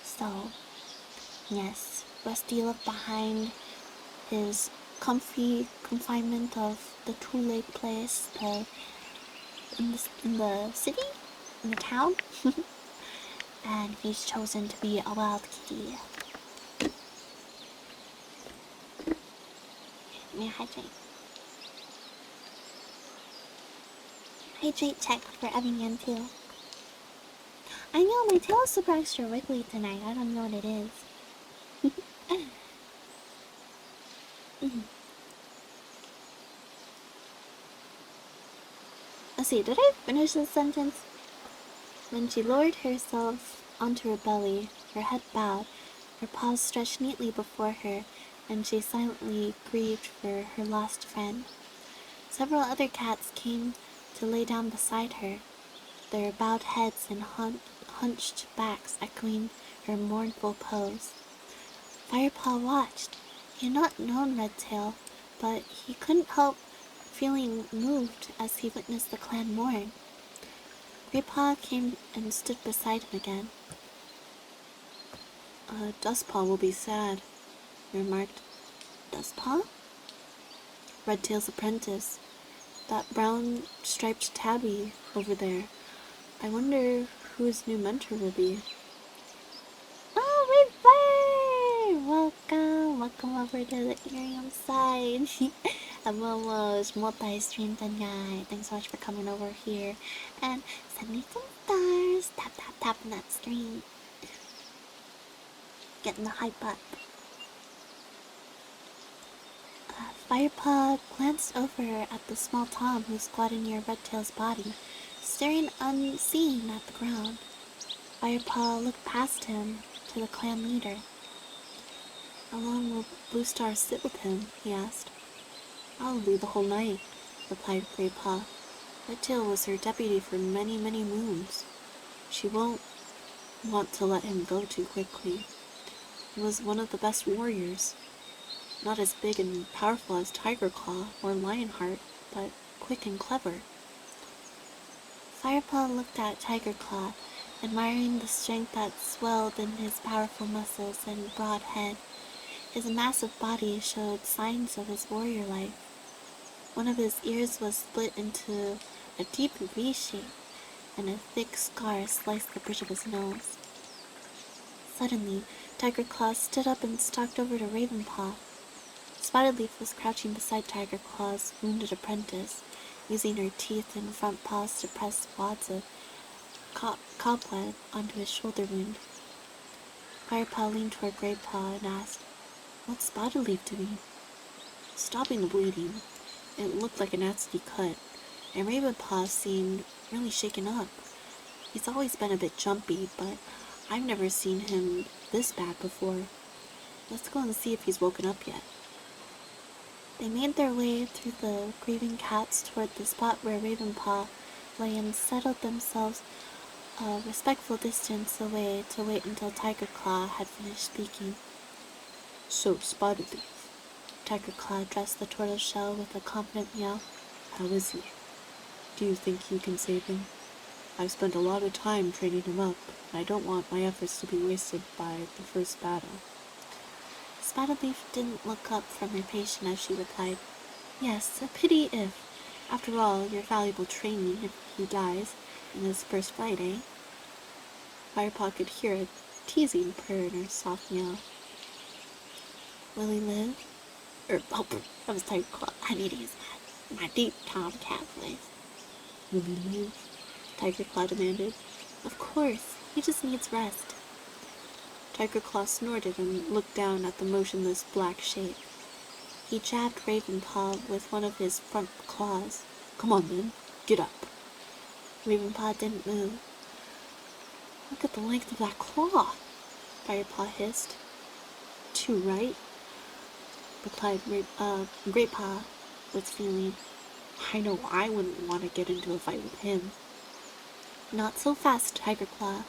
So, yes, Rusty left behind his comfy confinement of the 2-leg place, in the city, in the town. And he's chosen to be a wild kitty. Let me hydrate. Hydrate check for everyone too. I know, my tail is super extra wiggly tonight. I don't know what it is. Let's see, did I finish this sentence? When she lowered herself onto her belly, her head bowed, her paws stretched neatly before her, and she silently grieved for her lost friend. Several other cats came to lay down beside her, their bowed heads and hunched backs echoing her mournful pose. Firepaw watched. He had not known Redtail, but he couldn't help feeling moved as he witnessed the clan mourn. Greypaw came and stood beside him again. Dustpaw will be sad, he remarked. Dustpaw? Redtail's apprentice. That brown striped tabby over there. I wonder who his new mentor will be. Oh, River! Welcome over to the Irium side. I'm almost multi-streamed and guy. Thanks so much for coming over here and send me some stars. Tap on that stream. Getting the hype up. Firepaw glanced over at the small Tom who squatted near Redtail's body, staring unseeing at the ground. Firepaw looked past him to the clan leader. How long will Blue Star sit with him? He asked. Probably the whole night, replied Greypaw. Redtail was her deputy for many, many moons. She won't want to let him go too quickly. He was one of the best warriors. Not as big and powerful as Tiger Claw or Lionheart, but quick and clever. Firepaw looked at Tiger Claw, admiring the strength that swelled in his powerful muscles and broad head. His massive body showed signs of his warrior life. One of his ears was split into a deep V shape, and a thick scar sliced the bridge of his nose. Suddenly, Tiger Claw stood up and stalked over to Ravenpaw. Spotted Leaf was crouching beside Tiger Claw's wounded apprentice, using her teeth and front paws to press wads of cobweb onto his shoulder wound. Firepaw leaned toward Greypaw and asked, "What's Spotted Leaf doing?" "Stopping the bleeding. It looked like a nasty cut, and Ravenpaw seemed really shaken up. He's always been a bit jumpy, but I've never seen him this bad before. Let's go and see if he's woken up yet." They made their way through the grieving cats toward the spot where Ravenpaw lay and settled themselves a respectful distance away to wait until Tiger Claw had finished speaking. "So, Spotted Leaf," Tiger Claw addressed the tortoiseshell with a confident meow. "how is he? Do you think you can save him? I've spent a lot of time training him up, and I don't want my efforts to be wasted by the first battle." Spotted Leaf didn't look up from her patient as she replied, "Yes, a pity if, after all your valuable training, if he dies in his first fight, eh?" Firepaw could hear a teasing purr in her soft meow. "Will he live?" That was Tiger Claw. I need to use my deep tomcat voice. "Will he live?" Tiger Claw demanded. "Of course, he just needs rest." Tiger Claw snorted and looked down at the motionless black shape. He jabbed Ravenpaw with one of his front claws. "Come on then, get up." Ravenpaw didn't move. "Look at the length of that claw," Firepaw hissed. "Too right," replied Greypaw with feeling. "I know I wouldn't want to get into a fight with him." "Not so fast, Tiger Claw."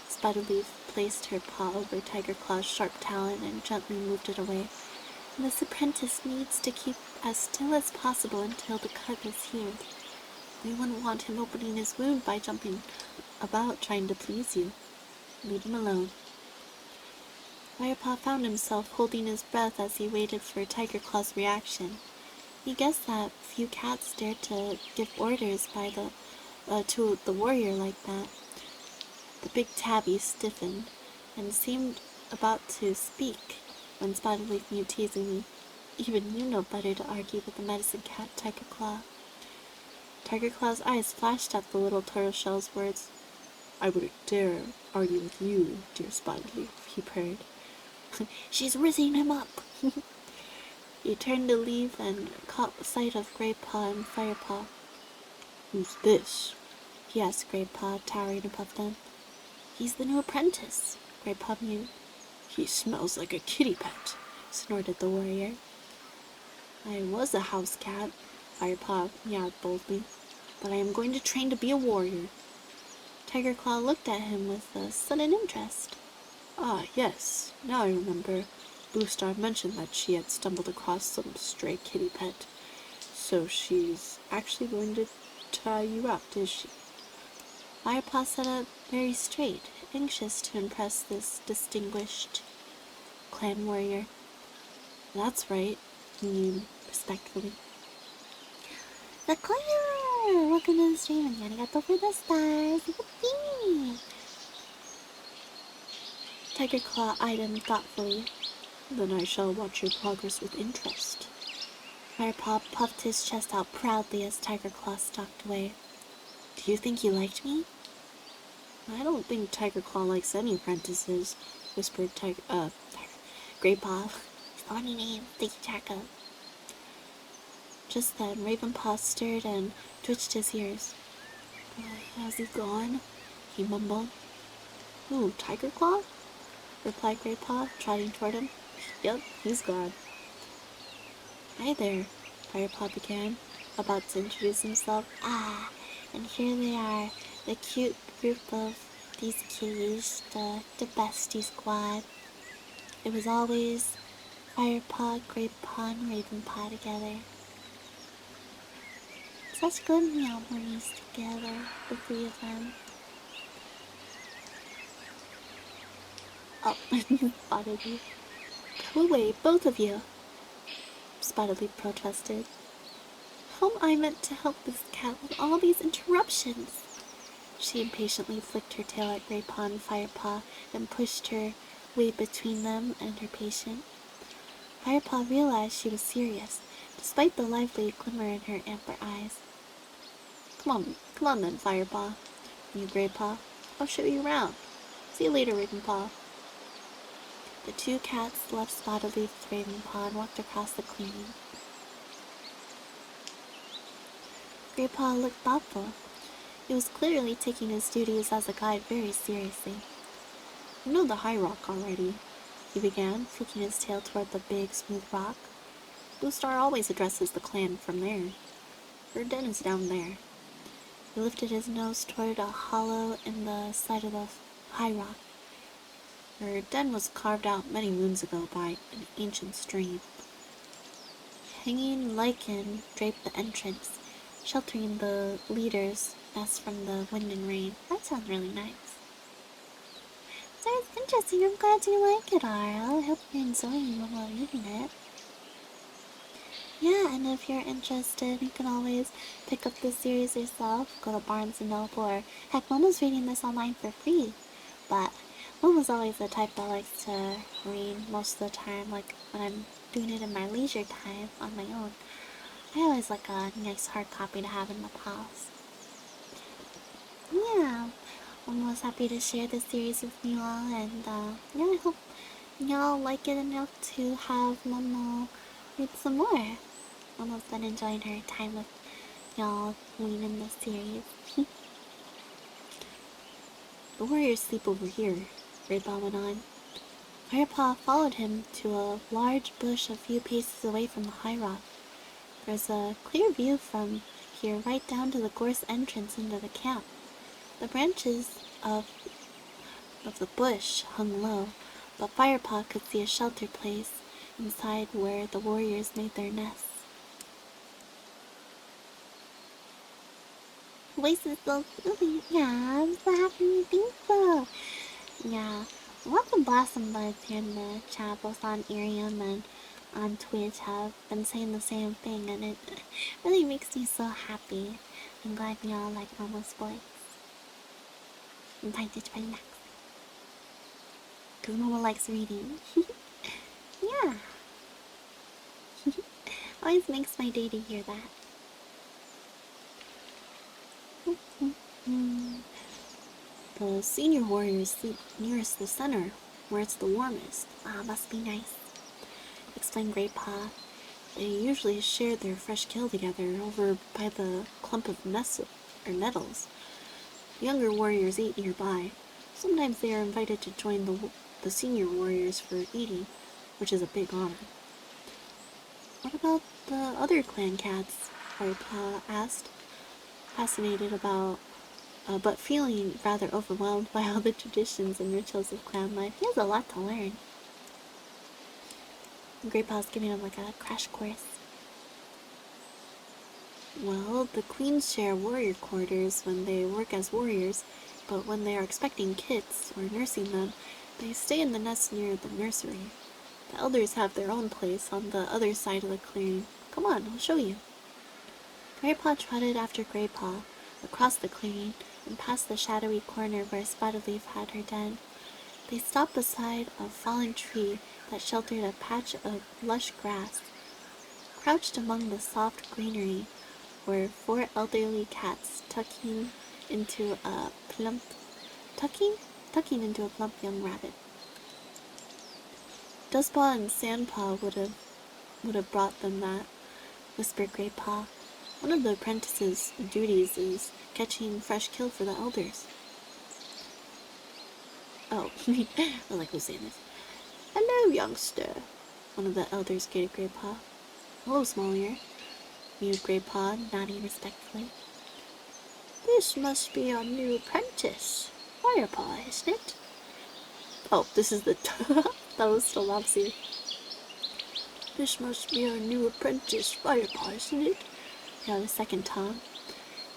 Spotted Leaf placed her paw over Tiger Claw's sharp talon and gently moved it away. "This apprentice needs to keep as still as possible until the cut is healed. We wouldn't want him opening his wound by jumping about trying to please you. Leave him alone." Firepaw found himself holding his breath as he waited for Tiger Claw's reaction. He guessed that few cats dared to give orders to the warrior like that. The big tabby stiffened and seemed about to speak when Spotted Leaf mewed teasingly. "Even you know better to argue with the medicine cat, Tiger Claw." Tiger Claw's eyes flashed at the little tortoiseshell's words. "I wouldn't dare argue with you, dear Spotted Leaf," he purred. "She's rizzing him up." He turned to leave and caught sight of Greypaw and Firepaw. "Who's this?" he asked Greypaw, towering above them. "He's the new apprentice," Greypaw mewed. "He smells like a kitty pet," snorted the warrior. "I was a house cat," Firepaw meowed boldly, "but I am going to train to be a warrior." Tiger Claw looked at him with a sudden interest. Ah, yes, now I remember. Blue Star mentioned that she had stumbled across some stray kitty pet. So she's actually going to try you out, is she? Firepaw sat up very straight, anxious to impress this distinguished clan warrior. That's right, he mewed respectfully. The clear! Welcome to the stream and arigato for the stars. Yippee! Tiger Claw eyed him thoughtfully. Then I shall watch your progress with interest. Firepaw puffed his chest out proudly as Tiger Claw stalked away. Do you think you liked me? I don't think Tiger Claw likes any apprentices, whispered Grey Paw. Funny name, Sticky Taco. Just then, Ravenpaw stirred and twitched his ears. Has he gone? He mumbled. Who, Tiger Claw? Replied Grey Paw, trotting toward him. Yep, he's gone. Hi there, Firepaw began, about to introduce himself. Ah, and here they are, the cute group of these kitties, the bestie squad. It was always Firepaw, Greypaw, and Ravenpaw together. Such good memories together, the three of them. Oh, Spotted you. Go away, both of you, Spotted Leaf protested. How am I meant to help this cat with all these interruptions? She impatiently flicked her tail at Greypaw and Firepaw and pushed her way between them and her patient. Firepaw realized she was serious, despite the lively glimmer in her amber eyes. Come on then, Firepaw, mewed Greypaw. I'll show you around. See you later, Ravenpaw. The two cats left Spotted Leaf with Ravenpaw and walked across the clearing. Greypaw looked thoughtful. He was clearly taking his duties as a guide very seriously. You know the high rock already, he began, flicking his tail toward the big, smooth rock. Blue Star always addresses the clan from there. Her den is down there. He lifted his nose toward a hollow in the side of the high rock. Her den was carved out many moons ago by an ancient stream. Hanging lichen draped the entrance, sheltering the leader's nest from the wind and rain. That sounds really nice. Sounds interesting. I'm glad you like it, Ara. I hope you're enjoying it while reading it. Yeah, and if you're interested, you can always pick up this series yourself. Go to Barnes & Noble, or heck, Momo's reading this online for free. But Momo's always the type that likes to read most of the time, like when I'm doing it in my leisure time on my own. I always like a nice hard copy to have in the house. Yeah, I'm always happy to share this series with you all, and yeah, I hope y'all like it enough to have Momo read some more. Momo's been enjoying her time with y'all reading this series. The warriors sleep over here, Greypaw went on. Firepaw followed him to a large bush a few paces away from the high rock. There's a clear view from here right down to the gorse entrance into the camp. The branches of the bush hung low, but Firepaw could see a sheltered place inside where the warriors made their nests. Voice is so silly. Yeah, I'm so happy you think so. Yeah, lots of Blossom Buds here in the chat, both on Irium and on Twitch, have been saying the same thing, and it really makes me so happy. I'm glad y'all like Momo's voice. I'm time to try next. Because Momo likes reading. Yeah. Always makes my day to hear that. The senior warriors sleep nearest the center, where it's the warmest. Ah, must be nice. Explained Greypaw. They usually share their fresh kill together over by the clump of nettles. The younger warriors eat nearby. Sometimes they are invited to join the senior warriors for eating, which is a big honor. What about the other clan cats? Firepaw asked, fascinated about but feeling rather overwhelmed by all the traditions and rituals of clan life. He has a lot to learn. Great Pa's giving him like a crash course. Well, the queens share warrior quarters when they work as warriors, but when they are expecting kits or nursing them, they stay in the nest near the nursery. The elders have their own place on the other side of the clearing. Come on, I'll show you. Grandpa trotted after Grandpa, across the clearing, and past the shadowy corner where Spotted Leaf had her den. They stopped beside a fallen tree that sheltered a patch of lush grass. Crouched among the soft greenery were 4 elderly cats tucking into a plump young rabbit. Dustpaw and Sandpaw would have brought them that, whispered Greypaw. One of the apprentices' duties is catching fresh kill for the elders. Oh, I like who's saying this. Hello, youngster, one of the elders greeted Greypaw. Hello, small ear, mewed Greypaw, nodding respectfully. This must be our new apprentice, Firepaw, isn't it? Oh, this is the that was still Lopsy. This must be our new apprentice, Firepaw, isn't it? Yeah, the second Tom.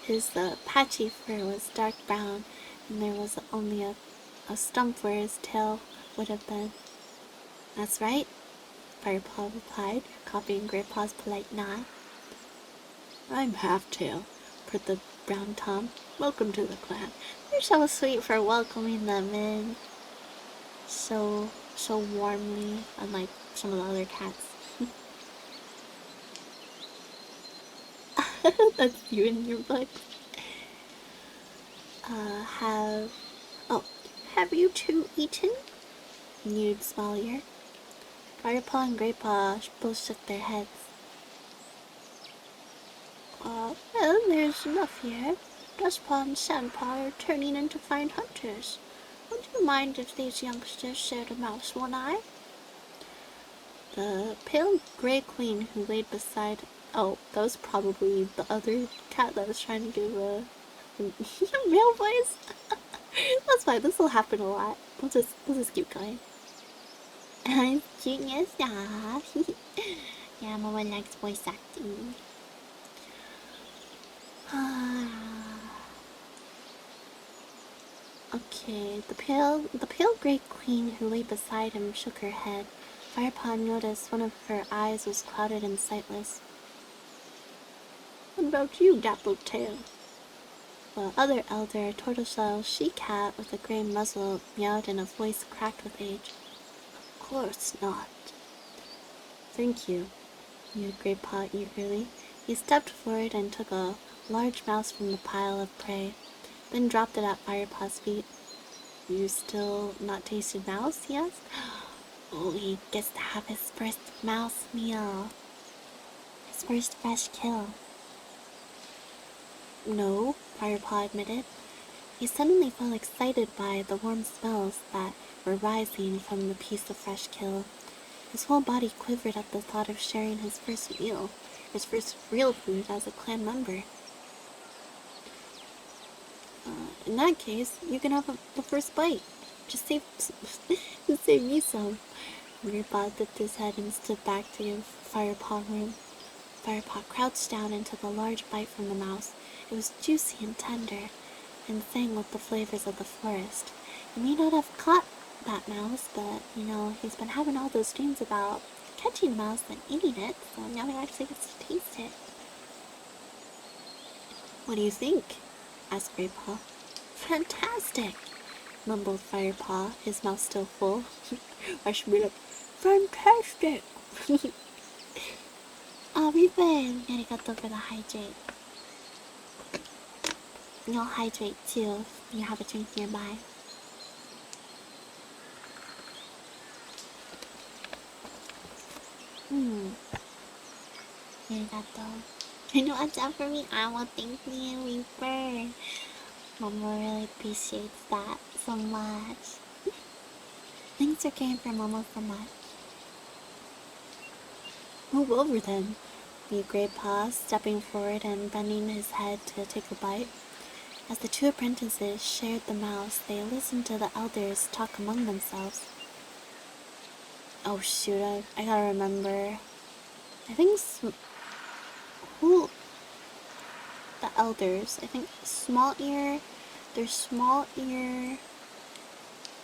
His patchy fur was dark brown, and there was only a stump where his tail would have been. That's right, Firepaw replied, copying Grandpa's polite nod. I'm Half-Tail, purred the brown Tom. Welcome to the clan. You're so sweet for welcoming them in. So warmly, unlike some of the other cats. That's you in your book. Have you two eaten? Mewed Small Ear. Firepaw and Greypaw both shook their heads. Well, there's enough here. Dustpaw and Sandpaw are turning into fine hunters. Would you mind if these youngsters shared a mouse one eye? The pale gray queen who laid beside... Oh, that was probably the other cat that was trying to give a male voice. That's fine, this will happen a lot. We'll just keep going. Genius, yeah. Yeah, Mama likes voice acting. Okay, the pale gray queen who lay beside him shook her head. Firepaw noticed one of her eyes was clouded and sightless. What about you, Dappletail? The other elder, a tortoiseshell she-cat with a gray muzzle, meowed in a voice cracked with age. Of course not. Thank you, mewed Greypaw eagerly. He stepped forward and took a large mouse from the pile of prey, then dropped it at Firepaw's feet. You still not tasted mouse? He asked. Oh, he gets to have his first mouse meal. His first fresh kill. No, Firepaw admitted. He suddenly felt excited by the warm smells that were rising from the piece of fresh kill. His whole body quivered at the thought of sharing his first meal, his first real food as a clan member. In that case, you can have the first bite. Just save me some. Greypaw dipped his head and stood back to give Firepaw room. Firepaw crouched down and took a large bite from the mouse. It was juicy and tender, and sang with the flavors of the forest. He may not have caught that mouse, but, he's been having all those dreams about catching a mouse and eating it, so now he actually gets to taste it. What do you think? Asked Greypaw. Fantastic! Mumbled Firepaw, his mouth still full. I should be like, fantastic! Ribbon! Arigato for the hydrate. You'll hydrate too if you have a drink nearby. Arigato. I know what's up for me. I will thank you, Reaper. Momo really appreciates that so much. Thanks for caring for Momo so much. Move over then, mewed Greypaw, stepping forward and bending his head to take a bite. As the two apprentices shared the mouse, they listened to the elders talk among themselves. Oh shoot, I gotta remember. I think who the elders? I think Small Ear. There's Small Ear,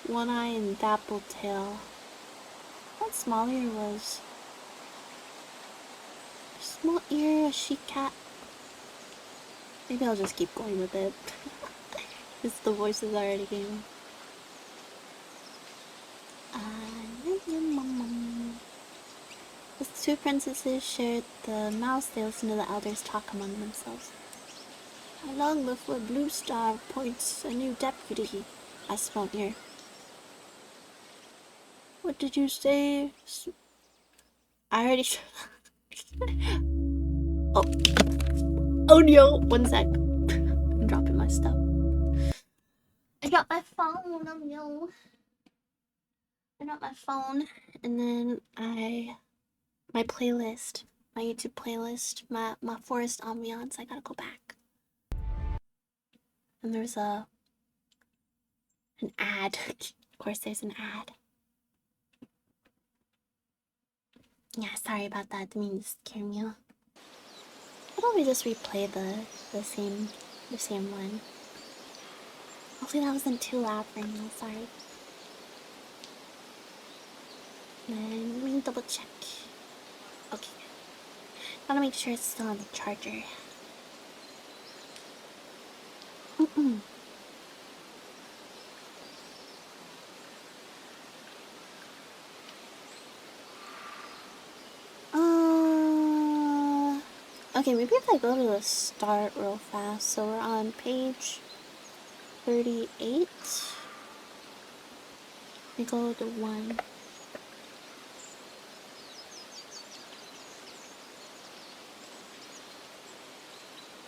One Eye, and Dapple Tail. What Small Ear was? Small Ear, a she cat. Maybe I'll just keep going with it. Because the voice is already game. As the two princesses shared the mouse, they listened to the elders talk among themselves. How long before Blue Star appoints a new deputy? Asked Small Ear. What did you say? I already. Oh no! 1 sec. I'm dropping my stuff. I dropped my phone. Oh no! I dropped my phone, and then my playlist, my YouTube playlist, my forest ambiance. I gotta go back. And there's an ad. Of course, there's an ad. Yeah, sorry about that. Didn't mean to scare you. Why don't we just replay the same one? Hopefully that wasn't too loud for you. Sorry. Then let me double check. Okay. Gotta make sure it's still on the charger. Okay, maybe if I go to the start real fast. So we're on page 38. We go to 1.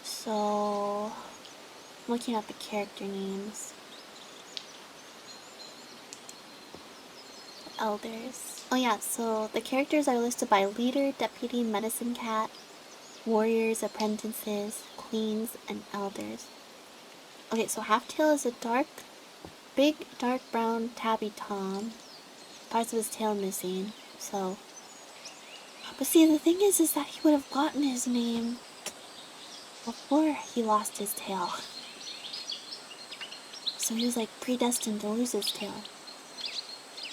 So, looking at the character names. Elders. Oh yeah, so the characters are listed by leader, deputy, medicine cat, warriors, apprentices, queens, and elders. Okay, so Halftail is a big dark brown tabby tom. Parts of his tail missing, so. But see, the thing is that he would have gotten his name before he lost his tail. So he was like predestined to lose his tail.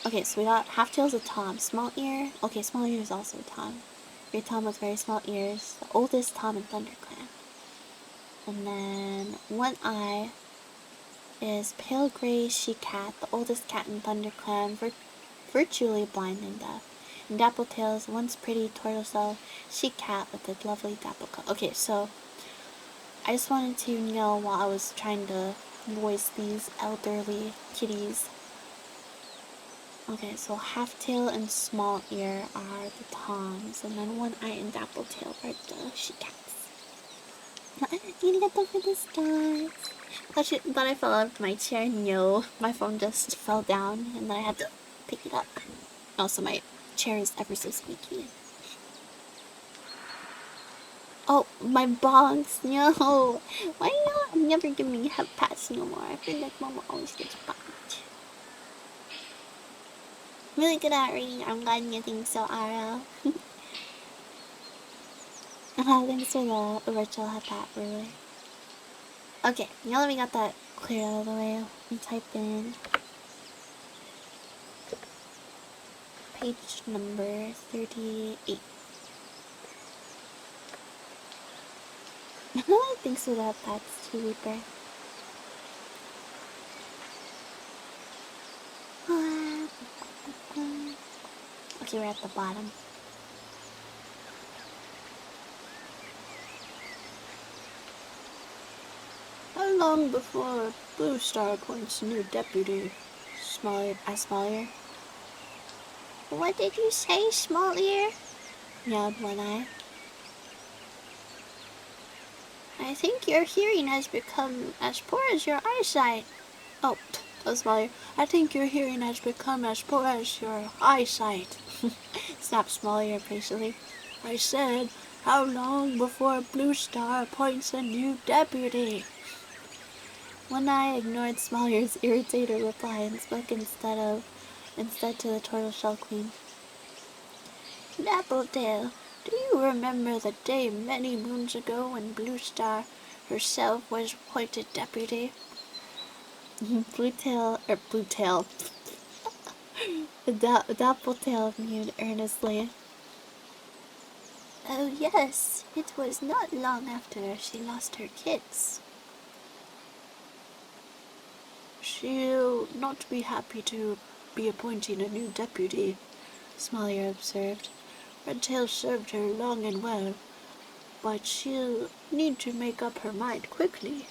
Okay, so we got Halftail's a Tom. Small Ear. Okay, Small Ear is also a Tom. Great Tom with very small ears. The oldest Tom in ThunderClan. And then One Eye is Pale Gray She Cat, the oldest cat in ThunderClan, virtually blind and deaf. And Dappletail is once pretty tortoiseshell she cat with a lovely dapple coat. Okay, so I just wanted to know while I was trying to voice these elderly kitties. Okay, so Halftail and Small Ear are the Toms, and then One Eye and Dappletail are the she cats. Arigato for the stars. Thought I fell out of my chair. No, my phone just fell down, and then I had to pick it up. Also, my chair is ever so squeaky. Oh, my bongs. No. Why not never give me head pats no more? I feel like Mama always gets bonked. Really good at reading. I'm glad you think so, Ara. Thanks for the virtual head pat, really. Okay, now that we got that cleared out of the way, we type in page number 38. Thanks for that, that's too Reaper. Okay, we're at the bottom. How long before Blue Star appoints a new deputy? Small Ear. What did you say, Small Ear? Meowed One Eye. I think your hearing has become as poor as your eyesight. Oh, that was Small Ear. I think your hearing has become as poor as your eyesight. Snapped Small Ear impatiently. I said, how long before Blue Star appoints a new deputy? One Eye ignored Smoller's irritated reply and spoke instead to the Tortoiseshell Queen. Dappletail, do you remember the day many moons ago when Blue Star herself was appointed deputy? Bluetail, Dappletail mewed earnestly. Oh yes, it was not long after she lost her kids. She'll not be happy to be appointing a new deputy, Smoller observed. Redtail served her long and well, but she'll need to make up her mind quickly.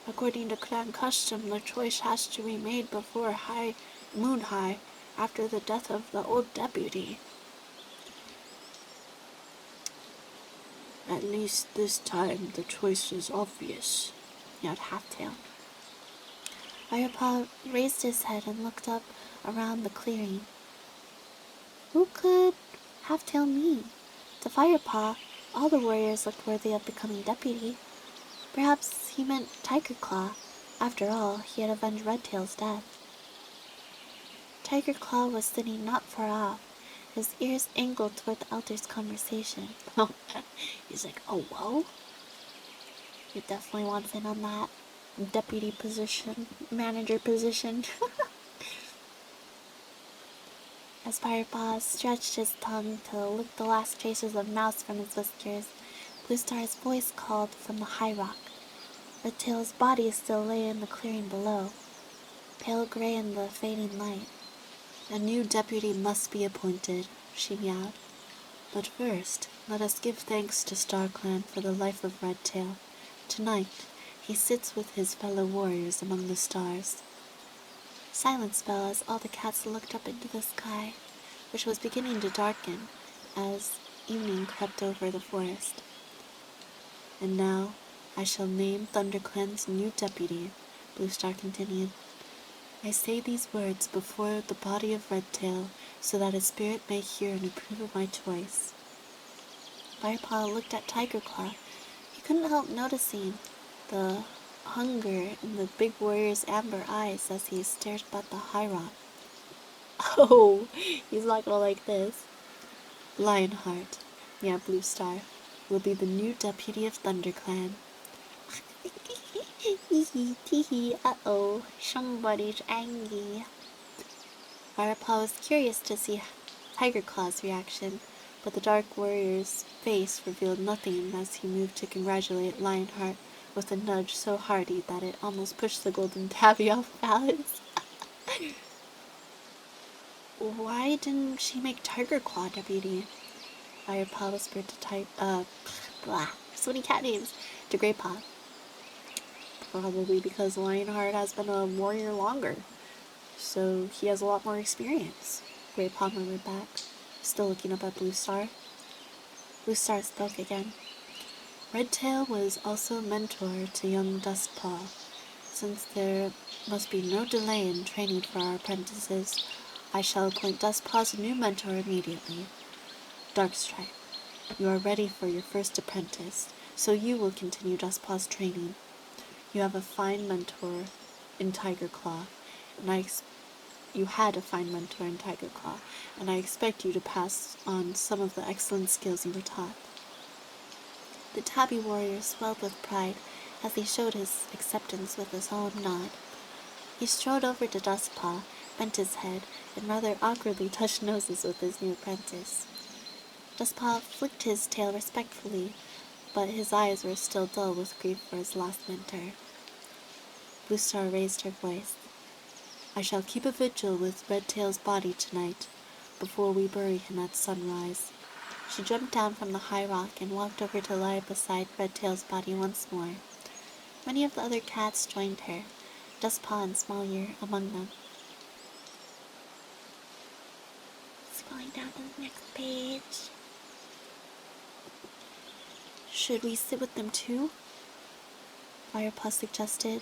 According to clan custom, the choice has to be made before Moon High, after the death of the old deputy. At least this time the choice is obvious, yelled Halftail. Firepaw raised his head and looked up around the clearing. Who could Halftail mean? To Firepaw, all the warriors looked worthy of becoming deputy. Perhaps he meant Tiger Claw. After all, he had avenged Redtail's death. Tiger Claw was sitting not far off, his ears angled toward the elder's conversation. He's like, oh, whoa? He definitely wants in on that deputy position, manager position. As Firepaw stretched his tongue to lick the last traces of mouse from his whiskers, Blue Star's voice called from the high rock. Redtail's body still lay in the clearing below, pale gray in the fading light. A new deputy must be appointed, she meowed. But first, let us give thanks to StarClan for the life of Redtail. Tonight, he sits with his fellow warriors among the stars. Silence fell as all the cats looked up into the sky, which was beginning to darken as evening crept over the forest. And now, I shall name ThunderClan's new deputy, Blue Star continued. I say these words before the body of Redtail, so that his spirit may hear and approve of my choice. Firepaw looked at Tiger Claw. He couldn't help noticing the hunger in the big warrior's amber eyes as he stared up at the high rock. Oh, he's not gonna like this. Lionheart, yeah, Blue Star, will be the new deputy of ThunderClan. Teehee, teehee, uh-oh, somebody's angry. Firepaw was curious to see Tiger Claw's reaction, but the Dark Warrior's face revealed nothing as he moved to congratulate Lionheart with a nudge so hearty that it almost pushed the golden tabby off balance. Why didn't she make Tiger Claw deputy? Firepaw whispered to so many cat names, to Greypaw. Probably because Lionheart has been a warrior longer, so he has a lot more experience, Greypaw murmured back, still looking up at Blue Star. Blue Star spoke again. Redtail was also a mentor to young Dustpaw. Since there must be no delay in training for our apprentices, I shall appoint Dustpaw's new mentor immediately. Darkstripe, you are ready for your first apprentice, so you will continue Dustpaw's training. You have a fine mentor in Tiger Claw, and you had a fine mentor in Tiger Claw, and I expect you to pass on some of the excellent skills you were taught. The tabby warrior swelled with pride as he showed his acceptance with a solemn nod. He strode over to Dustpaw, bent his head, and rather awkwardly touched noses with his new apprentice. Dustpaw flicked his tail respectfully, but his eyes were still dull with grief for his lost mentor. Blue Star raised her voice. I shall keep a vigil with Redtail's body tonight, before we bury him at sunrise. She jumped down from the high rock and walked over to lie beside Redtail's body once more. Many of the other cats joined her, Dustpaw and Small-Ear among them. Scrolling down to the next page. Should we sit with them too? Firepaw suggested.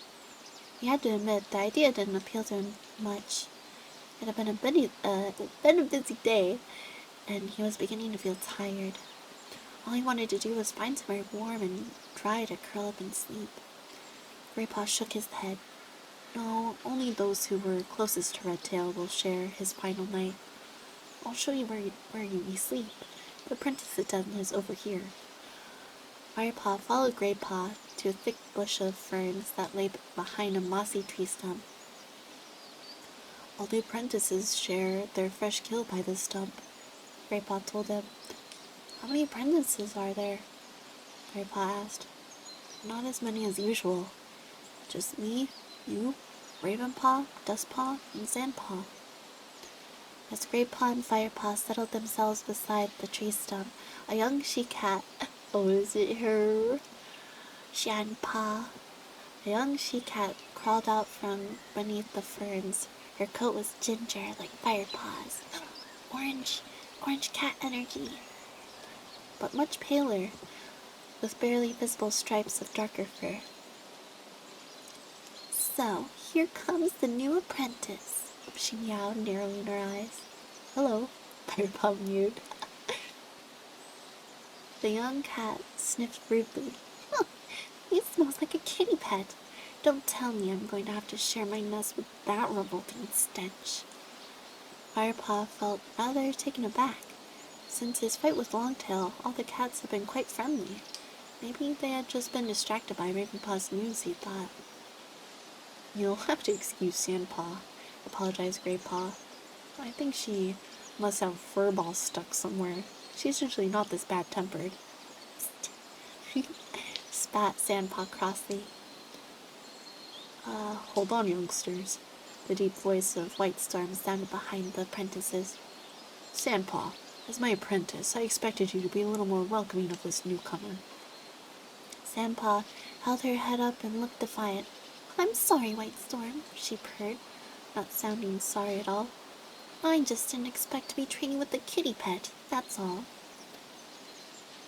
He had to admit the idea didn't appeal to him much. It had been a busy day, and he was beginning to feel tired. All he wanted to do was find somewhere warm and dry to curl up and sleep. Greypaw shook his head. No, only those who were closest to Redtail will share his final night. I'll show you where you may sleep. The apprentice's den is over here. Firepaw followed Greypaw to a thick bush of ferns that lay behind a mossy tree stump. All the apprentices share their fresh kill by this stump, Greypaw told him. How many apprentices are there? Greypaw asked. Not as many as usual. Just me, you, Ravenpaw, Dustpaw, and Sandpaw. As Greypaw and Firepaw settled themselves beside the tree stump, a young she-cat, oh, is it her? Sandpaw. A young she-cat crawled out from beneath the ferns. Her coat was ginger like Firepaw's. Orange cat energy. But much paler, with barely visible stripes of darker fur. So, here comes the new apprentice, she meowed, narrowing her eyes. Hello, Firepaw mewed. The young cat sniffed rudely. Oh, he smells like a kitty pet. Don't tell me I'm going to have to share my nest with that revolting stench. Firepaw felt rather taken aback. Since his fight with Longtail, all the cats had been quite friendly. Maybe they had just been distracted by Ravenpaw's news, he thought. You'll have to excuse Sandpaw, apologized Greypaw. I think she must have a fur ball stuck somewhere. She's usually not this bad-tempered. Spat Sandpaw crossly. Hold on, youngsters. The deep voice of Whitestorm sounded behind the apprentices. Sandpaw, as my apprentice, I expected you to be a little more welcoming of this newcomer. Sandpaw held her head up and looked defiant. I'm sorry, Whitestorm, she purred, not sounding sorry at all. I just didn't expect to be training with a kitty pet, that's all.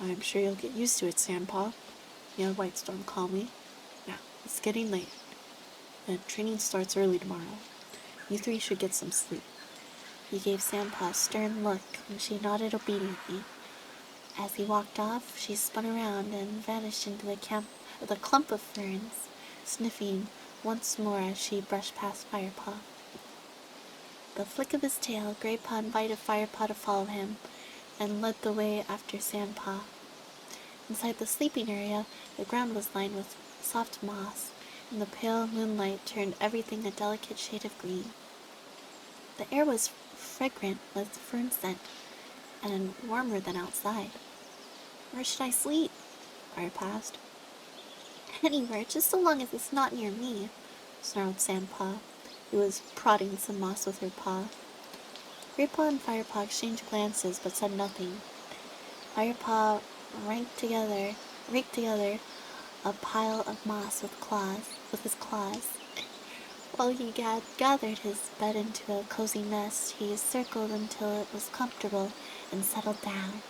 I'm sure you'll get used to it, Sandpaw, yelled Whitestorm calmly. Now, it's getting late. The training starts early tomorrow. You three should get some sleep. He gave Sandpaw a stern look, and she nodded obediently. As he walked off, she spun around and vanished into the clump of ferns, sniffing once more as she brushed past Firepaw. The flick of his tail, Greypaw invited Firepaw to follow him, and led the way after Sandpaw. Inside the sleeping area, the ground was lined with soft moss, and the pale moonlight turned everything a delicate shade of green. The air was fragrant with fern scent, and warmer than outside. Where should I sleep? Firepaw asked. Anywhere, just so long as it's not near me, snarled Sandpaw, who was prodding some moss with her paw. Greypaw and Firepaw exchanged glances, but said nothing. Firepaw raked together a pile of moss with his claws. While he gathered his bed into a cozy nest, he circled until it was comfortable and settled down.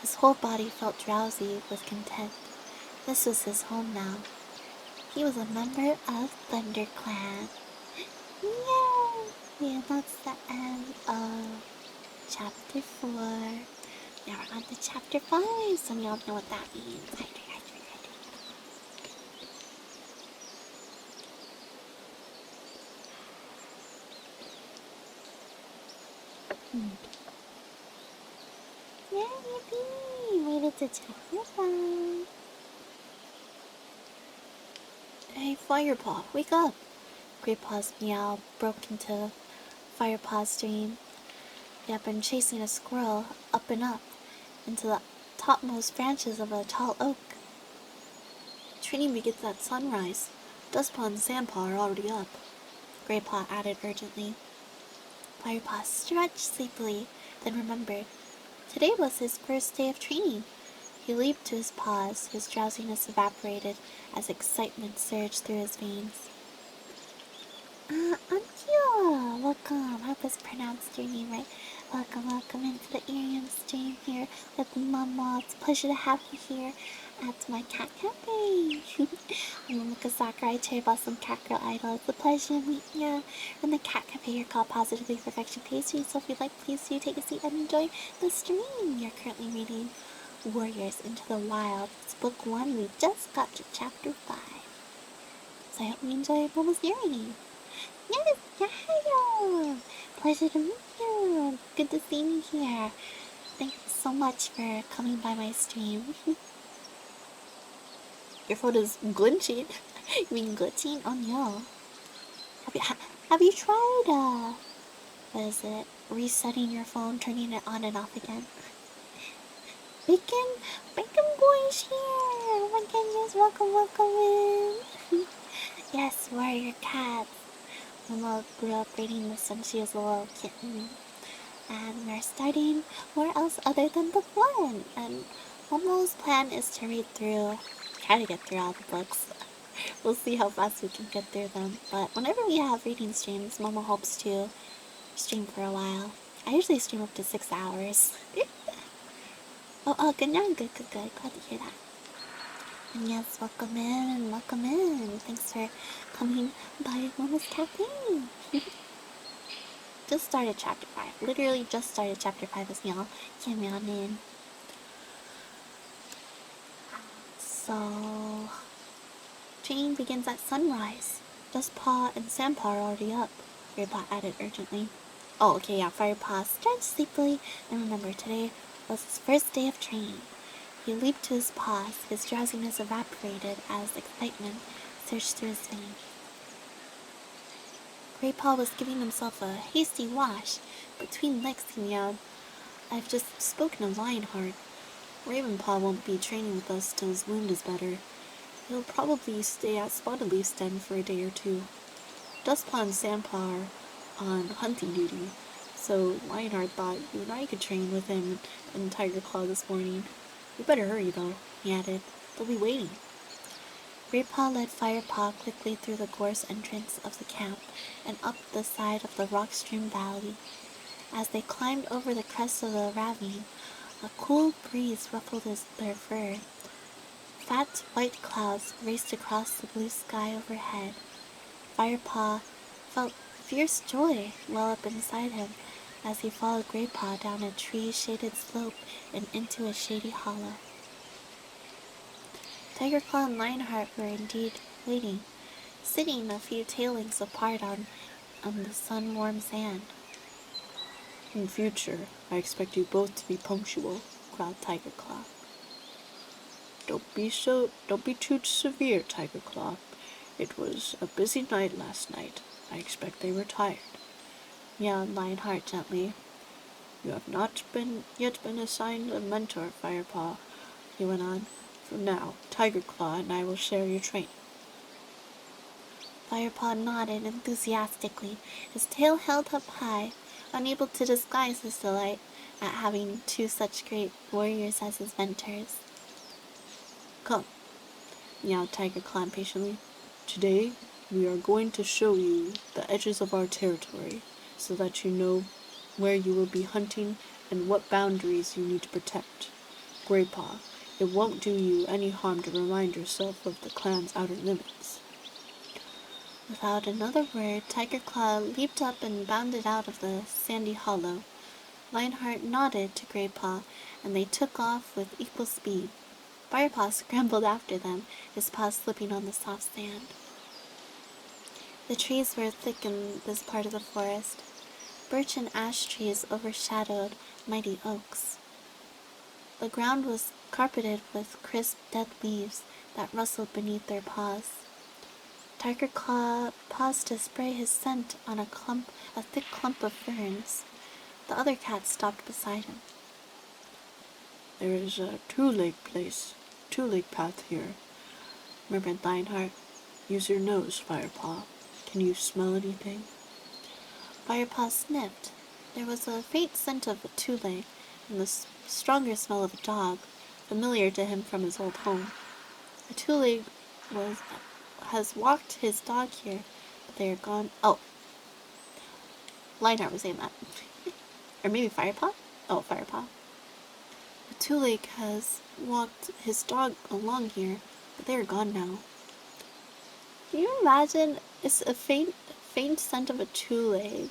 His whole body felt drowsy with content. This was his home now. He was a member of ThunderClan. Yay! Yeah, that's the end of chapter 4. Now we're on to chapter 5. Some of y'all know what that means. Yay, yippee! Made it to chapter 5. Hey, Firepaw, wake up! Greypaw's meow broke into Firepaw's dream. He had been chasing a squirrel up and up into the topmost branches of a tall oak. Training begins at sunrise. Dustpaw and Sandpaw are already up, Greypaw added urgently. Firepaw stretched sleepily, then remembered. Today was his first day of training. He leaped to his paws, his drowsiness evaporated as excitement surged through his veins. Ankia! Welcome. I hope I pronounced your name right. Welcome into the Arium stream here with Momo. It's a pleasure to have you here at my cat cafe. I'm Momo Sakura. I tell you about some Catgirl idol. It's a pleasure to meet you. In the cat cafe here called Positively Perfection Pastry. So if you'd like, please do take a seat and enjoy the stream. You're currently reading Warriors into the Wild. It's book 1. We just got to chapter 5. I hope you enjoy Momo's journey. Yes, yeah! Pleasure to meet you. Good to see you here. Thank you so much for coming by my stream. Your phone is glitching. You mean glitching? Oh no. Have you tried, what is it? Resetting your phone, turning it on and off again? Bacon Boy's here! Oh my goodness, welcome in! Yes, warrior cats. Momo grew up reading this when she was a little kitten. And we're starting where else other than book one. And Momo's plan is to try to get through all the books. We'll see how fast we can get through them. But whenever we have reading streams, Momo hopes to stream for a while. I usually stream up to 6 hours. Oh, good night, good. Glad to hear that. And yes, welcome in. Thanks for coming by Momo's Cafe. Just started chapter 5. Literally just started chapter 5 as y'all came on in. So, training begins at sunrise. Dustpaw and Sandpaw are already up, Grandpa added urgently. Oh, okay, yeah, Firepaw stretched sleepily and remembered today was his first day of training. He leaped to his paws, his drowsiness evaporated as excitement surged through his veins. Graypaw was giving himself a hasty wash. Between licks, he meowed. I've just spoken of Lionheart. Ravenpaw won't be training with us till his wound is better. He'll probably stay at Spotted Leaf's den for a day or two. Dustpaw and Sandpaw are on hunting duty, so Lionheart thought you and I could train with him and Tiger Claw this morning. We better hurry, though, he added. They'll be waiting. Graypaw led Firepaw quickly through the gorse entrance of the camp and up the side of the rock-strewn valley. As they climbed over the crest of the ravine, a cool breeze ruffled their fur. Fat white clouds raced across the blue sky overhead. Firepaw felt fierce joy well up inside him as he followed Graypaw down a tree-shaded slope and into a shady hollow. Tiger Claw and Lionheart were indeed waiting, sitting a few tail lengths apart on the sun-warmed sand. In future, I expect you both to be punctual, growled Tiger Claw. Don't be too severe, Tiger Claw. It was a busy night last night. I expect they were tired, meowed Lionheart gently. You have not yet been assigned a mentor, Firepaw, he went on. From now, Tiger Claw and I will share your training. Firepaw nodded enthusiastically, his tail held up high, unable to disguise his delight at having two such great warriors as his mentors. Come, meowed Tiger Claw impatiently. Today, we are going to show you the edges of our territory, so that you know where you will be hunting and what boundaries you need to protect. Graypaw, it won't do you any harm to remind yourself of the clan's outer limits. Without another word, Tiger Claw leaped up and bounded out of the sandy hollow. Lionheart nodded to Graypaw, and they took off with equal speed. Firepaw scrambled after them, his paws slipping on the soft sand. The trees were thick in this part of the forest. Birch and ash trees overshadowed mighty oaks. The ground was carpeted with crisp dead leaves that rustled beneath their paws. Tiger Claw paused to spray his scent on a thick clump of ferns. The other cat stopped beside him. There is a two-leg path here, murmured Lionheart. Use your nose, Firepaw. Can you smell anything? Firepaw sniffed. There was a faint scent of a two-leg, and the stronger smell of a dog, familiar to him from his old home. A two-leg has walked his dog here, but they are gone. Oh, Lionheart was saying that. Or maybe Firepaw? Oh, Firepaw. A two-leg has walked his dog along here, but they are gone now. Can you imagine? It's a faint scent of a two-leg.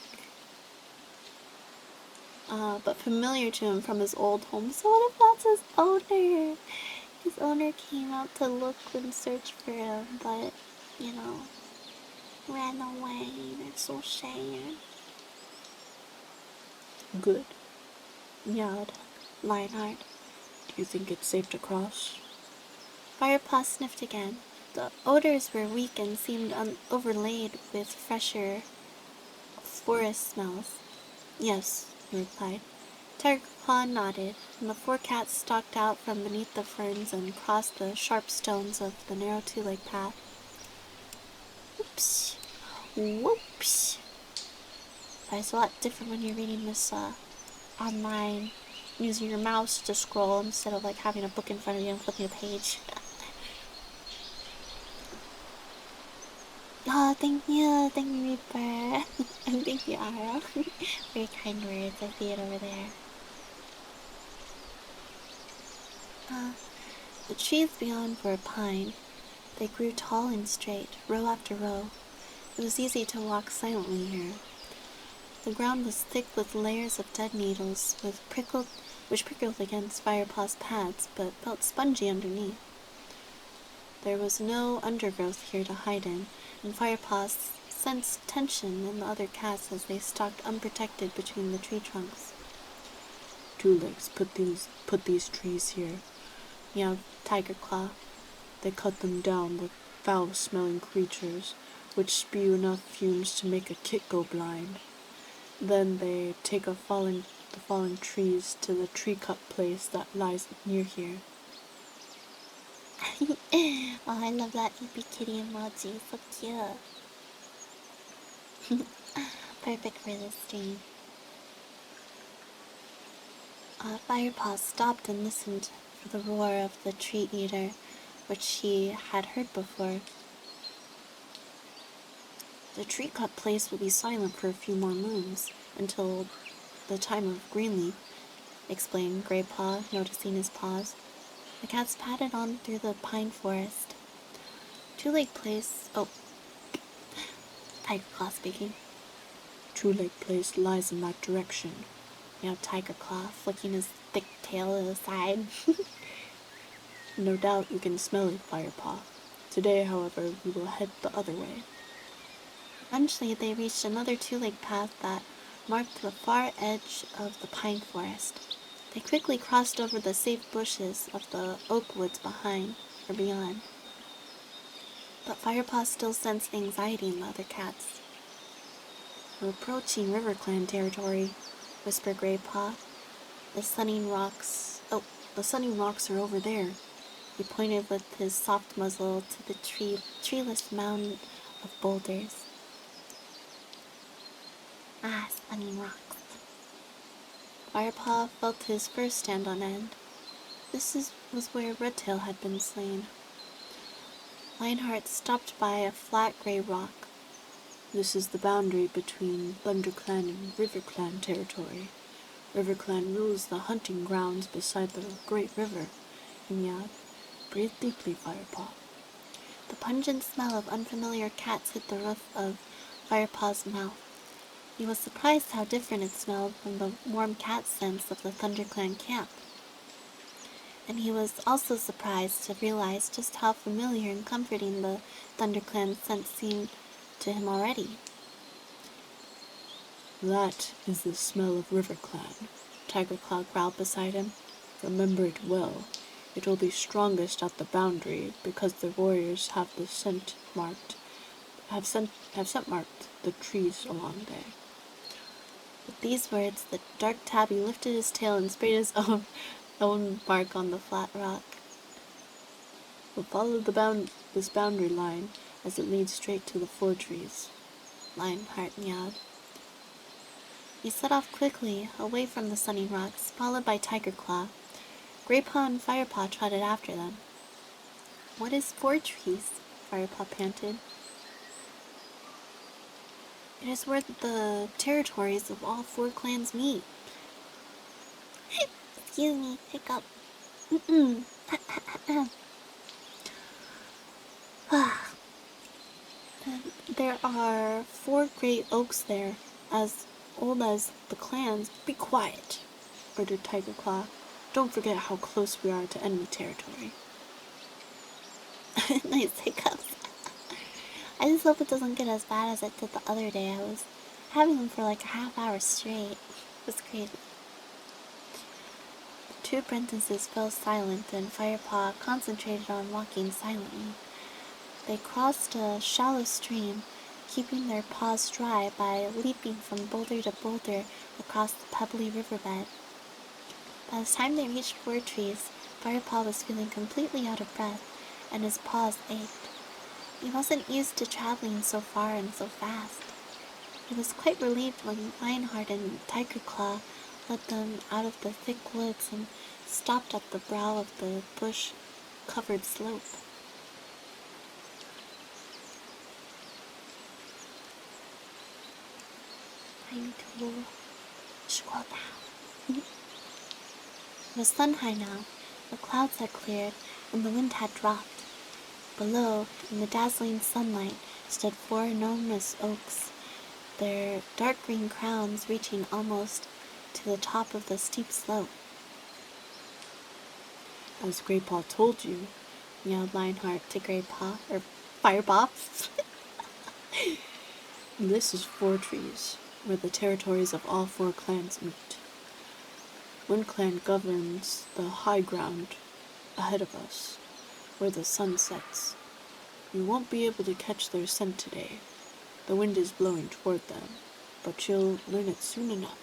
But familiar to him from his old home. So what if that's his owner? His owner came out to look and search for him, but ran away. They're so sad. Good. Meowed Lionheart. Do you think it's safe to cross? Firepaw sniffed again. The odors were weak and seemed overlaid with fresher forest smells. Yes, he replied. Tigerclaw nodded, and the four cats stalked out from beneath the ferns and crossed the sharp stones of the narrow two-leg path. Whoops. Whoops. It's a lot different when you're reading this online, using your mouse to scroll instead of like having a book in front of you and flipping a page. Oh, thank you, Reaper. And thank you, Ara. Very kind words. I see it over there. The trees beyond were a pine. They grew tall and straight, row after row. It was easy to walk silently here. The ground was thick with layers of dead needles, which prickled against Firepaw's pads, but felt spongy underneath. There was no undergrowth here to hide in, and Firepaw sensed tension in the other cats as they stalked unprotected between the tree trunks. Two Legs put these trees here, Meowed Tigerclaw. They cut them down with foul-smelling creatures, which spew enough fumes to make a kit go blind. Then they take the fallen trees to the tree-cut place that lies near here. Oh, I love that eepy kitty emoji. So cute. Perfect for this stream. Firepaw stopped and listened for the roar of the tree eater, which he had heard before. The tree-cut place will be silent for a few more moons, until the time of Greenleaf, explained Greypaw, noticing his pause. The cats padded on through the pine forest. Two-Leg Place... Oh, Tigerclaw speaking. Two Leg Place lies in that direction. Meowed Tigerclaw, flicking his thick tail to the side. No doubt you can smell it, Firepaw. Today, however, we will head the other way. Eventually, they reached another two-leg path that marked the far edge of the pine forest. They quickly crossed over the safe bushes of the oak woods beyond. But Firepaw still sensed anxiety in the other cats. "We're approaching RiverClan territory," whispered Greypaw. The sunning rocks are over there." He pointed with his soft muzzle to the treeless mound of boulders. Ah, sunning rocks. Firepaw felt his fur stand on end. Was where Redtail had been slain. Lionheart stopped by a flat gray rock. This is the boundary between ThunderClan and RiverClan territory. RiverClan rules the hunting grounds beside the great river. He meowed. Breathe deeply, Firepaw. The pungent smell of unfamiliar cats hit the roof of Firepaw's mouth. He was surprised how different it smelled from the warm cat scents of the ThunderClan camp. And he was also surprised to realize just how familiar and comforting the ThunderClan scent seemed to him already. That is the smell of RiverClan, Tigerclaw growled beside him. Remember it well. It will be strongest at the boundary because the warriors have scent marked the trees along there. With these words, the dark tabby lifted his tail and sprayed his own mark on the flat rock. We'll follow this boundary line as it leads straight to the four trees, Lionheart meowed. He set off quickly, away from the sunning rocks, followed by Tigerclaw. Greypaw and Firepaw trotted after them. "What is four trees?" Firepaw panted. "It is where the territories of all four clans meet." Excuse me, hiccup. There are 4 great oaks there, as old as the clans. Be quiet, ordered Tigerclaw. Don't forget how close we are to enemy territory. Nice hiccups. I just hope it doesn't get as bad as it did the other day. I was having them for like a half hour straight. It was crazy. The two apprentices fell silent, and Firepaw concentrated on walking silently. They crossed a shallow stream, keeping their paws dry by leaping from boulder to boulder across the pebbly riverbed. By the time they reached Four Trees, Firepaw was feeling completely out of breath, and his paws ached. He wasn't used to traveling so far and so fast. He was quite relieved when Lionheart and Tiger Claw led them out of the thick woods and stopped at the brow of the bush-covered slope. I need to scroll down. It was sun high now. The clouds had cleared, and the wind had dropped. Below, in the dazzling sunlight, stood four enormous oaks, their dark green crowns reaching almost to the top of the steep slope. As Greypaw told you, yelled Lionheart to Greypaw, or Firepaw. This is Four Trees, where the territories of all four clans meet. One clan governs the high ground ahead of us, where the sun sets. You won't be able to catch their scent today. The wind is blowing toward them, but you'll learn it soon enough.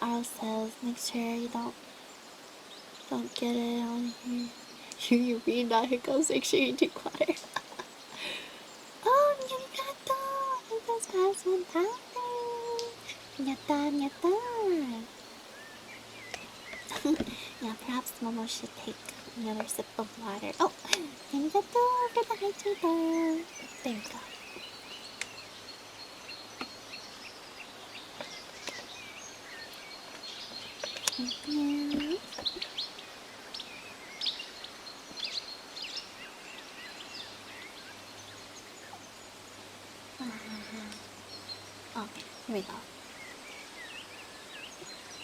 Arl says, make sure you don't get it on here. Hear you read that hiccups, make sure you do quiet. Oh, Nyata! It goes past 1,000! Nyata, nyata! Yeah, perhaps Momo should take another sip of water. Oh, arigato for the hydrator. There we go. Okay, here we go.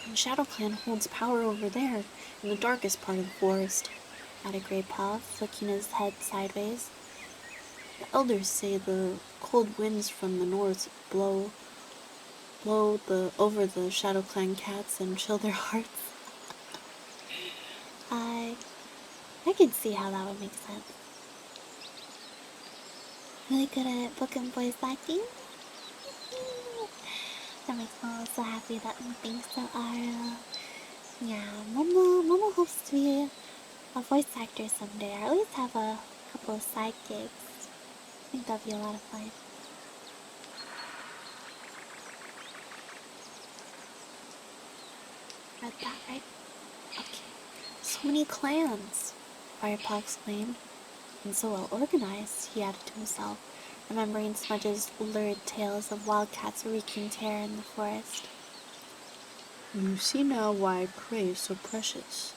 The Shadow Clan holds power over there, in the darkest part of the forest, added Greypaw, flicking his head sideways. The elders say the cold winds from the north blow over the Shadow Clan cats and chill their hearts. I can see how that would make sense. Really good at book and voice acting. That makes me so happy that you think so, Ara. Yeah, Momo hopes to be a voice actor someday, or at least have a couple of side gigs. I think that'd be a lot of fun. Read that right? Okay. So many clans, Firepaw exclaimed. And so well organized, he added to himself, remembering Smudge's lurid tales of wildcats wreaking terror in the forest. You see now why prey is so precious,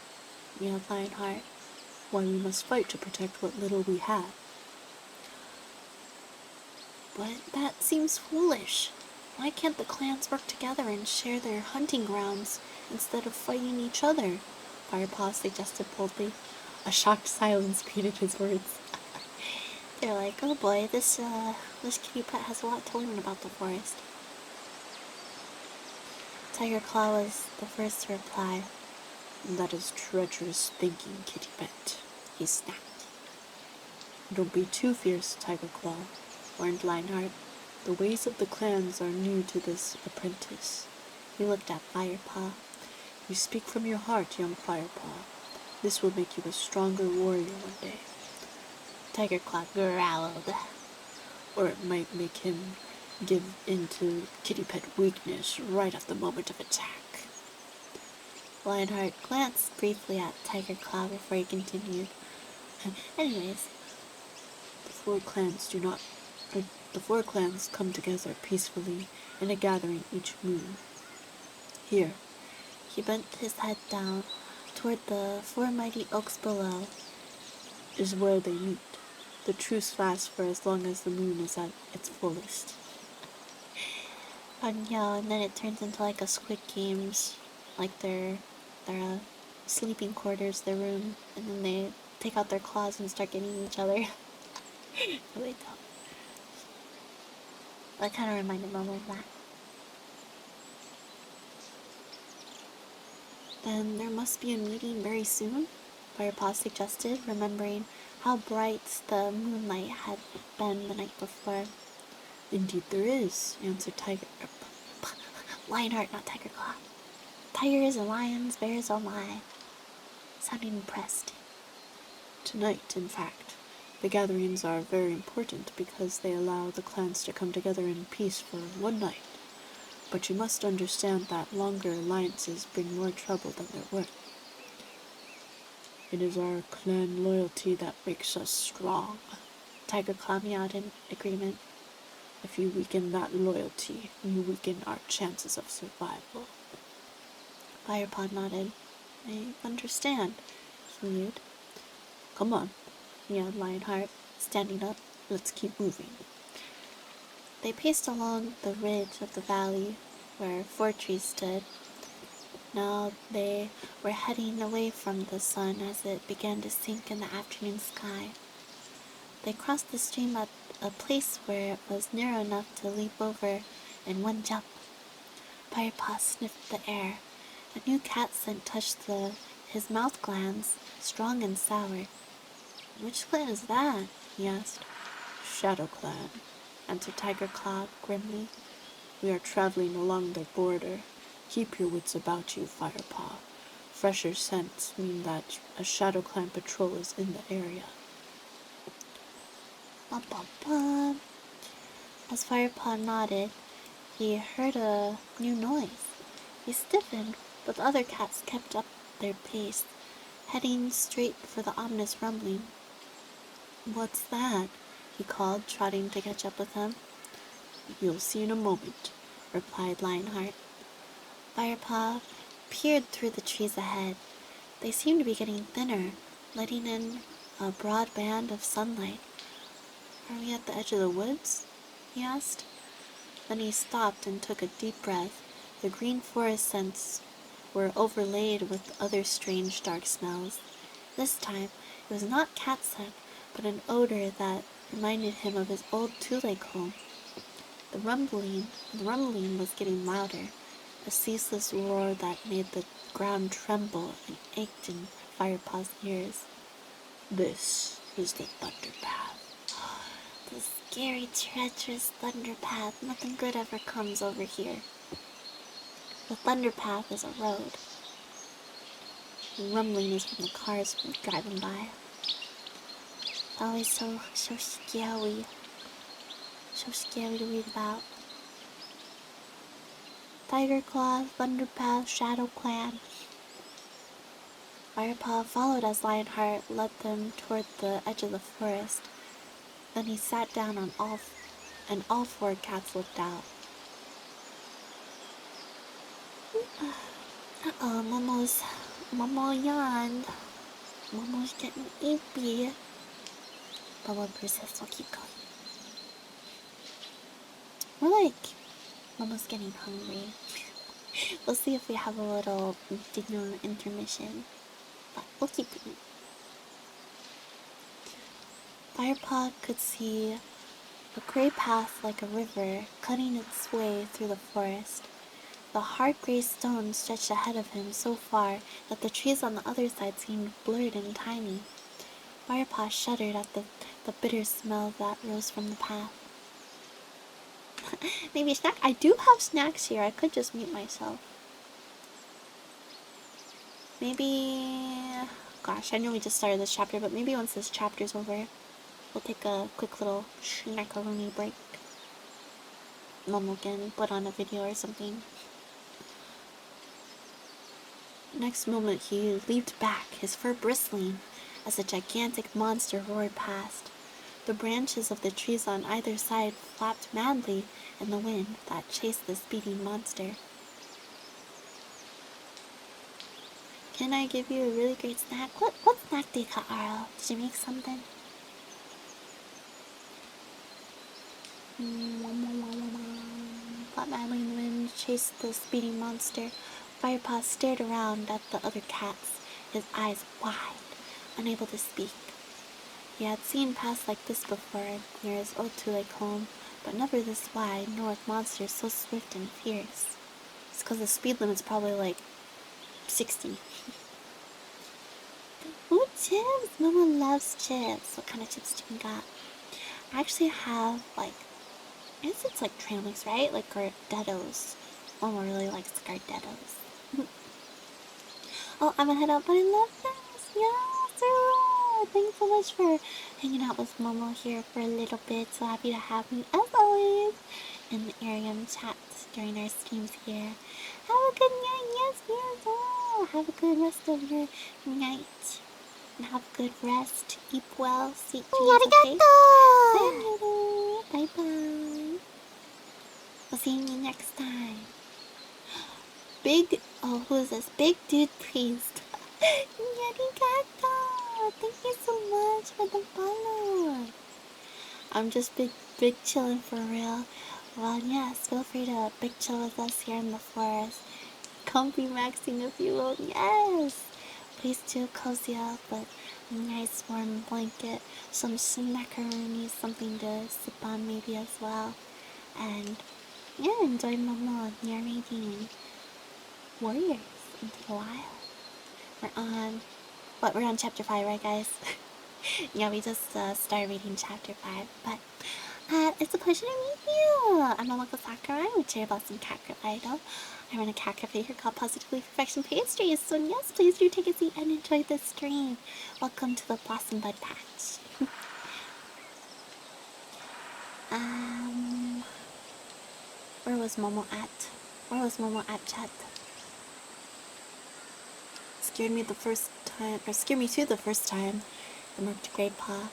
yelled Lionheart. Why we must fight to protect what little we have. But that seems foolish. Why can't the clans work together and share their hunting grounds instead of fighting each other? Firepaw suggested boldly. A shocked silence greeted his words. They're like, oh boy, this kitty pet has a lot to learn about the forest. Tiger Claw was the first to reply. That is treacherous thinking, kitty pet, he snapped. Don't be too fierce, Tiger Claw, warned Lionheart. The ways of the clans are new to this apprentice. He looked at Firepaw. You speak from your heart, young Firepaw. This will make you a stronger warrior one day. Tiger Claw growled. Or it might make him give in to kitty pet weakness right at the moment of attack. Lionheart glanced briefly at Tiger Claw before he continued. Anyways, The four clans come together peacefully in a gathering each moon. Here, he bent his head down toward the four mighty oaks below, is where they meet. The truce lasts for as long as the moon is at its fullest. and then it turns into like a Squid Games, like their sleeping quarters, their room, and then they take out their claws and start getting each other. Really dumb. That kind of reminded Momo of that. Then there must be a meeting very soon, Firepaw suggested, remembering how bright the moonlight had been the night before. Indeed there is, answered Lionheart, not Tiger Claw. Tigers and lions, bears, oh my. Sounding impressed. Tonight, in fact. The gatherings are very important because they allow the clans to come together in peace for one night. But you must understand that longer alliances bring more trouble than they're worth. It is our clan loyalty that makes us strong. Tiger Claw meowed in agreement. If you weaken that loyalty, you weaken our chances of survival. Firepaw nodded. I understand, he mewed. Come on, Meowed Lionheart, standing up. Let's keep moving. They paced along the ridge of the valley where 4 trees stood. Now they were heading away from the sun as it began to sink in the afternoon sky. They crossed the stream at a place where it was narrow enough to leap over in one jump. Firepaw sniffed the air. A new cat scent touched his mouth glands, strong and sour. Which clan is that? He asked. Shadow Clan, answered Tiger Claw grimly. We are traveling along their border. Keep your wits about you, Firepaw. Fresher scents mean that a Shadow Clan patrol is in the area. Bum, bum, bum. As Firepaw nodded, he heard a new noise. He stiffened, but the other cats kept up their pace, heading straight for the ominous rumbling. What's that? He called, trotting to catch up with him. You'll see in a moment, replied Lionheart. Firepaw peered through the trees ahead. They seemed to be getting thinner, letting in a broad band of sunlight. Are we at the edge of the woods? He asked. Then he stopped and took a deep breath. The green forest scents were overlaid with other strange dark smells. This time it was not cat scent, but an odor that reminded him of his old two-leg home. The rumbling was getting louder, a ceaseless roar that made the ground tremble and ached in Firepaw's ears. This is the Thunder Path. The scary, treacherous Thunder Path. Nothing good ever comes over here. The Thunder Path is a road. The rumbling is from the cars driving by. Always so scary. So scary to read about. Tiger Claw, Thunder Path, Shadow Clan. Firepaw followed as Lionheart led them toward the edge of the forest. Then he sat down and all 4 cats looked out. Momo yawned. Momo's getting eepy. But we'll persist, we'll keep going. We're like, Momo's getting hungry. We'll see if we have a little dinner intermission. But we'll keep going. Firepaw could see a gray path like a river cutting its way through the forest. The hard gray stone stretched ahead of him so far that the trees on the other side seemed blurred and tiny. Firepaw shuddered at the bitter smell that rose from the path. Maybe a snack? I do have snacks here. I could just mute myself. Maybe... Gosh, I know we just started this chapter, but maybe once this chapter's over, we'll take a quick little snackaroni break. Momo can put on a video or something. Next moment, he leaped back, his fur bristling, as a gigantic monster roared past. The branches of the trees on either side flapped madly in the wind that chased the speeding monster. Can I give you a really great snack? What snack did you cut, Arl? Did you make something? Flap madly in the wind chased the speeding monster. Firepaw stared around at the other cats, his eyes wide, unable to speak. He had seen paths like this before near his Old Lake home, but never this wide, nor with monsters so swift and fierce. It's because the speed limit's probably like 60. Ooh, chips! Mama loves chips. What kind of chips do you got? I actually have, like, I guess it's like trail mix, right? Like Gardettos. Mama really likes Gardettos. Oh, I'm gonna head out, but I love this! Yeah, Sarah! Thanks so much for hanging out with Momo here for a little bit. So happy to have me, as always, in the Arium chat during our streams here. Have a good night, yes, yes, oh! Have a good rest of your night. And have a good rest. Eat well. Sweet dreams, okay? Sayonara. Bye-bye. We'll see you next time. Who is this? Big Dude Priest. Arigato. Thank you so much for the follow. I'm just big chillin' for real. Well, yes, feel free to big chill with us here in the forest. Comfy maxing if you will. Yes. Please do cozy up with a nice warm blanket, some macaroni, something to sip on maybe as well. And yeah, enjoy Momo narrating Warriors into the Wild. We're on chapter 5, right guys? Yeah, we just started reading chapter 5, but it's a pleasure to meet you. I'm Momoko Sakurai with Cherry Blossom Catgirl Idol. I run a cat cafe here called Positively Perfection Pastries, so yes, please do take a seat and enjoy this stream. Welcome to the Blossom Bud Patch. Where was Momo at? Where was Momo at, chat? Scared me to the first time. The marked Great Paw.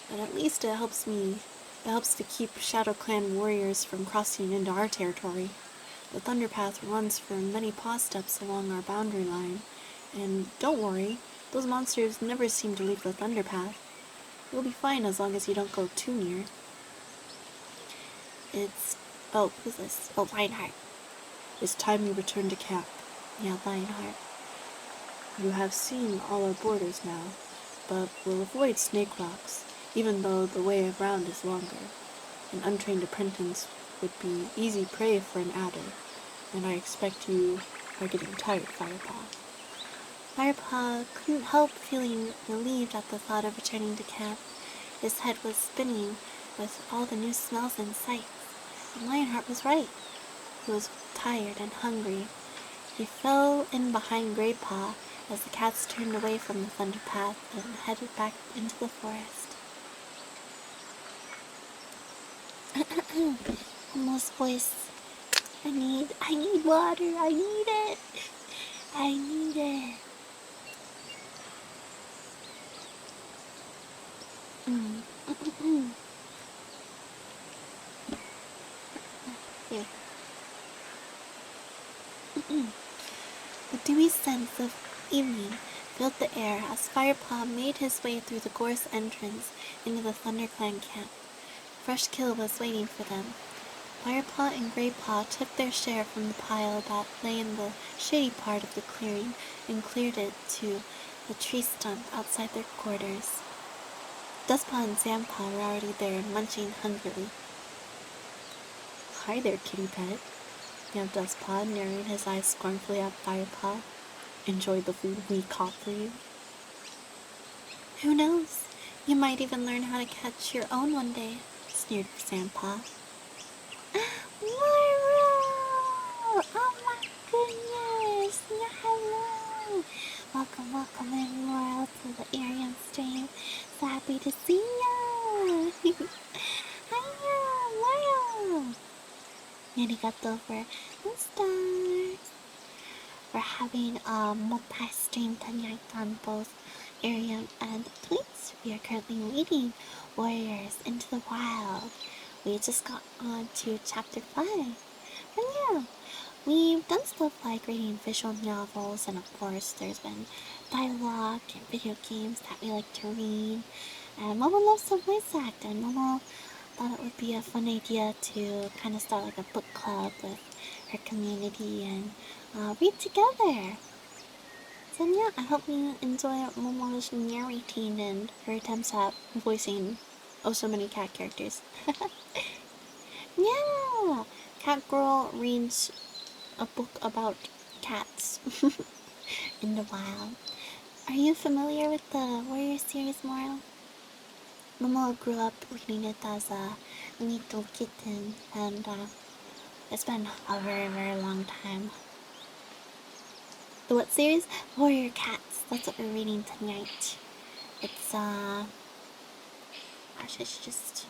But at least it helps to keep Shadow Clan warriors from crossing into our territory. The Thunder Path runs for many paw steps along our boundary line, and don't worry, those monsters never seem to leave the Thunder Path. You'll be fine as long as you don't go too near. Who's this? Oh, Lionheart. It's time you return to camp. Yeah, Lionheart. You have seen all our borders now, but will avoid snake rocks, even though the way around is longer. An untrained apprentice would be easy prey for an adder, and I expect you are getting tired, Firepaw. Firepaw couldn't help feeling relieved at the thought of returning to camp. His head was spinning with all the new smells and sights, and Lionheart was right. He was tired and hungry. He fell in behind Greypaw as the cats turned away from the Thunder Path and headed back into the forest. Almost voice. I need water. I need it. I need it. Here. The dewy scents of evening filled the air as Firepaw made his way through the gorse entrance into the ThunderClan camp. Fresh kill was waiting for them. Firepaw and Greypaw took their share from the pile that lay in the shady part of the clearing and cleared it to the tree stump outside their quarters. Dustpaw and Sandpaw were already there, munching hungrily. Hi there, kitty pet. Yapped Dustpaw, narrowing his eyes scornfully at Firepaw. Enjoy the food we caught for you. Who knows? You might even learn how to catch your own one day, sneered Sandpaw. Laurel! Oh my goodness! Yeah, hello! Welcome in, Laurel, to the Arium stream. So happy to see ya! Hiya, Laurel! Arigato for the stars! We're having a multi-stream tonight on both Arium and Twitch. We are currently reading Warriors into the Wild. We just got on to chapter 5. And yeah, we've done stuff like reading visual novels, and of course there's been dialogue and video games that we like to read. And Momo loves to voice act, and Momo thought it would be a fun idea to kind of start like a book club with her community and read together. then yeah, I hope you enjoy Momo's narrating and her attempts at voicing oh so many cat characters. Yeah! Catgirl reads a book about cats in the wild. Are you familiar with the Warrior series, Moral? Momo grew up reading it as a little kitten, and it's been a very, very long time. The what series? Warrior Cats. That's what we're reading tonight. It's, I should just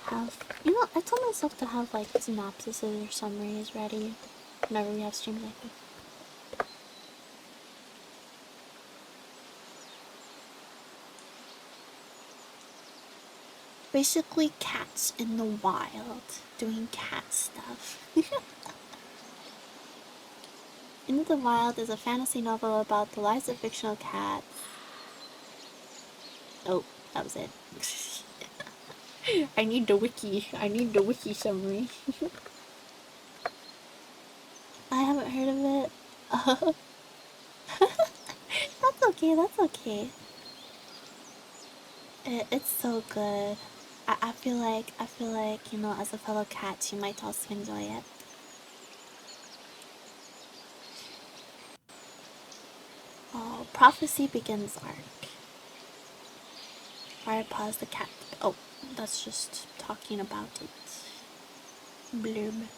have... You know, I told myself to have, like, synopsises or summaries ready whenever we have streams like this. Basically, cats in the wild doing cat stuff. Into the Wild is a fantasy novel about the lives of fictional cats. Oh, that was it. I need the wiki. I need the wiki summary. I haven't heard of it. That's okay, that's okay. It's so good. I feel like, you know, as a fellow cat, you might also enjoy it. Oh, Prophecy Begins arc. Fire pause the cat. Oh, that's just talking about it. Blurb.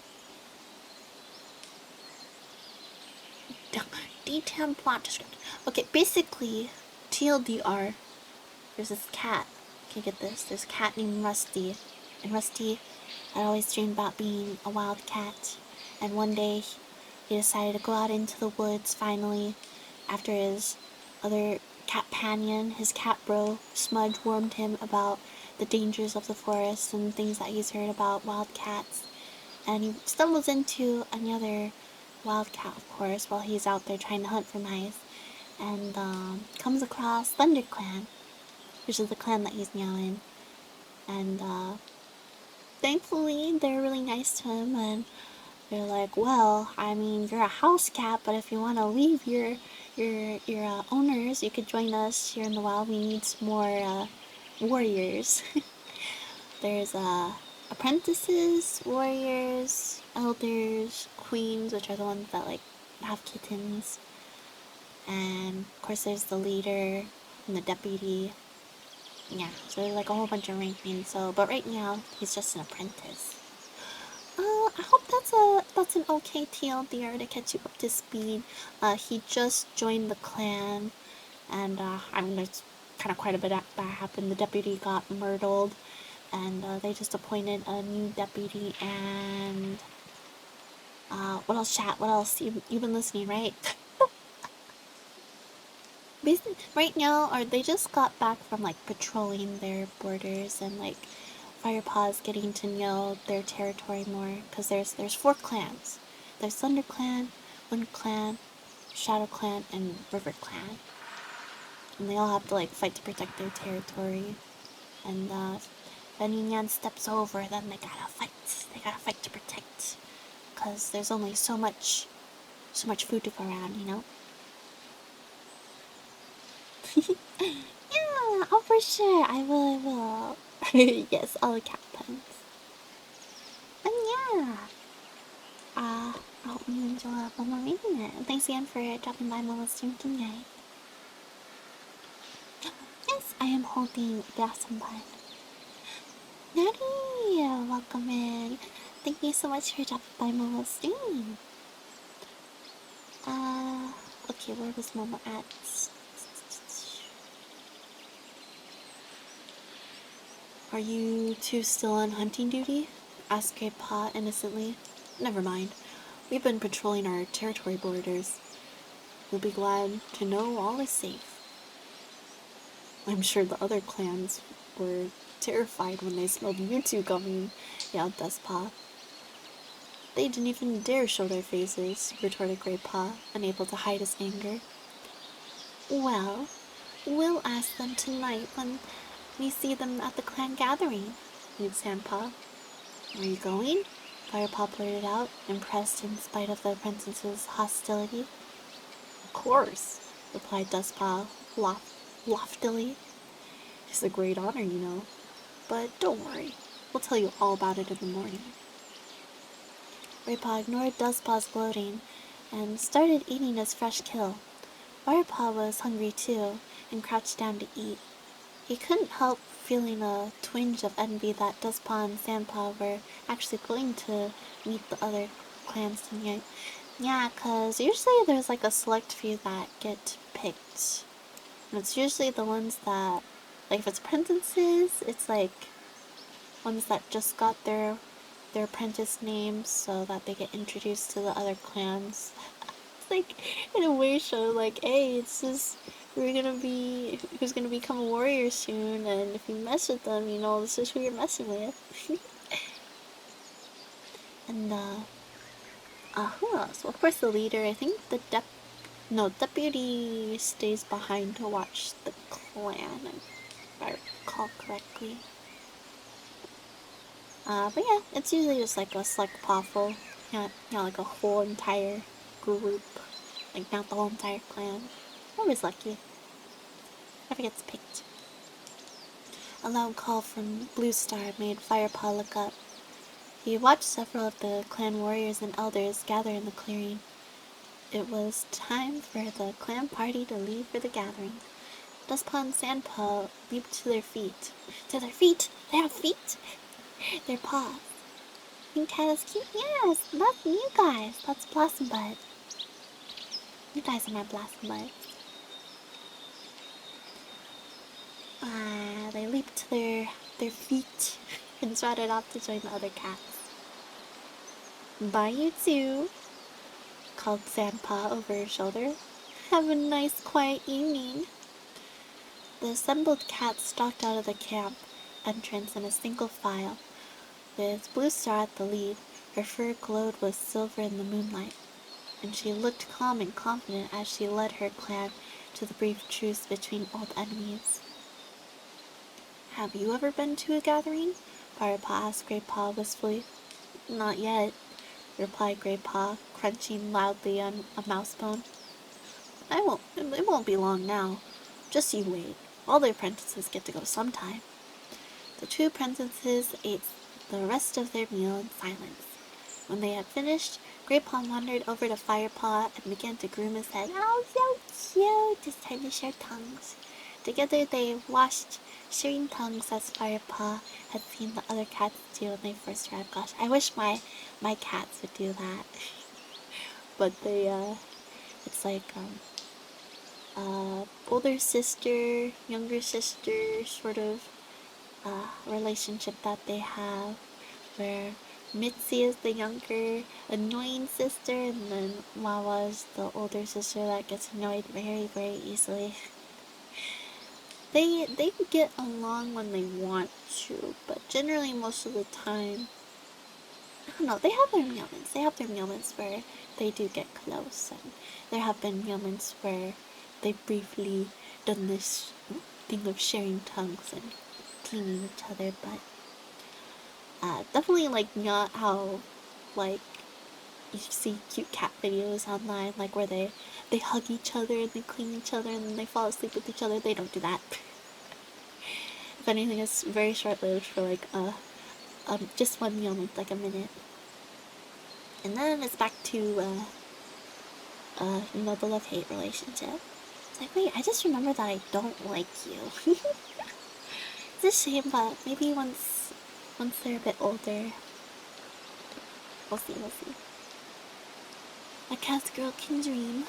Detailed plot description. Okay, basically, TLDR, there's this cat. Okay, get this. There's a cat named Rusty. And Rusty had always dreamed about being a wild cat. And one day, he decided to go out into the woods finally after his other cat companion, his cat bro, Smudge, warned him about the dangers of the forest and things that he's heard about wild cats. And he stumbles into another wildcat, of course, while he's out there trying to hunt for mice, and comes across ThunderClan, which is the clan that he's now in. And thankfully, they're really nice to him, and they're like, well, I mean, you're a house cat, but if you want to leave your owners, you could join us here in the wild. We need some more warriors. There's apprentices, warriors, elders, queens, which are the ones that like have kittens, and of course there's the leader and the deputy. Yeah, so there's like a whole bunch of rankings. So, but right now he's just an apprentice. I hope that's an okay TLDR to catch you up to speed. He just joined the clan, and I mean there's kind of quite a bit that happened. The deputy got murdered, and they just appointed a new deputy. And what else, chat? What else? You've been listening, right? Basically, right now, or they just got back from like patrolling their borders and like Firepaw's getting to know their territory more, because there's 4 clans. There's Thunder Clan, Wind Clan, Shadow Clan, and River Clan, and they all have to like fight to protect their territory. And if anyone steps over, then they gotta fight. They gotta fight to protect, because there's only so much food to go around, you know. Yeah, oh for sure, I will. Yes, all the cat puns. And yeah, I hope you enjoy Momo reading it. And thanks again for dropping by Momo's stream tonight. Yes, I am holding the awesome bun. Natty, welcome in. Thank you so much for dropping by Momo's stream. Okay, where was Momo at? Are you two still on hunting duty? Asked Great Paw innocently. Never mind. We've been patrolling our territory borders. You'll be glad to know all is safe. I'm sure the other clans were terrified when they smelled you two coming, yelled Dustpaw. They didn't even dare show their faces, retorted Great Paw, unable to hide his anger. Well, we'll ask them tonight when we see them at the clan gathering, mused Sandpaw. Are you going? Firepaw blurted out, impressed in spite of the apprentice's hostility. Of course, replied Dustpaw loftily. It's a great honor, you know. But don't worry, we'll tell you all about it in the morning. Graypaw ignored Dustpaw's gloating and started eating his fresh kill. Firepaw was hungry too and crouched down to eat. He couldn't help feeling a twinge of envy that Dustpaw and Sandpaw were actually going to meet the other clans tonight. Yeah, 'cause usually there's like a select few that get picked. And it's usually the ones that, like if it's apprentices, it's like ones that just got their apprentice names so that they get introduced to the other clans. It's like in a weird show, like, hey, it's just who's gonna become a warrior soon, and if you mess with them, you know, this is who you're messing with. And who else? Well, of course the leader. I think the deputy stays behind to watch the clan, if I recall correctly. But yeah, it's usually just like a select pawful, not like a whole entire group, like not the whole entire clan. Always lucky. Never gets picked. A loud call from Blue Star made Firepaw look up. He watched several of the clan warriors and elders gather in the clearing. It was time for the clan party to leave for the gathering. Dustpaw and Sandpaw leaped to their feet. To their feet! They have feet! Their paws. Pink Cat is cute? Yes! That's you guys! That's Blossom Bud. You guys are my Blossom Buds. They leaped to their feet and trotted off to join the other cats. Bye, you two, called Sandpaw over her shoulder. Have a nice, quiet evening. The assembled cats stalked out of the camp entrance in a single file, with Blue Star at the lead. Her fur glowed with silver in the moonlight, and she looked calm and confident as she led her clan to the brief truce between old enemies. Have you ever been to a gathering? Firepaw asked Graypaw wistfully. Not yet, replied Graypaw, crunching loudly on a mouse bone. It won't be long now. Just you wait. All the apprentices get to go sometime. The two apprentices ate the rest of their meal in silence. When they had finished, Graypaw wandered over to Firepaw and began to groom his head. Oh, so cute! It's time to share tongues. Together they washed, sharing tongues as Firepaw had seen the other cats do when they first arrived. Gosh, I wish my cats would do that. But it's like, older sister, younger sister sort of relationship that they have, where Mitzi is the younger, annoying sister, and then Wawa is the older sister that gets annoyed very, very easily. They get along when they want to, but generally most of the time, I don't know, they have their moments. They have their moments where they do get close, and there have been moments where they've briefly done this thing of sharing tongues and cleaning each other, but definitely like not how like you see cute cat videos online, like where they hug each other and they clean each other and then they fall asleep with each other. They don't do that. If anything, it's very short-lived for like just one moment, like a minute, and then it's back to you know, the love-hate relationship. It's like, wait, I just remember that I don't like you. It's a shame, but maybe once they're a bit older, we'll see. A Catgirl can dream.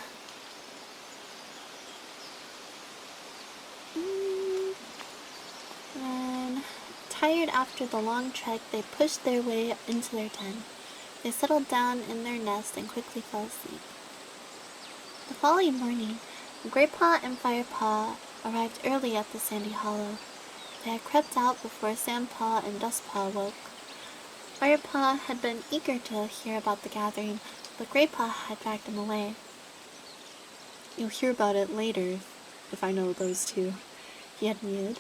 And tired after the long trek, they pushed their way into their den. They settled down in their nest and quickly fell asleep. The following morning, Graypaw and Firepaw arrived early at the sandy hollow. They had crept out before Sandpaw and Dustpaw woke. Firepaw had been eager to hear about the gathering, but Graypaw had dragged him away. You'll hear about it later, if I know those two, he admitted.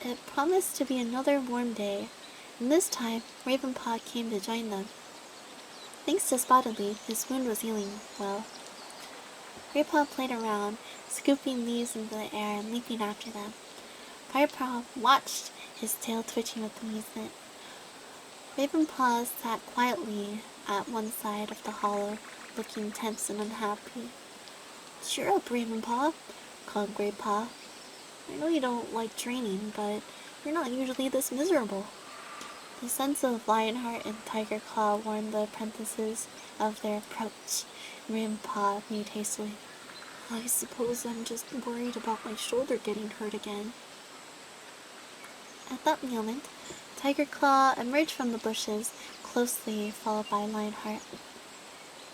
It promised to be another warm day, and this time Ravenpaw came to join them. Thanks to Spotted Leaf, his wound was healing well. Graypaw played around, scooping leaves into the air and leaping after them. Firepaw watched, his tail twitching with amusement. Ravenpaw sat quietly at one side of the hollow, looking tense and unhappy. "Cheer up, Ravenpaw," called Graypaw. "I know you don't like training, but you're not usually this miserable." The sense of Lionheart and Tiger Claw warned the apprentices of their approach. Ravenpaw mewed hastily. "I suppose I'm just worried about my shoulder getting hurt again." At that moment, Tiger Claw emerged from the bushes, closely followed by Lionheart.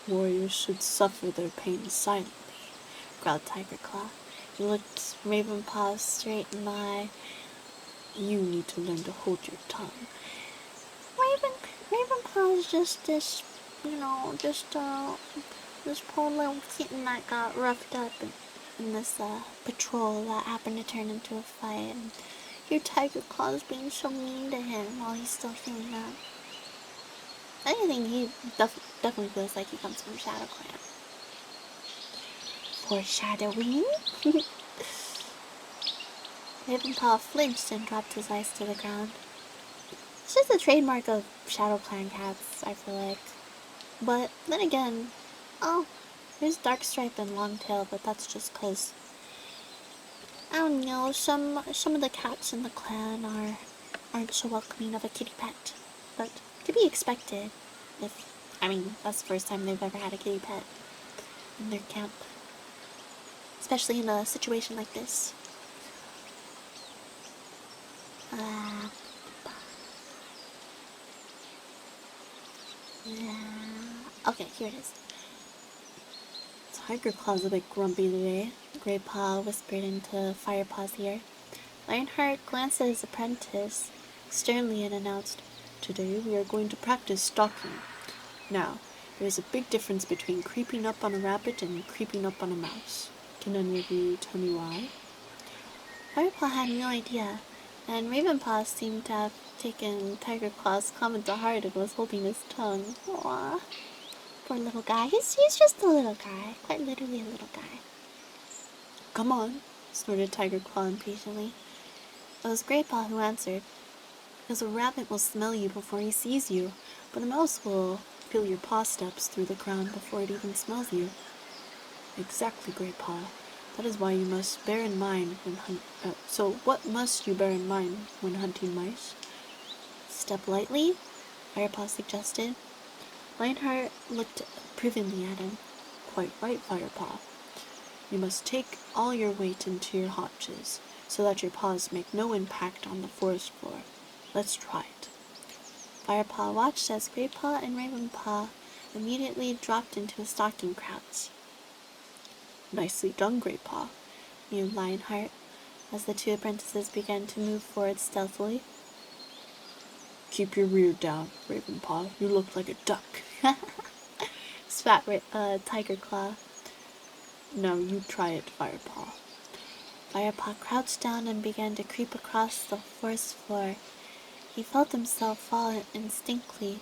Warriors should suffer their pain silently, growled Tiger Claw. He looked Ravenpaw straight in the eye. You need to learn to hold your tongue. Ravenpaw is just this, this poor little kitten that got roughed up in this patrol that happened to turn into a fight. And your Tiger Claw's being so mean to him while he's still feeling up. I think he definitely feels like he comes from Shadow Clan. Foreshadowing? Ravenpaw flinched and dropped his eyes to the ground. It's just a trademark of Shadow Clan cats, I feel like. But then again, there's Darkstripe and Longtail, but that's just 'cause I don't know, some of the cats in the clan aren't so welcoming of a kitty pet. But to be expected, that's the first time they've ever had a kitty pet in their camp. Especially in a situation like this. Okay, here it is. "Tiger Claw's a bit grumpy today," Graypaw whispered into Firepaw's ear. Lionheart glanced at his apprentice sternly and announced, "Today we are going to practice stalking. Now, there is a big difference between creeping up on a rabbit and creeping up on a mouse. Can any of you tell me why?" Firepaw had no idea, and Ravenpaw seemed to have taken Tiger Claw's comment to heart and was holding his tongue. Aww. Poor little guy. He's just a little guy. Quite literally a little guy. "Come on," snorted Tiger Claw impatiently. It was Graypaw who answered. "Because a rabbit will smell you before he sees you, but a mouse will feel your paw steps through the ground before it even smells you." "Exactly, Graypaw. That is why you must bear in mind when So what must you bear in mind when hunting mice?" "Step lightly," Firepaw suggested. Lionheart looked approvingly at him. "Quite right, Firepaw. You must take all your weight into your haunches, so that your paws make no impact on the forest floor. Let's try it." Firepaw watched as Graypaw and Ravenpaw immediately dropped into a stalking crouch. "Nicely done, Graypaw," mewed Lionheart, as the two apprentices began to move forward stealthily. "Keep your rear down, Ravenpaw. You look like a duck," spat Tiger Claw. "Now you try it, Firepaw." Firepaw crouched down and began to creep across the forest floor. He felt himself fall instinctively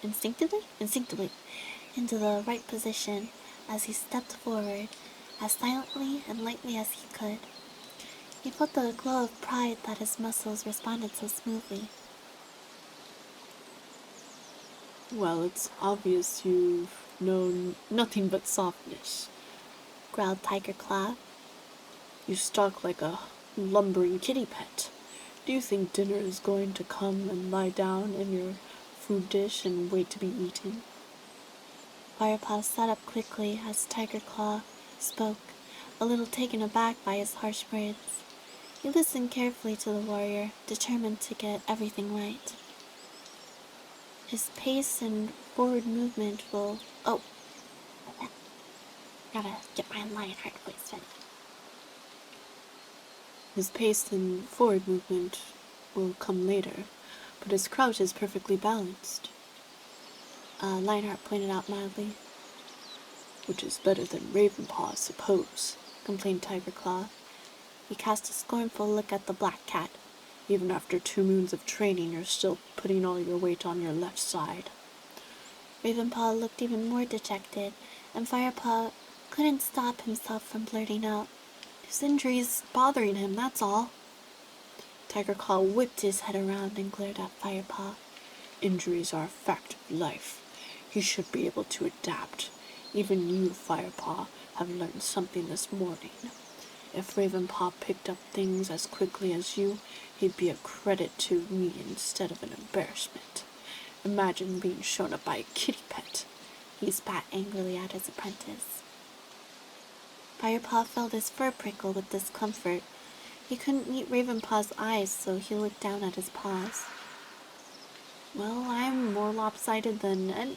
into the right position as he stepped forward, as silently and lightly as he could. He felt the glow of pride that his muscles responded so smoothly. "Well, it's obvious you've known nothing but softness," growled Tiger Claw. "You stalk like a lumbering kitty pet. Do you think dinner is going to come and lie down in your food dish and wait to be eaten?" Firepaw sat up quickly as Tiger Claw spoke, a little taken aback by his harsh words. He listened carefully to the warrior, determined to get everything right. "His pace and forward movement will... Oh, gotta get my Lionheart voice ready. "His pace and forward movement will come later, but his crouch is perfectly balanced," Lionheart pointed out mildly. "which is better than Ravenpaw, I suppose," complained Tiger Claw. He cast a scornful look at the black cat. "Even after 2 moons of training, you're still putting all your weight on your left side." Ravenpaw looked even more dejected, and Firepaw couldn't stop himself from blurting out, "His injury's bothering him, that's all." Tiger Claw whipped his head around and glared at Firepaw. Injuries are a fact of life. He should be able to adapt. Even you, Firepaw, have learned something this morning. If Ravenpaw picked up things as quickly as you, he'd be a credit to me instead of an embarrassment. Imagine being shown up by a kitty pet. He spat angrily at his apprentice. Firepaw felt his fur prickle with discomfort. He couldn't meet Ravenpaw's eyes, so he looked down at his paws. "Well, I'm more lopsided than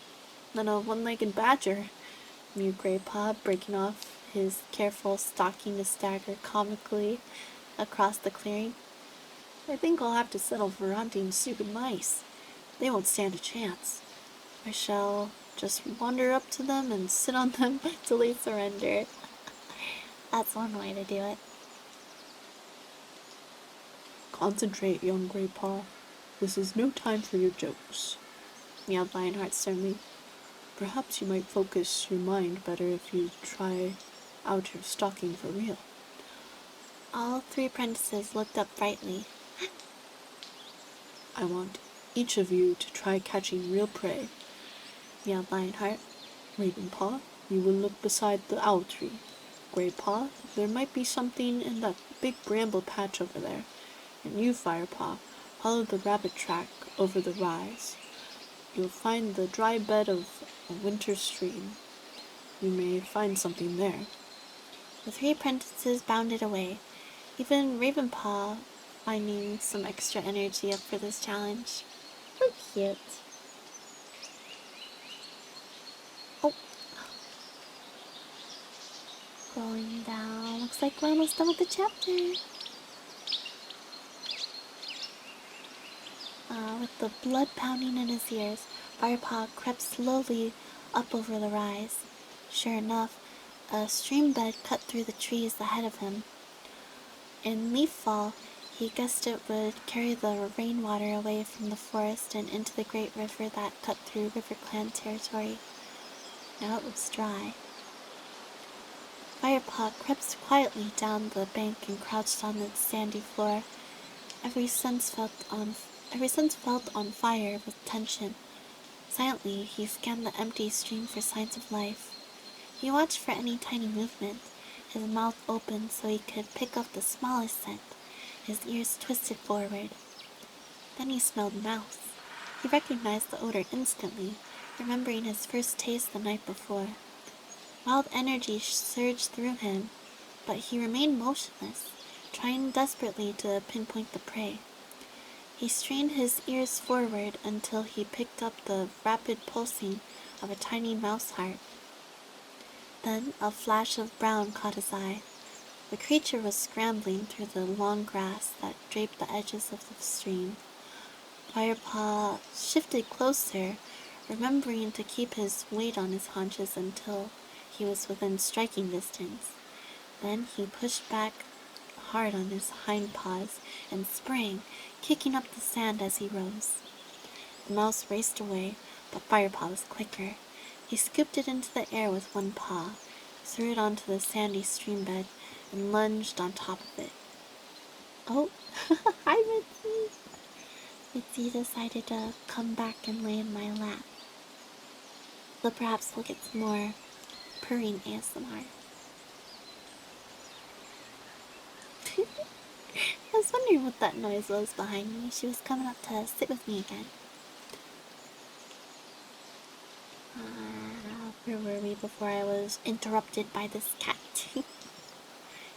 a one-legged badger," mewed Greypaw, breaking off his careful stalking to stagger comically across the clearing. "I think I'll have to settle for hunting stupid mice. They won't stand a chance. I shall just wander up to them and sit on them till they surrender." That's one way to do it. Concentrate, young Greypaw. This is no time for your jokes, meowed Lionheart sternly. Perhaps you might focus your mind better if you try out your stalking for real. All three apprentices looked up brightly. I want each of you to try catching real prey, meowed Lionheart. Ravenpaw, you will look beside the owl tree. Greypaw, there might be something in that big bramble patch over there. And you, Firepaw, follow the rabbit track over the rise. You'll find the dry bed of a winter stream. You may find something there. The three apprentices bounded away, even Ravenpaw finding some extra energy up for this challenge. So cute. Oh. Going down. Looks like we're almost done with the chapter. With the blood pounding in his ears, Firepaw crept slowly up over the rise. Sure enough, a stream bed cut through the trees ahead of him. In leaf-fall, he guessed it would carry the rainwater away from the forest and into the great river that cut through RiverClan territory. Now it was dry. Firepaw crept quietly down the bank and crouched on the sandy floor, every sense felt on fire with tension. Silently, he scanned the empty stream for signs of life. He watched for any tiny movement, his mouth open so he could pick up the smallest scent, his ears twisted forward. Then he smelled mouse. He recognized the odor instantly, remembering his first taste the night before. Wild energy surged through him, but he remained motionless, trying desperately to pinpoint the prey. He strained his ears forward until he picked up the rapid pulsing of a tiny mouse heart. Then a flash of brown caught his eye. The creature was scrambling through the long grass that draped the edges of the stream. Firepaw shifted closer, remembering to keep his weight on his haunches until he was within striking distance. Then he pushed back hard on his hind paws and sprang, kicking up the sand as he rose. The mouse raced away, but Firepaw was quicker. He scooped it into the air with one paw, threw it onto the sandy stream bed, and lunged on top of it. Oh, hi Mitzi! Mitzi decided to come back and lay in my lap. So perhaps we'll get some more purring ASMR. I was wondering what that noise was behind me. She was coming up to sit with me again. Where were we before I was interrupted by this cat?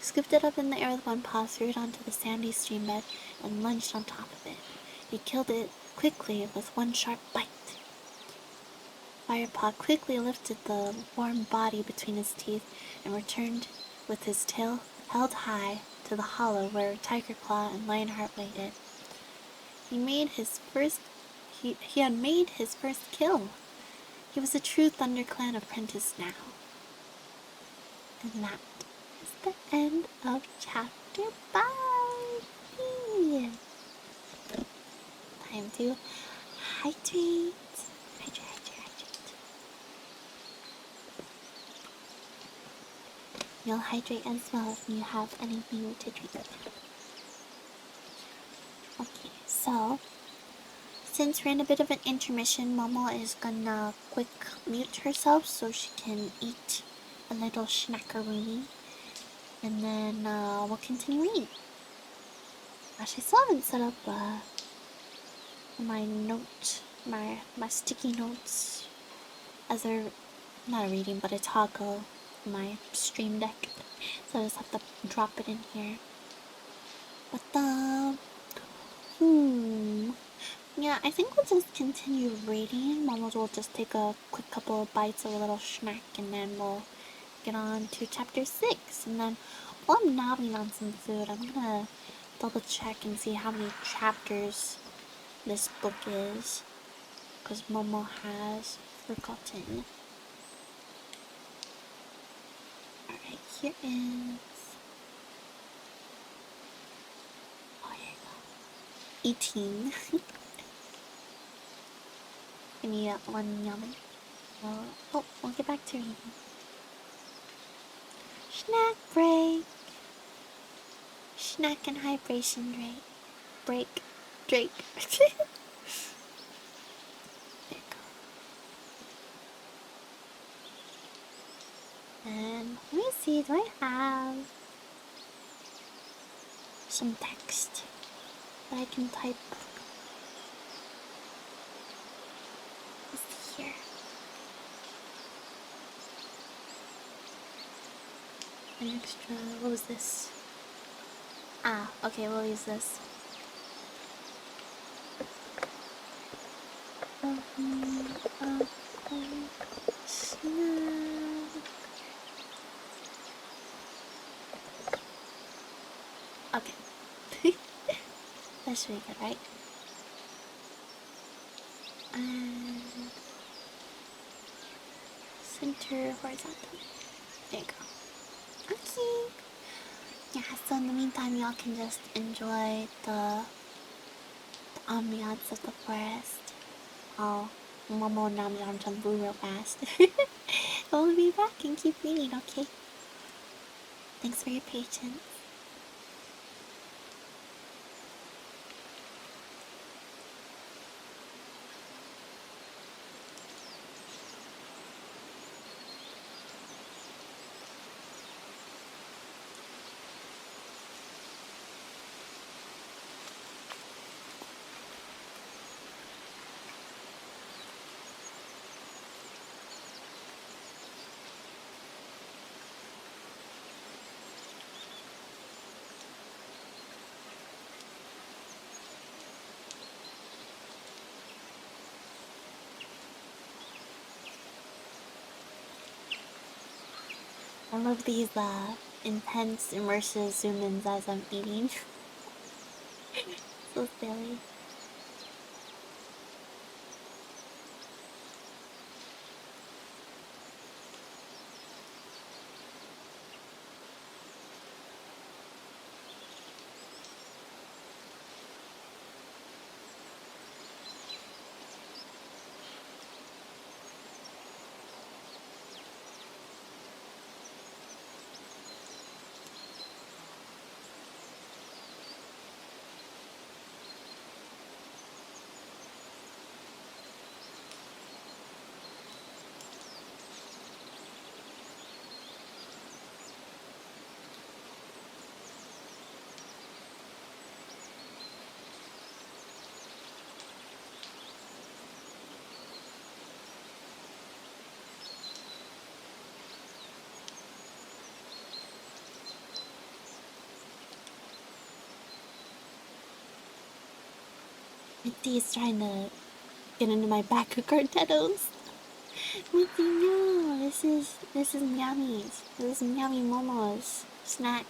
Scooped it up in the air with one paw, threw it onto the sandy stream bed, and lunged on top of it. He killed it quickly with one sharp bite. Firepaw quickly lifted the warm body between his teeth and returned with his tail held high to the hollow where Tiger Claw and Lionheart waited. He had made his first kill. He was a true ThunderClan apprentice now. And that is the end of chapter 5. Time to hydrate. Hydrate. You'll hydrate as well if you have anything to drink. Okay, so since we're in a bit of an intermission, Momo is gonna quick mute herself so she can eat a little snackaroonie. And then we'll continue reading. Gosh, I still haven't set up my sticky notes as a, not a reading, but a toggle on my stream deck. So I just have to drop it in here. But yeah, I think we'll just continue reading. Mama will just take a quick couple of bites of a little snack, and then we'll get on to chapter 6. And then while I'm nobbing on some food, I'm gonna double check and see how many chapters this book is, because Momo has forgotten. Alright, here is... oh, here you go. 18. Give me one yummy. Oh, we'll get back to reading. Snack break. Snack and hydration break. Drake. There you go. And let me see, do I have some text that I can type? Let's see here. An extra, what was this? Ah, okay, we'll use this. Okay. That should be good, right? And center horizontal. There you go. Okay. Yeah, so in the meantime, y'all can just enjoy the ambiance of the forest. I'll Momo nom yum jumbo real fast. We'll be back and keep reading, okay? Thanks for your patience. I love these intense immersive zoom-ins as I'm eating. So silly. Mitzi is trying to get into my back of Cartettos. Mitzi, no! This is Miami's. This is Miami Momo's snack.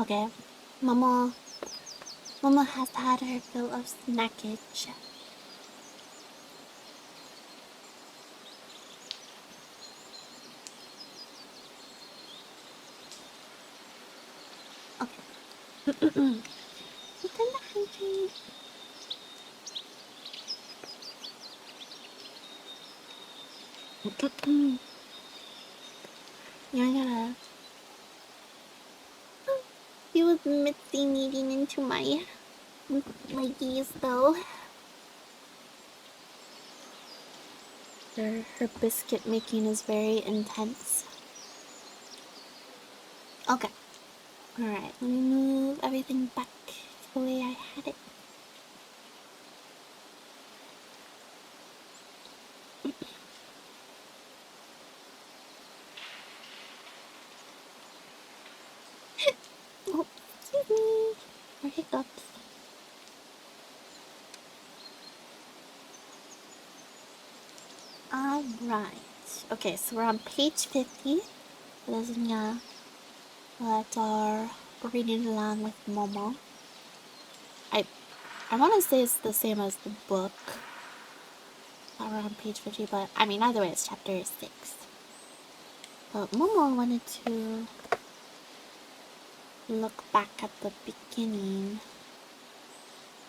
Okay. Momo has had her fill of snackage. Okay. But then the hydrate. Yeah, I gotta. He was Mitzi kneading into my leggies though. Her biscuit making is very intense. Okay. Alright, let me move everything back to the way I had it. Oh, excuse me. More hiccups. Alright. Okay, so we're on page 50. For those of you that are reading along with Momo. I want to say it's the same as the book. We're on page 50, but I mean, either way, it's chapter 6. But Momo wanted to look back at the beginning.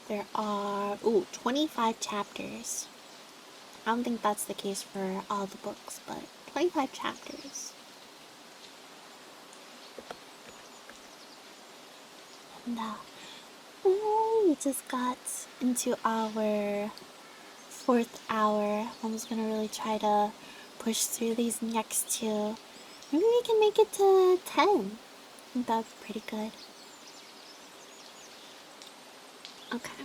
There are, 25 chapters. I don't think that's the case for all the books, but 25 chapters. And, we just got into our 4th hour. Mom's gonna really try to push through these next 2. Maybe we can make it to 10. I think that's pretty good. Okay.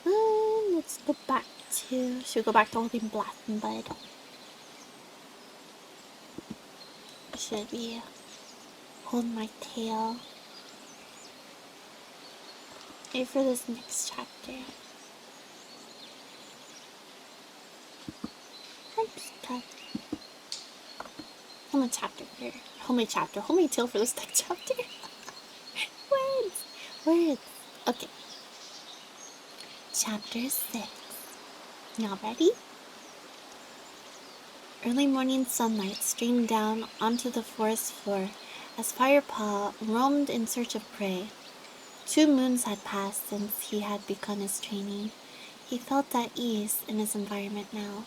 Let's go back to... Should we go back to holding Black and Bud? Should we hold my tail? Wait for this next chapter. Oops, cut. Hold my chapter here. Hold my chapter. Hold my tail for this next chapter. Words. Okay. Chapter 6. Y'all ready? Early morning sunlight streamed down onto the forest floor as Firepaw roamed in search of prey. 2 moons had passed since he had begun his training. He felt at ease in his environment now.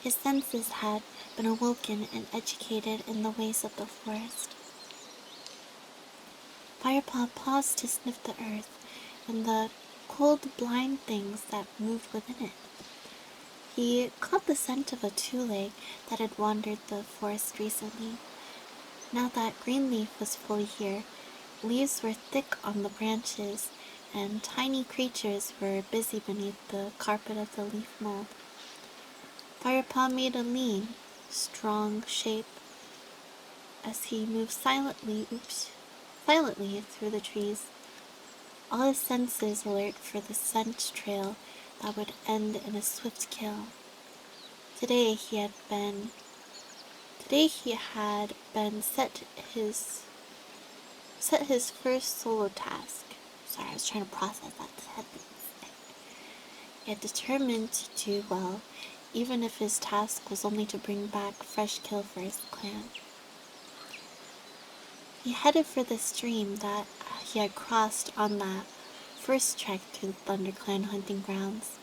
His senses had been awoken and educated in the ways of the forest. Firepaw paused to sniff the earth and the cold, blind things that moved within it. He caught the scent of a two-leg that had wandered the forest recently. Now that Greenleaf was fully here, leaves were thick on the branches, and tiny creatures were busy beneath the carpet of the leaf mold. Firepaw made a lean, strong shape as he moved silently through the trees, all his senses alert for the scent trail that would end in a swift kill. Today he had been set his first solo task. Sorry, I was trying to process that sentence. He had determined to do well, even if his task was only to bring back fresh kill for his clan. He headed for the stream that he had crossed on that first trek to the ThunderClan hunting grounds.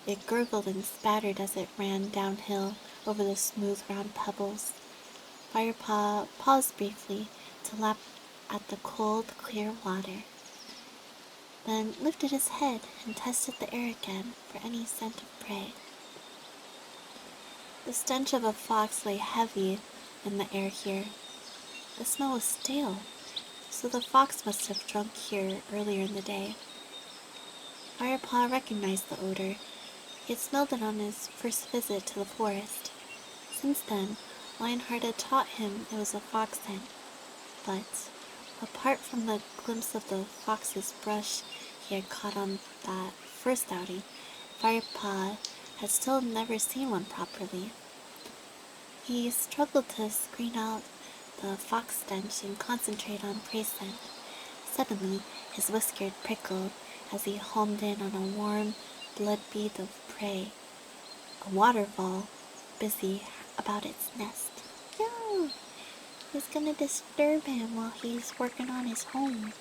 It gurgled and spattered as it ran downhill over the smooth round pebbles. Firepaw paused briefly to lap at the cold, clear water, then lifted his head and tested the air again for any scent of prey. The stench of a fox lay heavy in the air here. The smell was stale, so the fox must have drunk here earlier in the day. Firepaw recognized the odor. He had smelled it on his first visit to the forest. Since then, Lionheart had taught him it was a fox scent. But, apart from the glimpse of the fox's brush he had caught on that first outing, Firepaw had still never seen one properly. He struggled to screen out the fox stench and concentrate on prey scent. Suddenly, his whisker prickled as he homed in on a warm blood bead of prey, a waterfall busy about its nest. No, he's gonna disturb him while he's working on his home.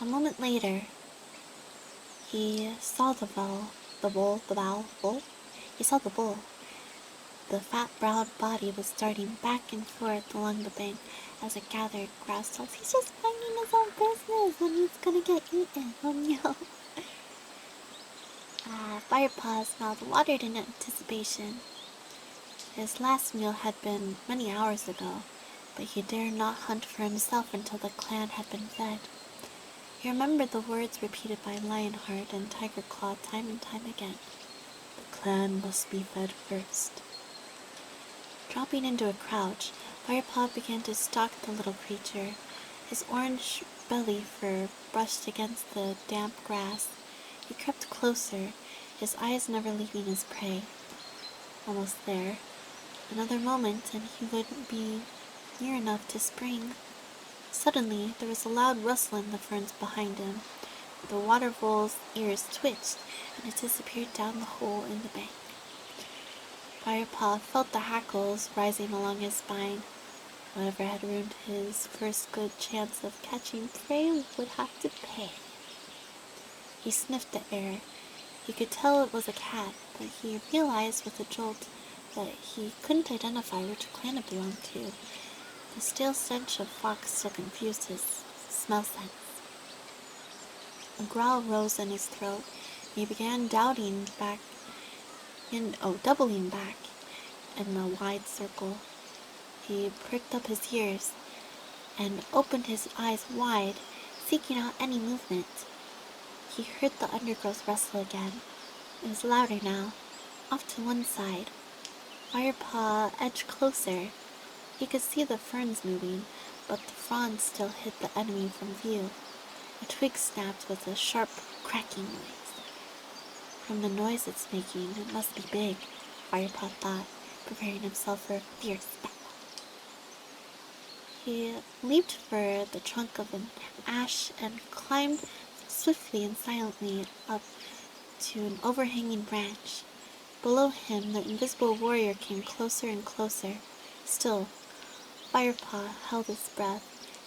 A moment later, he saw the bull. He saw the bull. The fat-browed body was darting back and forth along the bank as it gathered grass stalks. He's just minding his own business and he's gonna get eaten. Oh no. Firepaw's mouth watered in anticipation. His last meal had been many hours ago, but he dared not hunt for himself until the clan had been fed. He remembered the words repeated by Lionheart and Tiger Claw time and time again. The clan must be fed first. Dropping into a crouch, Firepaw began to stalk the little creature. His orange belly fur brushed against the damp grass. He crept closer, his eyes never leaving his prey. Almost there. Another moment and he would be near enough to spring. Suddenly, there was a loud rustle in the ferns behind him. The water vole's ears twitched, and it disappeared down the hole in the bank. Firepaw felt the hackles rising along his spine. Whoever had ruined his first good chance of catching prey would have to pay. He sniffed the air. He could tell it was a cat, but he realized with a jolt that he couldn't identify which clan it belonged to. The stale stench of fox still confused his smell sense. A growl rose in his throat, and he began doubling back doubling back in a wide circle. He pricked up his ears and opened his eyes wide, seeking out any movement. He heard the undergrowth rustle again. It was louder now, off to one side. Firepaw edged closer. He could see the ferns moving, but the fronds still hid the enemy from view. A twig snapped with a sharp, cracking noise. From the noise it's making, it must be big, Firepaw thought, preparing himself for a fierce battle. He leaped for the trunk of an ash and climbed swiftly and silently up to an overhanging branch. Below him, the invisible warrior came closer and closer. Still, Firepaw held his breath,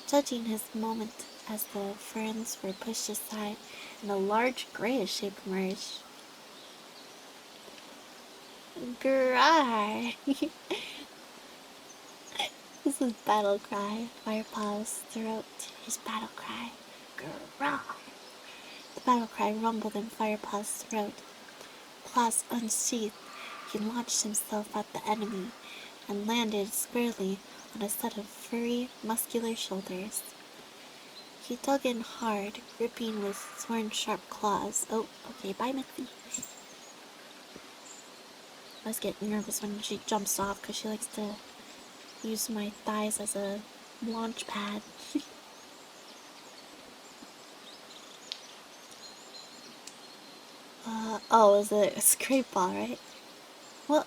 judging his moment as the ferns were pushed aside and a large grayish shape emerged. Gry! This is battle cry. Firepaw's throat, his battle cry. Grah! The battle cry rumbled in Firepaw's throat. Claws unsheathed, he launched himself at the enemy and landed squarely on a set of furry, muscular shoulders. He dug in hard, gripping with sworn-sharp claws. Oh, okay, bye, Mitzi. I always get nervous when she jumps off because she likes to use my thighs as a launch pad. Is it a scrape ball, right? What?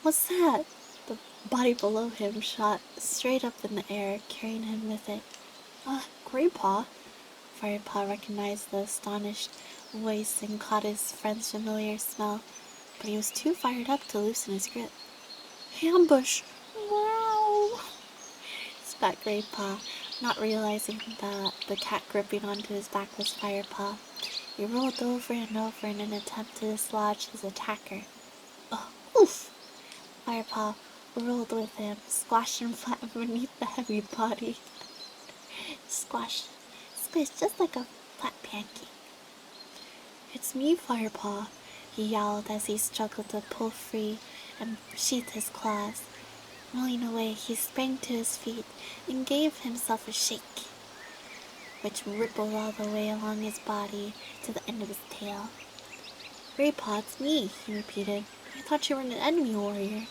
What's that? The body below him shot straight up in the air, carrying him with it. Graypaw. Firepaw recognized the astonished voice and caught his friend's familiar smell, but he was too fired up to loosen his grip. Ambush! Wow! Spat Graypaw, not realizing that the cat gripping onto his back was Firepaw. He rolled over and over in an attempt to dislodge his attacker. Oof! Firepaw rolled with him, squashed him flat beneath the heavy body. Squash, squish, just like a flat pancake. It's me, Firepaw, he yowled as he struggled to pull free and sheath his claws. Rolling away, he sprang to his feet and gave himself a shake, which rippled all the way along his body to the end of his tail. Graypaw, it's me, he repeated. I thought you were an enemy warrior.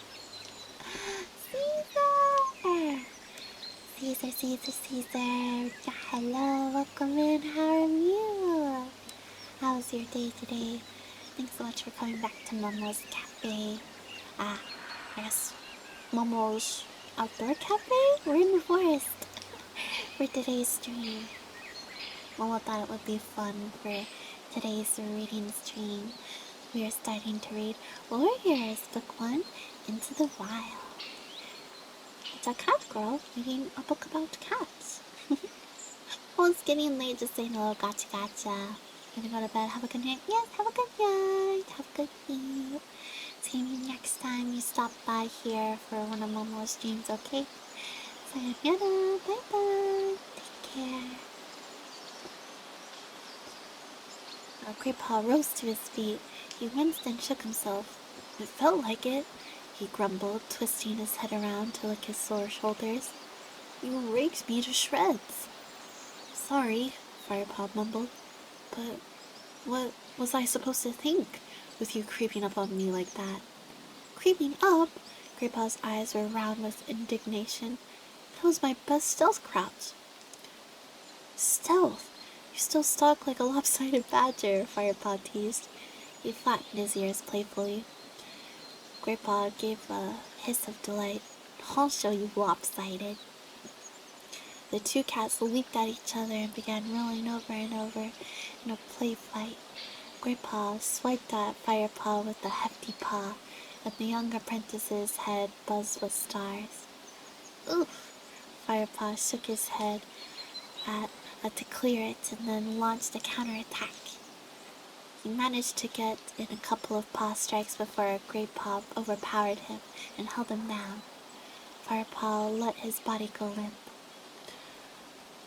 Caesar. Yeah, hello, welcome in. How are you? How's your day today? Thanks so much for coming back to Momo's Cafe. I guess, Momo's outdoor cafe? We're in the forest for today's stream. Momo thought it would be fun for today's reading stream. We are starting to read Warriors, Book 1, Into the Wild. It's a Catgirl reading a book about cats. Well, it's getting late, just saying hello, gotcha gotcha. Gonna go to bed, have a good night. Yes, have a good night. Have a good night. See you next time you stop by here for one of Momo's streams, okay? Sayonara, bye bye. Take care. Grandpa rose to his feet. He winced and shook himself. It felt like it, he grumbled, twisting his head around to lick his sore shoulders. You raked me to shreds. Sorry, Firepaw mumbled, but what was I supposed to think with you creeping up on me like that? Creeping up? Grandpa's eyes were round with indignation. That was my best stealth crouch. Stealth? You still stalk like a lopsided badger, Firepaw teased. He flattened his ears playfully. Grandpa gave a hiss of delight. I'll show you lopsided. The two cats leaped at each other and began rolling over and over in a play fight. Grandpa swiped at Firepaw with a hefty paw, and the young apprentice's head buzzed with stars. Oof! Firepaw shook his head to clear it and then launched a counterattack. He managed to get in a couple of paw strikes before Grandpa overpowered him and held him down. Firepaw let his body go limp.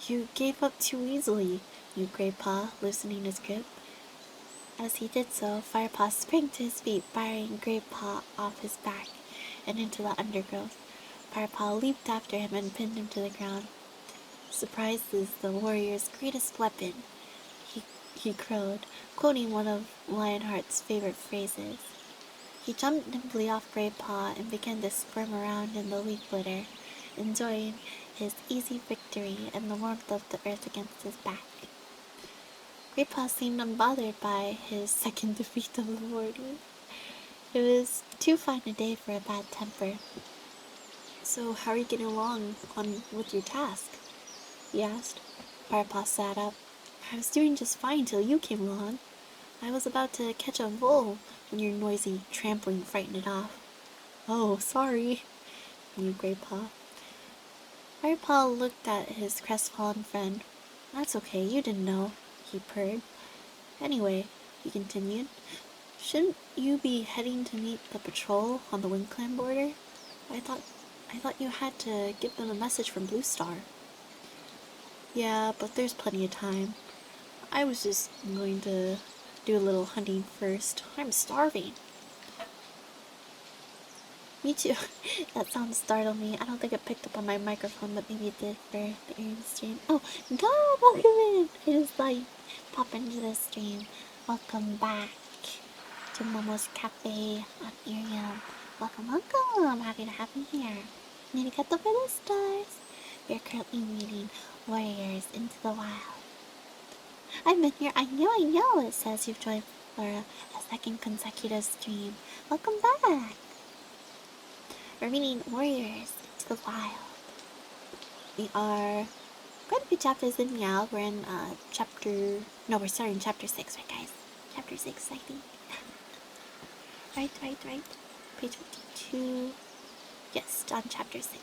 You gave up too easily, knew Grandpa, loosening his grip. As he did so, Firepaw sprang to his feet, firing Grandpa off his back and into the undergrowth. Firepaw leaped after him and pinned him to the ground. Surprise is the warrior's greatest weapon, he crowed, quoting one of Lionheart's favorite phrases. He jumped nimbly off Grandpa and began to squirm around in the leaf litter, enjoying his easy victory and the warmth of the earth against his back. Grandpa seemed unbothered by his second defeat of the morning. It was too fine a day for a bad temper. So how are you getting along with your task? He asked. Firepaw sat up. I was doing just fine till you came along. I was about to catch a vole when your noisy trampling frightened it off. Oh, sorry, mewed Grandpa. Firepaw looked at his crestfallen friend. That's okay, you didn't know, he purred. Anyway, he continued, shouldn't you be heading to meet the patrol on the Windclan border? I thought you had to give them a message from Blue Star. Yeah, but there's plenty of time. I was just going to do a little hunting first. I'm starving. Me too. That sound startled me. I don't think it picked up on my microphone, but maybe it did for the Arium stream. Oh, God, welcome in! I just thought you'd pop into the stream. Welcome back to Momo's Cafe on Arium. Welcome, welcome! Happy to have you here. Arigato for the stars. We are currently reading Warriors Into the Wild. I've been here, I know, it says you've joined for a second consecutive stream. Welcome back! We're reading Warriors Into the Wild. We are quite a few chapters in now. We're in we're starting chapter 6, right guys? Chapter 6, I think. Right. Page 52. Yes, on chapter 6.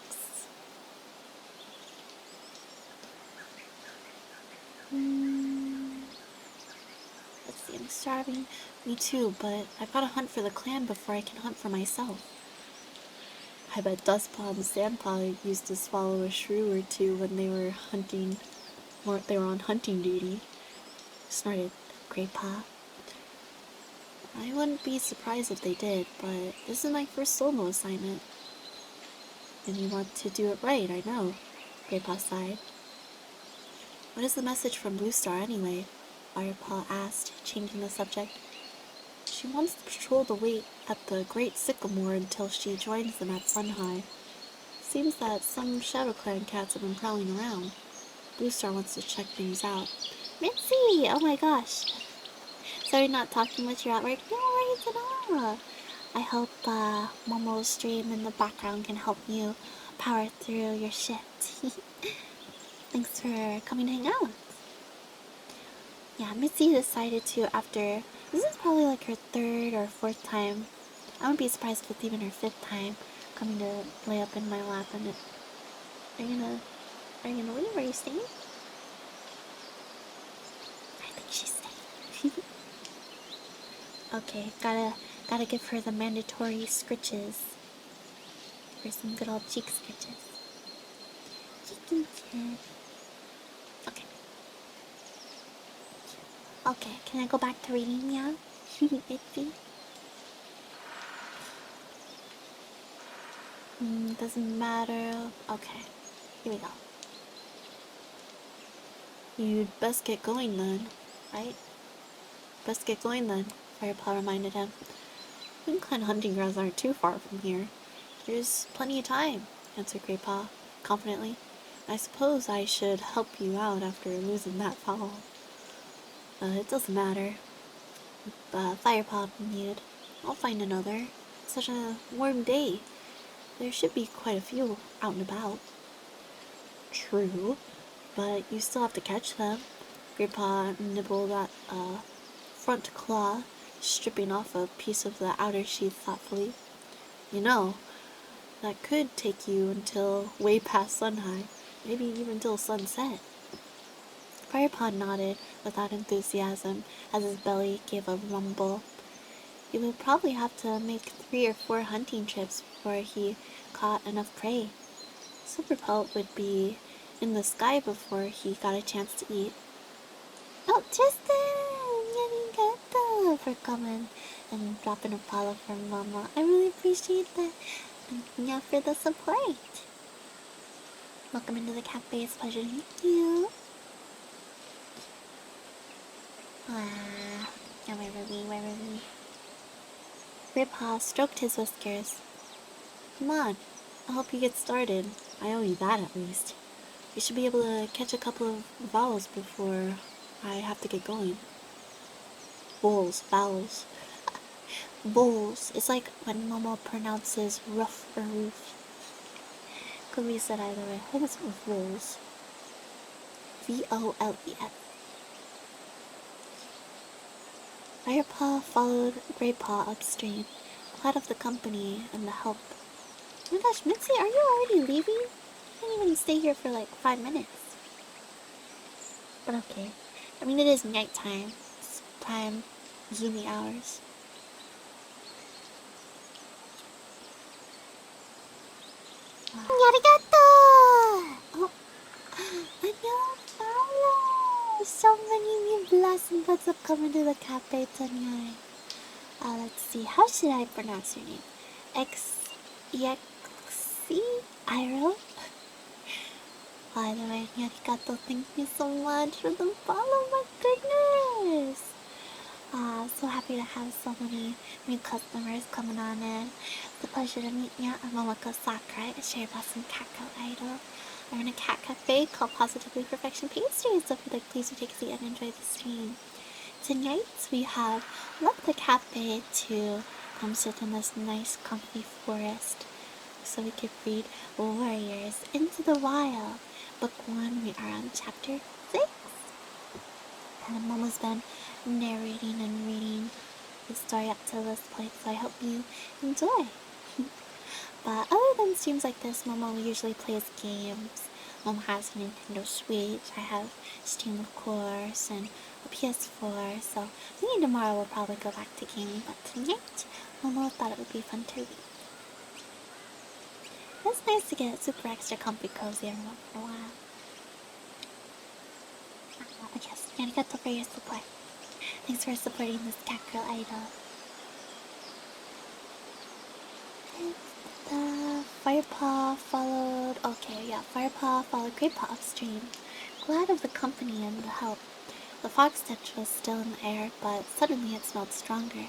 Let's see, I'm starving. Me too, but I've got to hunt for the clan before I can hunt for myself. I bet Dustpaw and Sandpaw used to swallow a shrew or two when they were on hunting duty, snorted Greypaw. I wouldn't be surprised if they did, but this is my first solo assignment. And you want to do it right, I know, Greypaw sighed. What is the message from Blue Star anyway? Firepaw asked, changing the subject. She wants the patrol to wait at the Great Sycamore until she joins them at Sunhigh. Seems that some Shadow Clan cats have been prowling around. Blue Star wants to check things out. Mitzi! Oh my gosh. Sorry not talking much, you're at work. No worries at all. I hope Momo's stream in the background can help you power through your shit. Thanks for coming to hang out. Yeah, Mitzi decided to after. This is probably like her third or fourth time. I wouldn't be surprised if it's even her fifth time coming to lay up in my lap. And are you gonna leave? Are you staying? I think she's staying. Okay, gotta give her the mandatory scritches for some good old cheek scritches. Cheeky kid. Okay. Okay, can I go back to reading now? Itchy. Doesn't matter. Okay, here we go. You'd best get going then, right? Best get going then, Firepaw reminded him. Winclan hunting grounds aren't too far from here. There's plenty of time, answered Greypaw confidently. I suppose I should help you out after losing that fowl. It doesn't matter. Firepaw continued. I'll find another. It's such a warm day. There should be quite a few out and about. True, but you still have to catch them. Grandpa nibbled at a front claw, stripping off a piece of the outer sheath thoughtfully. You know, that could take you until way past sun high, maybe even till sunset. Firepod nodded without enthusiasm as his belly gave a rumble. He would probably have to make 3 or 4 hunting trips before he caught enough prey. Silverpelt would be in the sky before he got a chance to eat. Oh, Tristan! Arigato for coming and dropping a follow for Mama. I really appreciate that. Thank you for the support. Welcome into the cafe. It's a pleasure to meet you. Yeah, where were we? Grandpa stroked his whiskers. Come on, I'll help you get started. I owe you that at least. You should be able to catch a couple of vowels before I have to get going. Vowels. Bowls. It's like when Momo pronounces roof or roof. Could be said either way. I think it's Voles. Voles. Firepaw followed Greypaw upstream, glad of the company and the help. Oh my gosh, Mitzi, are you already leaving? You didn't even stay here for like 5 minutes. But okay. I mean, it is nighttime. It's prime zoomy hours. Arigato! Oh, annyeong. So many new blessing buds have come into the cafe tonight. Let's see. How should I pronounce your name? Exi Iro? By the way, arigato. Thank you so much for the follow. My goodness. So happy to have so many new customers coming on in. It's a pleasure to meet you. I'm Momoko Sakurai, a share about some Catgirl idol. I run a cat cafe called Positively Perfection Pastries, so if you'd like, please take a seat and enjoy the stream. Tonight we have left the cafe to come sit in this nice comfy forest so we could read Warriors into the Wild. Book 1, we are on chapter 6. And Mama's been narrating and reading the story up to this point, so I hope you enjoy. But other than streams like this, Momo usually plays games. Mom has a Nintendo Switch, I have Steam of course, and a PS4, so maybe tomorrow we'll probably go back to gaming, but tonight, Momo thought it would be fun to read. It's nice to get super extra comfy cozy every once in a while. But yes, arigato for your support. Thanks for supporting this Catgirl idol. Firepaw followed. Okay, yeah, Firepaw followed Greypaw upstream, glad of the company and the help. The fog stench was still in the air, but suddenly it smelled stronger.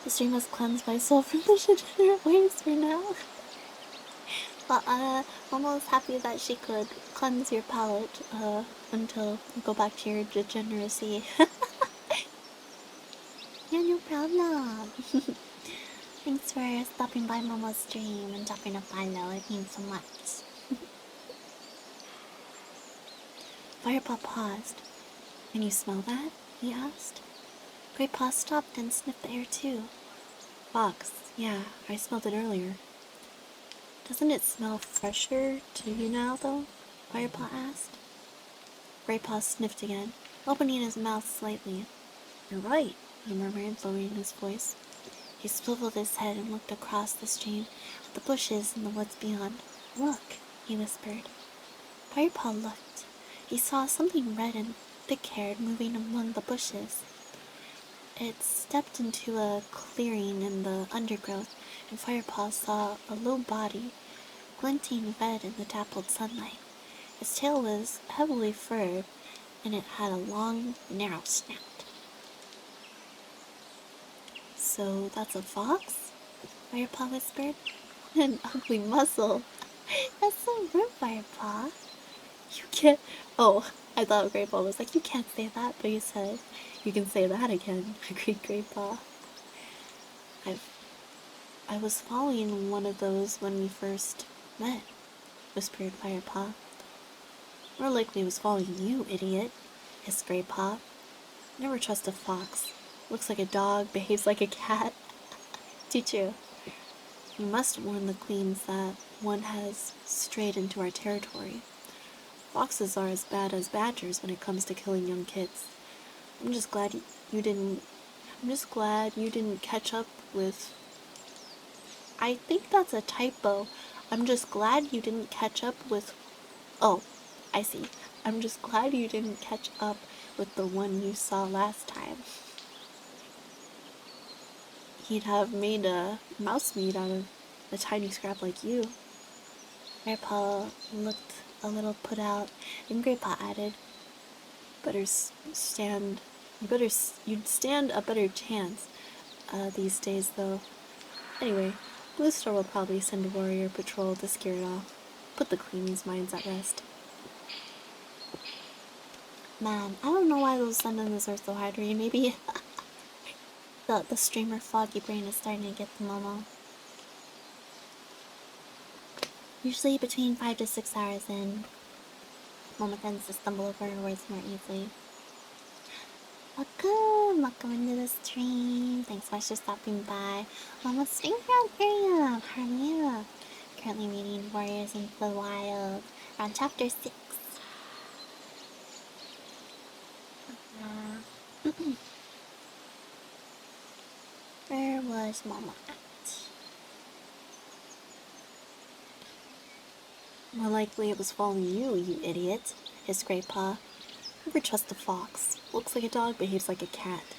The stream has cleansed myself from the degenerate ways for now. But Momo was happy that she could cleanse your palate until you go back to your degeneracy. Yeah, no problem. Thanks for stopping by Momo's stream and dropping a follow. It means so much. Firepaw paused. "Can you smell that?" he asked. Graypaw stopped and sniffed the air too. "Fox, yeah, I smelled it earlier." "Doesn't it smell fresher to you now, though?" Firepaw asked. Graypaw sniffed again, opening his mouth slightly. "You're right," he murmured, lowering his voice. He swiveled his head and looked across the stream at the bushes in the woods beyond. "Look," he whispered. Firepaw looked. He saw something red and thick-haired moving among the bushes. It stepped into a clearing in the undergrowth, and Firepaw saw a low body, glinting red in the dappled sunlight. Its tail was heavily furred, and it had a long, narrow snout. "So that's a fox?" Firepaw whispered. "What an ugly muzzle!" "That's so rude, Firepaw." "You can't—" Oh, I thought Graypaw was like, "You can't say that," but he said, "You can say that again," agreed Graypaw. I was following one of those when we first met," whispered Firepaw. "More likely it was following you, idiot," hissed Graypaw. "Never trust a fox. Looks like a dog, behaves like a cat." Too true. "We must warn the queens that one has strayed into our territory. Foxes are as bad as badgers when it comes to killing young kids. I'm just glad you didn't catch up with—" I think that's a typo. "I'm just glad you didn't catch up with—" Oh, I see. "I'm just glad you didn't catch up with the one you saw last time. He'd have made a mouse meat out of a tiny scrap like you." Grandpa looked a little put out, and Grandpa added, You'd stand a better chance these days, though. Anyway, Blue Star will probably send a warrior patrol to scare it off. Put the queens' minds at rest." Man, I don't know why those sentences are so hard to read. Maybe the streamer foggy brain is starting to get the Momo. Usually between 5 to 6 hours in, Momo tends to stumble over her words more easily. Welcome into the stream. Thanks so much for stopping by. Almost staying around area. How are you? Currently reading Warriors into the Wild, around chapter 6. Where was Mama at? "More likely it was following you, you idiot," hissed Graypaw. "Never trust a fox. Looks like a dog, behaves like a cat.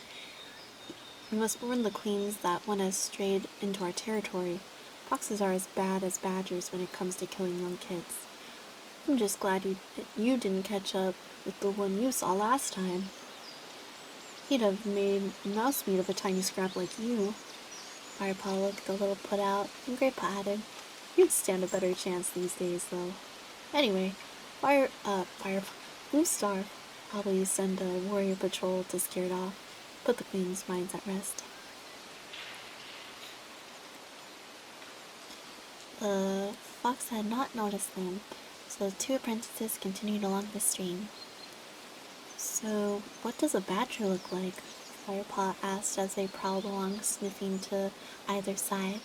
We must warn the queens that one has strayed into our territory. Foxes are as bad as badgers when it comes to killing young kids. I'm just glad you didn't catch up with the one you saw last time. He'd have made mouse meat of a tiny scrap like you." Firepaw looked a little put out, and Graypaw added, "You'd stand a better chance these days, though. Anyway, Blue Star probably send a warrior patrol to scare it off. Put the queen's minds at rest." The fox had not noticed them, so the two apprentices continued along the stream. "So, what does a badger look like?" Firepaw asked as they prowled along, sniffing to either side.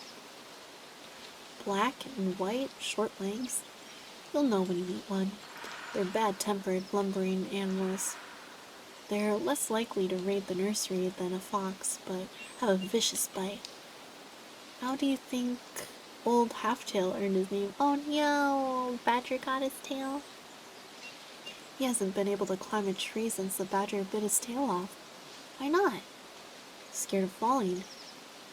"Black and white, short legs. You'll know when you meet one. They're bad-tempered, lumbering animals. They're less likely to raid the nursery than a fox, but have a vicious bite. How do you think old Half-Tail earned his name?" "Oh no, Badger got his tail." "He hasn't been able to climb a tree since the badger bit his tail off." "Why not?" "Scared of falling.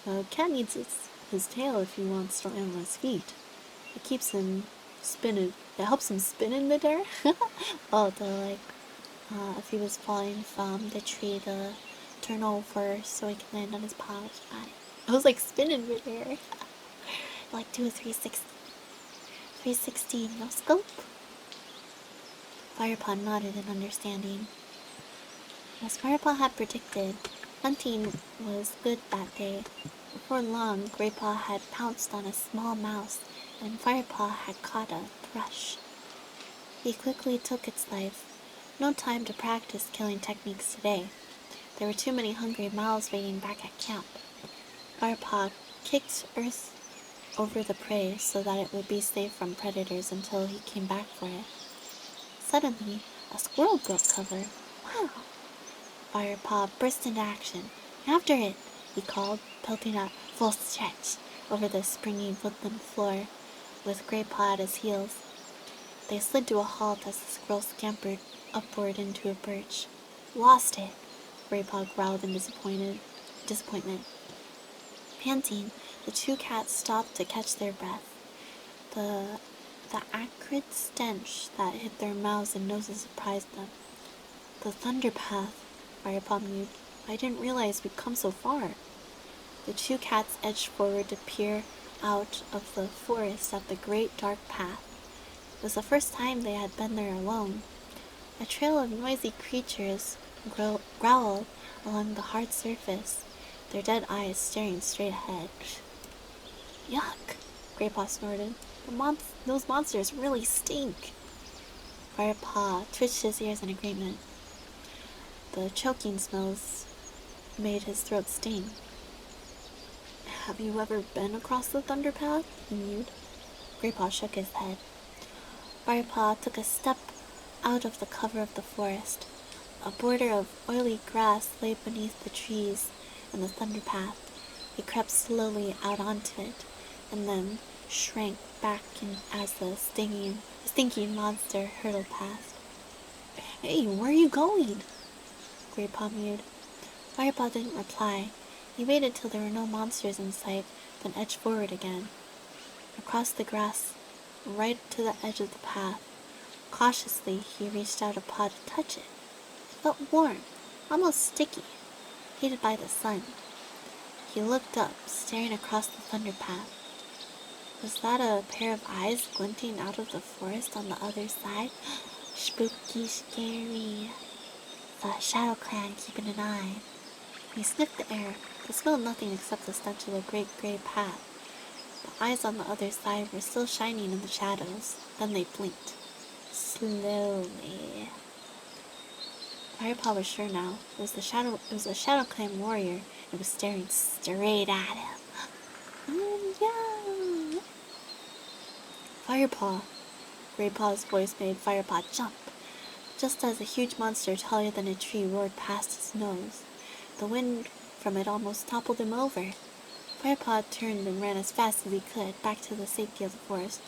A cat needs his tail if he wants to land on his feet. It keeps him spinning. It helps him spin in midair." Oh, if he was falling from the tree to turn over so he can land on his paws. I was like spinning midair. Like do a 360 no scope. Firepaw nodded in understanding. As Firepaw had predicted, Hunting was good that day. Before long, Graypaw had pounced on a small mouse, and Firepaw had caught a thrush. He quickly took its life. No time to practice killing techniques today. There were too many hungry mouths waiting back at camp. Firepaw kicked earth over the prey so that it would be safe from predators until he came back for it. Suddenly, a squirrel broke cover. Wow! Firepaw burst into action. After it, he called, pelting at full stretch over the springy woodland floor, with Graypaw at his heels. They slid to a halt as the squirrel scampered upward into a birch. Lost it! Graypaw growled in disappointment. Panting, the two cats stopped to catch their breath. The acrid stench that hit their mouths and noses surprised them. The thunder path, Firepaw mewed. I didn't realize we'd come so far. The two cats edged forward to peer out of the forest at the great dark path. It was the first time they had been there alone. A trail of noisy creatures growled along the hard surface, their dead eyes staring straight ahead. Yuck! Graypaw snorted. Those monsters really stink. Firepaw twitched his ears in agreement. The choking smells made his throat sting. Have you ever been across the thunder path? He mewed. Graypaw shook his head. Firepaw took a step out of the cover of the forest. A border of oily grass lay beneath the trees and the thunder path. He crept slowly out onto it, and then shrank back as the stinking monster hurtled past. Hey, where are you going? Graypaw mewed. Firepaw didn't reply. He waited till there were no monsters in sight, then edged forward again. Across the grass, right to the edge of the path. Cautiously, he reached out a paw to touch it. It felt warm, almost sticky, heated by the sun. He looked up, staring across the thunder path. Was that a pair of eyes glinting out of the forest on the other side? Spooky, scary. The Shadow Clan keeping an eye. He sniffed the air, but smelled nothing except the stench of the great gray path. The eyes on the other side were still shining in the shadows. Then they blinked. Slowly. Firepaw was sure now. It was a Shadow Clan warrior. It was staring straight at him. Yeah. Firepaw. Graypaw's voice made Firepaw jump, just as a huge monster taller than a tree roared past his nose. The wind from it almost toppled him over. Firepaw turned and ran as fast as he could, back to the safety of the forest.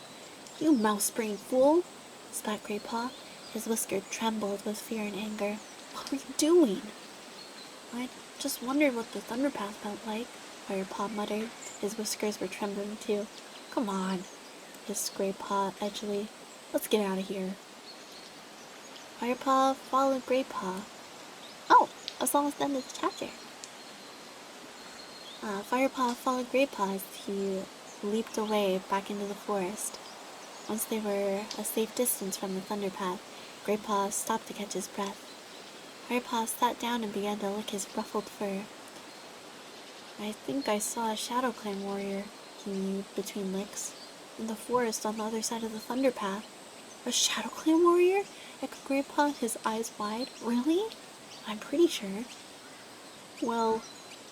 You mouse-brained fool! Spat Graypaw. His whisker trembled with fear and anger. What were you doing? I just wondered what the thunder path felt like, Firepaw muttered. His whiskers were trembling too. Come on, hissed Graypaw edgily. Let's get out of here. Firepaw followed Graypaw. Oh, I was almost done with the chapter. Firepaw followed Graypaw as he leaped away back into the forest. Once they were a safe distance from the thunder path, Graypaw stopped to catch his breath. Firepaw sat down and began to lick his ruffled fur. I think I saw a Shadow Clan warrior, he mewed between licks, in the forest on the other side of the thunder path. A Shadow Clan warrior? Echoed Graypaw, his eyes wide. Really? I'm pretty sure. Well,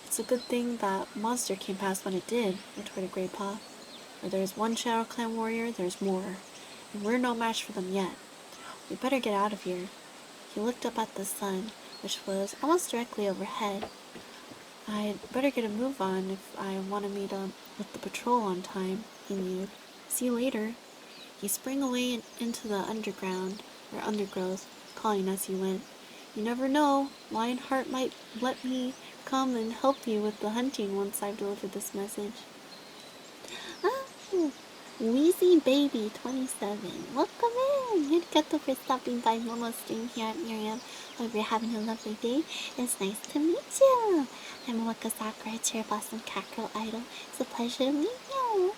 it's a good thing that monster came past when it did, retorted Graypaw. Where there's one Shadow Clan warrior, there's more, and we're no match for them yet. We better get out of here. He looked up at the sun, which was almost directly overhead. I'd better get a move on if I want to meet up with the patrol on time, he mewed. See you later. He sprang away into the undergrowth, calling as he went. You never know, Lionheart might let me come and help you with the hunting once I've delivered this message. Oh, Wheezy Baby 27. Welcome in! Arigato for stopping by Momo's stream here at Miriam. Hope you're having a lovely day. It's nice to meet you. I'm Waka Sakura, Cherry Blossom Catgirl Idol. It's a pleasure to meet you.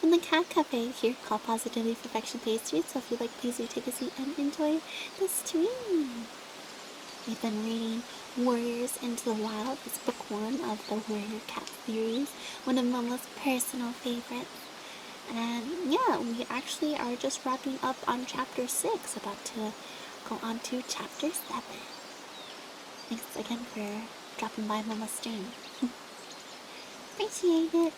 In the Cat Cafe here called Positively Perfection Pastries, so if you'd like, please do take a seat and enjoy the stream. We've been reading Warriors into the Wild. It's book 1 of the Warrior Cat series, one of Momo's personal favorites. And yeah, we actually are just wrapping up on chapter 6, about to go on to chapter 7. Thanks again for dropping by Momo's stream. Appreciate it.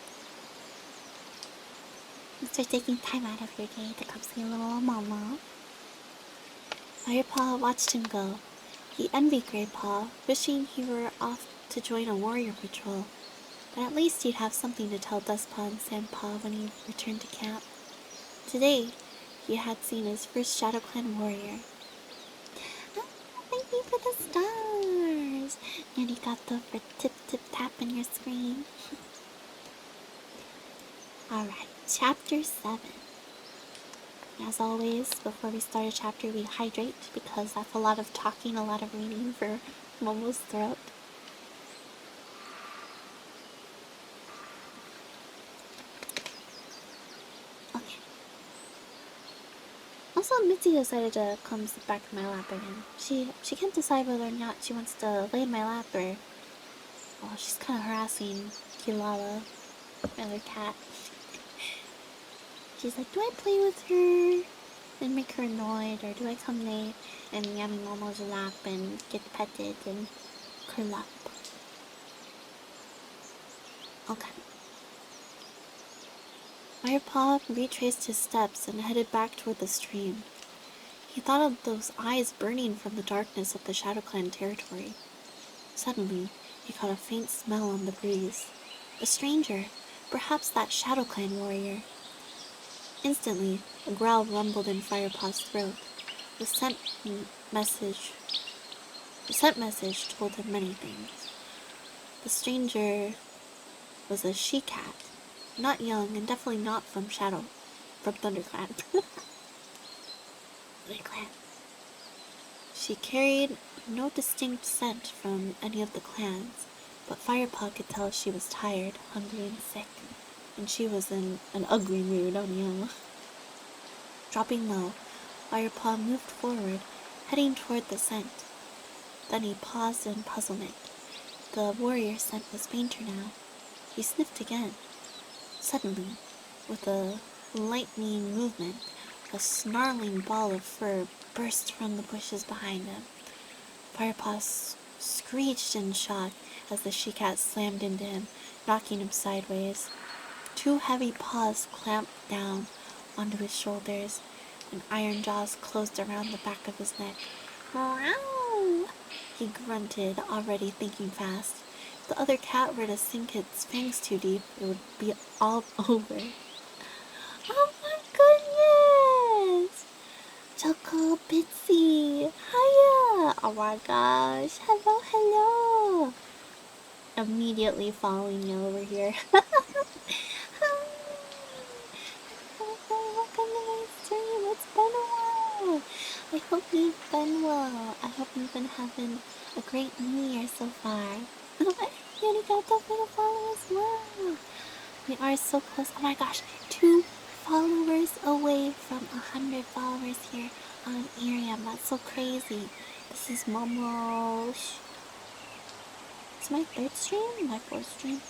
Thanks for taking time out of your day to come see little Momo. Firepaw watched him go. He envied Greypaw, wishing he were off to join a warrior patrol. But at least he'd have something to tell Dustpaw and Sandpaw when he returned to camp. Today, he had seen his first Shadow Clan warrior. Oh, thank you for the stars! And he got the for tip-tip-tap in your screen. Alright, chapter 7. As always, before we start a chapter, we hydrate, because that's a lot of talking, a lot of reading for Momo's throat. Okay. Also, Mitzi decided to come sit back in my lap again. She can't decide whether or not she wants to lay in my lap or... Well, she's kind of harassing Kilala, my other cat. She's like, do I play with her and make her annoyed, or do I come lay in Yummy Momo's lap and get petted and curl up? Okay. Firepaw retraced his steps and headed back toward the stream. He thought of those eyes burning from the darkness of the Shadow Clan territory. Suddenly, he caught a faint smell on the breeze. A stranger, perhaps that Shadow Clan warrior. Instantly, a growl rumbled in Firepaw's throat. The scent message told him many things. The stranger was a she-cat, not young and definitely not from ThunderClan. ThunderClan. She carried no distinct scent from any of the clans, but Firepaw could tell she was tired, hungry, and sick, and she was in an ugly mood, oh no. Dropping low, Firepaw moved forward, heading toward the scent. Then he paused in puzzlement. The warrior scent was fainter now. He sniffed again. Suddenly, with a lightning movement, a snarling ball of fur burst from the bushes behind him. Firepaw screeched in shock as the she-cat slammed into him, knocking him sideways. 2 heavy paws clamped down onto his shoulders, and iron jaws closed around the back of his neck. Meow! He grunted, already thinking fast. If the other cat were to sink its fangs too deep, it would be all over. Oh my goodness! Choco Bitsy! Hiya! Oh my gosh! Hello, hello! Immediately following you over here. Welcome to my stream. It's been a while. I hope you've been well. I hope you've been having a great New Year so far. Arigato for the follow as well. We are so close. Oh my gosh, 2 followers away from 100 followers here on Ariam. That's so crazy. This is Momo. It's my 3rd stream? My 4th stream?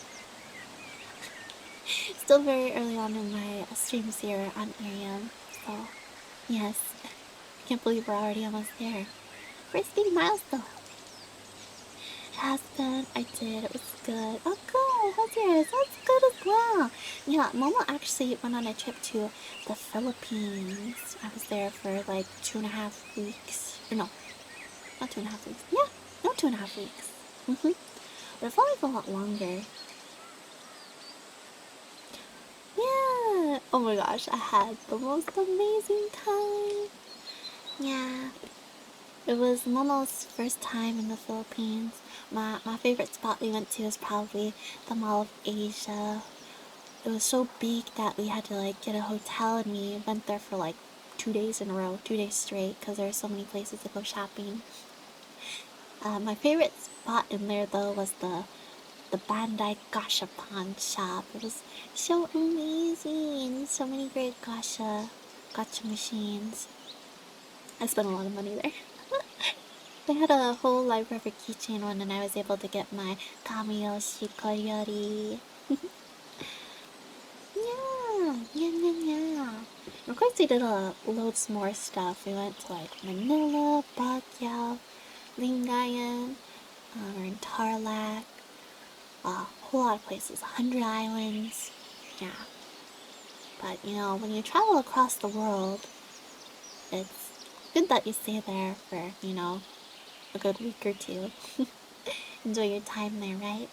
Still very early on in my streams here on Ariam. So, yes. I can't believe we're already almost there. First big milestone. It has been. I did. It was good. Oh, good. How's yours? That's good as well. Yeah, Momo actually went on a trip to the Philippines. I was there for like 2.5 weeks. Or no, not 2.5 weeks. Yeah, no, 2.5 weeks. But it felt like a lot longer. Yeah. Oh my gosh, I had the most amazing time. Yeah. It was Momo's first time in the Philippines. My favorite spot we went to is probably the Mall of Asia. It was so big that we had to like get a hotel, and we went there for like 2 days in a row, 2 days straight, because there are so many places to go shopping. My favorite spot in there though was the Bandai Gashapon shop. It was so amazing. So many great gacha machines. I spent a lot of money there. They had a whole library keychain one, and I was able to get my Kamiyoshi Koyori. Yeah. Of course, we did loads more stuff. We went to like Manila, Baguio, Lingayen, we're in Tarlac, a whole lot of places, 100 islands. Yeah. But you know, when you travel across the world, it's good that you stay there for, you know, a good week or two. Enjoy your time there, right?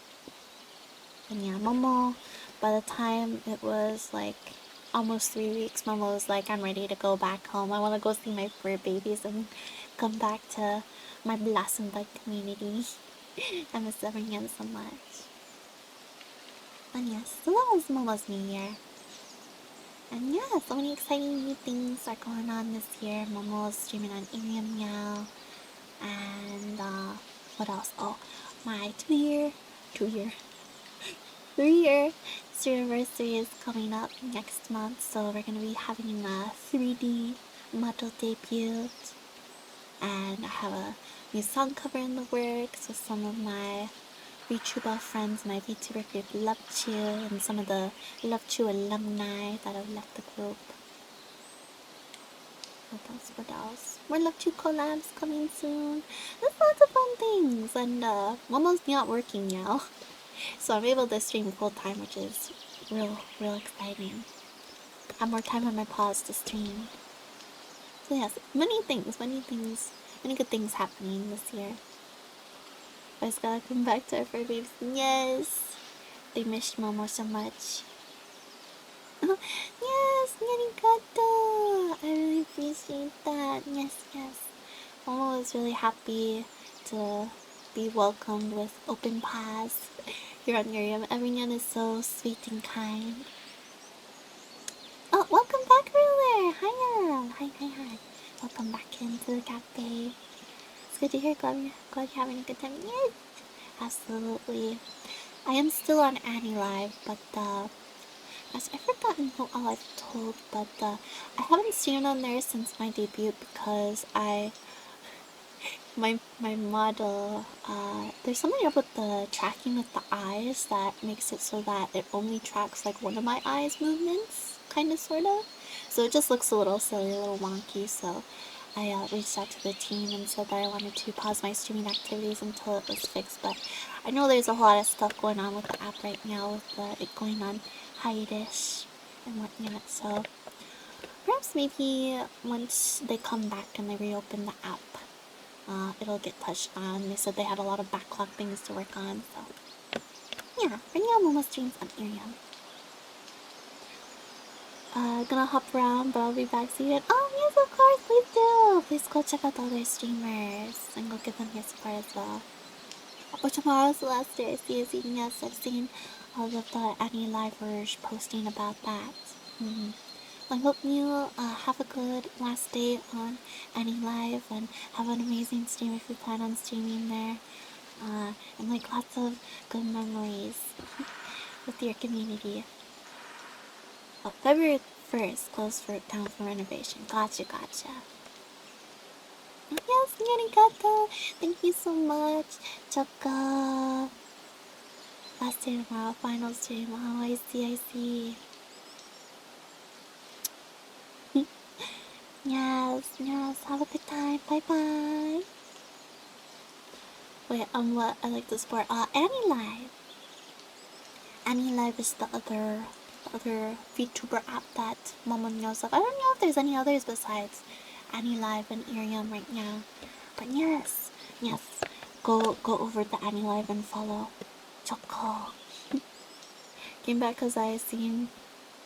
And yeah, Momo, by the time it was like almost 3 weeks, Momo was like, I'm ready to go back home. I want to go see my fur babies and come back to my Blossom Bud community. I miss everyone so much. And yes, so that was Momo's New Year. And yeah, so many exciting new things are going on this year. Momo's streaming on Irium Meow. And what else? Oh, my 3-year anniversary is coming up next month, so we're gonna be having a 3D model debut, and I have a new song cover in the works with some of my VTuber friends, my VTuber group Love-Chu, and some of the Love-Chu alumni that have left the group. What else? More Love-Chu collabs coming soon. There's lots of fun things, and Momo's not working now. So I'm able to stream full time, which is real exciting. I have more time on my pause to stream. So yes, many good things happening this year. I just gotta come back to our fur babes. Yes! They missed Momo so much. Yes, arigato! I really appreciate that. Yes. Momo was really happy to be welcomed with open paws here on Miriam. Everyone is so sweet and kind. Oh, welcome back, Ruler! Hiya! Hi. Welcome back into the cafe. It's good to hear. Glad you're having a good time. Yes! Absolutely. I am still on Annie Live, but I've forgotten who all I've told, but I haven't streamed on there since my debut because my model, there's something up with the tracking with the eyes that makes it so that it only tracks like one of my eyes movements, kind of, sort of. So it just looks a little silly, a little wonky, so I reached out to the team and said that I wanted to pause my streaming activities until it was fixed, but I know there's a lot of stuff going on with the app right now, with it going on hiatus and whatnot, so perhaps maybe once they come back and they reopen the app, it'll get touched on. They said they had a lot of backlog things to work on, so yeah, right now Momo streams on Irium. Gonna hop around, but I'll be back soon. Oh yes, of course, please do! Please go check out the other streamers and go give them your support as well. But tomorrow's the last day I see is eating. Yes, I've seen all of the Annie Livers posting about that. I hope you have a good last day on Annie Live and have an amazing stream if you plan on streaming there. And like lots of good memories with your community. Oh, February 1st, closed down for renovation. Gotcha. Yes, arigato! Thank you so much, Chaka. Last day tomorrow, final stream. Oh, I see. Yes, have a good time. Bye. Wait, what I like to support? Annie Live. Annie Live is the other VTuber app that Momo knows of. I don't know if there's any others besides Annie Live and Irium right now. But yes, go over to Annie Live and follow Choco. Came back because I seen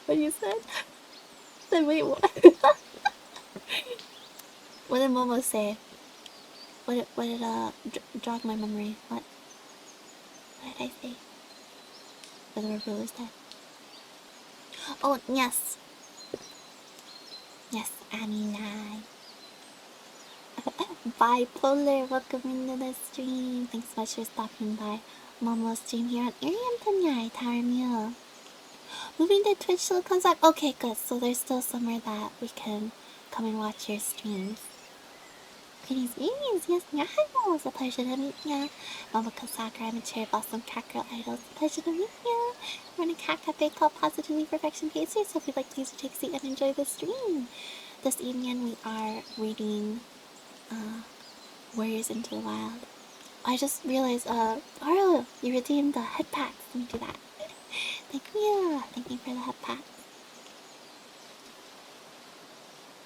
what you said. Then wait, what? What did Momo say? What did jog my memory? What did I say? Whether a ruler's dead. Oh, yes, Annie Live. Bipolar, welcome into the stream. Thanks so much for stopping by Momo's stream here on Irium tonight. How are you? Moving to Twitch till it comes back. Okay, good. So there's still somewhere that we can come and watch your streams. Greetings, yes, yeah, it's a pleasure to meet ya. Momo Sakura, I'm a cherry blossom Catgirl idol. It's a pleasure to meet ya. We're in a cat cafe called Positively Perfection Pastries, so if you'd like to use or take a seat and enjoy the stream. This evening we are reading Warriors into the Wild. I just realized, Arlo, you redeemed the head packs. Let me do that. Thank you. Thank you for the head packs.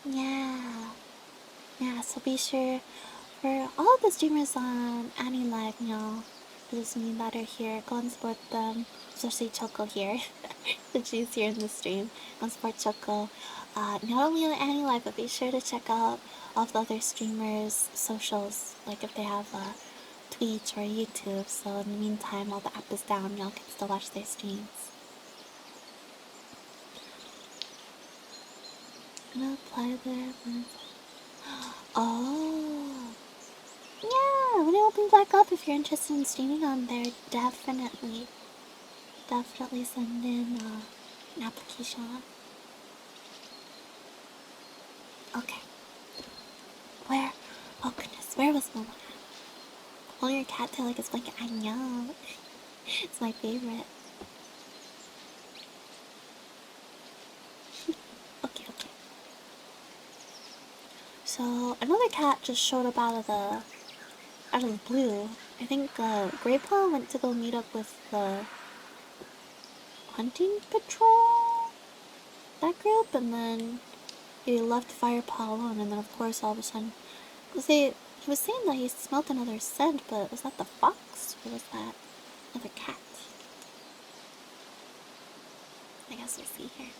Yeah. Yeah, so be sure for all of the streamers on Annie Live, you know, for those of you that are here, go and support them, especially Choco here, that she's here in the stream. Go and support Choco, not only on Annie Live, but be sure to check out all of the other streamers' socials, like if they have Twitch or YouTube, so in the meantime, while the app is down, y'all can still watch their streams. I'm gonna apply there. Oh! Yeah, when it opens back up, if you're interested in streaming on there, definitely send in an application. Okay. Where? Oh goodness, where was Momo at? Hold your cat tail like it's blanket. I know. It's my favorite. Okay. So another cat just showed up out of the blue. I think Grey Paw went to go meet up with the hunting patrol, that group, and then he left Firepaw alone, and then of course all of a sudden, he was saying that he smelled another scent, but was that the fox, or was that another cat? I guess we'll see here.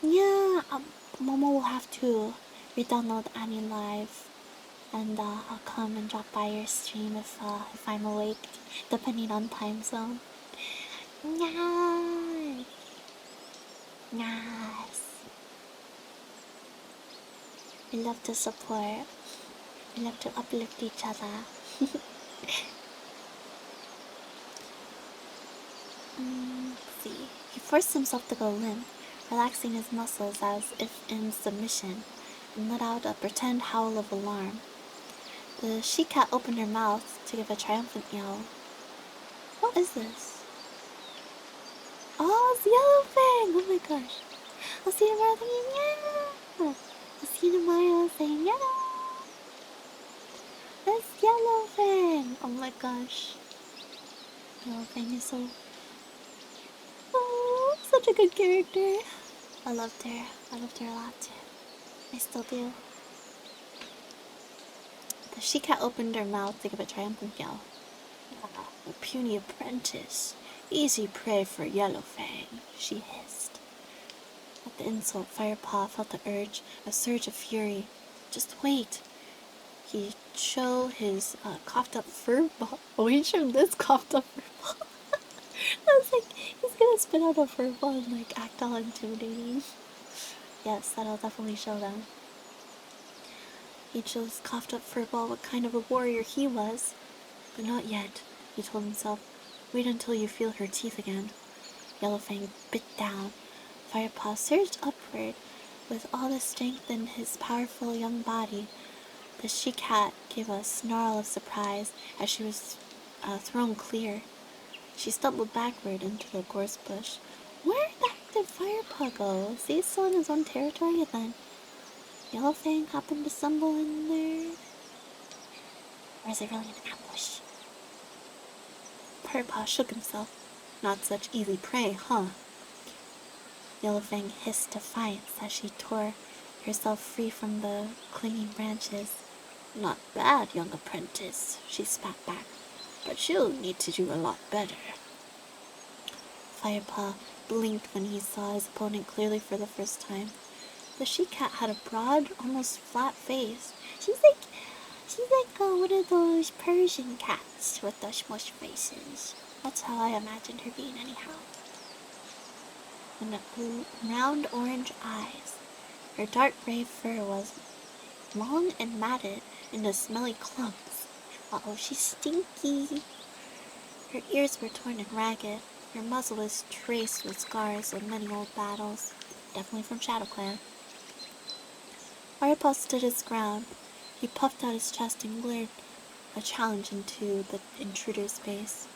Yeah, Momo will have to re-download Annie Live, and I'll come and drop by your stream if I'm awake, depending on time zone. Nice! Nice! We love to support. We love to uplift each other. Let's see. He forced himself to go limp, relaxing his muscles as if in submission, and let out a pretend howl of alarm. The she-cat opened her mouth to give a triumphant yell. What is this? Oh, it's Yellowfang! Oh my gosh. I'll see you tomorrow saying yeah! I'll see you tomorrow saying yeah! That's Yellowfang! Oh my gosh. Yellowfang is so... Oh, such a good character. I loved her. I loved her a lot too. I still do. The she-cat opened her mouth to give a triumphant yell. Ah, a puny apprentice. Easy prey for Yellowfang, she hissed. At the insult, Firepaw felt the urge, a surge of fury. Just wait. He showed his coughed-up fur ball. Oh, he showed this coughed-up fur ball. I was like, he's gonna spit out a fur ball and like act all intimidating. Yes, that'll definitely show them. He chose coughed-up fur ball what kind of a warrior he was. But not yet, he told himself. Wait until you feel her teeth again. Yellowfang bit down. Firepaw surged upward with all the strength in his powerful young body. The she-cat gave a snarl of surprise as she was thrown clear. She stumbled backward into the gorse bush. Where the heck did Firepaw go? Is he still in his own territory? And then Yellowfang happened to stumble in there? Or is it really an ambush? Firepaw shook himself. Not such easy prey, huh? Yellowfang hissed defiance as she tore herself free from the clinging branches. Not bad, young apprentice, she spat back, but you'll need to do a lot better. Firepaw blinked when he saw his opponent clearly for the first time. The she-cat had a broad, almost flat face. She's like one of those Persian cats with the smush faces. That's how I imagined her being anyhow. And round orange eyes. Her dark gray fur was long and matted into smelly clumps. Uh-oh, she's stinky. Her ears were torn and ragged. Her muzzle was traced with scars of many old battles. Definitely from Shadow Clan. Firepaw stood his ground. He puffed out his chest and glared a challenge into the intruder's face.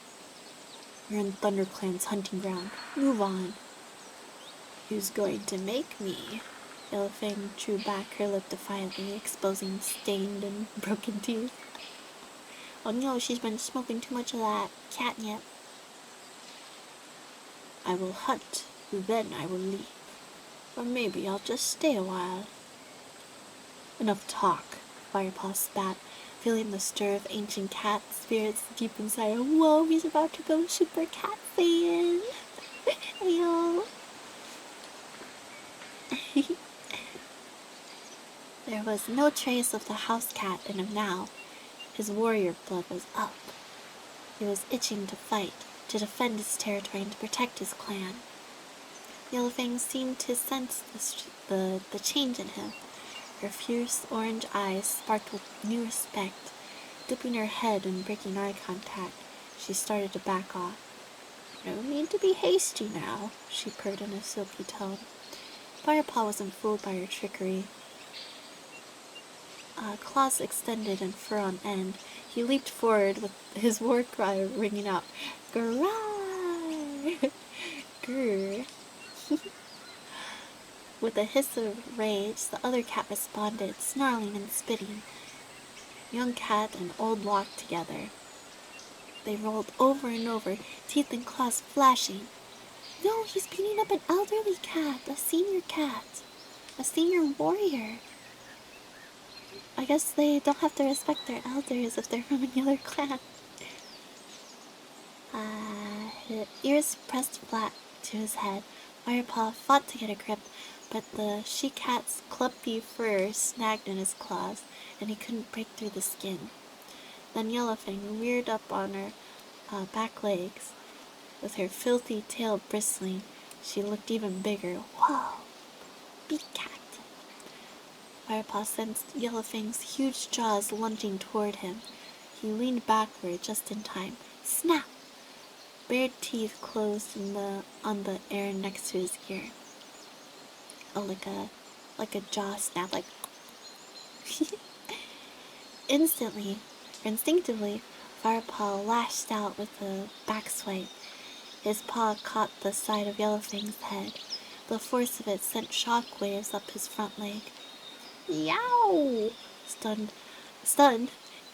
"You're in ThunderClan's hunting ground. Move on." "Who's going to make me?" Yellowfang drew back her lip defiantly, exposing stained and broken teeth. Oh no, she's been smoking too much of that catnip. "I will hunt, then I will leave. Or maybe I'll just stay a while." "Enough talk," Firepaw spat, feeling the stir of ancient cat spirits deep inside him. Whoa, he's about to go super cat fan. Ayo. There was no trace of the house cat in him now. His warrior blood was up. He was itching to fight, to defend his territory and to protect his clan. Yellowfang seemed to sense the change in him. Her fierce orange eyes sparked with new respect. Dipping her head and breaking eye contact, she started to back off. "No need to be hasty now," she purred in a silky tone. Firepaw wasn't fooled by her trickery. Claws extended and fur on end, he leaped forward with his war cry ringing out, "Grrrr! Grrr!" With a hiss of rage, the other cat responded, snarling and spitting. Young cat and old locked together. They rolled over and over, teeth and claws flashing. No, he's beating up an elderly cat, a senior warrior. I guess they don't have to respect their elders if they're from another clan. His ears pressed flat to his head. Firepaw fought to get a grip, but the she-cat's clumpy fur snagged in his claws, and he couldn't break through the skin. Then Yellowfang reared up on her back legs. With her filthy tail bristling, she looked even bigger. Whoa! Big cat! Firepaw sensed Yellowfang's huge jaws lunging toward him. He leaned backward just in time. Snap! Bared teeth closed on the air next to his ear. Oh, like a jaw snap, like. Instinctively, Firepaw lashed out with a back swipe. His paw caught the side of Yellowfang's head. The force of it sent shock waves up his front leg. Yow! Stunned,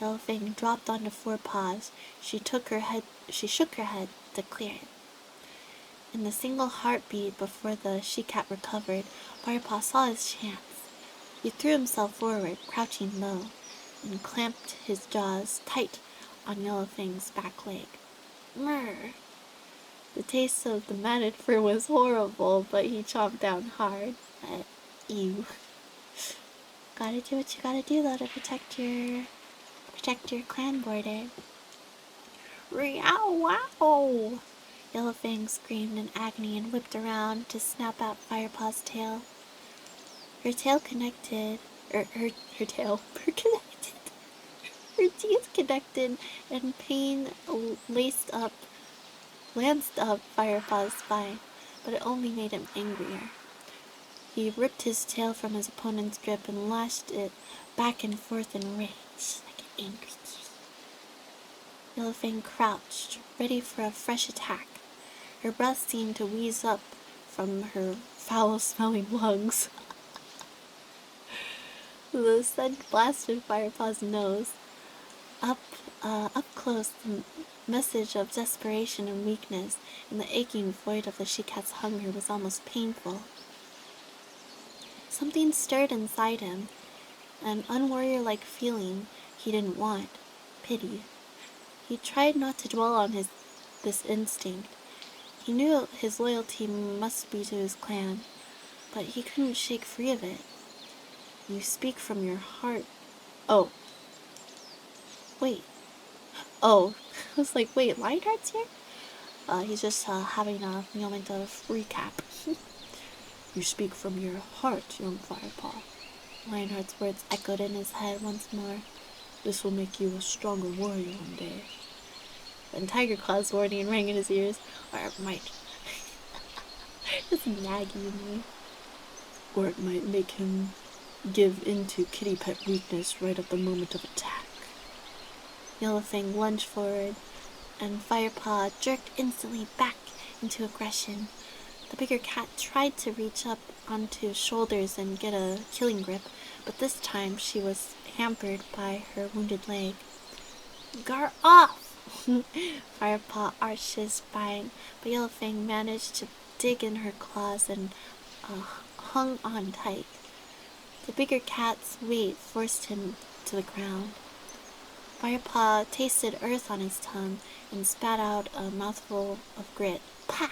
Yellowfang dropped onto 4 paws. She shook her head to clear it. In the single heartbeat before the she-cat recovered, Firepaw saw his chance. He threw himself forward, crouching low, and clamped his jaws tight on Yellowfang's back leg. Mrrr! The taste of the matted fur was horrible, but he chomped down hard. Ew. Gotta do what you gotta do, though, to protect your clan border. Meow wow! Yellowfang screamed in agony and whipped around to snap at Firepaw's tail. Her teeth connected, and pain lanced up Firepaw's spine, but it only made him angrier. He ripped his tail from his opponent's grip and lashed it back and forth in rage, like an angry kid. Yellowfang crouched, ready for a fresh attack. Her breath seemed to wheeze up from her foul-smelling lungs. The scent blasted Firepaw's nose. Up close, the message of desperation and weakness and the aching void of the she-cat's hunger was almost painful. Something stirred inside him, an unwarrior-like feeling he didn't want, pity. He tried not to dwell on this instinct. He knew his loyalty must be to his clan, but he couldn't shake free of it. You speak from your heart. Oh. Wait. Oh. I was like, wait, Lionheart's here? He's just having a moment of recap. You speak from your heart, young Firepaw. Lionheart's words echoed in his head once more. This will make you a stronger warrior one day. Then Tiger Claw's warning rang in his ears. Or it might... just nagging me. Or it might make him give into kitty pet weakness right at the moment of attack. Yellowfang lunged forward, and Firepaw jerked instantly back into aggression. The bigger cat tried to reach up onto his shoulders and get a killing grip, but this time she was hampered by her wounded leg. "Gar off!" Firepaw arched his spine, but Yellowfang managed to dig in her claws and hung on tight. The bigger cat's weight forced him to the ground. Firepaw tasted earth on his tongue and spat out a mouthful of grit. Pah!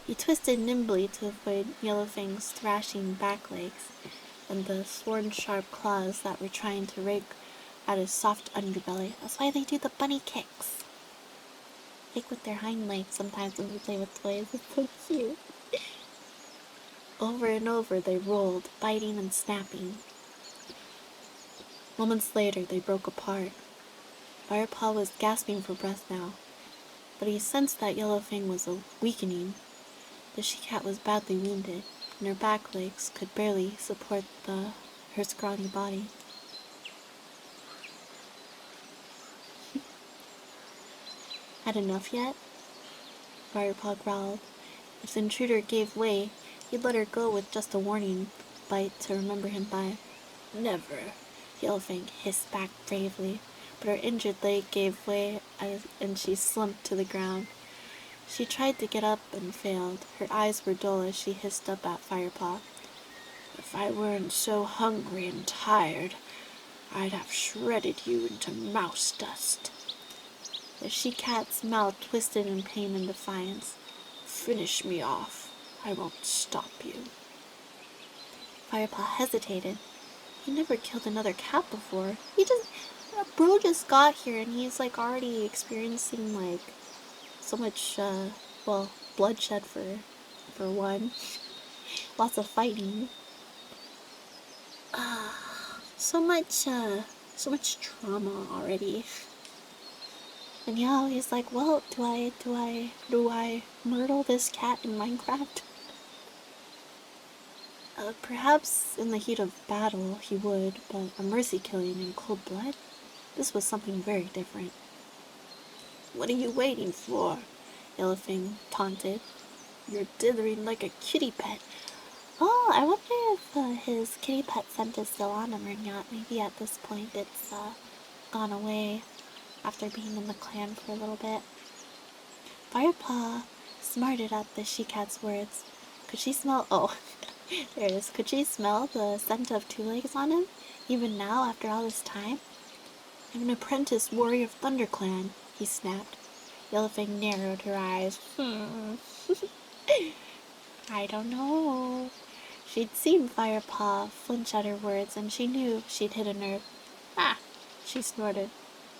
He twisted nimbly to avoid Yellowfang's thrashing back legs and the sword-sharp claws that were trying to rake at his soft underbelly. That's why they do the bunny kicks. Kick with their hind legs sometimes when they play with toys. It's so cute. Over and over they rolled, biting and snapping. Moments later, they broke apart. Firepaw was gasping for breath now, but he sensed that Yellowfang was weakening. The she-cat was badly wounded, and her back legs could barely support her scrawny body. Had enough yet? Firepaw growled. If the intruder gave way, he'd let her go with just a warning bite to remember him by. Never, Yellowfang hissed back bravely, but her injured leg gave way and she slumped to the ground. She tried to get up and failed. Her eyes were dull as she hissed up at Firepaw. If I weren't so hungry and tired, I'd have shredded you into mouse dust. The she-cat's mouth twisted in pain and defiance. Finish me off. I won't stop you. Firepaw hesitated. He never killed another cat before. Bro just got here and he's like already experiencing like so much, bloodshed for one. Lots of fighting. So much trauma already. And yeah, he's like, well, do I murder this cat in Minecraft? Perhaps in the heat of battle he would, but a mercy killing in cold blood? This was something very different. What are you waiting for? Yellowfang taunted. You're dithering like a kitty pet. Oh, I wonder if his kitty pet scent is still on him or not. Maybe at this point it's gone away after being in the clan for a little bit. Firepaw smarted at the she-cat's words. Could she smell... Oh, there it is. Could she smell the scent of two legs on him? Even now, after all this time? I'm an apprentice warrior of ThunderClan, he snapped. Yellowfang narrowed her eyes. I don't know. She'd seen Firepaw flinch at her words, and she knew she'd hit a nerve. Ah, she snorted.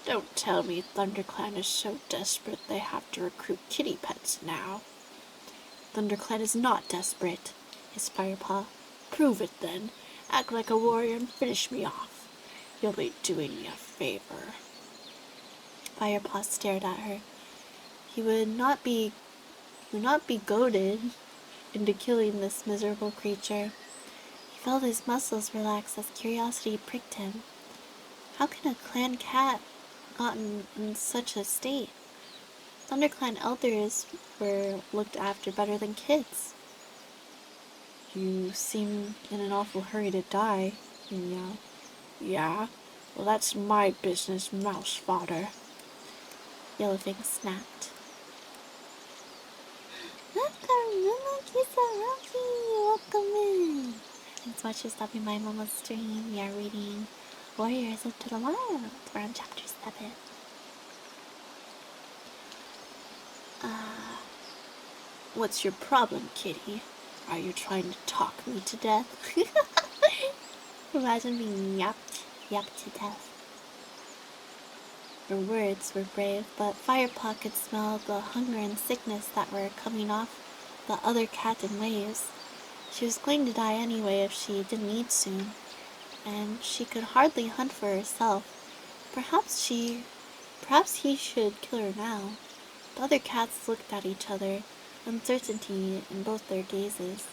Don't tell me ThunderClan is so desperate they have to recruit kitty pets now. ThunderClan is not desperate, hissed Firepaw. Prove it then. Act like a warrior and finish me off. You'll be doing me a favor. Firepaw stared at her. He would not be goaded into killing this miserable creature. He felt his muscles relax as curiosity pricked him. How can a clan cat gotten in such a state? ThunderClan elders were looked after better than kids. You seem in an awful hurry to die, he meowed. Yeah? Well, that's my business, mouse fodder. Yellowfang snapped. Welcome in. Thanks so much for stopping by Momo's stream. We are reading Warriors into the Wild. We're on chapter 7. What's your problem, kitty? Are you trying to talk me to death? Imagine being yapped to death. Her words were brave, but Firepaw could smell the hunger and sickness that were coming off the other cat in waves. She was going to die anyway if she didn't eat soon, and she could hardly hunt for herself. Perhaps he should kill her now. The other cats looked at each other, uncertainty in both their gazes.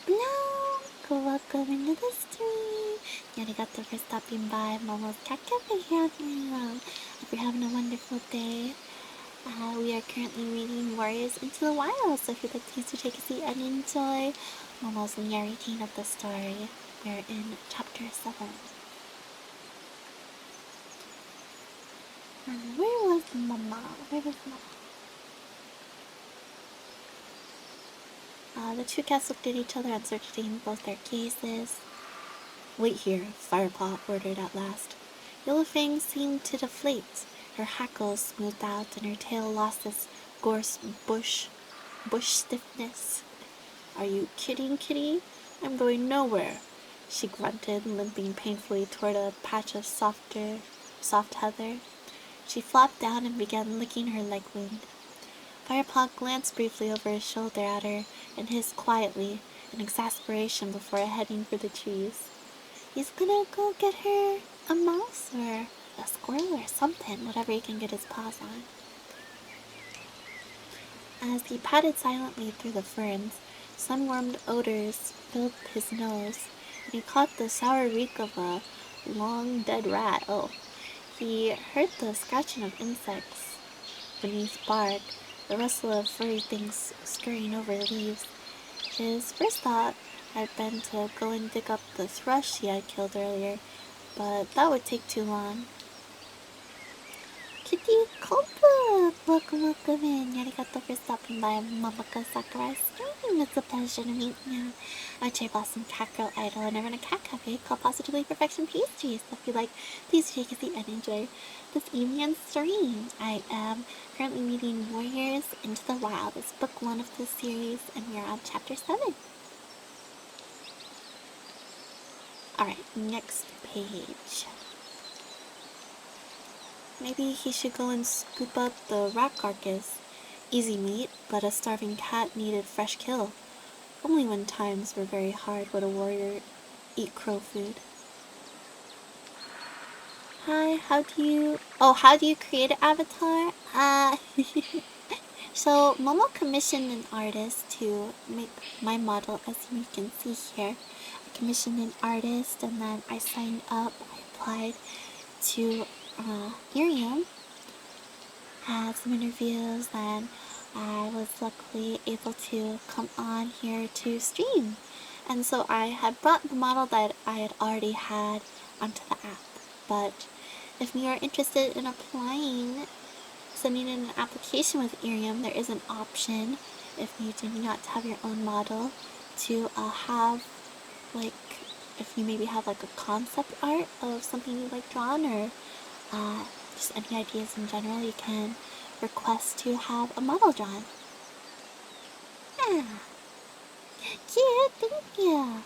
No! welcome into the stream. Arigato for stopping by Momo's Cat Cafe here on Hope you're having a wonderful day. We are currently reading Warriors Into the Wild, so if you'd like please to take a seat and enjoy Momo's narrating of the story. We're in chapter 7. Where was Mama? The two cats looked at each other uncertainly both their cases. Wait here, Firepaw ordered at last. Yellowfang seemed to deflate. Her hackles smoothed out and her tail lost its gorse bush stiffness. Are you kidding, kitty? I'm going nowhere, she grunted, limping painfully toward a patch of soft heather. She flopped down and began licking her leg wound. Firepaw glanced briefly over his shoulder at her and hissed quietly in exasperation before heading for the trees. He's gonna go get her a mouse or a squirrel or something, whatever he can get his paws on. As he padded silently through the ferns, sun-warmed odors filled his nose, and he caught the sour reek of a long dead rat. Oh, he heard the scratching of insects beneath bark, the rustle of furry things scurrying over leaves. His first thought had been to go and dig up the thrush he had killed earlier, but that would take too long. Kitty Culpa! Welcome in. Arigato for stopping by Mamaka Sakurai's stream. It's a pleasure to meet you. I'm Cherry Blossom Catgirl Idol, and I run a cat cafe called Positively Perfection Pastries. So if you like, please take a seat and enjoy this evening's stream. I am currently reading Warriors Into the Wild. It's book 1 of this series, and we are on chapter 7. Alright, next page. Maybe he should go and scoop up the rat carcass. Easy meat, but a starving cat needed fresh kill. Only when times were very hard would a warrior eat crow food. Hi, how do you create an avatar? So Momo commissioned an artist to make my model, as you can see here. I commissioned an artist and then I signed up, I applied to Irium, had some interviews, and I was luckily able to come on here to stream. And so I had brought the model that I had already had onto the app. But if you are interested in applying, sending in an application with Irium, there is an option, if you do not have your own model, to have, like, if you maybe have like a concept art of something you like drawn, or just any ideas in general, you can request to have a model drawn. Yeah. Cute, thank you.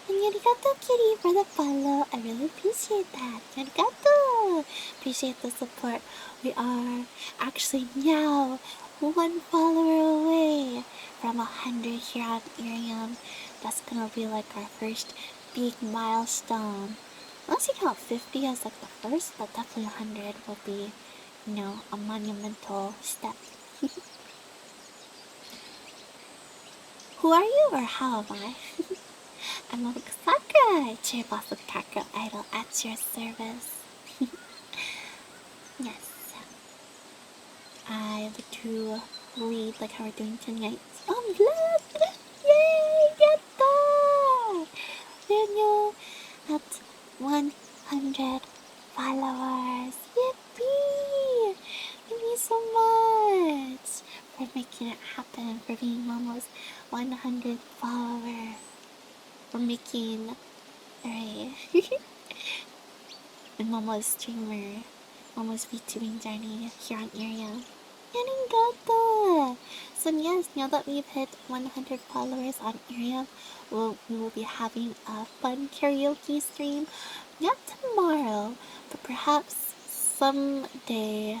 And arigato, kitty, for the follow. I really appreciate that. Arigato. Appreciate the support. We are actually now 1 follower away from 100 here on Irium. That's gonna be like our first big milestone. Unless you count 50 as like the first, but definitely 100 will be, you know, a monumental step. Who are you, or how am I? I'm Momo Sakurai, Cherry Blossom Catgirl Idol, at your service. Yes. I like to read like how we're doing tonight. Oh, love! Yay! Get that! Daniel at 100 followers. Yippee! Thank you so much for making it happen, for being Momo's 100 follower, for making and Momo's streamer, Momo's VTubing journey here on Irium. Arigato! So yes, now that we've hit 100 followers on Irium, we will be having a fun karaoke stream. Not tomorrow, but perhaps someday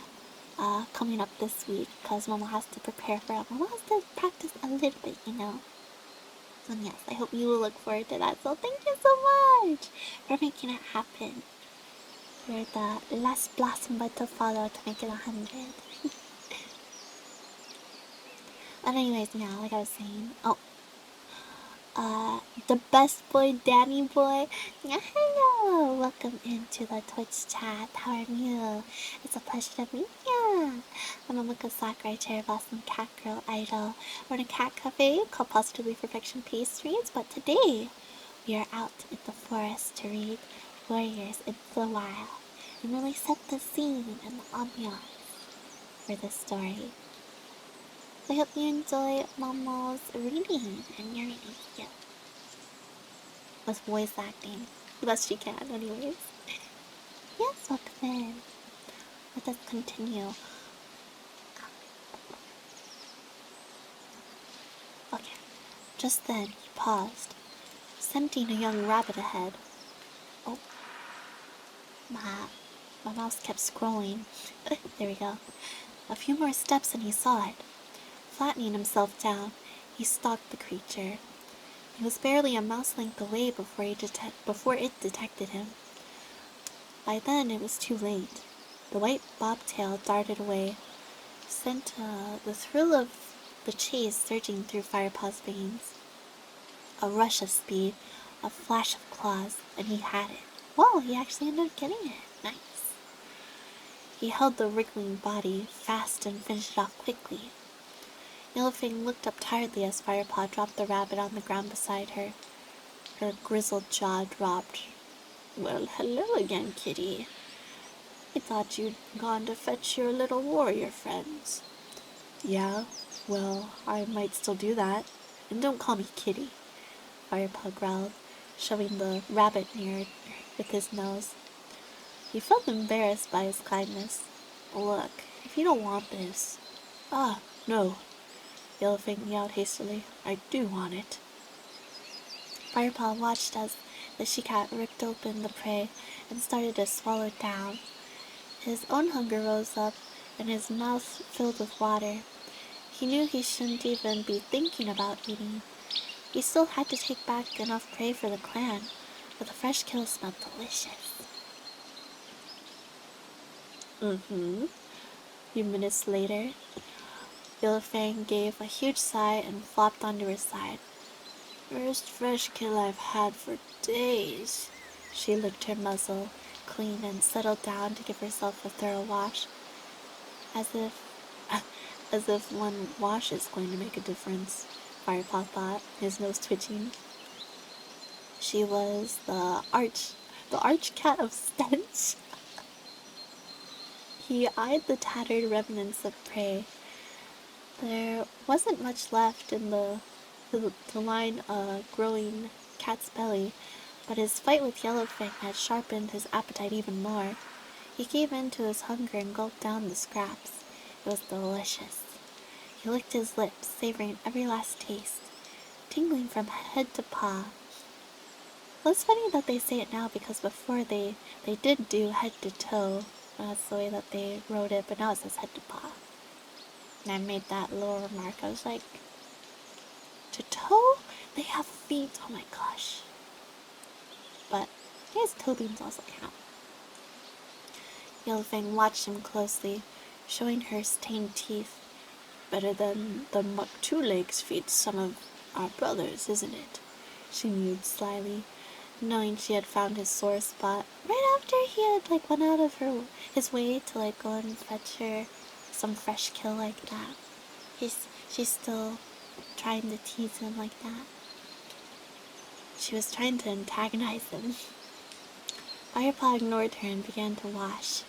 coming up this week, because Momo has to prepare for it. Momo has to practice a little bit, you know. So yes, I hope you will look forward to that. So thank you so much for making it happen. You're the last blossom but to follow to make it 100. But anyways, yeah, like I was saying, the best boy, Danny boy. Yeah, hello! Welcome into the Twitch chat. How are you? It's a pleasure to meet you. I'm a Momo Sakurai chair boss and Catgirl idol. We're in a cat cafe called Positively Perfection Pastries, but today we are out in the forest to read Warriors into the Wild and really set the scene and the ambiance for this story. I hope you enjoy Momo's reading and your reading skills. With voice acting. The best she can, anyways. Yes, welcome in. Let us continue. Okay. Just then, he paused, scenting a young rabbit ahead. Oh. My mouse kept scrolling. There we go. A few more steps and he saw it. Flattening himself down, he stalked the creature. He was barely a mouse length away before it detected him. By then, it was too late. The white bobtail darted away, sent the thrill of the chase surging through Firepaw's veins. A rush of speed, a flash of claws, and he had it. Whoa, he actually ended up getting it. Nice. He held the wriggling body fast and finished it off quickly. Yellowfang looked up tiredly as Firepaw dropped the rabbit on the ground beside her. Her grizzled jaw dropped. Well, hello again, kitty. I thought you'd gone to fetch your little warrior friends. Yeah, well, I might still do that. And don't call me kitty, Firepaw growled, shoving the rabbit near with his nose. He felt embarrassed by his kindness. Look, if you don't want this... Ah, no, Yellowfang yelled hastily. I do want it. Firepaw watched as the she-cat ripped open the prey and started to swallow it down. His own hunger rose up, and his mouth filled with water. He knew he shouldn't even be thinking about eating. He still had to take back enough prey for the clan, but the fresh kill smelled delicious. A few minutes later, Yellowfang gave a huge sigh and flopped onto her side. First fresh kill I've had for days. She licked her muzzle clean and settled down to give herself a thorough wash, as if one wash is going to make a difference, Firepaw thought, his nose twitching. She was the arch cat of stench. He eyed the tattered remnants of prey. There wasn't much left in the line growing cat's belly, but his fight with Yellowfang had sharpened his appetite even more. He gave in to his hunger and gulped down the scraps. It was delicious. He licked his lips, savoring every last taste, tingling from head to paw. Well, it's funny that they say it now because before they did do head to toe. That's the way that they wrote it, but now it says head to paw. And I made that little remark. I was like, to toe? They have feet. Oh my gosh. But I guess toe beans also count. Yellowfang watched him closely, showing her stained teeth. Better than the Love-Chu legs feed some of our brothers, isn't it? She mewed slyly, knowing she had found his sore spot right after he had went out of his way to go and fetch her some fresh kill like that. She's still trying to tease him like that. She was trying to antagonize him. Firepaw ignored her and began to wash.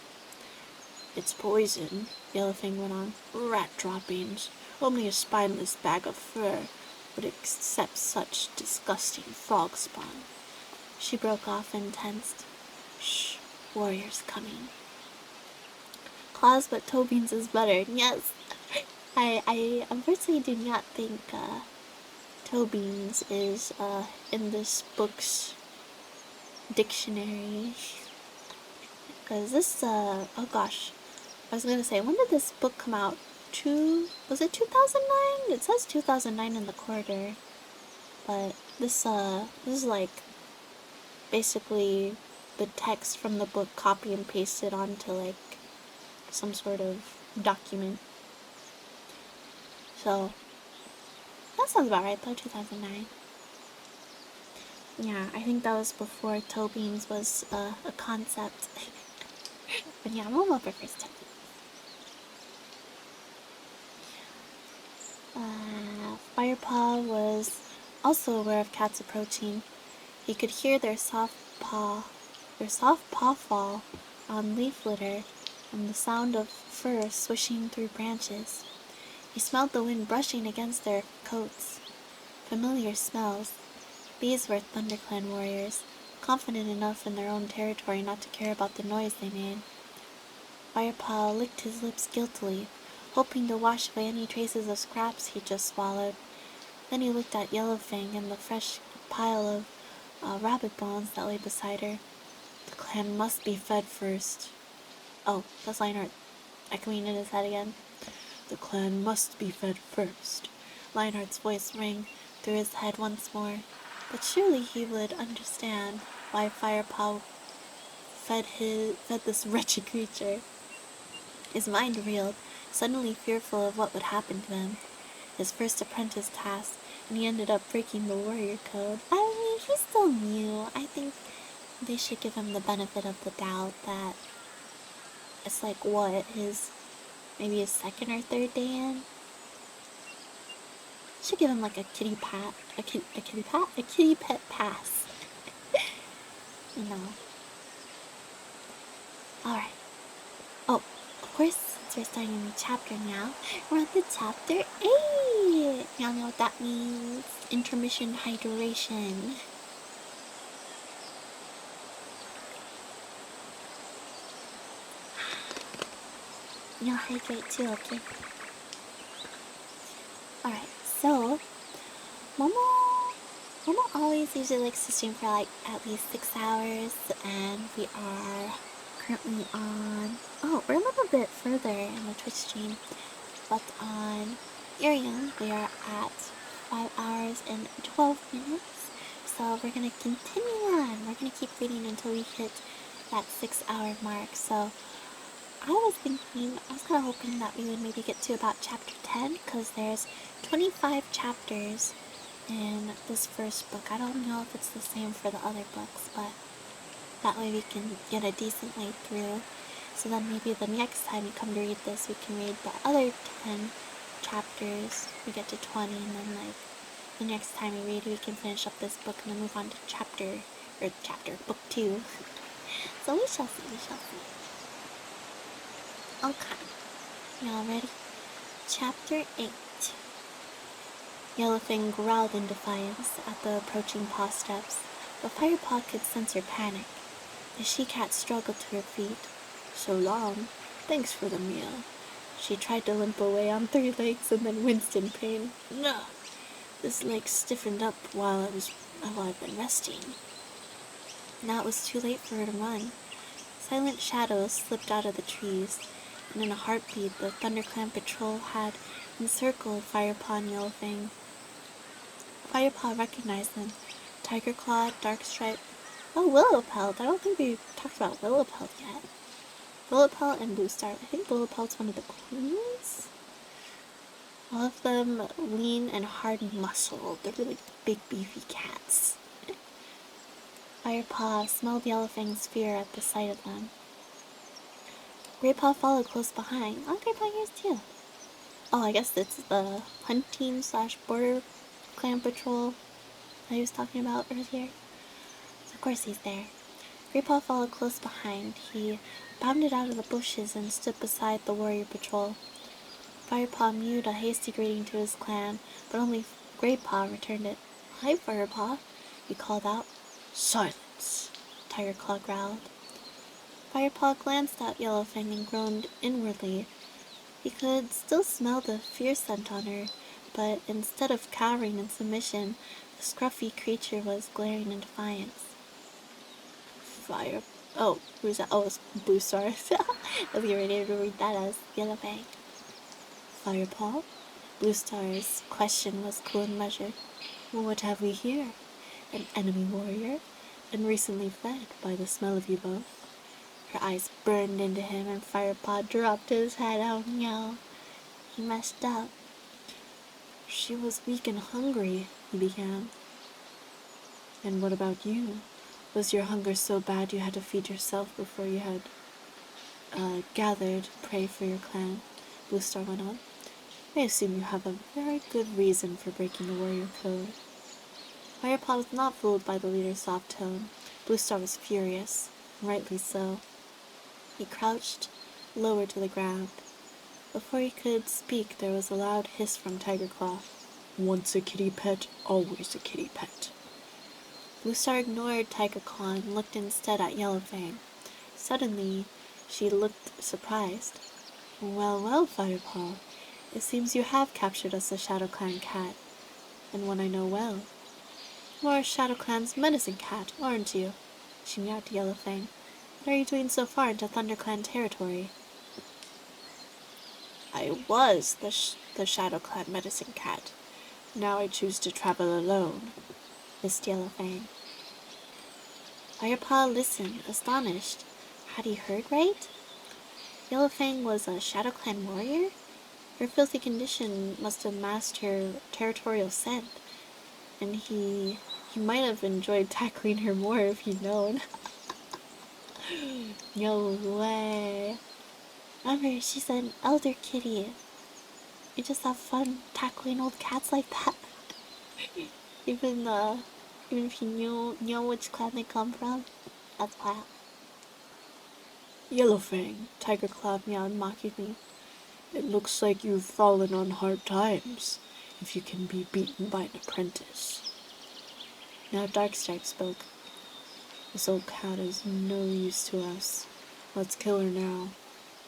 It's poison, Yellowfang went on. Rat droppings. Only a spineless bag of fur would accept such disgusting frog spawn. She broke off and tensed. Shh, warrior's coming. Claws, but toe beans is better. Yes, I unfortunately do not think toe beans is in this book's dictionary. Because this, oh gosh, I was gonna say, when did this book come out? Was it 2009? It says 2009 in the quarter. But this is basically the text from the book copy and pasted onto some sort of document. So that sounds about right though, 2009. Yeah, I think that was before toe beams was a concept. But yeah, Momo prefers toe beams. Firepaw was also aware of cats approaching. He could hear their soft paw fall on leaf litter and the sound of fur swishing through branches. He smelled the wind brushing against their coats. Familiar smells. These were ThunderClan warriors, confident enough in their own territory not to care about the noise they made. Firepaw licked his lips guiltily, hoping to wash away any traces of scraps he'd just swallowed. Then he looked at Yellowfang and the fresh pile of rabbit bones that lay beside her. The clan must be fed first. Oh, that's Lionheart echoing in his head again. The clan must be fed first. Lionheart's voice rang through his head once more. But surely he would understand why Firepaw fed this wretched creature. His mind reeled, suddenly fearful of what would happen to him. His first apprentice task, and he ended up breaking the warrior code. I mean, he's still new. I think they should give him the benefit of the doubt that it's like what, maybe his second or third day in? Should give him like a kitty pet pass. You know. Alright. Oh, of course, since we're starting a new chapter now, we're on to chapter 8! Y'all know what that means. Intermission hydration. You'll hydrate too, okay? Alright, so Momo always usually likes to stream for like at least 6 hours, and we are currently on, we're a little bit further in the Twitch stream, but on Irium we are at 5 hours and 12 minutes, so we're gonna continue on. We're gonna keep reading until we hit that 6-hour mark. So I was kind of hoping that we would maybe get to about chapter 10, because there's 25 chapters in this first book. I don't know if it's the same for the other books, but that way we can get a decent way through. So then maybe the next time we come to read this, we can read the other 10 chapters. We get to 20, and then like the next time we read, we can finish up this book and then move on to book 2. So we shall see, Okay, y'all ready? Chapter 8. Yellowfang growled in defiance at the approaching paw steps, but Firepaw could sense her panic. The she-cat struggled to her feet. So long. Thanks for the meal. She tried to limp away on 3 legs and then winced in pain. No, this leg stiffened up while I've been resting. Now it was too late for her to run. Silent shadows slipped out of the trees, and in a heartbeat the ThunderClan patrol had encircled Firepaw and Yellowfang. Firepaw recognized them. Tiger Claw, Darkstripe. Oh, Willowpelt. I don't think we talked about Willowpelt yet. Willowpelt and Bluestar. I think Willowpelt's one of the queens? All of them lean and hard muscled. They're really big, beefy cats. Firepaw smelled Yellowfang's fear at the sight of them. Greypaw followed close behind. Oh, Greypaw here's too. Oh, I guess it's the hunting/border clan patrol I was talking about earlier. So of course he's there. Greypaw followed close behind. He bounded out of the bushes and stood beside the warrior patrol. Firepaw mewed a hasty greeting to his clan, but only Greypaw returned it. Hi, Firepaw, he called out. Silence, Tiger Claw growled. Firepaw glanced at Yellowfang and groaned inwardly. He could still smell the fear scent on her, but instead of cowering in submission, the scruffy creature was glaring in defiance. Who's that? Oh, it's Bluestar. I was getting ready to read that as Yellowfang. Firepaw? Bluestar's question was cool and measured. What have we here? An enemy warrior? And recently fed by the smell of you both? Her eyes burned into him, and Firepaw dropped his head. Oh no. He messed up. She was weak and hungry, he began. And what about you? Was your hunger so bad you had to feed yourself before you had gathered prey for your clan? Bluestar went on. I assume you have a very good reason for breaking the warrior code. Firepaw was not fooled by the leader's soft tone. Bluestar was furious, rightly so. He crouched lower to the ground. Before he could speak, there was a loud hiss from Tigerclaw. Once a kitty pet, always a kitty pet. Bluestar ignored Tigerclaw and looked instead at Yellowfang. Suddenly, she looked surprised. Well, well, Firepaw, it seems you have captured us a Shadow Clan cat, and one I know well. You are Shadow Clan's medicine cat, aren't you? She meowed to Yellowfang. What are you doing so far into Thunder Clan territory? I was the Shadow Clan medicine cat. Now I choose to travel alone, hissed Yellowfang. Firepaw listened, astonished. Had he heard right? Yellowfang was a Shadow Clan warrior? Her filthy condition must have masked her territorial scent, and he might have enjoyed tackling her more if he'd known. No way. Remember, she's an elder kitty. You just have fun tackling old cats like that. even if you knew which clan they come from. That's wild. Yellowfang, Tigerclaw meowed mockingly. It looks like you've fallen on hard times, if you can be beaten by an apprentice. Now Darkstripe spoke. This old cat is no use to us. Let's kill her now.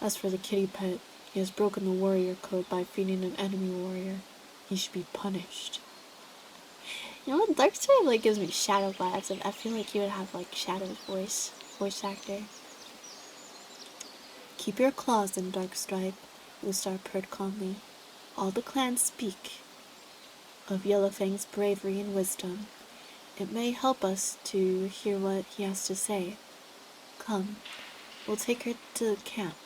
As for the kitty pet, he has broken the warrior code by feeding an enemy warrior. He should be punished. You know what? Darkstripe gives me Shadow vibes, and I feel like he would have Shadow's voice actor. Keep your claws in, Darkstripe, Bluestar purred calmly. All the clans speak of Yellowfang's bravery and wisdom. It may help us to hear what he has to say. Come, we'll take her to camp.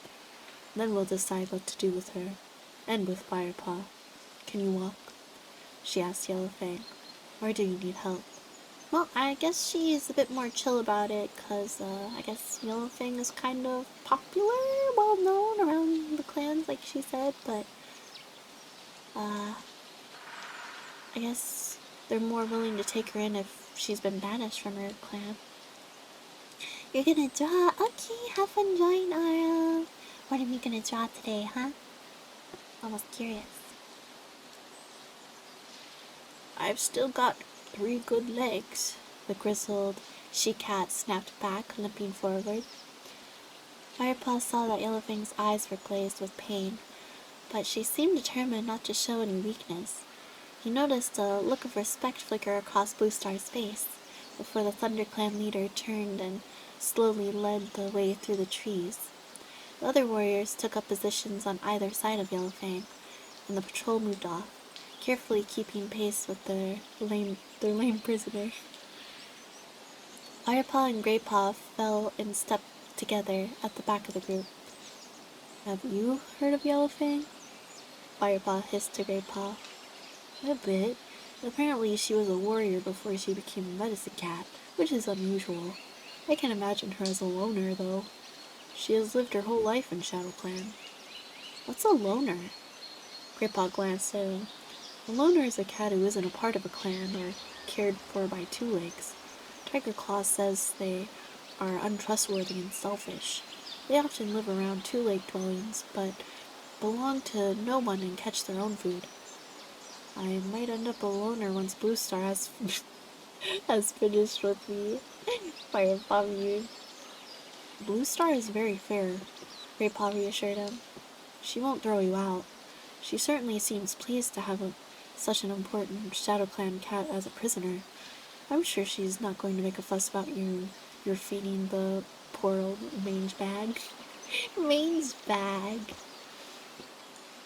Then we'll decide what to do with her, and with Firepaw. Can you walk? She asked Yellowfang. Or do you need help? Well, I guess she's a bit more chill about it, because I guess Yellowfang is kind of popular, well known around the clans, like she said, but I guess they're more willing to take her in if she's been banished from her clan. You're gonna draw? Okay, have fun drawing, Ara. What are we gonna draw today, huh? Almost curious. I've still got 3 good legs, the grizzled she-cat snapped back, limping forward. Firepaw saw that Yellowfang's eyes were glazed with pain, but she seemed determined not to show any weakness. He noticed a look of respect flicker across Bluestar's face before the ThunderClan leader turned and slowly led the way through the trees. The other warriors took up positions on either side of Yellowfang, and the patrol moved off, carefully keeping pace with their lame prisoner. Firepaw and Greypaw fell in step together at the back of the group. Have you heard of Yellowfang? Firepaw hissed to Greypaw. A bit. Apparently she was a warrior before she became a medicine cat, which is unusual. I can imagine her as a loner, though. She has lived her whole life in Shadow Clan. What's a loner? Grandpa glanced at him. A loner is a cat who isn't a part of a clan or cared for by two legs. Tigerclaw says they are untrustworthy and selfish. They often live around two-leg dwellings, but belong to no one and catch their own food. I might end up a loner once Bluestar has finished with me. Firepaw viewed. Bluestar is very fair, Greypaw reassured him. She won't throw you out. She certainly seems pleased to have such an important Shadow Clan cat as a prisoner. I'm sure she's not going to make a fuss about you're feeding the poor old mange bag. Mange bag.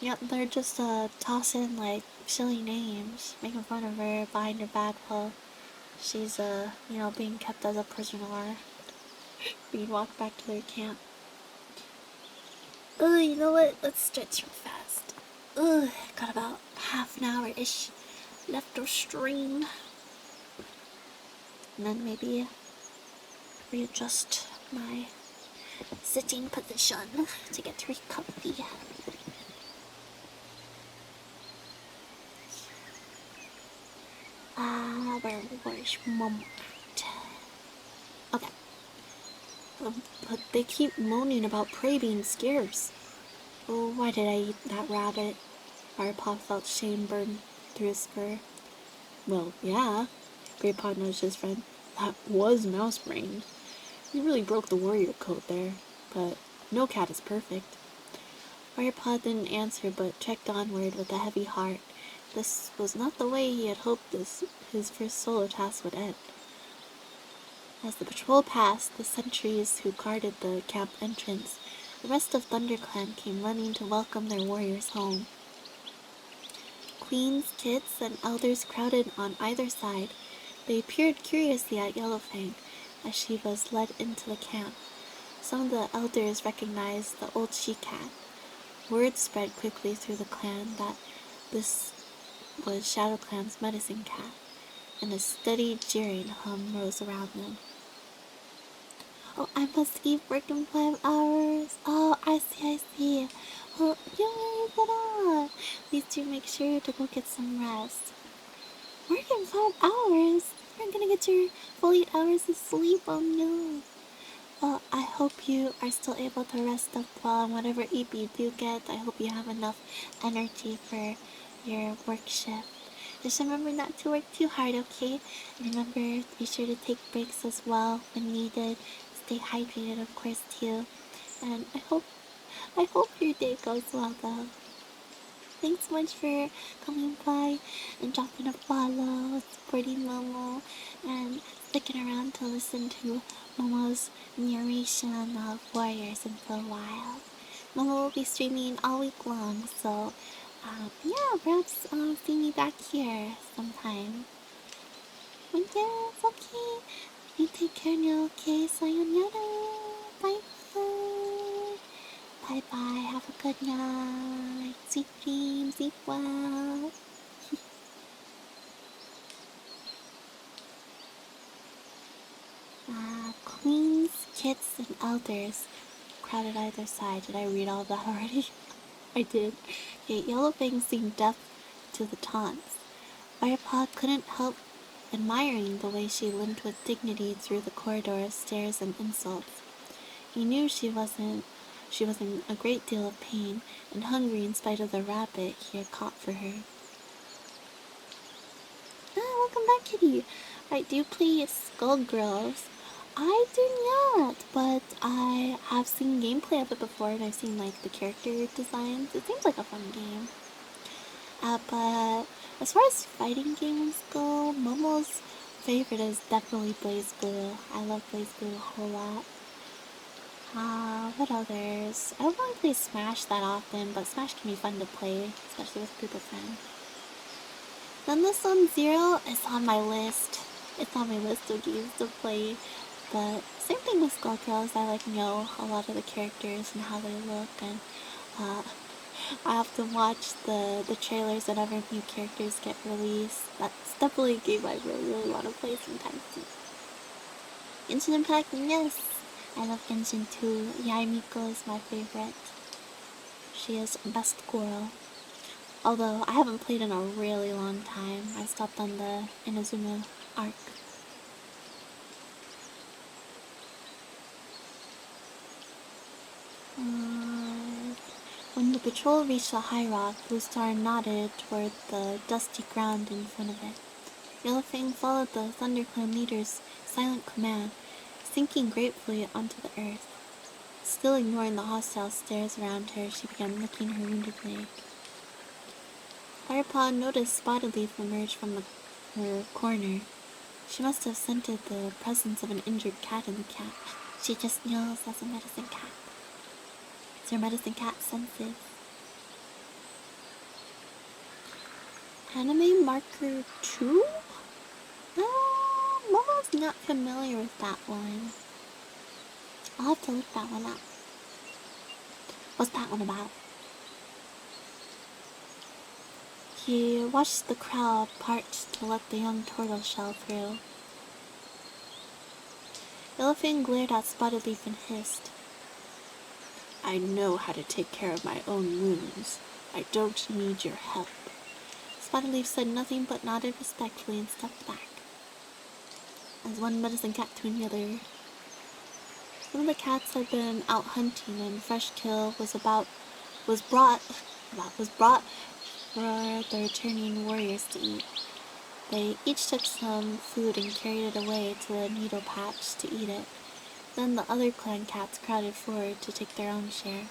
Yep, they're just tossing silly names, making fun of her behind her back while she's being kept as a prisoner, being walked back to their camp. You know what? Let's stretch real fast. Got about half an hour-ish left of stream. And then maybe readjust my sitting position to get very comfy. Where's Momo at? Okay. But they keep moaning about prey being scarce. Oh, why did I eat that rabbit? Firepaw felt shame burn through his fur. Well, yeah, Greypaw nudged his friend. That was mouse-brained. You really broke the warrior code there, but no cat is perfect. Firepaw didn't answer, but trekked onward with a heavy heart. This was not the way he had hoped his first solo task would end. As the patrol passed the sentries who guarded the camp entrance, the rest of ThunderClan came running to welcome their warriors home. Queens, kids, and elders crowded on either side. They peered curiously at Yellowfang as she was led into the camp. Some of the elders recognized the old she-cat. Word spread quickly through the clan that this was Shadow Clan's medicine cat, and a steady jeering hum rose around them. Oh, I must keep working 5 hours. Oh, I see. Well, you worry it on. Please do make sure to go get some rest. Working 5 hours? You're gonna get your full 8 hours of sleep on you. Well, I hope you are still able to rest up well, and whatever EP you do get, I hope you have enough energy for your work shift. Just remember not to work too hard, okay? And remember to be sure to take breaks as well when needed. Stay hydrated, of course, too. And I hope your day goes well, though. Thanks so much for coming by and dropping a follow, supporting Momo, and sticking around to listen to Momo's narration of Warriors in the Wild. Momo will be streaming all week long, so yeah, perhaps see me back here sometime. But yes, okay. You take care now, okay? Sayonara. Bye bye. Bye bye. Have a good night. Sweet dreams. Sleep well. Queens, kids, and elders crowded either side. Did I read all that already? I did. Yet Yellowfang seemed deaf to the taunts. Firepaw couldn't help admiring the way she limped with dignity through the corridor of stares and insults. He knew she was in a great deal of pain and hungry in spite of the rabbit he had caught for her. Welcome back, Kitty. Right, do you play Skullgirls? I do not, but I have seen gameplay of it before, and I've seen like the character designs. It seems like a fun game. But as far as fighting games go, Momo's favorite is definitely Blaze Blue. I love Blaze Blue a whole lot. What others? I don't really play Smash that often, but Smash can be fun to play, especially with a group of friends. Then this one, Zero, is on my list. It's on my list of games to play. But same thing with Skullgirls. I know a lot of the characters and how they look, and I often watch the trailers whenever new characters get released. That's definitely a game I really want to play sometime soon. Genshin Impact, yes! I love Genshin too. Yaimiko is my favorite. She is best girl. Although I haven't played in a really long time. I stopped on the Inazuma arc. When the patrol reached a high rock, Blue Star nodded toward the dusty ground in front of it. Yellowfang followed the ThunderClan leader's silent command, sinking gratefully onto the earth. Still ignoring the hostile stares around her, she began licking her wounded leg. Firepaw noticed Spotted Leaf emerge from her corner. She must have scented the presence of an injured cat in the camp. She just knows as a medicine cat. It's her medicine cat senses. Anime Marker 2? Momo's not familiar with that one. I'll have to look that one up. What's that one about? He watched the crowd part to let the young turtle shell through. Yellowfin glared at Spotted Leaf and hissed. I know how to take care of my own wounds. I don't need your help. Spotted Leaf said nothing but nodded respectfully and stepped back. As one medicine cat to another. Some of the cats had been out hunting, and fresh kill was brought for the returning warriors to eat. They each took some food and carried it away to the needle patch to eat it. Then the other clan cats crowded forward to take their own share.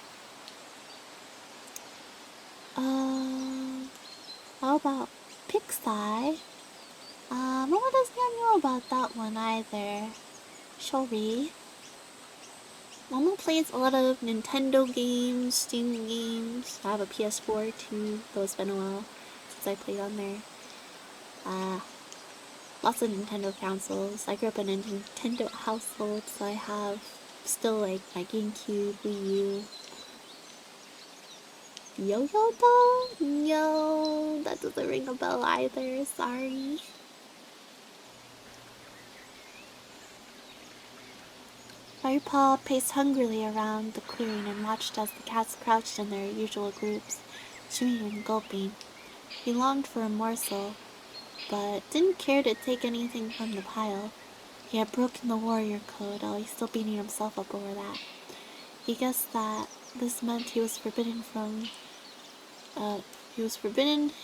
How about Pixie? Momo doesn't know about that one either. Shall we? Momo plays a lot of Nintendo games, Steam games. I have a PS4 too, though it's been a while since I played on there. Lots of Nintendo consoles. I grew up in a Nintendo household, so I have still like my GameCube, Wii U. Yo-Yo though? No, that doesn't ring a bell either, sorry. Firepaw paced hungrily around the clearing and watched as the cats crouched in their usual groups, chewing and gulping. He longed for a morsel, but didn't care to take anything from the pile. He had broken the warrior code, while he's still beating himself up over that. He guessed that this meant he was forbidden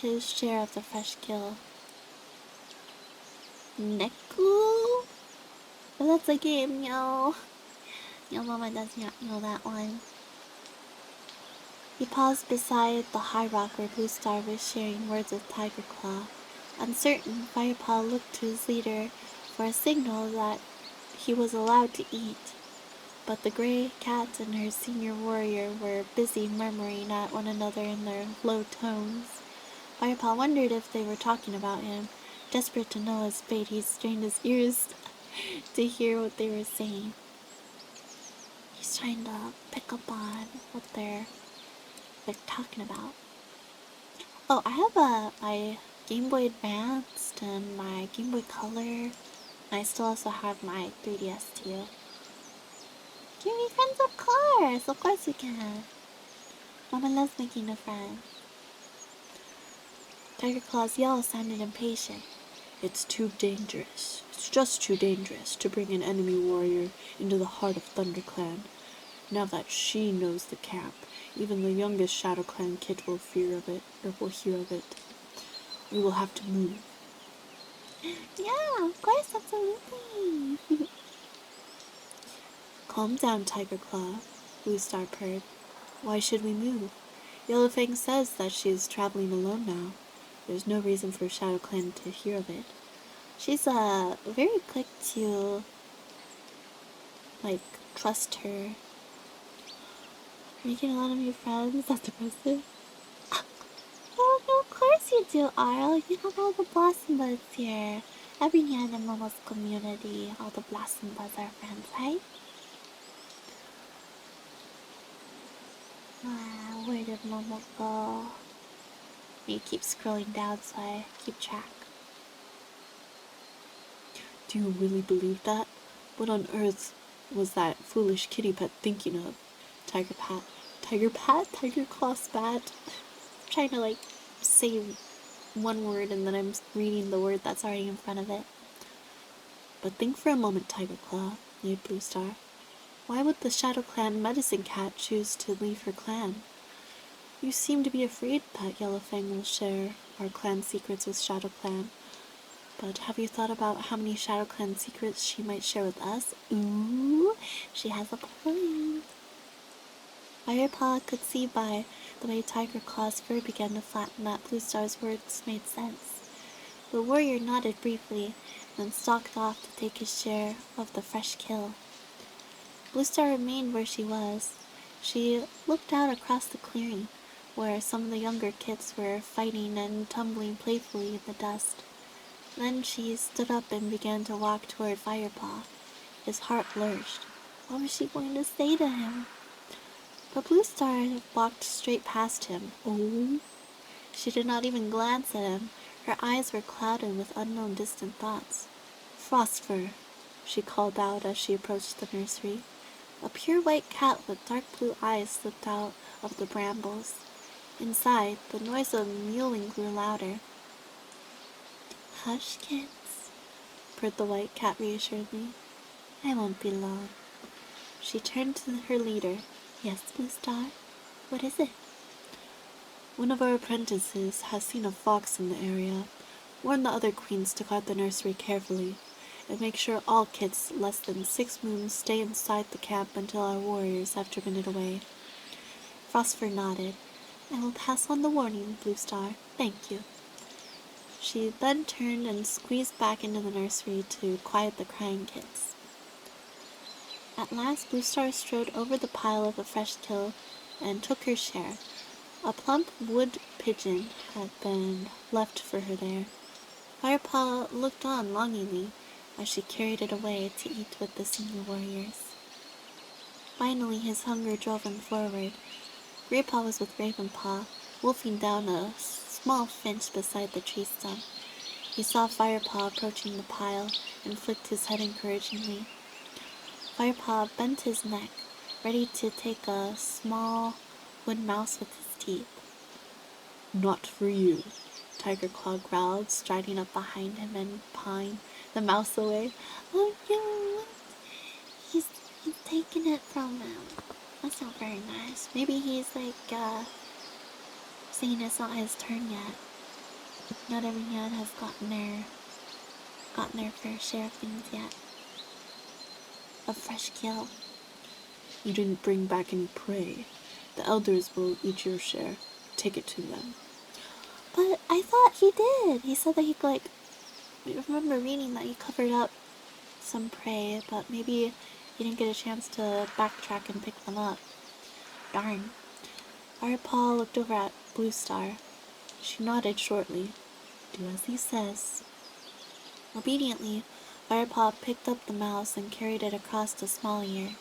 his share of the fresh kill. Neku? Oh, that's a game, yo. Your mama does not know that one. He paused beside the high rock where Blue Star was sharing words with Tiger Claw. Uncertain, Firepaw looked to his leader for a signal that he was allowed to eat. But the gray cat and her senior warrior were busy murmuring at one another in their low tones. Firepaw wondered if they were talking about him. Desperate to know his fate, he strained his ears to hear what they were saying. He's trying to pick up on what they're talking about. Oh, I have my Game Boy Advanced and my Game Boy Color. And I still also have my 3DS too. Can we be friends? Of course! Of course we can. Mama loves making a friend. Tiger Claw's yell sounded impatient. It's too dangerous. It's just too dangerous to bring an enemy warrior into the heart of ThunderClan. Now that she knows the camp, even the youngest Shadow Clan kid will hear of it. We will have to move. Yeah, of course, absolutely. Calm down, Tiger Claw, Blue Star purred. Why should we move? Yellowfang says that she is traveling alone now. There's no reason for Shadow Clan to hear of it. She's very quick to trust her. Making a lot of new friends. That's impressive. Oh, no, of course you do, Arl. You have all the Blossom Buds here. Every Nyan in Momo's community, all the Blossom Buds are friends, right? Where did Momo go? You keep scrolling down so I keep track. Do you really believe that? What on earth was that foolish kitty pet thinking of? Tiger Claw spat. I'm trying to say one word and then I'm reading the word that's already in front of it. But think for a moment, Tiger Claw, mewed Blue Star. Why would the Shadow Clan medicine cat choose to leave her clan? You seem to be afraid that Yellowfang will share our clan secrets with Shadow Clan. But have you thought about how many Shadow Clan secrets she might share with us? Ooh, she has a point. Firepaw could see by the way Tiger Claw's fur began to flatten that Blue Star's words made sense. The warrior nodded briefly, then stalked off to take his share of the fresh kill. Blue Star remained where she was. She looked out across the clearing, where some of the younger kids were fighting and tumbling playfully in the dust. Then she stood up and began to walk toward Firepaw. His heart lurched. What was she going to say to him? But Blue Star walked straight past him. Oh! She did not even glance at him. Her eyes were clouded with unknown distant thoughts. Frostfur. she called out as she approached the nursery. A pure white cat with dark blue eyes slipped out of the brambles. Inside, the noise of mewling grew louder. "Hush, kids," purred the white cat reassuringly. "I won't be long." She turned to her leader. "Yes, Blue Star? What is it?" "One of our apprentices has seen a fox in the area. Warn the other queens to guard the nursery carefully, and make sure all kids less than 6 moons stay inside the camp until our warriors have driven it away." Frostfur nodded. "I will pass on the warning, Blue Star. Thank you." She then turned and squeezed back into the nursery to quiet the crying kids. At last, Blue Star strode over the pile of a fresh kill and took her share. A plump wood pigeon had been left for her there. Firepaw looked on longingly as she carried it away to eat with the senior warriors. Finally, his hunger drove him forward. Graypaw was with Ravenpaw, wolfing down a small finch beside the tree stump. He saw Firepaw approaching the pile and flicked his head encouragingly. Firepaw bent his neck, ready to take a small wood mouse with his teeth. "Not for you." Tiger Claw growled, striding up behind him and pawing the mouse away. "Oh no, he's taking it from him. That's not very nice. Maybe he's saying it's not his turn yet. Not everyone has gotten their fair share of things yet. A fresh kill." "You didn't bring back any prey. The elders will eat your share. Take it to them." "But I thought he did. He said that I remember reading that he covered up some prey, but maybe he didn't get a chance to backtrack and pick them up. Darn." Firepaw looked over at Blue Star. She nodded shortly. "Do as he says." Obediently, Firepaw picked up the mouse and carried it across the small ear.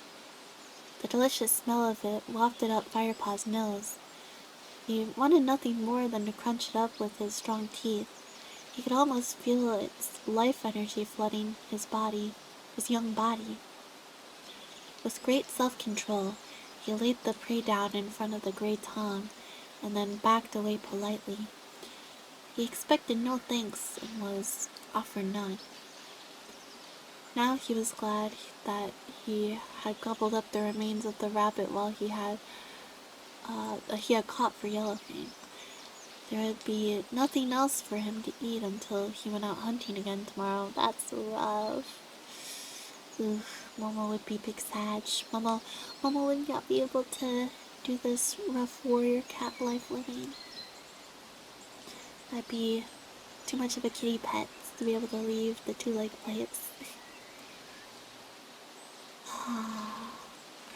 The delicious smell of it wafted up Firepaw's nose. He wanted nothing more than to crunch it up with his strong teeth. He could almost feel its life energy flooding his young body. With great self-control, he laid the prey down in front of the gray Tom, and then backed away politely. He expected no thanks and was offered none. Now he was glad that he had gobbled up the remains of the rabbit while he had caught for Yellowfang. There would be nothing else for him to eat until he went out hunting again tomorrow. That's rough. Oof, Momo would be big sad. Momo would not be able to do this rough warrior cat life living. That'd be too much of a kitty pet to be able to leave the 2-leg plates.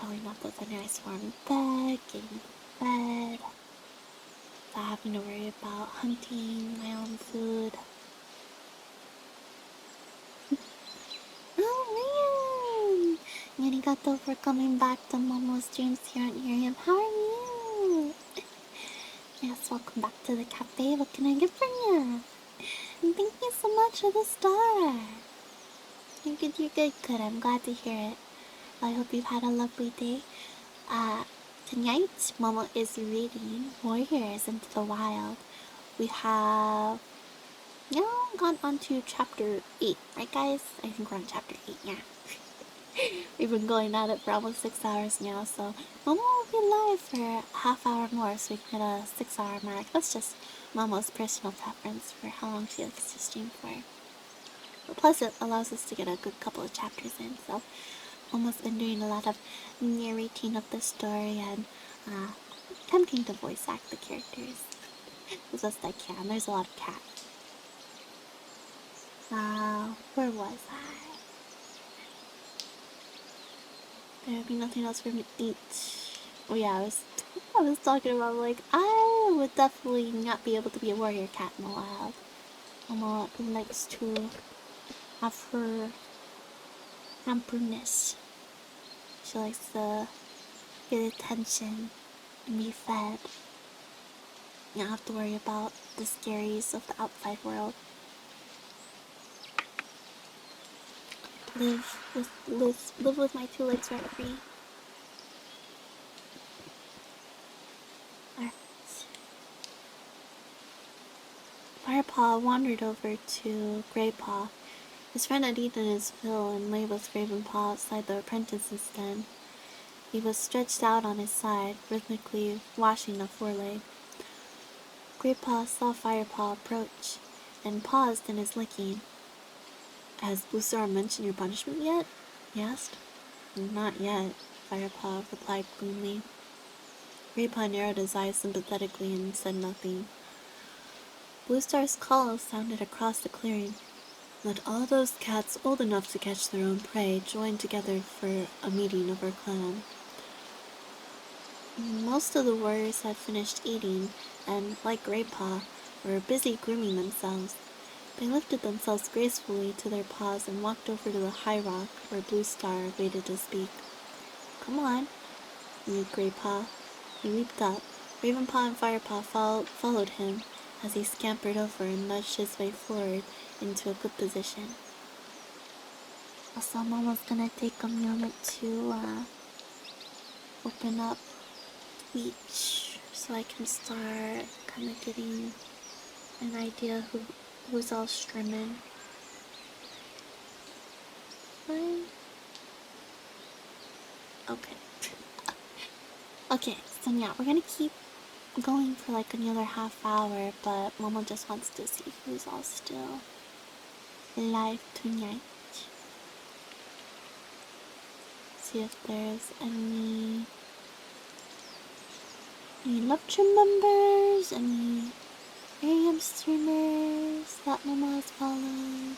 Growing up with a nice warm bed, getting fed, without having to worry about hunting my own food. Oh man! Arigato for coming back to Momo's Dreams here on Irium. How are you? Yes, welcome back to the cafe. What can I get for you? And thank you so much for the star. You're good. I'm glad to hear it. I hope you've had a lovely day. Tonight, Momo is reading Warriors into the Wild. We have gone on to chapter 8, right guys? I think we're on chapter 8, yeah. We've been going at it for almost 6 hours now, so Momo will be live for a half hour more so we can hit a 6-hour mark. That's just Momo's personal preference for how long she likes to stream for. But plus it allows us to get a good couple of chapters in, so Momo's been doing a lot of narrating of the story and attempting to voice act the characters as best I can. There's a lot of cat. Where was I? There would be nothing else for me to eat. Oh yeah, I was talking about I would definitely not be able to be a warrior cat in the wild. Momo likes to have her pamperness. She likes to get attention and be fed. You don't have to worry about the scaries of the outside world. live with my 2 legs rent free. Alright. Firepaw wandered over to Greypaw. His friend had eaten his fill and lay with Ravenpaw outside the apprentice's den. He was stretched out on his side, rhythmically washing a foreleg. Greypaw saw Firepaw approach, and paused in his licking. "Has Bluestar mentioned your punishment yet?" he asked. "Not yet," Firepaw replied gloomily. Greypaw narrowed his eyes sympathetically and said nothing. Bluestar's call sounded across the clearing. "Let all those cats old enough to catch their own prey join together for a meeting of our clan." Most of the warriors had finished eating, and, like Greypaw, were busy grooming themselves. They lifted themselves gracefully to their paws and walked over to the high rock where Bluestar waited to speak. "Come on," mewed Greypaw. He leaped up. Ravenpaw and Firepaw followed him as he scampered over and nudged his way forward into a good position. Also, Momo's gonna take a moment to open up Twitch so I can start kind of getting an idea who's all streaming. Right? Okay. Okay, so yeah, we're gonna keep going for like another half hour, but Momo just wants to see who's all still live tonight. See if there's any Love-Chu members, any AM streamers that Momo has followed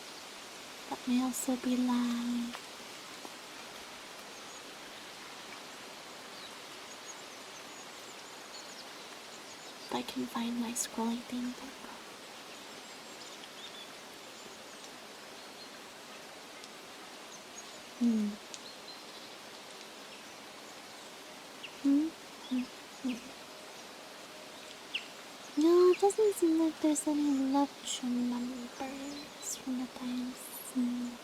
that may also be live. If I can find my scrolling thing. No, it doesn't seem like there's any Love-Chu members from what I've seen.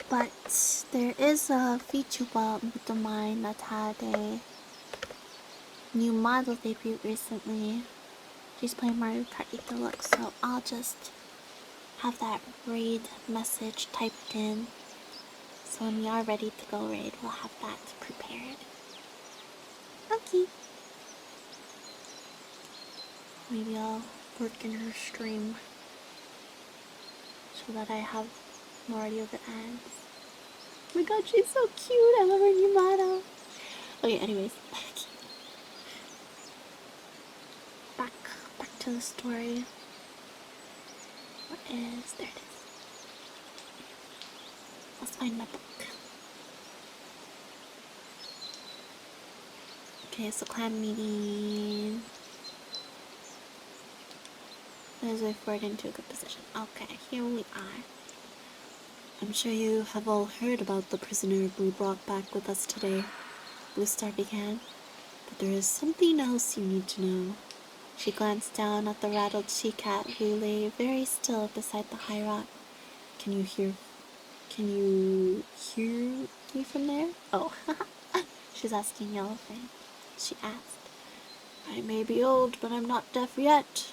But there is a VTuber with mine that had a new model debut recently. She's playing Mario Kart 8 Deluxe, so I'll just have that raid message typed in. So when we are ready to go raid, we'll have that prepared. Okay. Maybe I'll work in her stream so that I have more audio that adds. Oh my god, she's so cute! I love her new model. Okay, anyways. Back to the story. There it is. Let's find my book. Okay, so clan meeting. Let's wait for it into a good position. Okay, here we are. "I'm sure you have all heard about the prisoner we brought back with us today," Bluestar began. "But there is something else you need to know." She glanced down at the rattled she-cat who lay very still beside the high rock. Can you hear me from there?" "Oh, she's asking Yellowfang." She asked. "I may be old, but I'm not deaf yet."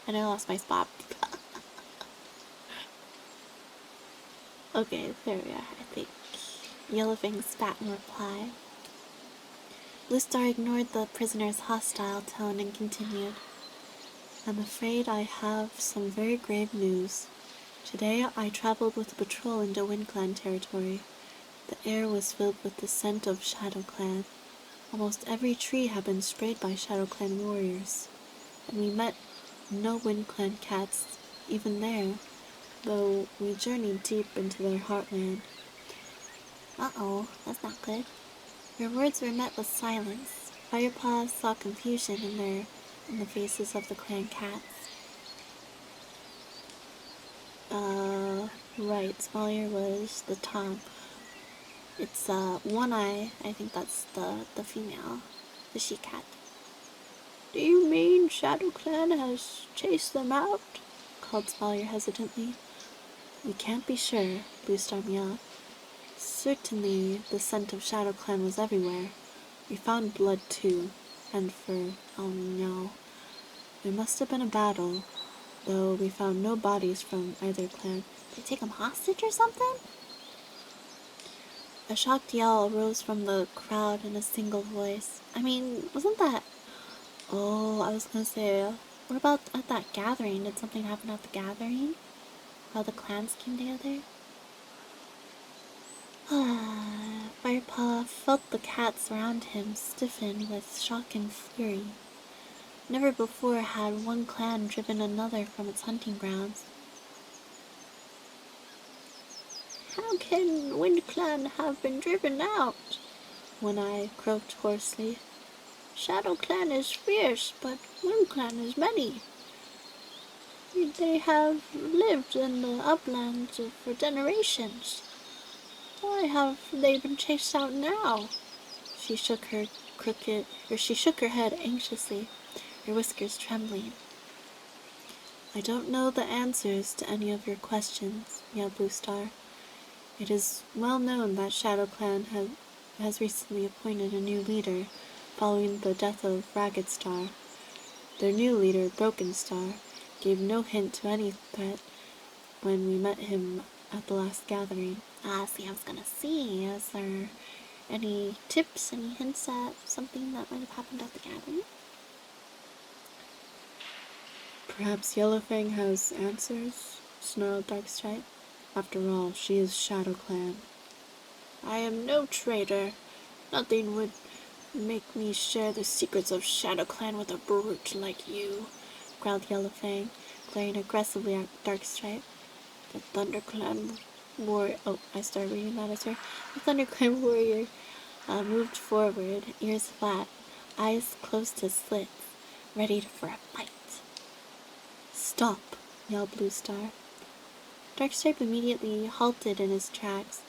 And I lost my spot. Okay, there we are, I think. Yellowfang spat in reply. Bluestar ignored the prisoner's hostile tone and continued. "I'm afraid I have some very grave news. Today I traveled with a patrol into WindClan territory. The air was filled with the scent of ShadowClan. Almost every tree had been sprayed by ShadowClan warriors. And we met no WindClan cats even there, though we journeyed deep into their heartland." Uh-oh, that's not good. Her words were met with silence. Firepaw saw confusion in the faces of the clan cats. Right, Small-Ear was the Tom. It's, One Eye, I think that's the female, the she-cat. "Do you mean think Shadow Clan has chased them out? Called Spalier hesitantly. We can't be sure, Bluestar meowed. Certainly the scent of Shadow Clan was everywhere. We found blood too, and fur. Oh no. There must have been a battle, though we found no bodies from either clan. Did they take him hostage or something? A shocked yell arose from the crowd in a single voice. I mean, wasn't that... Oh, I was gonna say, What about at that gathering? Did something happen at the gathering? How the clans came together? Firepaw felt the cats around him stiffen with shock and fury. Never before had one clan driven another from its hunting grounds. how can Wind Clan have been driven out? One Eye croaked hoarsely. Shadow Clan is fierce, but Wind Clan is many. They have lived in the uplands for generations. Why have they been chased out now? She shook her head anxiously, her whiskers trembling. I don't know the answers to any of your questions, meowed Bluestar. It is well known that Shadow Clan has recently appointed a new leader, following the death of Ragged Star. Their new leader, Broken Star, gave no hint to any threat when we met him at the last gathering. I was gonna see. Is there any tips, any hints at something that might have happened at the gathering? Perhaps Yellowfang has answers, snarled Darkstripe. After all, she is Shadow Clan. I am no traitor. Nothing would make me share the secrets of Shadow Clan with a brute like you, growled Yellowfang, glaring aggressively at Darkstripe. The Thunder Clan warrior... Oh, I started reading that as her. The Thunder Clan warrior moved forward, ears flat, eyes close to slits, ready for a fight. Stop, yelled Bluestar. Darkstripe immediately halted in his tracks,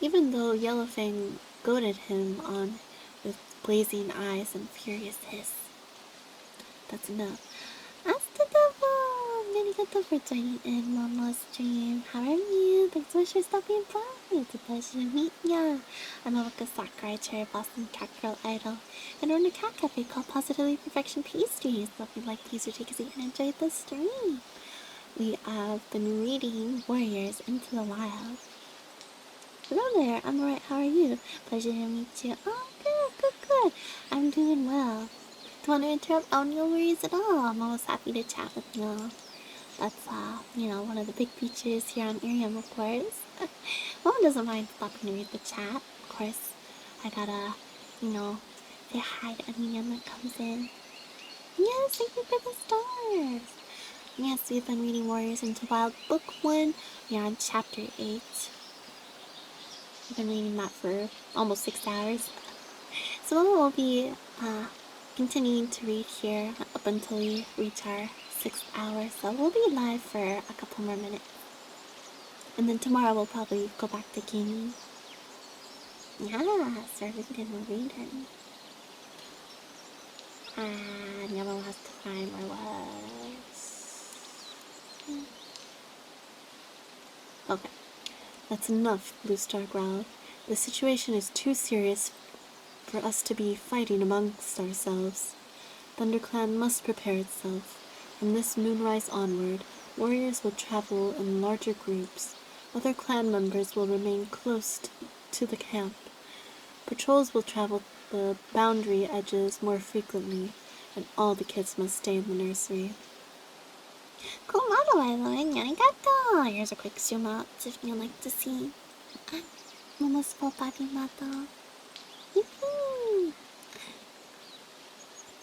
even though Yellowfang goaded him on with blazing eyes and furious hiss. That's enough. Hasta double! Arigato for joining in Momo's stream. How are you? Thanks so much for stopping by. It's a pleasure to meet ya. I'm Awaka Sakurai, Cherry Blossom Catgirl idol, and we're in a cat cafe called Positively Perfection Pastries. So if you'd like, please do take a seat and enjoy the stream. We have been reading Warriors into the Wild. Hello there, I'm alright, how are you? Pleasure to meet you. Oh, good. I'm doing well. Don't want to interrupt. Oh, no worries at all. I'm always happy to chat with you. That's, one of the big features here on Irium, of course. Mom doesn't mind stopping to read the chat. Of course, I gotta, say hi to anyone that comes in. Yes, thank you for the stars. Yes, we've been reading Warriors into Wild Book 1. We are on Chapter 8. I've been reading that for almost 6 hours. So we'll be continuing to read here up until we reach our 6th hour. So we'll be live for a couple more minutes. And then tomorrow we'll probably go back to gaming. Yeah, start reading, we're reading. And Yellow has to find where was. Okay, that's enough, Bluestar growled. The situation is too serious for us to be fighting amongst ourselves. ThunderClan must prepare itself. From this moonrise onward, warriors will travel in larger groups. Other clan members will remain close to the camp. Patrols will travel the boundary edges more frequently, and all the kids must stay in the nursery. Komaru, by the way, arigato! Here's a quick zoom out if you'd like to see. Momo's full arigato.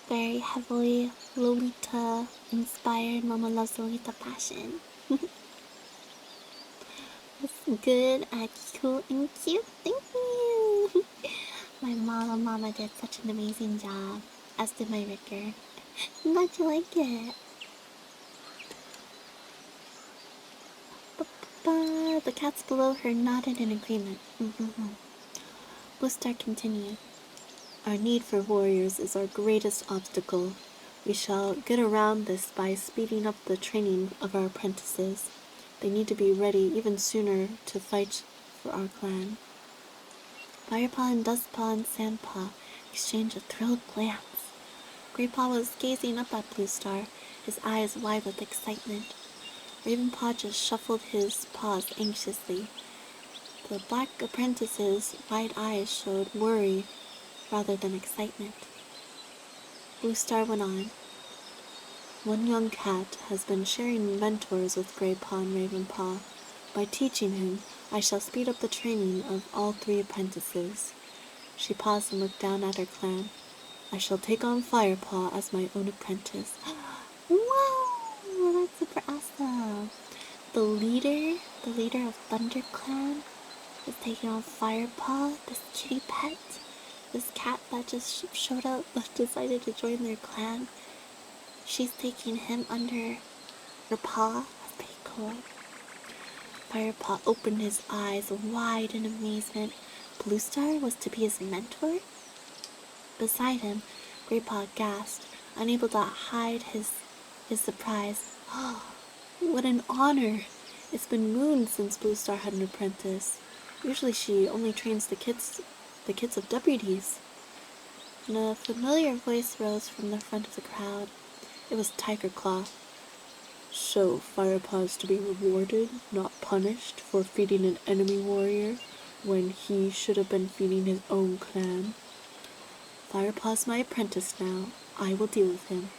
Very heavily Lolita inspired. Momo loves Lolita fashion. That's good, cool, and cute. Thank you. My mama did such an amazing job, as did my Ricker. I'm glad you like it. The cats below her nodded in agreement. Bluestar continued. Our need for warriors is our greatest obstacle. We shall get around this by speeding up the training of our apprentices. They need to be ready even sooner to fight for our clan. Firepaw and Dustpaw and Sandpaw exchanged a thrilled glance. Greypaw was gazing up at Bluestar, his eyes wide with excitement. Ravenpaw just shuffled his paws anxiously. The black apprentice's wide eyes showed worry rather than excitement. Bluestar went on. One young cat has been sharing mentors with Greypaw and Ravenpaw. By teaching him, I shall speed up the training of all 3 apprentices. She paused and looked down at her clan. I shall take on Firepaw as my own apprentice. Wow, that's super awesome. The leader of ThunderClan is taking on Firepaw, this kitty pet. This cat that just showed up but decided to join their clan. She's taking him under her paw. That's pretty cool. Firepaw opened his eyes wide in amazement. Bluestar was to be his mentor? Beside him, Greypaw gasped, unable to hide his surprise. Oh, what an honor! It's been moons since Bluestar had an apprentice. Usually she only trains the kids of deputies. And a familiar voice rose from the front of the crowd. It was Tigerclaw. So Firepaw is to be rewarded, not punished, for feeding an enemy warrior when he should have been feeding his own clan. Firepaw's my apprentice now. I will deal with him,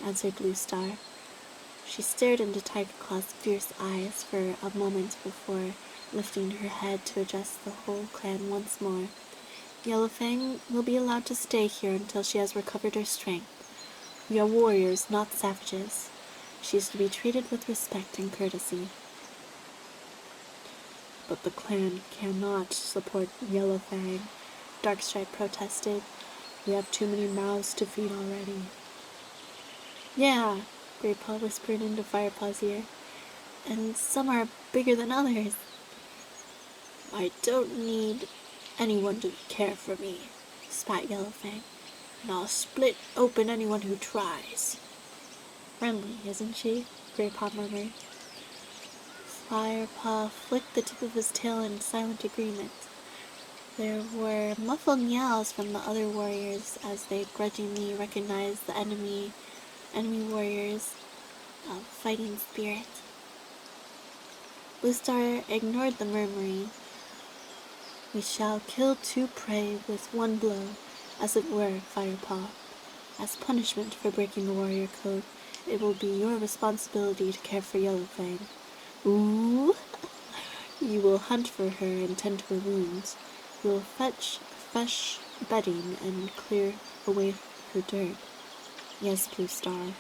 answered Bluestar. She stared into Tigerclaw's fierce eyes for a moment before lifting her head to address the whole clan once more. Yellowfang will be allowed to stay here until she has recovered her strength. We are warriors, not savages. She is to be treated with respect and courtesy. But the clan cannot support Yellowfang, Darkstripe protested. We have too many mouths to feed already. Yeah, Greypaw whispered into Firepaw's ear. And some are bigger than others. I don't need anyone to care for me, spat Yellowfang, and I'll split open anyone who tries. Friendly, isn't she? Greypaw murmured. Firepaw flicked the tip of his tail in silent agreement. There were muffled meows from the other warriors as they grudgingly recognized the enemy warriors' fighting spirit. Bluestar ignored the murmuring. We shall kill 2 prey with 1 blow, as it were, Firepaw. As punishment for breaking the warrior code, it will be your responsibility to care for Yellowfang. Ooh! You will hunt for her and tend to her wounds. You will fetch fresh bedding and clear away her dirt. Yes, Bluestar,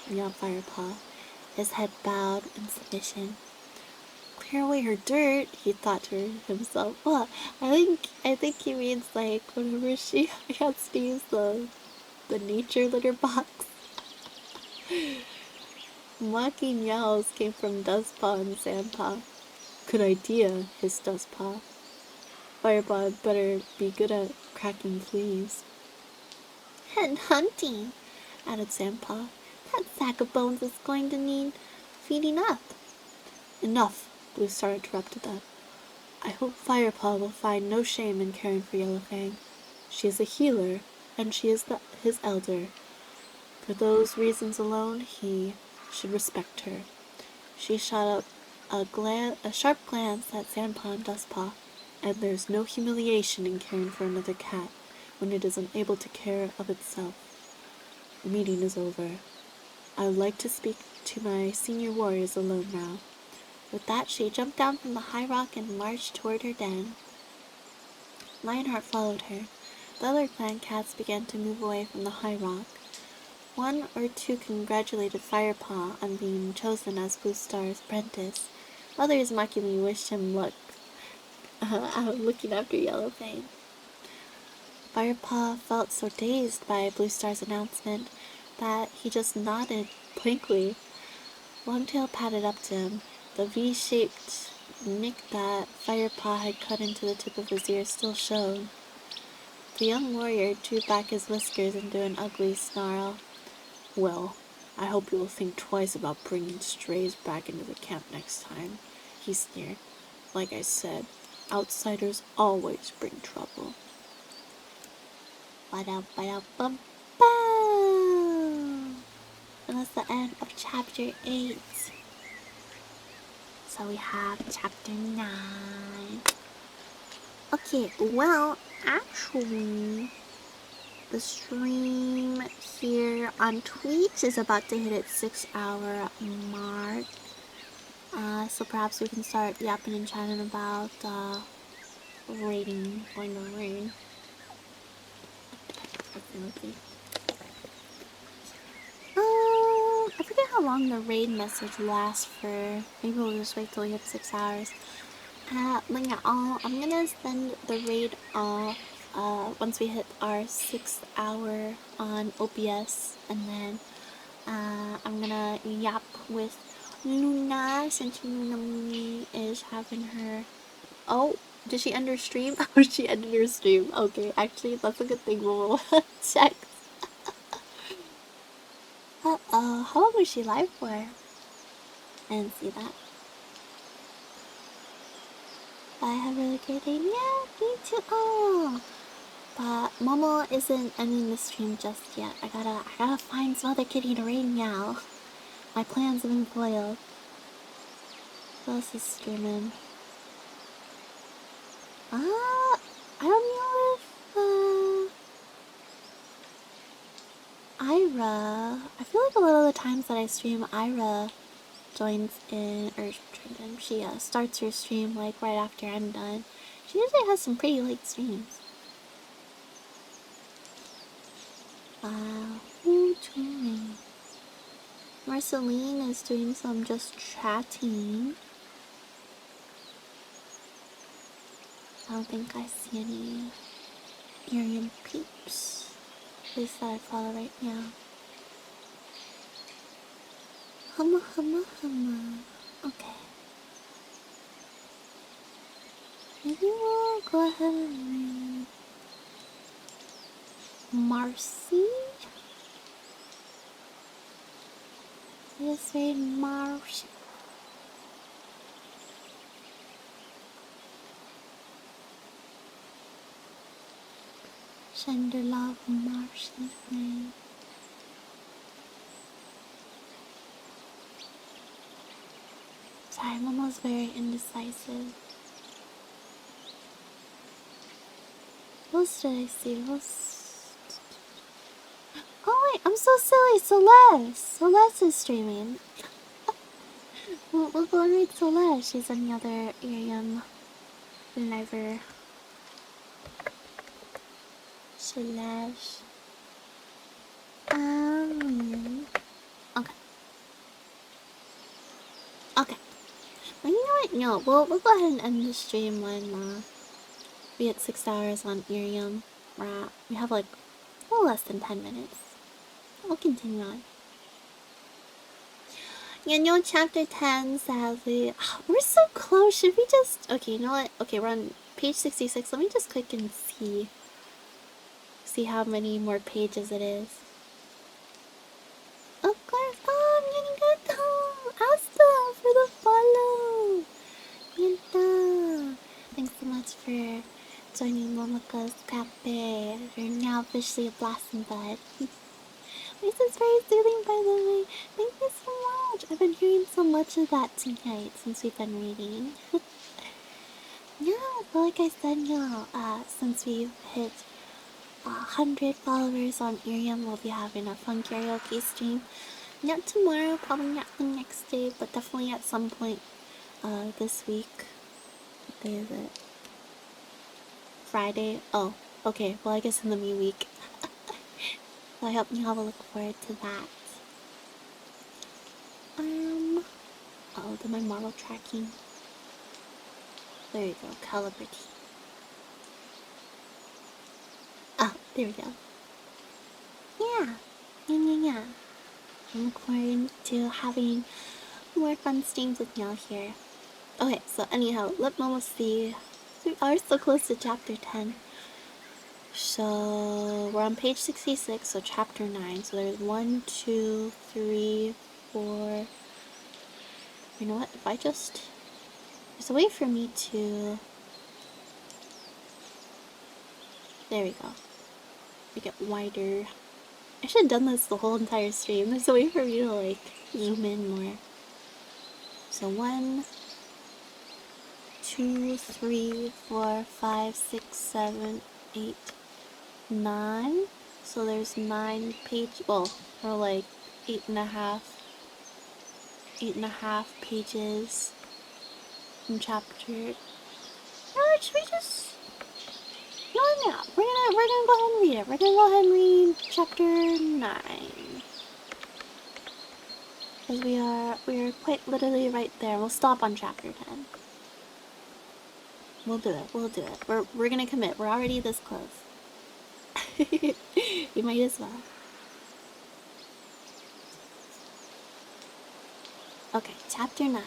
meowed Firepaw, his head bowed in submission. Clear away her dirt, he thought to himself. Well, I think he means like whenever she has to use the nature litter box. Mocking yowls came from Dustpaw and Sandpaw. Good idea, hissed Dustpaw. Firepaw had better be good at cracking fleas. And hunting, added Sandpaw. That sack of bones is going to need feeding up. Enough, Bluestar interrupted them. I hope Firepaw will find no shame in caring for Yellowfang. She is a healer, and she is his elder. For those reasons alone, he should respect her. She shot up a sharp glance at Sandpaw and Dustpaw. And there's no humiliation in caring for another cat when it is unable to care of itself. The meeting is over. I would like to speak to my senior warriors alone now. With that, she jumped down from the high rock and marched toward her den. Lionheart followed her. The other clan cats began to move away from the high rock. 1 or 2 congratulated Firepaw on being chosen as Bluestar's apprentice. Others mockingly wished him luck out looking after Yellowfang. Firepaw felt so dazed by Bluestar's announcement that he just nodded blankly. Longtail padded up to him. The V-shaped nick that Firepaw had cut into the tip of his ear still showed. The young warrior drew back his whiskers into an ugly snarl. Well, I hope you'll think twice about bringing strays back into the camp next time, he sneered. Like I said, outsiders always bring trouble. Ba-da-ba-da-bum-bum. And that's the end of chapter 8. So we have chapter 9. Okay, well, actually, the stream here on Twitch is about to hit its 6-hour mark. So perhaps we can start yapping and chatting about raiding, going to raid. Let's see. I forget how long the raid message lasts for. Maybe we'll just wait till we hit 6 hours. But yeah, I'm gonna send the raid off once we hit our 6th hour on OBS, and then I'm gonna yap with Luna since Luna is having her. Oh, did she end her stream? Oh, she ended her stream. Okay, actually, that's a good thing. We'll check. How long was she live for? I didn't see that. I have a really great day. Yeah, me too. Oh, but Momo isn't ending the stream just yet. I gotta find some other kitty to raid now. My plans have been foiled. Who else is streaming? I don't know if Ira. I feel like a lot of the times that I stream, Ira joins in, or she starts her stream like right after I'm done. She usually has some pretty late streams. Who's joining? Marceline is doing some just chatting. I don't think I see any Arian peeps. At least that I follow right now. Humma humma humma. Okay. Maybe we'll go ahead and read Marcy. Let's read Marcy. Send your love, Marcy's name. Sorry, Momo's very indecisive. What else did I see? Oh wait, I'm so silly. Celeste is streaming. We'll go and read Celeste. She's another Arium liver. Celeste. Okay. Okay. Well, you know what? No, we'll go ahead and end the stream when we hit 6 hours on Arium. We have like a little less than 10 minutes. We'll continue on. Yeah, no, chapter 10, sadly. We're so close. Should we just... Okay, you know what? Okay, we're on page 66. Let me just click and see how many more pages it is. Of course. Oh, I'm getting good. Oh, Asta for the follow. Yenta. Thanks so much for joining Momoko's café. You're now officially a blossom bud. This is very soothing, by the way. Thank you so much. I've been hearing so much of that tonight since we've been reading. Yeah, but like I said, since we've hit 100 followers on Arium, we'll be having a fun karaoke stream. Not tomorrow, probably not the next day, but definitely at some point this week. What day is it? Friday? Oh, okay. Well, I guess in the me week. So I hope you all look forward to that. Oh, did my model tracking? There you go, caliber T. Oh, there we go. Yeah. I'm looking forward to having more fun streams with y'all here. Okay, so anyhow, let Momo see. We are so close to chapter 10. So we're on page 66, so chapter 9. So there's 1, 2, 3, 4. You know what? If I just... There's a way for me to... There we go. Make it wider. I should have done this the whole entire stream. There's a way for me to, like, zoom in more. So 1, 2, 3, 4, 5, 6, 7, 8, 9. So there's 9 pages. Well, or like 8.5 pages in chapter. Or should we just... No, no. We're gonna go ahead and read it. We're gonna go ahead and read chapter 9. Because we are quite literally right there. We'll stop on chapter 10. We'll do it. We're gonna commit. We're already this close. You might as well. Okay, chapter 9.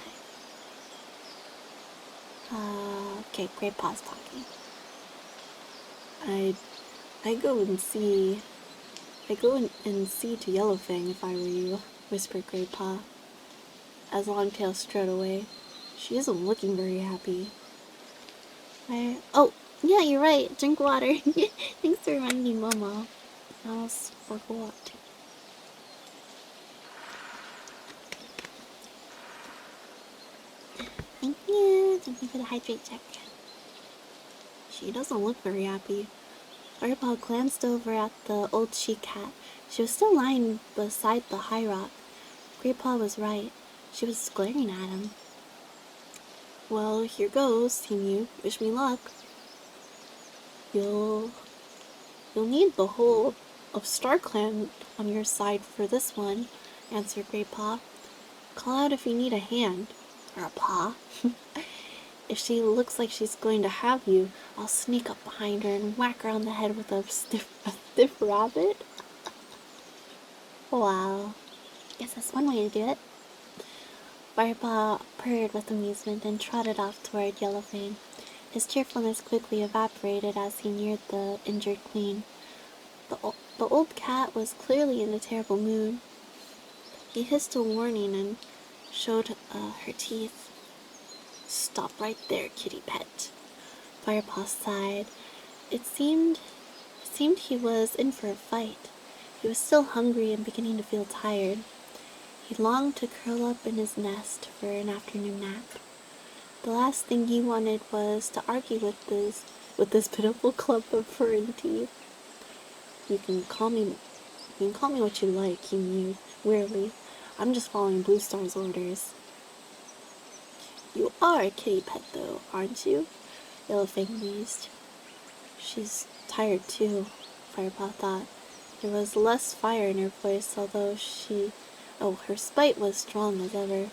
Okay, Great Paw's talking. I go and see to Yellowfang if I were you, whispered Great Paw. As Longtail strode away, she isn't looking very happy. Oh, yeah, you're right. Drink water. Thanks for reminding me, Momo. I almost forgot. Thank you. Thank you for the hydrate check. She doesn't look very happy. Firepaw glanced over at the old she-cat. She was still lying beside the high rock. Great Paw was right. She was glaring at him. Well, here goes, he mewed. Wish me luck. You'll need the whole of Star Clan on your side for this one, answered Great Paw. Call out if you need a hand, or a paw. If she looks like she's going to have you, I'll sneak up behind her and whack her on the head with a stiff rabbit. Wow. Guess that's one way to do it. Firepaw purred with amusement and trotted off toward Yellowfang. His cheerfulness quickly evaporated as he neared the injured queen. The old cat was clearly in a terrible mood. He hissed a warning and showed her teeth. Stop right there, kitty pet. Firepaw sighed. It seemed he was in for a fight. He was still hungry and beginning to feel tired. He longed to curl up in his nest for an afternoon nap. The last thing he wanted was to argue with this pitiful clump of fur and teeth. You can call me what you like, he mewed wearily. I'm just following Blue Star's orders. You are a kitty pet, though, aren't you? Yellowfang wheezed. She's tired, too, Firepaw thought. There was less fire in her voice, although her spite was strong as ever.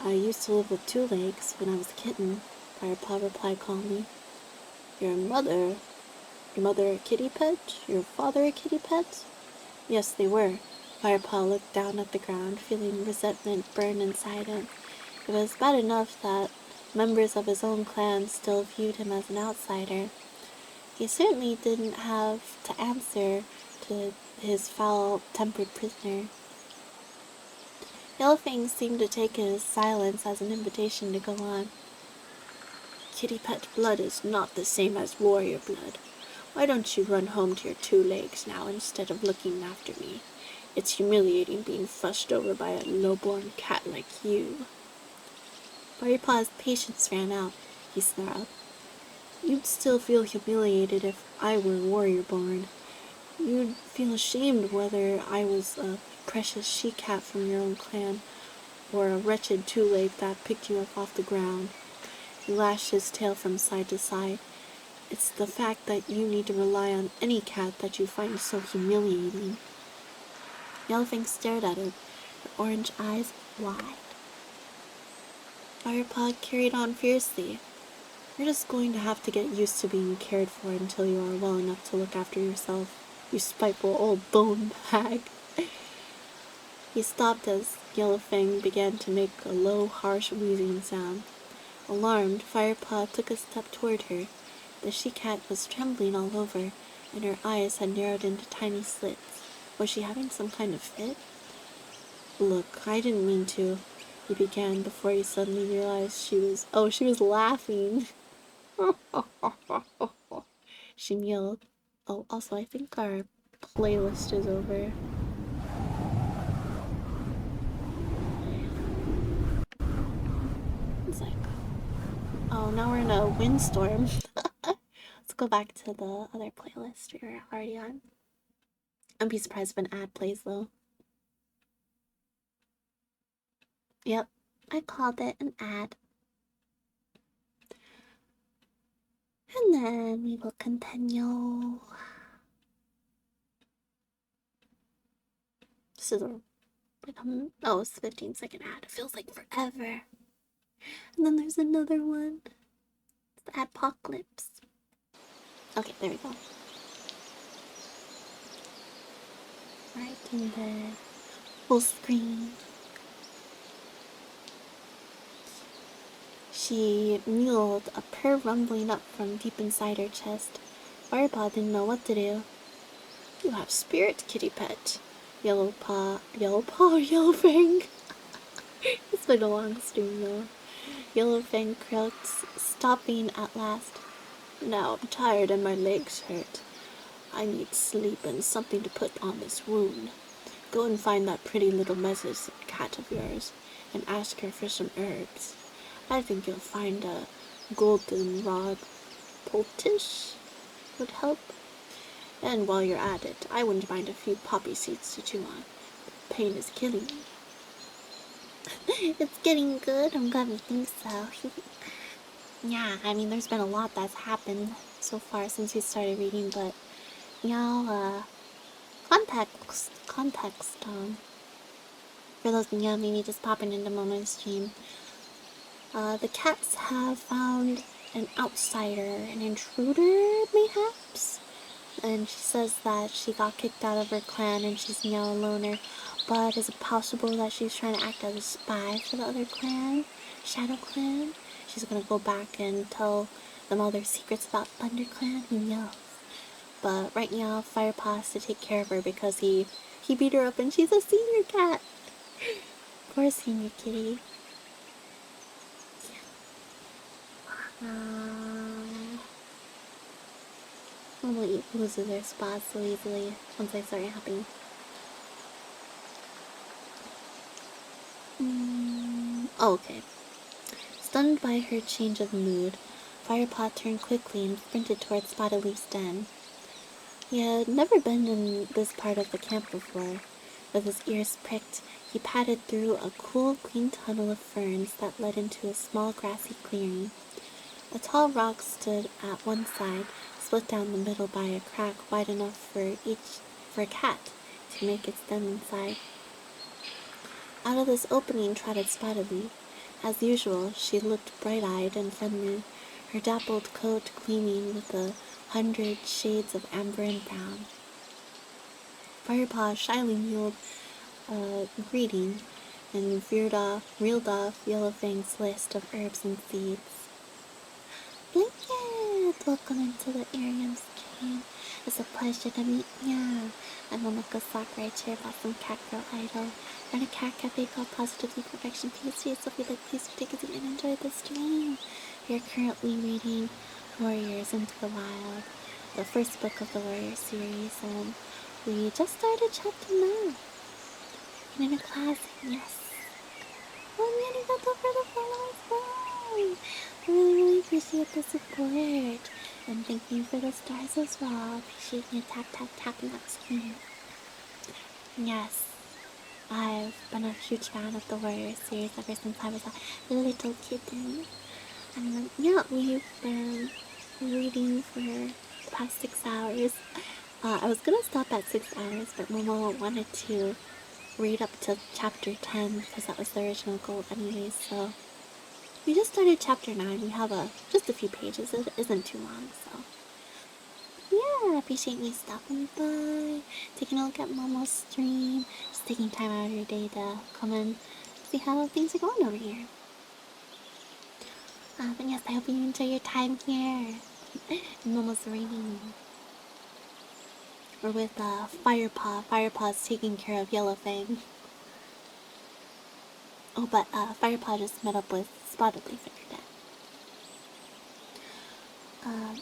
I used to live with 2 legs when I was a kitten, Firepaw replied calmly. Your mother a kitty pet? Your father a kitty pet? Yes, they were. Firepaw looked down at the ground, feeling resentment burn inside him. It was bad enough that members of his own clan still viewed him as an outsider. He certainly didn't have to answer to his foul-tempered prisoner. Yellowfang seemed to take his silence as an invitation to go on. Kitty pet blood is not the same as warrior blood. Why don't you run home to your 2 legs now instead of looking after me? It's humiliating being fussed over by a low-born cat like you. Firepaw's patience ran out, he snarled. You'd still feel humiliated if I were warrior-born. You'd feel ashamed whether I was a precious she-cat from your own clan, or a wretched 2-leg that picked you up off the ground. He lashed his tail from side to side. It's the fact that you need to rely on any cat that you find so humiliating. Yellowfang stared at him, her orange eyes wide. Firepaw carried on fiercely. You're just going to have to get used to being cared for until you are well enough to look after yourself, you spiteful old bone hag. He stopped as Yellowfang began to make a low, harsh, wheezing sound. Alarmed, Firepaw took a step toward her. The she-cat was trembling all over, and her eyes had narrowed into tiny slits. Was she having some kind of fit? Look, I didn't mean to, he began before he suddenly realized she was laughing. She meowed. Oh, also, I think our playlist is over. It's like, oh, now we're in a windstorm. Let's go back to the other playlist we were already on. I'd be surprised if an ad plays, though. Yep, I called it an ad. And then we will continue. This is a, oh, it's a 15-second ad. It feels like forever. And then there's another one. It's the apocalypse. Okay, there we go. Right in there. Full screen. She mewed, a purr rumbling up from deep inside her chest. Firepaw didn't know what to do. You have spirit, kitty pet. Yellowfang. It's been a long stream, though. Yellowfang croaked, stopping at last. Now I'm tired and my legs hurt. I need sleep and something to put on this wound. Go and find that pretty little Mrs. cat of yours and ask her for some herbs. I think you'll find a goldenrod poultice would help. And while you're at it, I wouldn't mind a few poppy seeds to chew on. The pain is killing me. It's getting good. I'm glad you think so. Yeah, I mean, there's been a lot that's happened so far since we started reading, but y'all, context, for those of y'all maybe just popping into Momo's stream, the cats have found an outsider, an intruder, mayhaps? And she says that she got kicked out of her clan and she's now a loner, but is it possible that she's trying to act as a spy for the other clan, Shadow Clan? She's gonna go back and tell them all their secrets about Thunder Clan, who knows? But right now, Firepaw has to take care of her because he beat her up and she's a senior cat. Poor senior kitty. Nobody loses their spots so easily once I start yapping. Oh, okay. Stunned by her change of mood, Firepaw turned quickly and sprinted towards Spotted Leaf's den. He had never been in this part of the camp before. With his ears pricked, he padded through a cool, clean tunnel of ferns that led into a small grassy clearing. A tall rock stood at one side, split down the middle by a crack wide enough for a cat to make its den inside. Out of this opening trotted Spotted Leaf. As usual, she looked bright-eyed and friendly, her dappled coat gleaming with 100 shades of amber and brown. Firepaw shyly mewed a greeting and reeled off Yellowfang's list of herbs and seeds. Blanket! Welcome into the Arium stream. It's a pleasure to meet ya. I'm Momoko Sakura. I chair about some Catgirl idol. Run a cat cafe called Positively Perfection Pastries, so if you'd like, please take a seat and enjoy the stream. We are currently reading Warriors Into the Wild, the first book of the Warrior series, and we just started chapter 9. And in a class, yes. Oh, I'm getting that for the follow as well. I really appreciate the support. And thank you for the stars as well. Appreciate you tapping that screen. Yes, I've been a huge fan of the Warrior series ever since I was a little kitten. And yeah, we've been reading for the past 6 hours. I was gonna stop at 6 hours, but Momo wanted to read up to chapter 10 because that was the original goal anyway, so we just started chapter 9. We have just a few pages. It isn't too long, so yeah, I appreciate you stopping by, taking a look at Momo's stream, just taking time out of your day to come and see how things are going over here. But yes, I hope you enjoy your time here. and Momo's reading. We're with Firepaw. Firepaw's taking care of Yellowfang. Oh, but Firepaw just met up with Spotted Leaf in her den.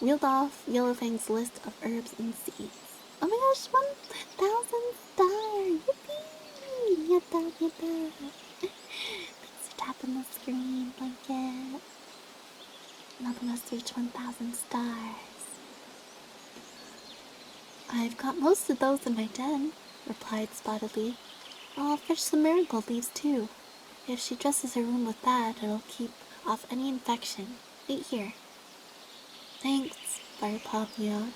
Reeled off Yellowfang's list of herbs and seeds. Oh my gosh, 1,000 stars! Yippee! Yatta, yatta. Thanks for tapping the screen, Blanket. Helping us reach 1,000 stars. I've got most of those in my den, replied Spotted Leaf. I'll fetch some marigold leaves too. If she dresses her room with that, it'll keep off any infection. Wait here. Thanks, Firepaw meowed,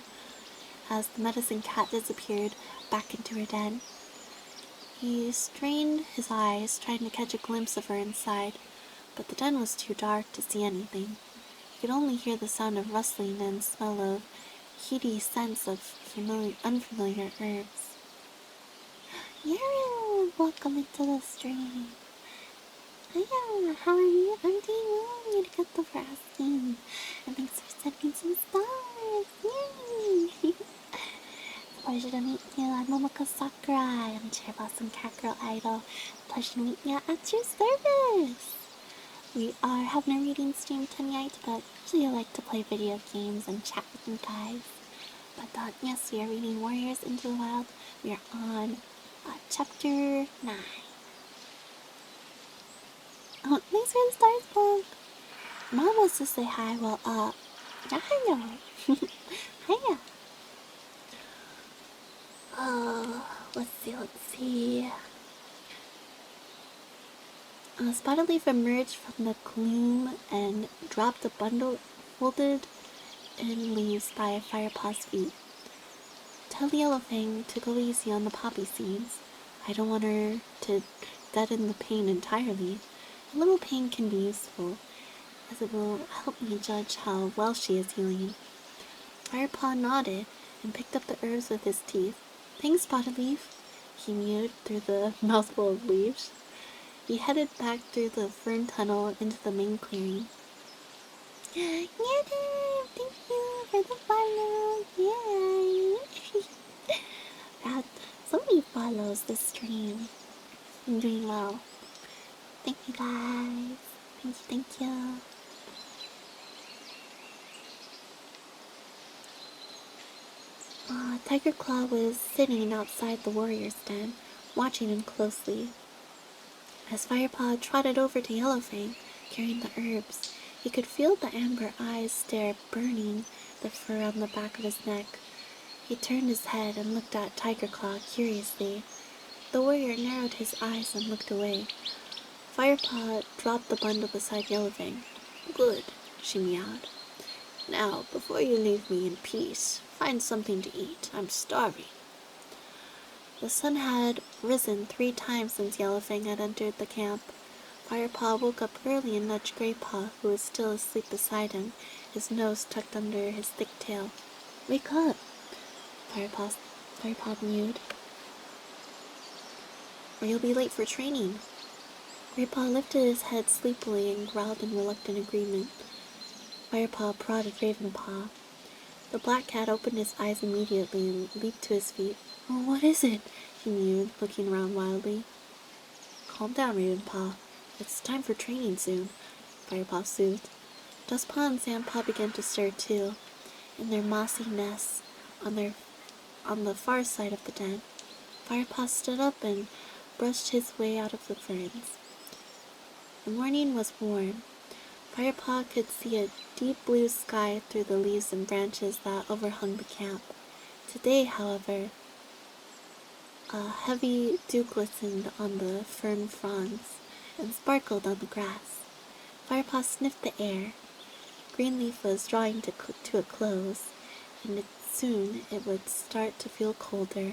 as the medicine cat disappeared back into her den. He strained his eyes, trying to catch a glimpse of her inside, but the den was too dark to see anything. He could only hear the sound of rustling and smell of heady scents of unfamiliar herbs. Yara, welcome into the stream. Hiya, how are you? I'm doing well. Arigato for asking. And thanks for sending some stars. Yay! Pleasure to meet you. I'm Momoko Sakurai. I'm Chairboss and Catgirl Idol. Pleasure to meet you at your service. We are having a reading stream tonight, but usually I like to play video games and chat with you guys. But yes, we are reading Warriors Into the Wild. We are on chapter 9. Oh, thanks for the stars, Plunk. Mom wants to say hi. Well, hiya. Hiya. Oh, let's see. Spotted Leaf emerged from the gloom and dropped a bundle folded in leaves by Firepaw's feet. Tell Yellowfang to go easy on the poppy seeds. I don't want her to deaden the pain entirely. A little pain can be useful, as it will help me judge how well she is healing. Firepaw nodded and picked up the herbs with his teeth. Thanks, Spotted Leaf, he mewed through the mouthful of leaves. He headed back through the fern tunnel into the main clearing. Yay! Thank you for the follow! Yay! Got so many follows this stream. I'm doing well. Thank you guys. Thank you. Tiger Claw was sitting outside the warrior's den, watching him closely. As Firepaw trotted over to Yellowfang, carrying the herbs, he could feel the amber eyes stare, burning the fur on the back of his neck. He turned his head and looked at Tiger Claw curiously. The warrior narrowed his eyes and looked away. Firepaw dropped the bundle beside Yellowfang. Good, she meowed. Now, before you leave me in peace, find something to eat. I'm starving. The sun had risen 3 times since Yellowfang had entered the camp. Firepaw woke up early and nudged Greypaw, who was still asleep beside him, his nose tucked under his thick tail. Wake up! Firepaw mewed. Or you'll be late for training. Greypaw lifted his head sleepily and growled in reluctant agreement. Firepaw prodded Ravenpaw. The black cat opened his eyes immediately and leaped to his feet. Oh, what is it? He mewed, looking around wildly. Calm down, Ravenpaw. It's time for training soon, Firepaw soothed. Dustpaw and Sandpaw began to stir too, in their mossy nests on the far side of the den. Firepaw stood up and brushed his way out of the ferns. The morning was warm. Firepaw could see a deep blue sky through the leaves and branches that overhung the camp. Today, however, a heavy dew glistened on the fern fronds and sparkled on the grass. Firepaw sniffed the air. Greenleaf was drawing to a close, and soon it would start to feel colder.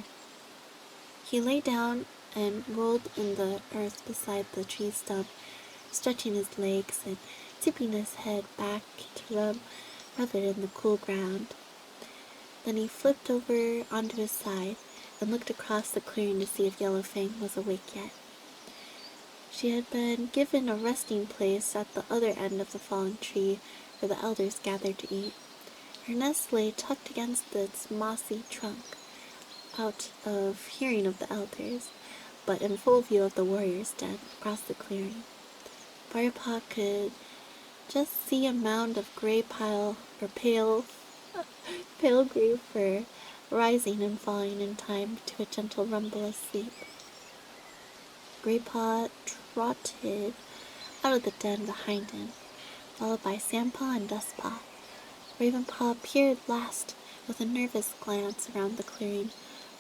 He lay down and rolled in the earth beside the tree stump, stretching his legs and tipping his head back to rub it in the cool ground. Then he flipped over onto his side and looked across the clearing to see if Yellowfang was awake yet. She had been given a resting place at the other end of the fallen tree where the elders gathered to eat. Her nest lay tucked against its mossy trunk, out of hearing of the elders, but in full view of the warrior's den across the clearing. Firepaw could just see a mound of pale gray fur rising and falling in time to a gentle rumble of sleep. Graypaw trotted out of the den behind him, followed by Sandpaw and Dustpaw. Ravenpaw peered last with a nervous glance around the clearing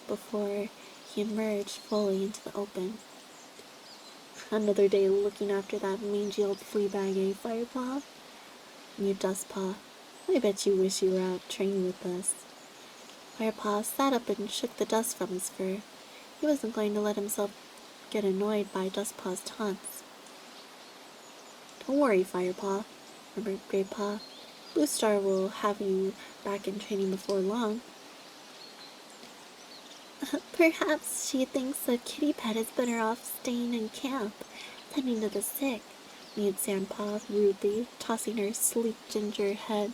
before he emerged fully into the open. Another day looking after that mangy old flea bag, eh, Firepaw? Mewed Dustpaw. I bet you wish you were out training with us. Firepaw sat up and shook the dust from his fur. He wasn't going to let himself get annoyed by Dustpaw's taunts. Don't worry, Firepaw, murmured Graypaw. Bluestar will have you back in training before long. Perhaps she thinks a kitty pet is better off staying in camp, tending to the sick, mewed Sandpaw rudely, tossing her sleek ginger head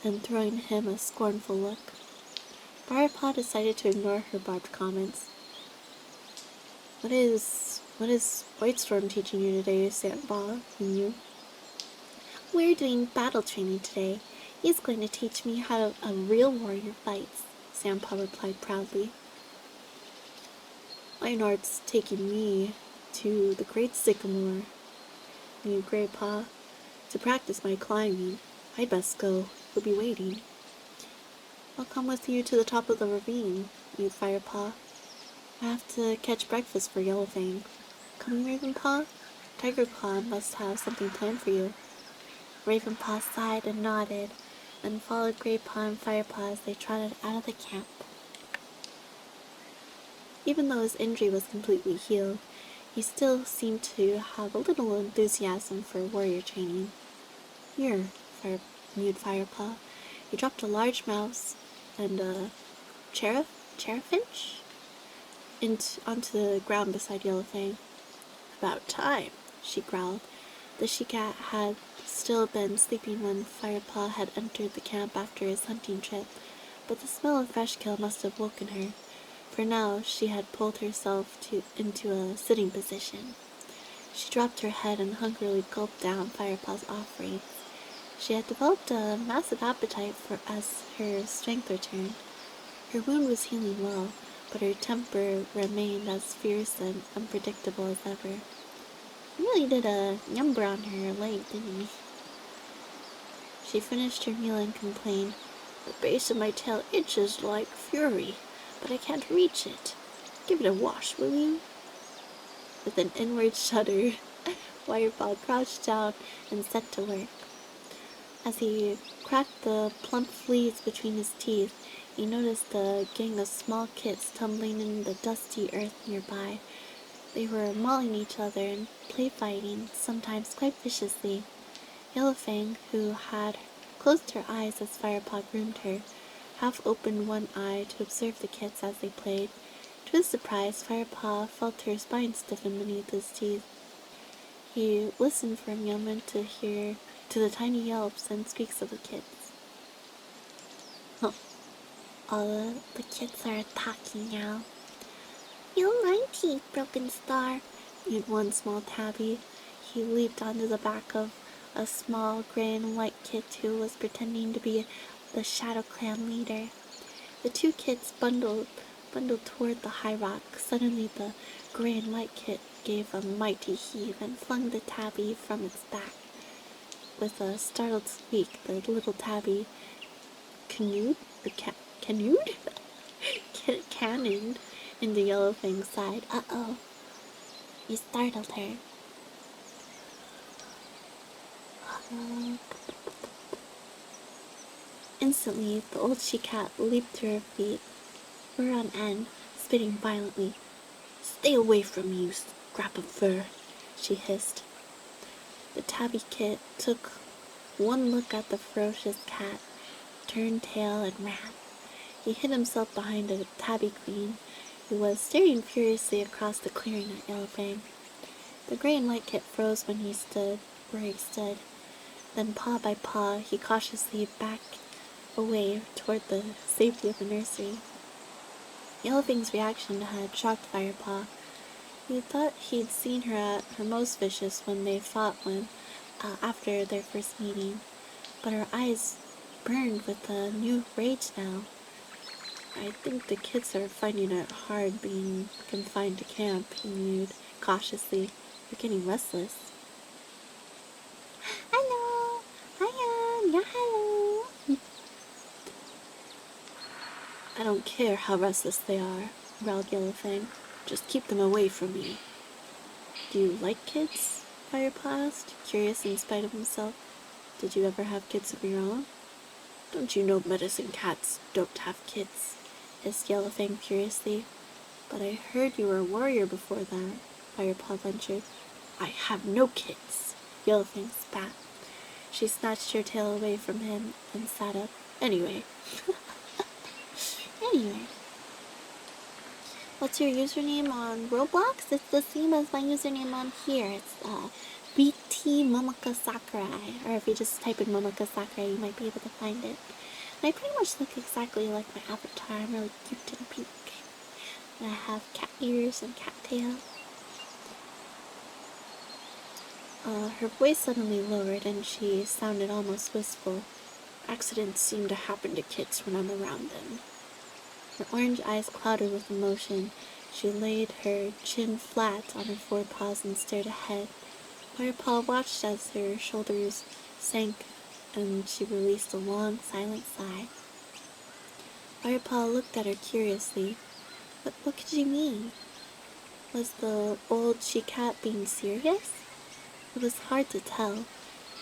and throwing him a scornful look. Firepaw decided to ignore her barbed comments. What is Whitestorm teaching you today, Sandpaw? He mewed. We're doing battle training today. He's going to teach me how a real warrior fights, Sandpaw replied proudly. Einart's taking me to the Great Sycamore, mewed Graypaw, to practice my climbing. I'd best go. He'll be waiting. I'll come with you to the top of the ravine, mewed Firepaw. I have to catch breakfast for Yellowfang. Coming, Ravenpaw? Tigerclaw must have something planned for you. Ravenpaw sighed and nodded, and followed Graypaw and Firepaw as they trotted out of the camp. Even though his injury was completely healed, he still seemed to have a little enthusiasm for warrior training. Here, mewed Firepaw. He dropped a large mouse and a cherubfinch onto the ground beside Yellowfang. About time, she growled. The she-cat had still been sleeping when Firepaw had entered the camp after his hunting trip, but the smell of fresh kill must have woken her, for now she had pulled herself into a sitting position. She dropped her head and hungrily gulped down Firepaw's offerings. She had developed a massive appetite as her strength returned. Her wound was healing well, but her temper remained as fierce and unpredictable as ever. You really did a number on her leg, didn't you? She finished her meal and complained, The base of my tail itches like fury, but I can't reach it. Give it a wash, will you? With an inward shudder, Firepaw crouched down and set to work. As he cracked the plump fleas between his teeth, he noticed a gang of small kits tumbling in the dusty earth nearby. They were mauling each other and play-fighting, sometimes quite viciously. Yellowfang, who had closed her eyes as Firepaw groomed her, half opened one eye to observe the kits as they played. To his surprise, Firepaw felt her spine stiffen beneath his teeth. He listened for a moment to the tiny yelps and squeaks of the kits. All the kits are talking now. Feel my teeth, Broken Star, mewed one small tabby. He leaped onto the back of a small gray and white kit who was pretending to be the Shadow Clan leader. The two kits bundled toward the high rock. Suddenly the gray and white kit gave a mighty heave and flung the tabby from its back. With a startled squeak, the little tabby cannoned into Yellowfang's side. Uh-oh. You startled her. Instantly, the old she-cat leaped to her feet, fur on end, spitting violently. Stay away from me, you scrap of fur, she hissed. The tabby kit took one look at the ferocious cat, turned tail, and ran. He hid himself behind a tabby queen, who was staring furiously across the clearing at Yellowfang. The gray and white kit froze when he stood where he stood. Then, paw by paw, he cautiously backed away toward the safety of the nursery. Yellowfing's reaction had shocked Firepaw. He thought he'd seen her at her most vicious when they fought after their first meeting, but her eyes burned with a new rage now. I think the kids are finding it hard being confined to camp, he mused cautiously. They're getting restless. Hello! Hiya! Yeah, hello! I don't care how restless they are, growled Yellowfang. Just keep them away from me. Do you like kids? Firepaw asked, curious in spite of himself. Did you ever have kids of your own? Don't you know medicine cats don't have kids? Hissed Yellowfang furiously. But I heard you were a warrior before that, Firepaw ventured. I have no kids, Yellowfang spat. She snatched her tail away from him and sat up. Anyway. What's your username on Roblox? It's the same as my username on here. It's BT Momoka Sakurai. Or if you just type in Momoka Sakurai, you might be able to find it. And I pretty much look exactly like my avatar. I'm really cute and pink. And I have cat ears and cat tail. Her voice suddenly lowered and she sounded almost wistful. Accidents seem to happen to kids when I'm around them. Her orange eyes clouded with emotion. She laid her chin flat on her forepaws and stared ahead. Firepaw watched as her shoulders sank and she released a long, silent sigh. Firepaw looked at her curiously. What could she mean? Was the old she-cat being serious? It was hard to tell.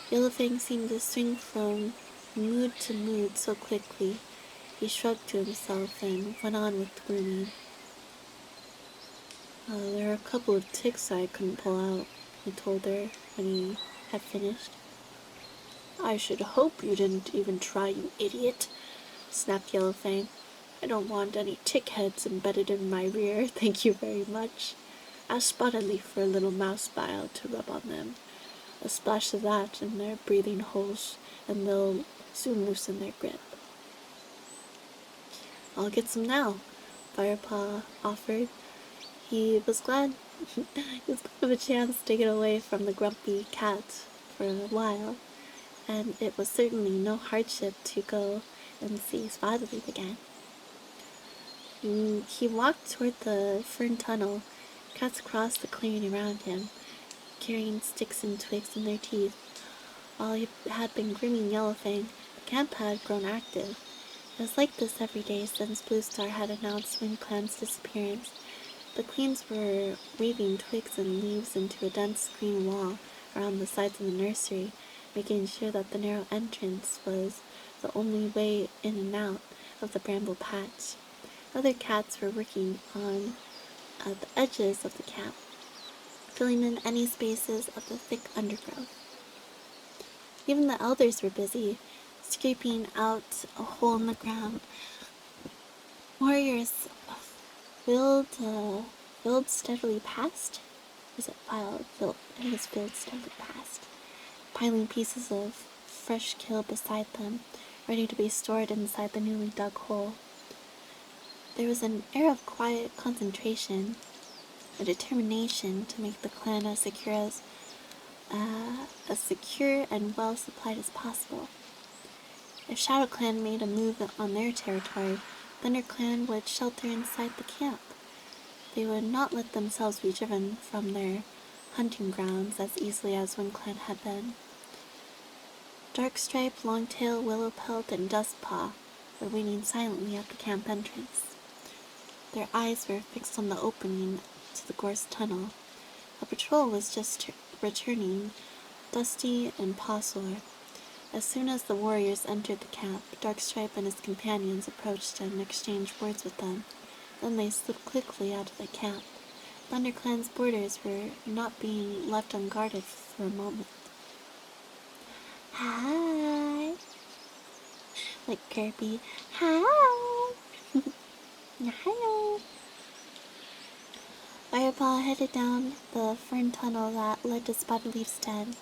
Yellowfang seemed to swing from mood to mood so quickly. He shrugged to himself and went on with the grooming. There are a couple of ticks I couldn't pull out, he told her when he had finished. I should hope you didn't even try, you idiot, snapped Yellowfang. I don't want any tick heads embedded in my rear, thank you very much. Ask Spotted Leaf for a little mouse bile to rub on them. A splash of that in their breathing holes, and they'll soon loosen their grip. I'll get some now, Firepaw offered. He was glad of a chance to get away from the grumpy cat for a while, and it was certainly no hardship to go and see Spotted Leaf again. He walked toward the fern tunnel. Cats crossed the clearing around him, carrying sticks and twigs in their teeth. While he had been grooming Yellowfang, the camp had grown active. It was like this every day since Bluestar had announced WindClan's disappearance. The queens were weaving twigs and leaves into a dense green wall around the sides of the nursery, making sure that the narrow entrance was the only way in and out of the bramble patch. Other cats were working on the edges of the camp, filling in any spaces of the thick undergrowth. Even the elders were busy, scraping out a hole in the ground. Warriors filled steadily past. Was it filed? I think it was filled steadily past, piling pieces of fresh kill beside them, ready to be stored inside the newly dug hole. There was an air of quiet concentration, a determination to make the clan as secure and well supplied as possible. If Shadow Clan made a move on their territory, Thunder Clan would shelter inside the camp. They would not let themselves be driven from their hunting grounds as easily as WindClan had been. Darkstripe, Longtail, Willowpelt, and Dustpaw were waiting silently at the camp entrance. Their eyes were fixed on the opening to the gorse tunnel. A patrol was just returning, dusty and paw-sore. As soon as the warriors entered the camp, Darkstripe and his companions approached and exchanged words with them. Then they slipped quickly out of the camp. ThunderClan's borders were not being left unguarded for a moment. Hi! Like Kirby. Hi! Hello! Firepaw headed down the fern tunnel that led to Spotted Leaf's den.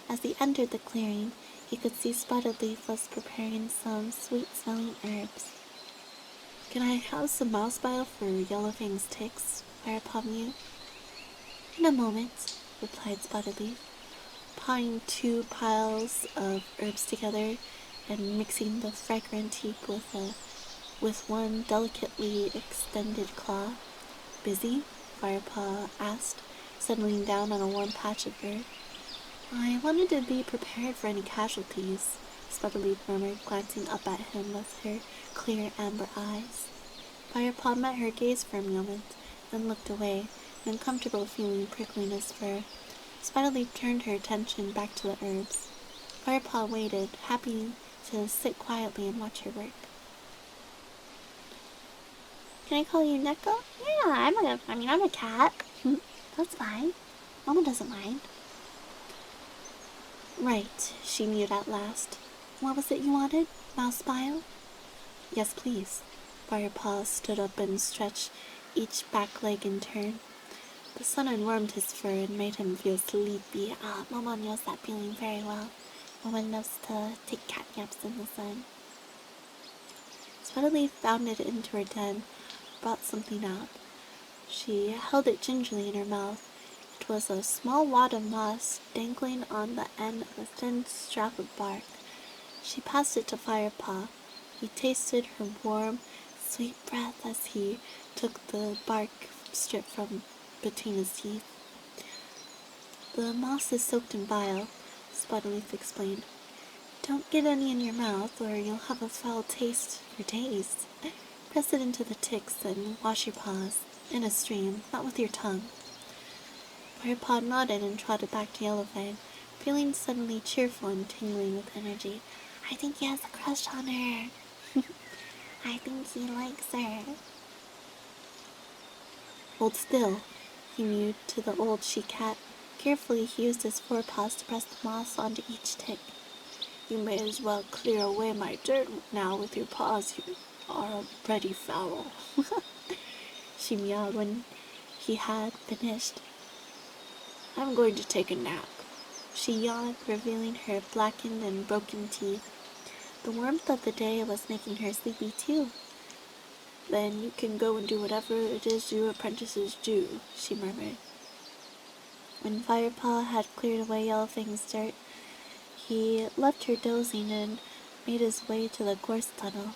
As he entered the clearing, he could see Spotted Leaf was preparing some sweet-smelling herbs. "Can I have some mouse bile for Yellowfang's ticks?" Firepaw mewed. "In a moment," replied Spotted Leaf, pawing 2 piles of herbs together and mixing the fragrant heap with one delicately extended claw. "Busy?" Firepaw asked, settling down on a warm patch of earth. "I wanted to be prepared for any casualties," Spotted Leaf murmured, glancing up at him with her clear amber eyes. Firepaw met her gaze for a moment, then looked away, an uncomfortable feeling prickling his fur. Spotted Leaf turned her attention back to the herbs. Firepaw waited, happy to sit quietly and watch her work. "Can I call you Neko?" Yeah, I'm a cat. That's fine. Mama doesn't mind. "Right," she mewed at last. "What was it you wanted? Mouse bile?" "Yes, please." Firepaw stood up and stretched each back leg in turn. The sun had warmed his fur and made him feel sleepy. Mama knows that feeling very well. Mama loves to take cat naps in the sun. Spotted Leaf bounded into her den, brought something out. She held it gingerly in her mouth. It was a small wad of moss dangling on the end of a thin strap of bark. She passed it to Firepaw. He tasted her warm, sweet breath as he took the bark strip from between his teeth. "The moss is soaked in bile," Spotted Leaf explained. "Don't get any in your mouth, or you'll have a foul taste for days. Press it into the ticks and wash your paws. In a stream, not with your tongue." Firepaw nodded and trotted back to Yellowfang, feeling suddenly cheerful and tingling with energy. I think he has a crush on her. I think he likes her. "Hold still," he mewed to the old she-cat. Carefully he used his forepaws to press the moss onto each tick. "You may as well clear away my dirt now with your paws. You are already foul," she meowed when he had finished. "I'm going to take a nap." She yawned, revealing her blackened and broken teeth. The warmth of the day was making her sleepy too. "Then you can go and do whatever it is you apprentices do," she murmured. When Firepaw had cleared away Yellowfang's dirt, he left her dozing and made his way to the gorse tunnel.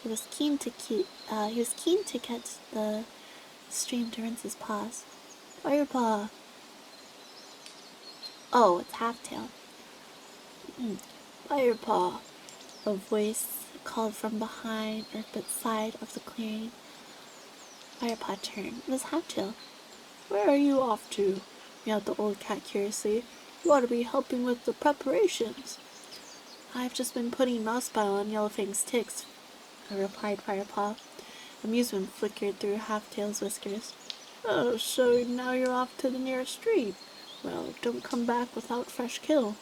He was keen to catch the stream to rinse his paws. "Firepaw!" "Oh, it's Halftail." "Firepaw!" a voice called from behind the side of the clearing. Firepaw turned. It was Halftail. "Where are you off to?" meowed the old cat curiously. "You ought to be helping with the preparations." "I've just been putting mouse bile on Yellowfang's ticks," replied Firepaw. Amusement flickered through Halftail's whiskers. "Oh, so now you're off to the nearest stream. Well, don't come back without fresh kill.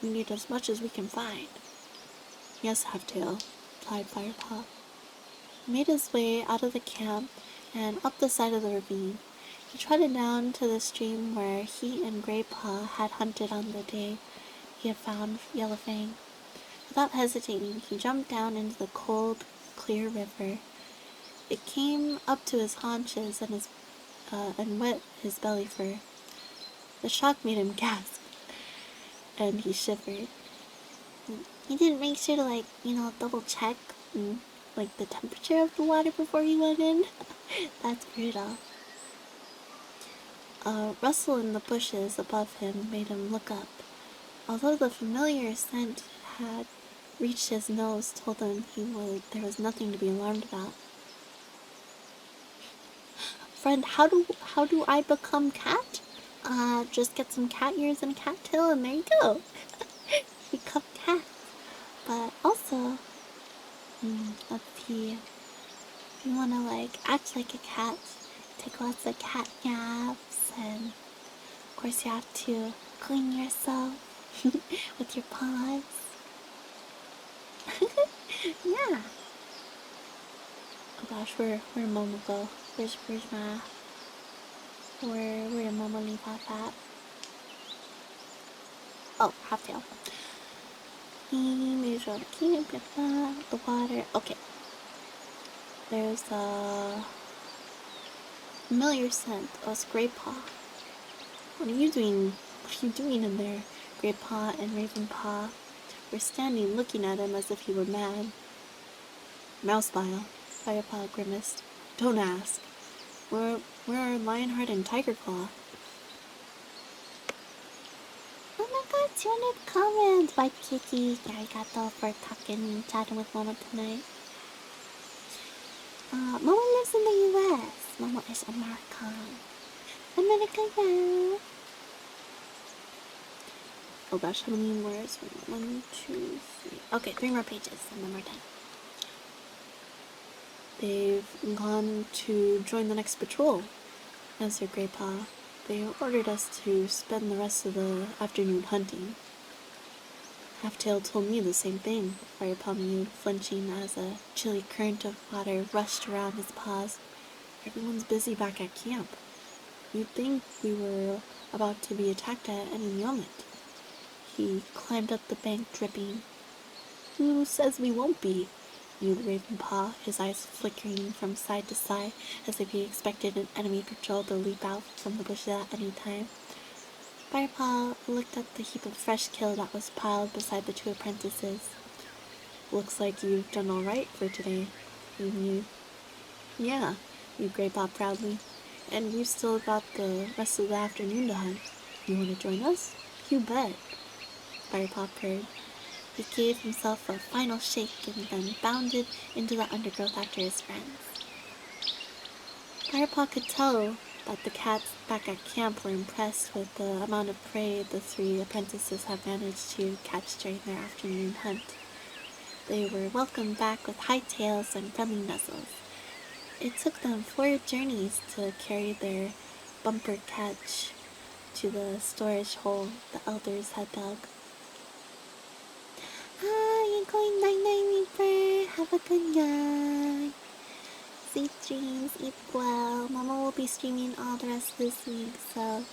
We need as much as we can find." "Yes, Halftail," replied Firepaw. He made his way out of the camp and up the side of the ravine. He trotted down to the stream where he and Graypaw had hunted on the day he had found Yellowfang. Without hesitating, he jumped down into the cold, clear river. It came up to his haunches and wet his belly fur. The shock made him gasp, and he shivered. He didn't make sure to double check the temperature of the water before he went in. That's brutal. A rustle in the bushes above him made him look up. Although the familiar scent had reached his nose, told him there was nothing to be alarmed about. Friend, how do I become cat? Just get some cat ears and a cat tail, and there you go. Become cat. But also, let's see. If you wanna act like a cat, take lots of cat naps, and of course you have to clean yourself with your paws. Yeah. Oh gosh, where'd Momo go? Where did Momo leave off at? Oh, Halftail. Measure the camp, the water. Okay. There's a familiar scent of Grey Paw. What are you doing? What are you doing in there? Grey Paw and Raven Paw were standing looking at him as if he were mad. Mousebile, Firepaw grimaced. Don't ask. Where are Lionheart and Tiger Claw? Oh my god, 200 comments by Kiki. Arigato for talking and chatting with Momo tonight. Momo lives in the US. Momo is American. America, yeah. Oh gosh, how many words? 1, 2, 3. Okay, 3 more pages and then we're done. They've gone to join the next patrol, answered Grey Paw. They ordered us to spend the rest of the afternoon hunting. Halftail told me the same thing, Firepaw mewed, flinching as a chilly current of water rushed around his paws. Everyone's busy back at camp. You'd think we were about to be attacked at any moment. He climbed up the bank, dripping. Who says we won't be? Mewed Ravenpaw, his eyes flickering from side to side as if he expected an enemy patrol to leap out from the bushes at any time. Firepaw looked at the heap of fresh kill that was piled beside the 2 apprentices. Looks like you've done all right for today, he mewed. Yeah, mewed Greypaw proudly. And we've still got the rest of the afternoon to hunt. You want to join us? You bet, Firepaw purred. He gave himself a final shake and then bounded into the undergrowth after his friends. Firepaw could tell that the cats back at camp were impressed with the amount of prey the 3 apprentices had managed to catch during their afternoon hunt. They were welcomed back with high tails and friendly nuzzles. It took them 4 journeys to carry their bumper catch to the storage hole the elders had dug. You're going night-night, Reaper. Have a good night. Sweet dreams, eat well. Mama will be streaming all the rest of this week, so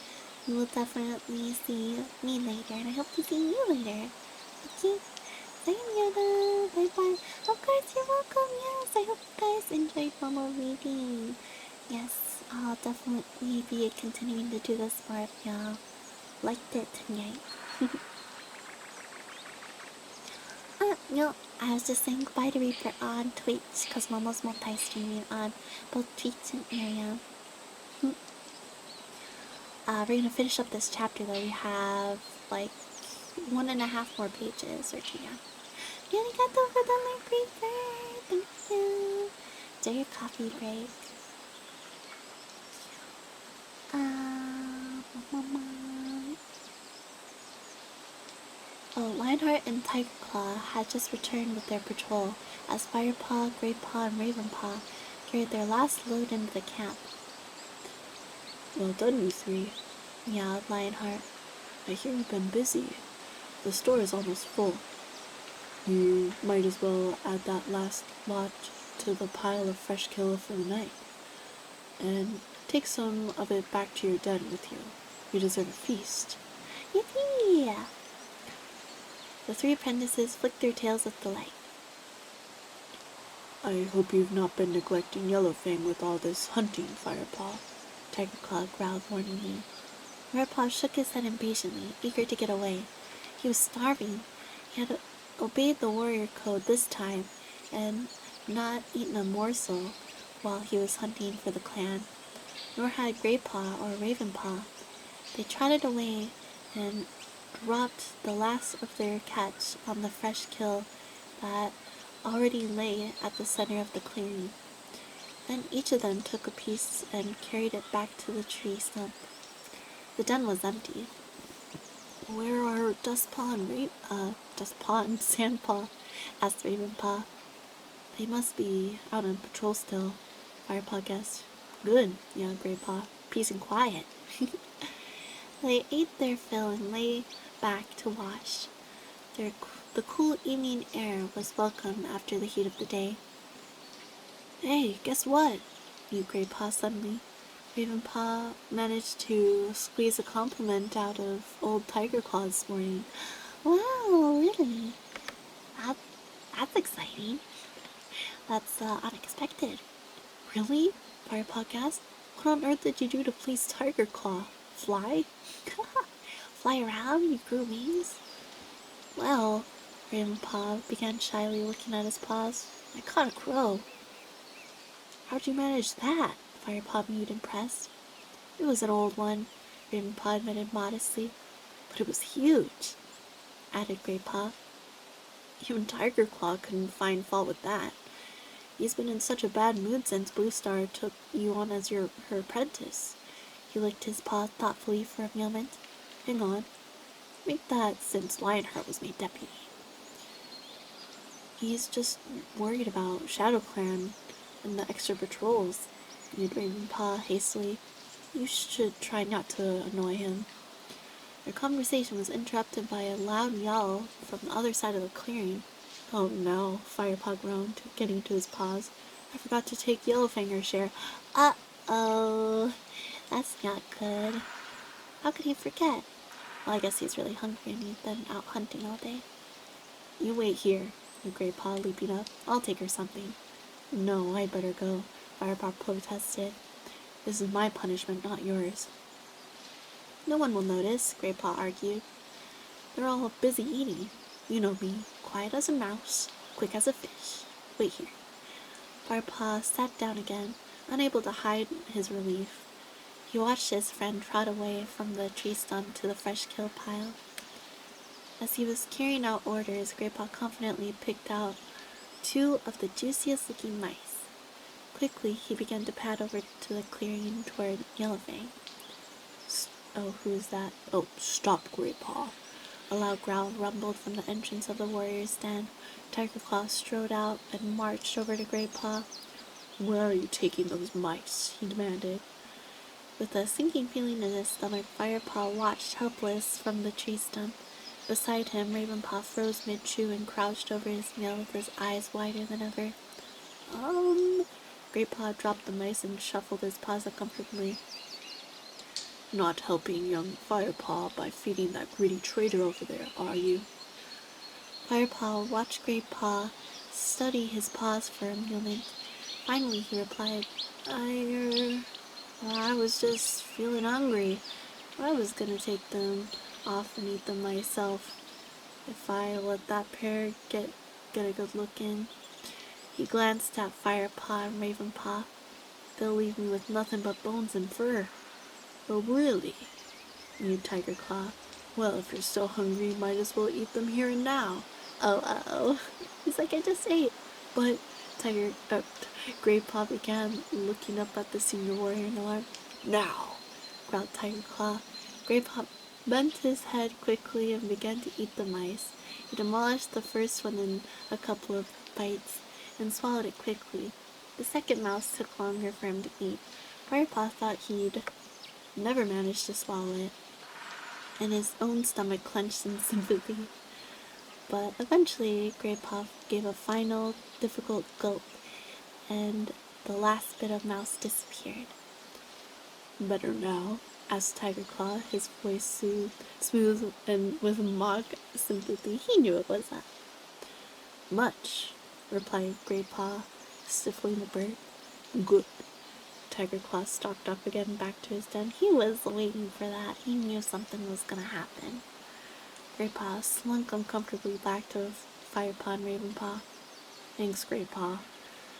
you will definitely see me later, and I hope to see you later. Okay? Sayonara. Bye-bye. Of course, you're welcome. Yes, I hope you guys enjoyed Momo reading. Yes, I'll definitely be continuing to do this more if y'all liked it tonight. No, I was just saying goodbye to Reaper on Twitch because Momo's multi-streaming on both Twitch and Ariam. We're gonna finish up this chapter though. We have like 1.5 more pages or 2. Really got over the link, Reaper. Thank you. Enjoy your coffee break. Lionheart and Tiger Claw had just returned with their patrol as Firepaw, Greypaw, and Ravenpaw carried their last load into the camp. Well done, you 3, Meowed Lionheart. I hear you've been busy. The store is almost full. You might as well add that last lot to the pile of fresh kill for the night. And take some of it back to your den with you. You deserve a feast. Yippee! The 3 apprentices flicked their tails with delight. I hope you've not been neglecting Yellowfang with all this hunting, Firepaw. Tiger Claw growled warningly. Firepaw shook his head impatiently, eager to get away. He was starving. He had obeyed the warrior code this time and not eaten a morsel while he was hunting for the clan. Nor had Greypaw or Ravenpaw. They trotted away and dropped the last of their catch on the fresh kill that already lay at the center of the clearing. Then each of them took a piece and carried it back to the tree stump. The den was empty. Where are Dustpaw and Sandpaw? Asked Ravenpaw. They must be out on patrol still, Firepaw guessed. Good, yelled Greypaw. Peace and quiet. They ate their fill and lay back to wash. The cool evening air was welcome after the heat of the day. Hey, guess what? Mewed Greypaw suddenly. Ravenpaw managed to squeeze a compliment out of old Tiger Claw this morning. Wow, really? That's exciting. That's unexpected. Really? Firepaw gasped. What on earth did you do to please Tiger Claw? Fly? Fly around? You grew wings? Well, Ravenpaw began shyly looking at his paws. I caught a crow. How'd you manage that? Firepaw mewed, impressed. It was an old one, Ravenpaw admitted modestly. But it was huge, added Greypaw. Even Tiger Claw couldn't find fault with that. He's been in such a bad mood since Blue Star took you on as her apprentice. He licked his paw thoughtfully for a moment. Hang on. Make that since Lionheart was made deputy. He's just worried about Shadow Clan and the extra patrols, mewed Ravenpaw hastily. You should try not to annoy him. Their conversation was interrupted by a loud yell from the other side of the clearing. Oh no, Firepaw groaned, getting to his paws. I forgot to take Yellowfanger's share. Uh-oh, that's not good. How could he forget? Well, I guess he's really hungry and he's been out hunting all day. You wait here, said Greypaw, leaping up. I'll take her something. No, I'd better go, Firepaw protested. This is my punishment, not yours. No one will notice, Greypaw argued. They're all busy eating. You know me, quiet as a mouse, quick as a fish. Wait here. Firepaw sat down again, unable to hide his relief. He watched his friend trot away from the tree stump to the fresh kill pile. As he was carrying out orders, Greypaw confidently picked out 2 of the juiciest looking mice. Quickly, he began to pad over to the clearing toward Yellowfang. Oh, who is that? Oh, stop, Greypaw. A loud growl rumbled from the entrance of the warrior's den. Tiger Claw strode out and marched over to Greypaw. Where are you taking those mice? He demanded. With a sinking feeling in his stomach, Firepaw watched helpless from the tree stump. Beside him, Ravenpaw froze mid-chew and crouched over his meal with his eyes wider than ever. Greypaw dropped the mice and shuffled his paws uncomfortably. Not helping young Firepaw by feeding that greedy traitor over there, are you? Firepaw watched Greypaw study his paws for a moment. Finally, he replied, I was just feeling hungry. I was gonna take them off and eat them myself if I let that pair get a good look in. He glanced at Firepaw and Ravenpaw. They'll leave me with nothing but bones and fur. Oh, really? Mewed Tiger Claw. Well, if you're so hungry, you might as well eat them here and now. Oh. He's like, I just ate. But Greypaw began looking up at the senior warrior in alarm. Now, growled Tiger Claw. Greypaw bent his head quickly and began to eat the mice. He demolished the first one in a couple of bites and swallowed it quickly. The second mouse took longer for him to eat. Firepaw thought he'd never managed to swallow it, and his own stomach clenched in sympathy. But eventually, Greypaw gave a final, difficult gulp, and the last bit of mouse disappeared. Better now? Asked Tiger Claw, his voice smooth and with mock sympathy. He knew it was that. Much, replied Greypaw, stifling the bird. Good. Tiger Claw stalked up again back to his den. He was waiting for that. He knew something was gonna happen. Greypaw slunk uncomfortably back to Firepaw and Ravenpaw. Thanks, Greypaw.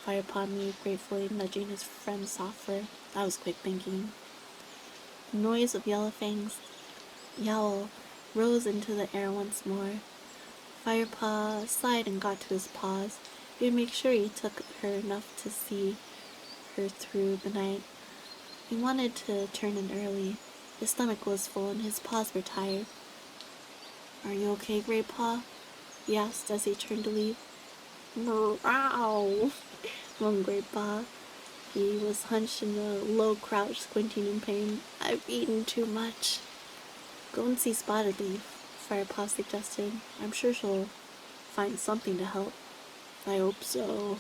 Firepaw mewed gratefully, nudging his friend softer. That was quick thinking. The noise of Yellowfang's yowl rose into the air once more. Firepaw sighed and got to his paws. He would make sure he took her enough to see her through the night. He wanted to turn in early. His stomach was full and his paws were tired. Are you okay, Greypaw? He asked as he turned to leave. Meow, moaned Greypaw. He was hunched in a low crouch, squinting in pain. I've eaten too much. Go and see Spotted Leaf, Firepaw suggested. I'm sure she'll find something to help. I hope so,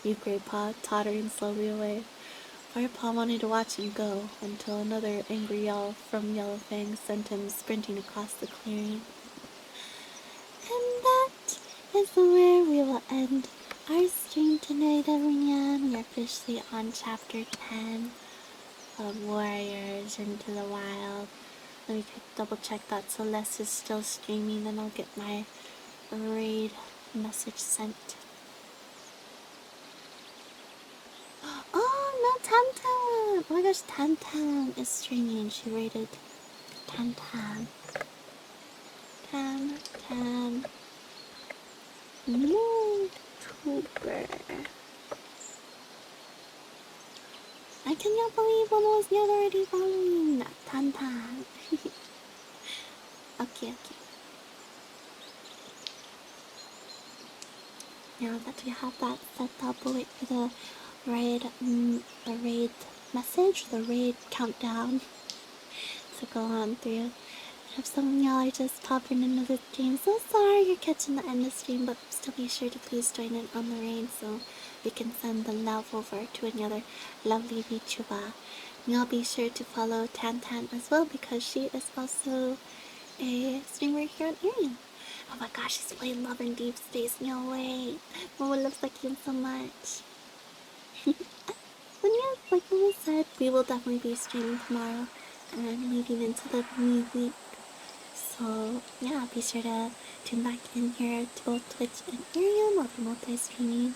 mewed Greypaw, tottering slowly away. Firepaw wanted to watch him go, until another angry yell from Yellowfang sent him sprinting across the clearing. And that is where we will end our stream tonight, everyone. We are officially on chapter 10 of Warriors into the Wild. Let me double check that Celeste is still streaming, then I'll get my raid message sent. Oh, no, Tantan! Oh my gosh, Tantan is streaming. She rated Tantan. Tantan. YouTuber. I cannot believe Momo was not already following Tantan. Okay. Now that we have that set up, we'll wait for the raid message, the raid countdown to go on through. If some of y'all are just popping into the stream, so sorry you're catching the end of the stream, but still be sure to please join in on the raid so we can send the love over to another lovely VTuber. And y'all be sure to follow Tantan as well because she is also a streamer here on Arian. Oh my gosh, she's playing Love in Deep Space. No way. Momo loves that game so much. But yeah, like Momo said, we will definitely be streaming tomorrow and leading into the new week. So yeah, be sure to tune back in here to both Twitch and Arian. I'll be multi-streaming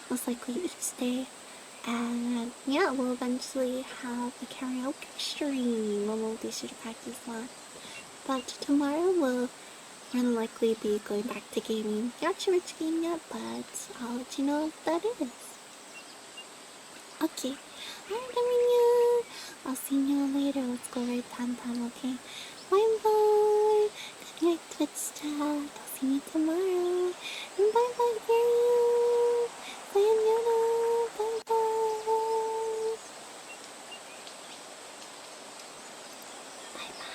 most likely each day. And yeah, we'll eventually have a karaoke stream. We'll be sure to practice that. But tomorrow we'll more than likely be going back to gaming. Not sure which game yet, but I'll let you know if that is. Okay. Alright, everyone. I'll see you later. Let's go right downtown, okay? Bye bye. Good night, Twitch chat. I'll see you tomorrow. And bye bye, Ariel. Sayonara. Bye bye. Bye bye.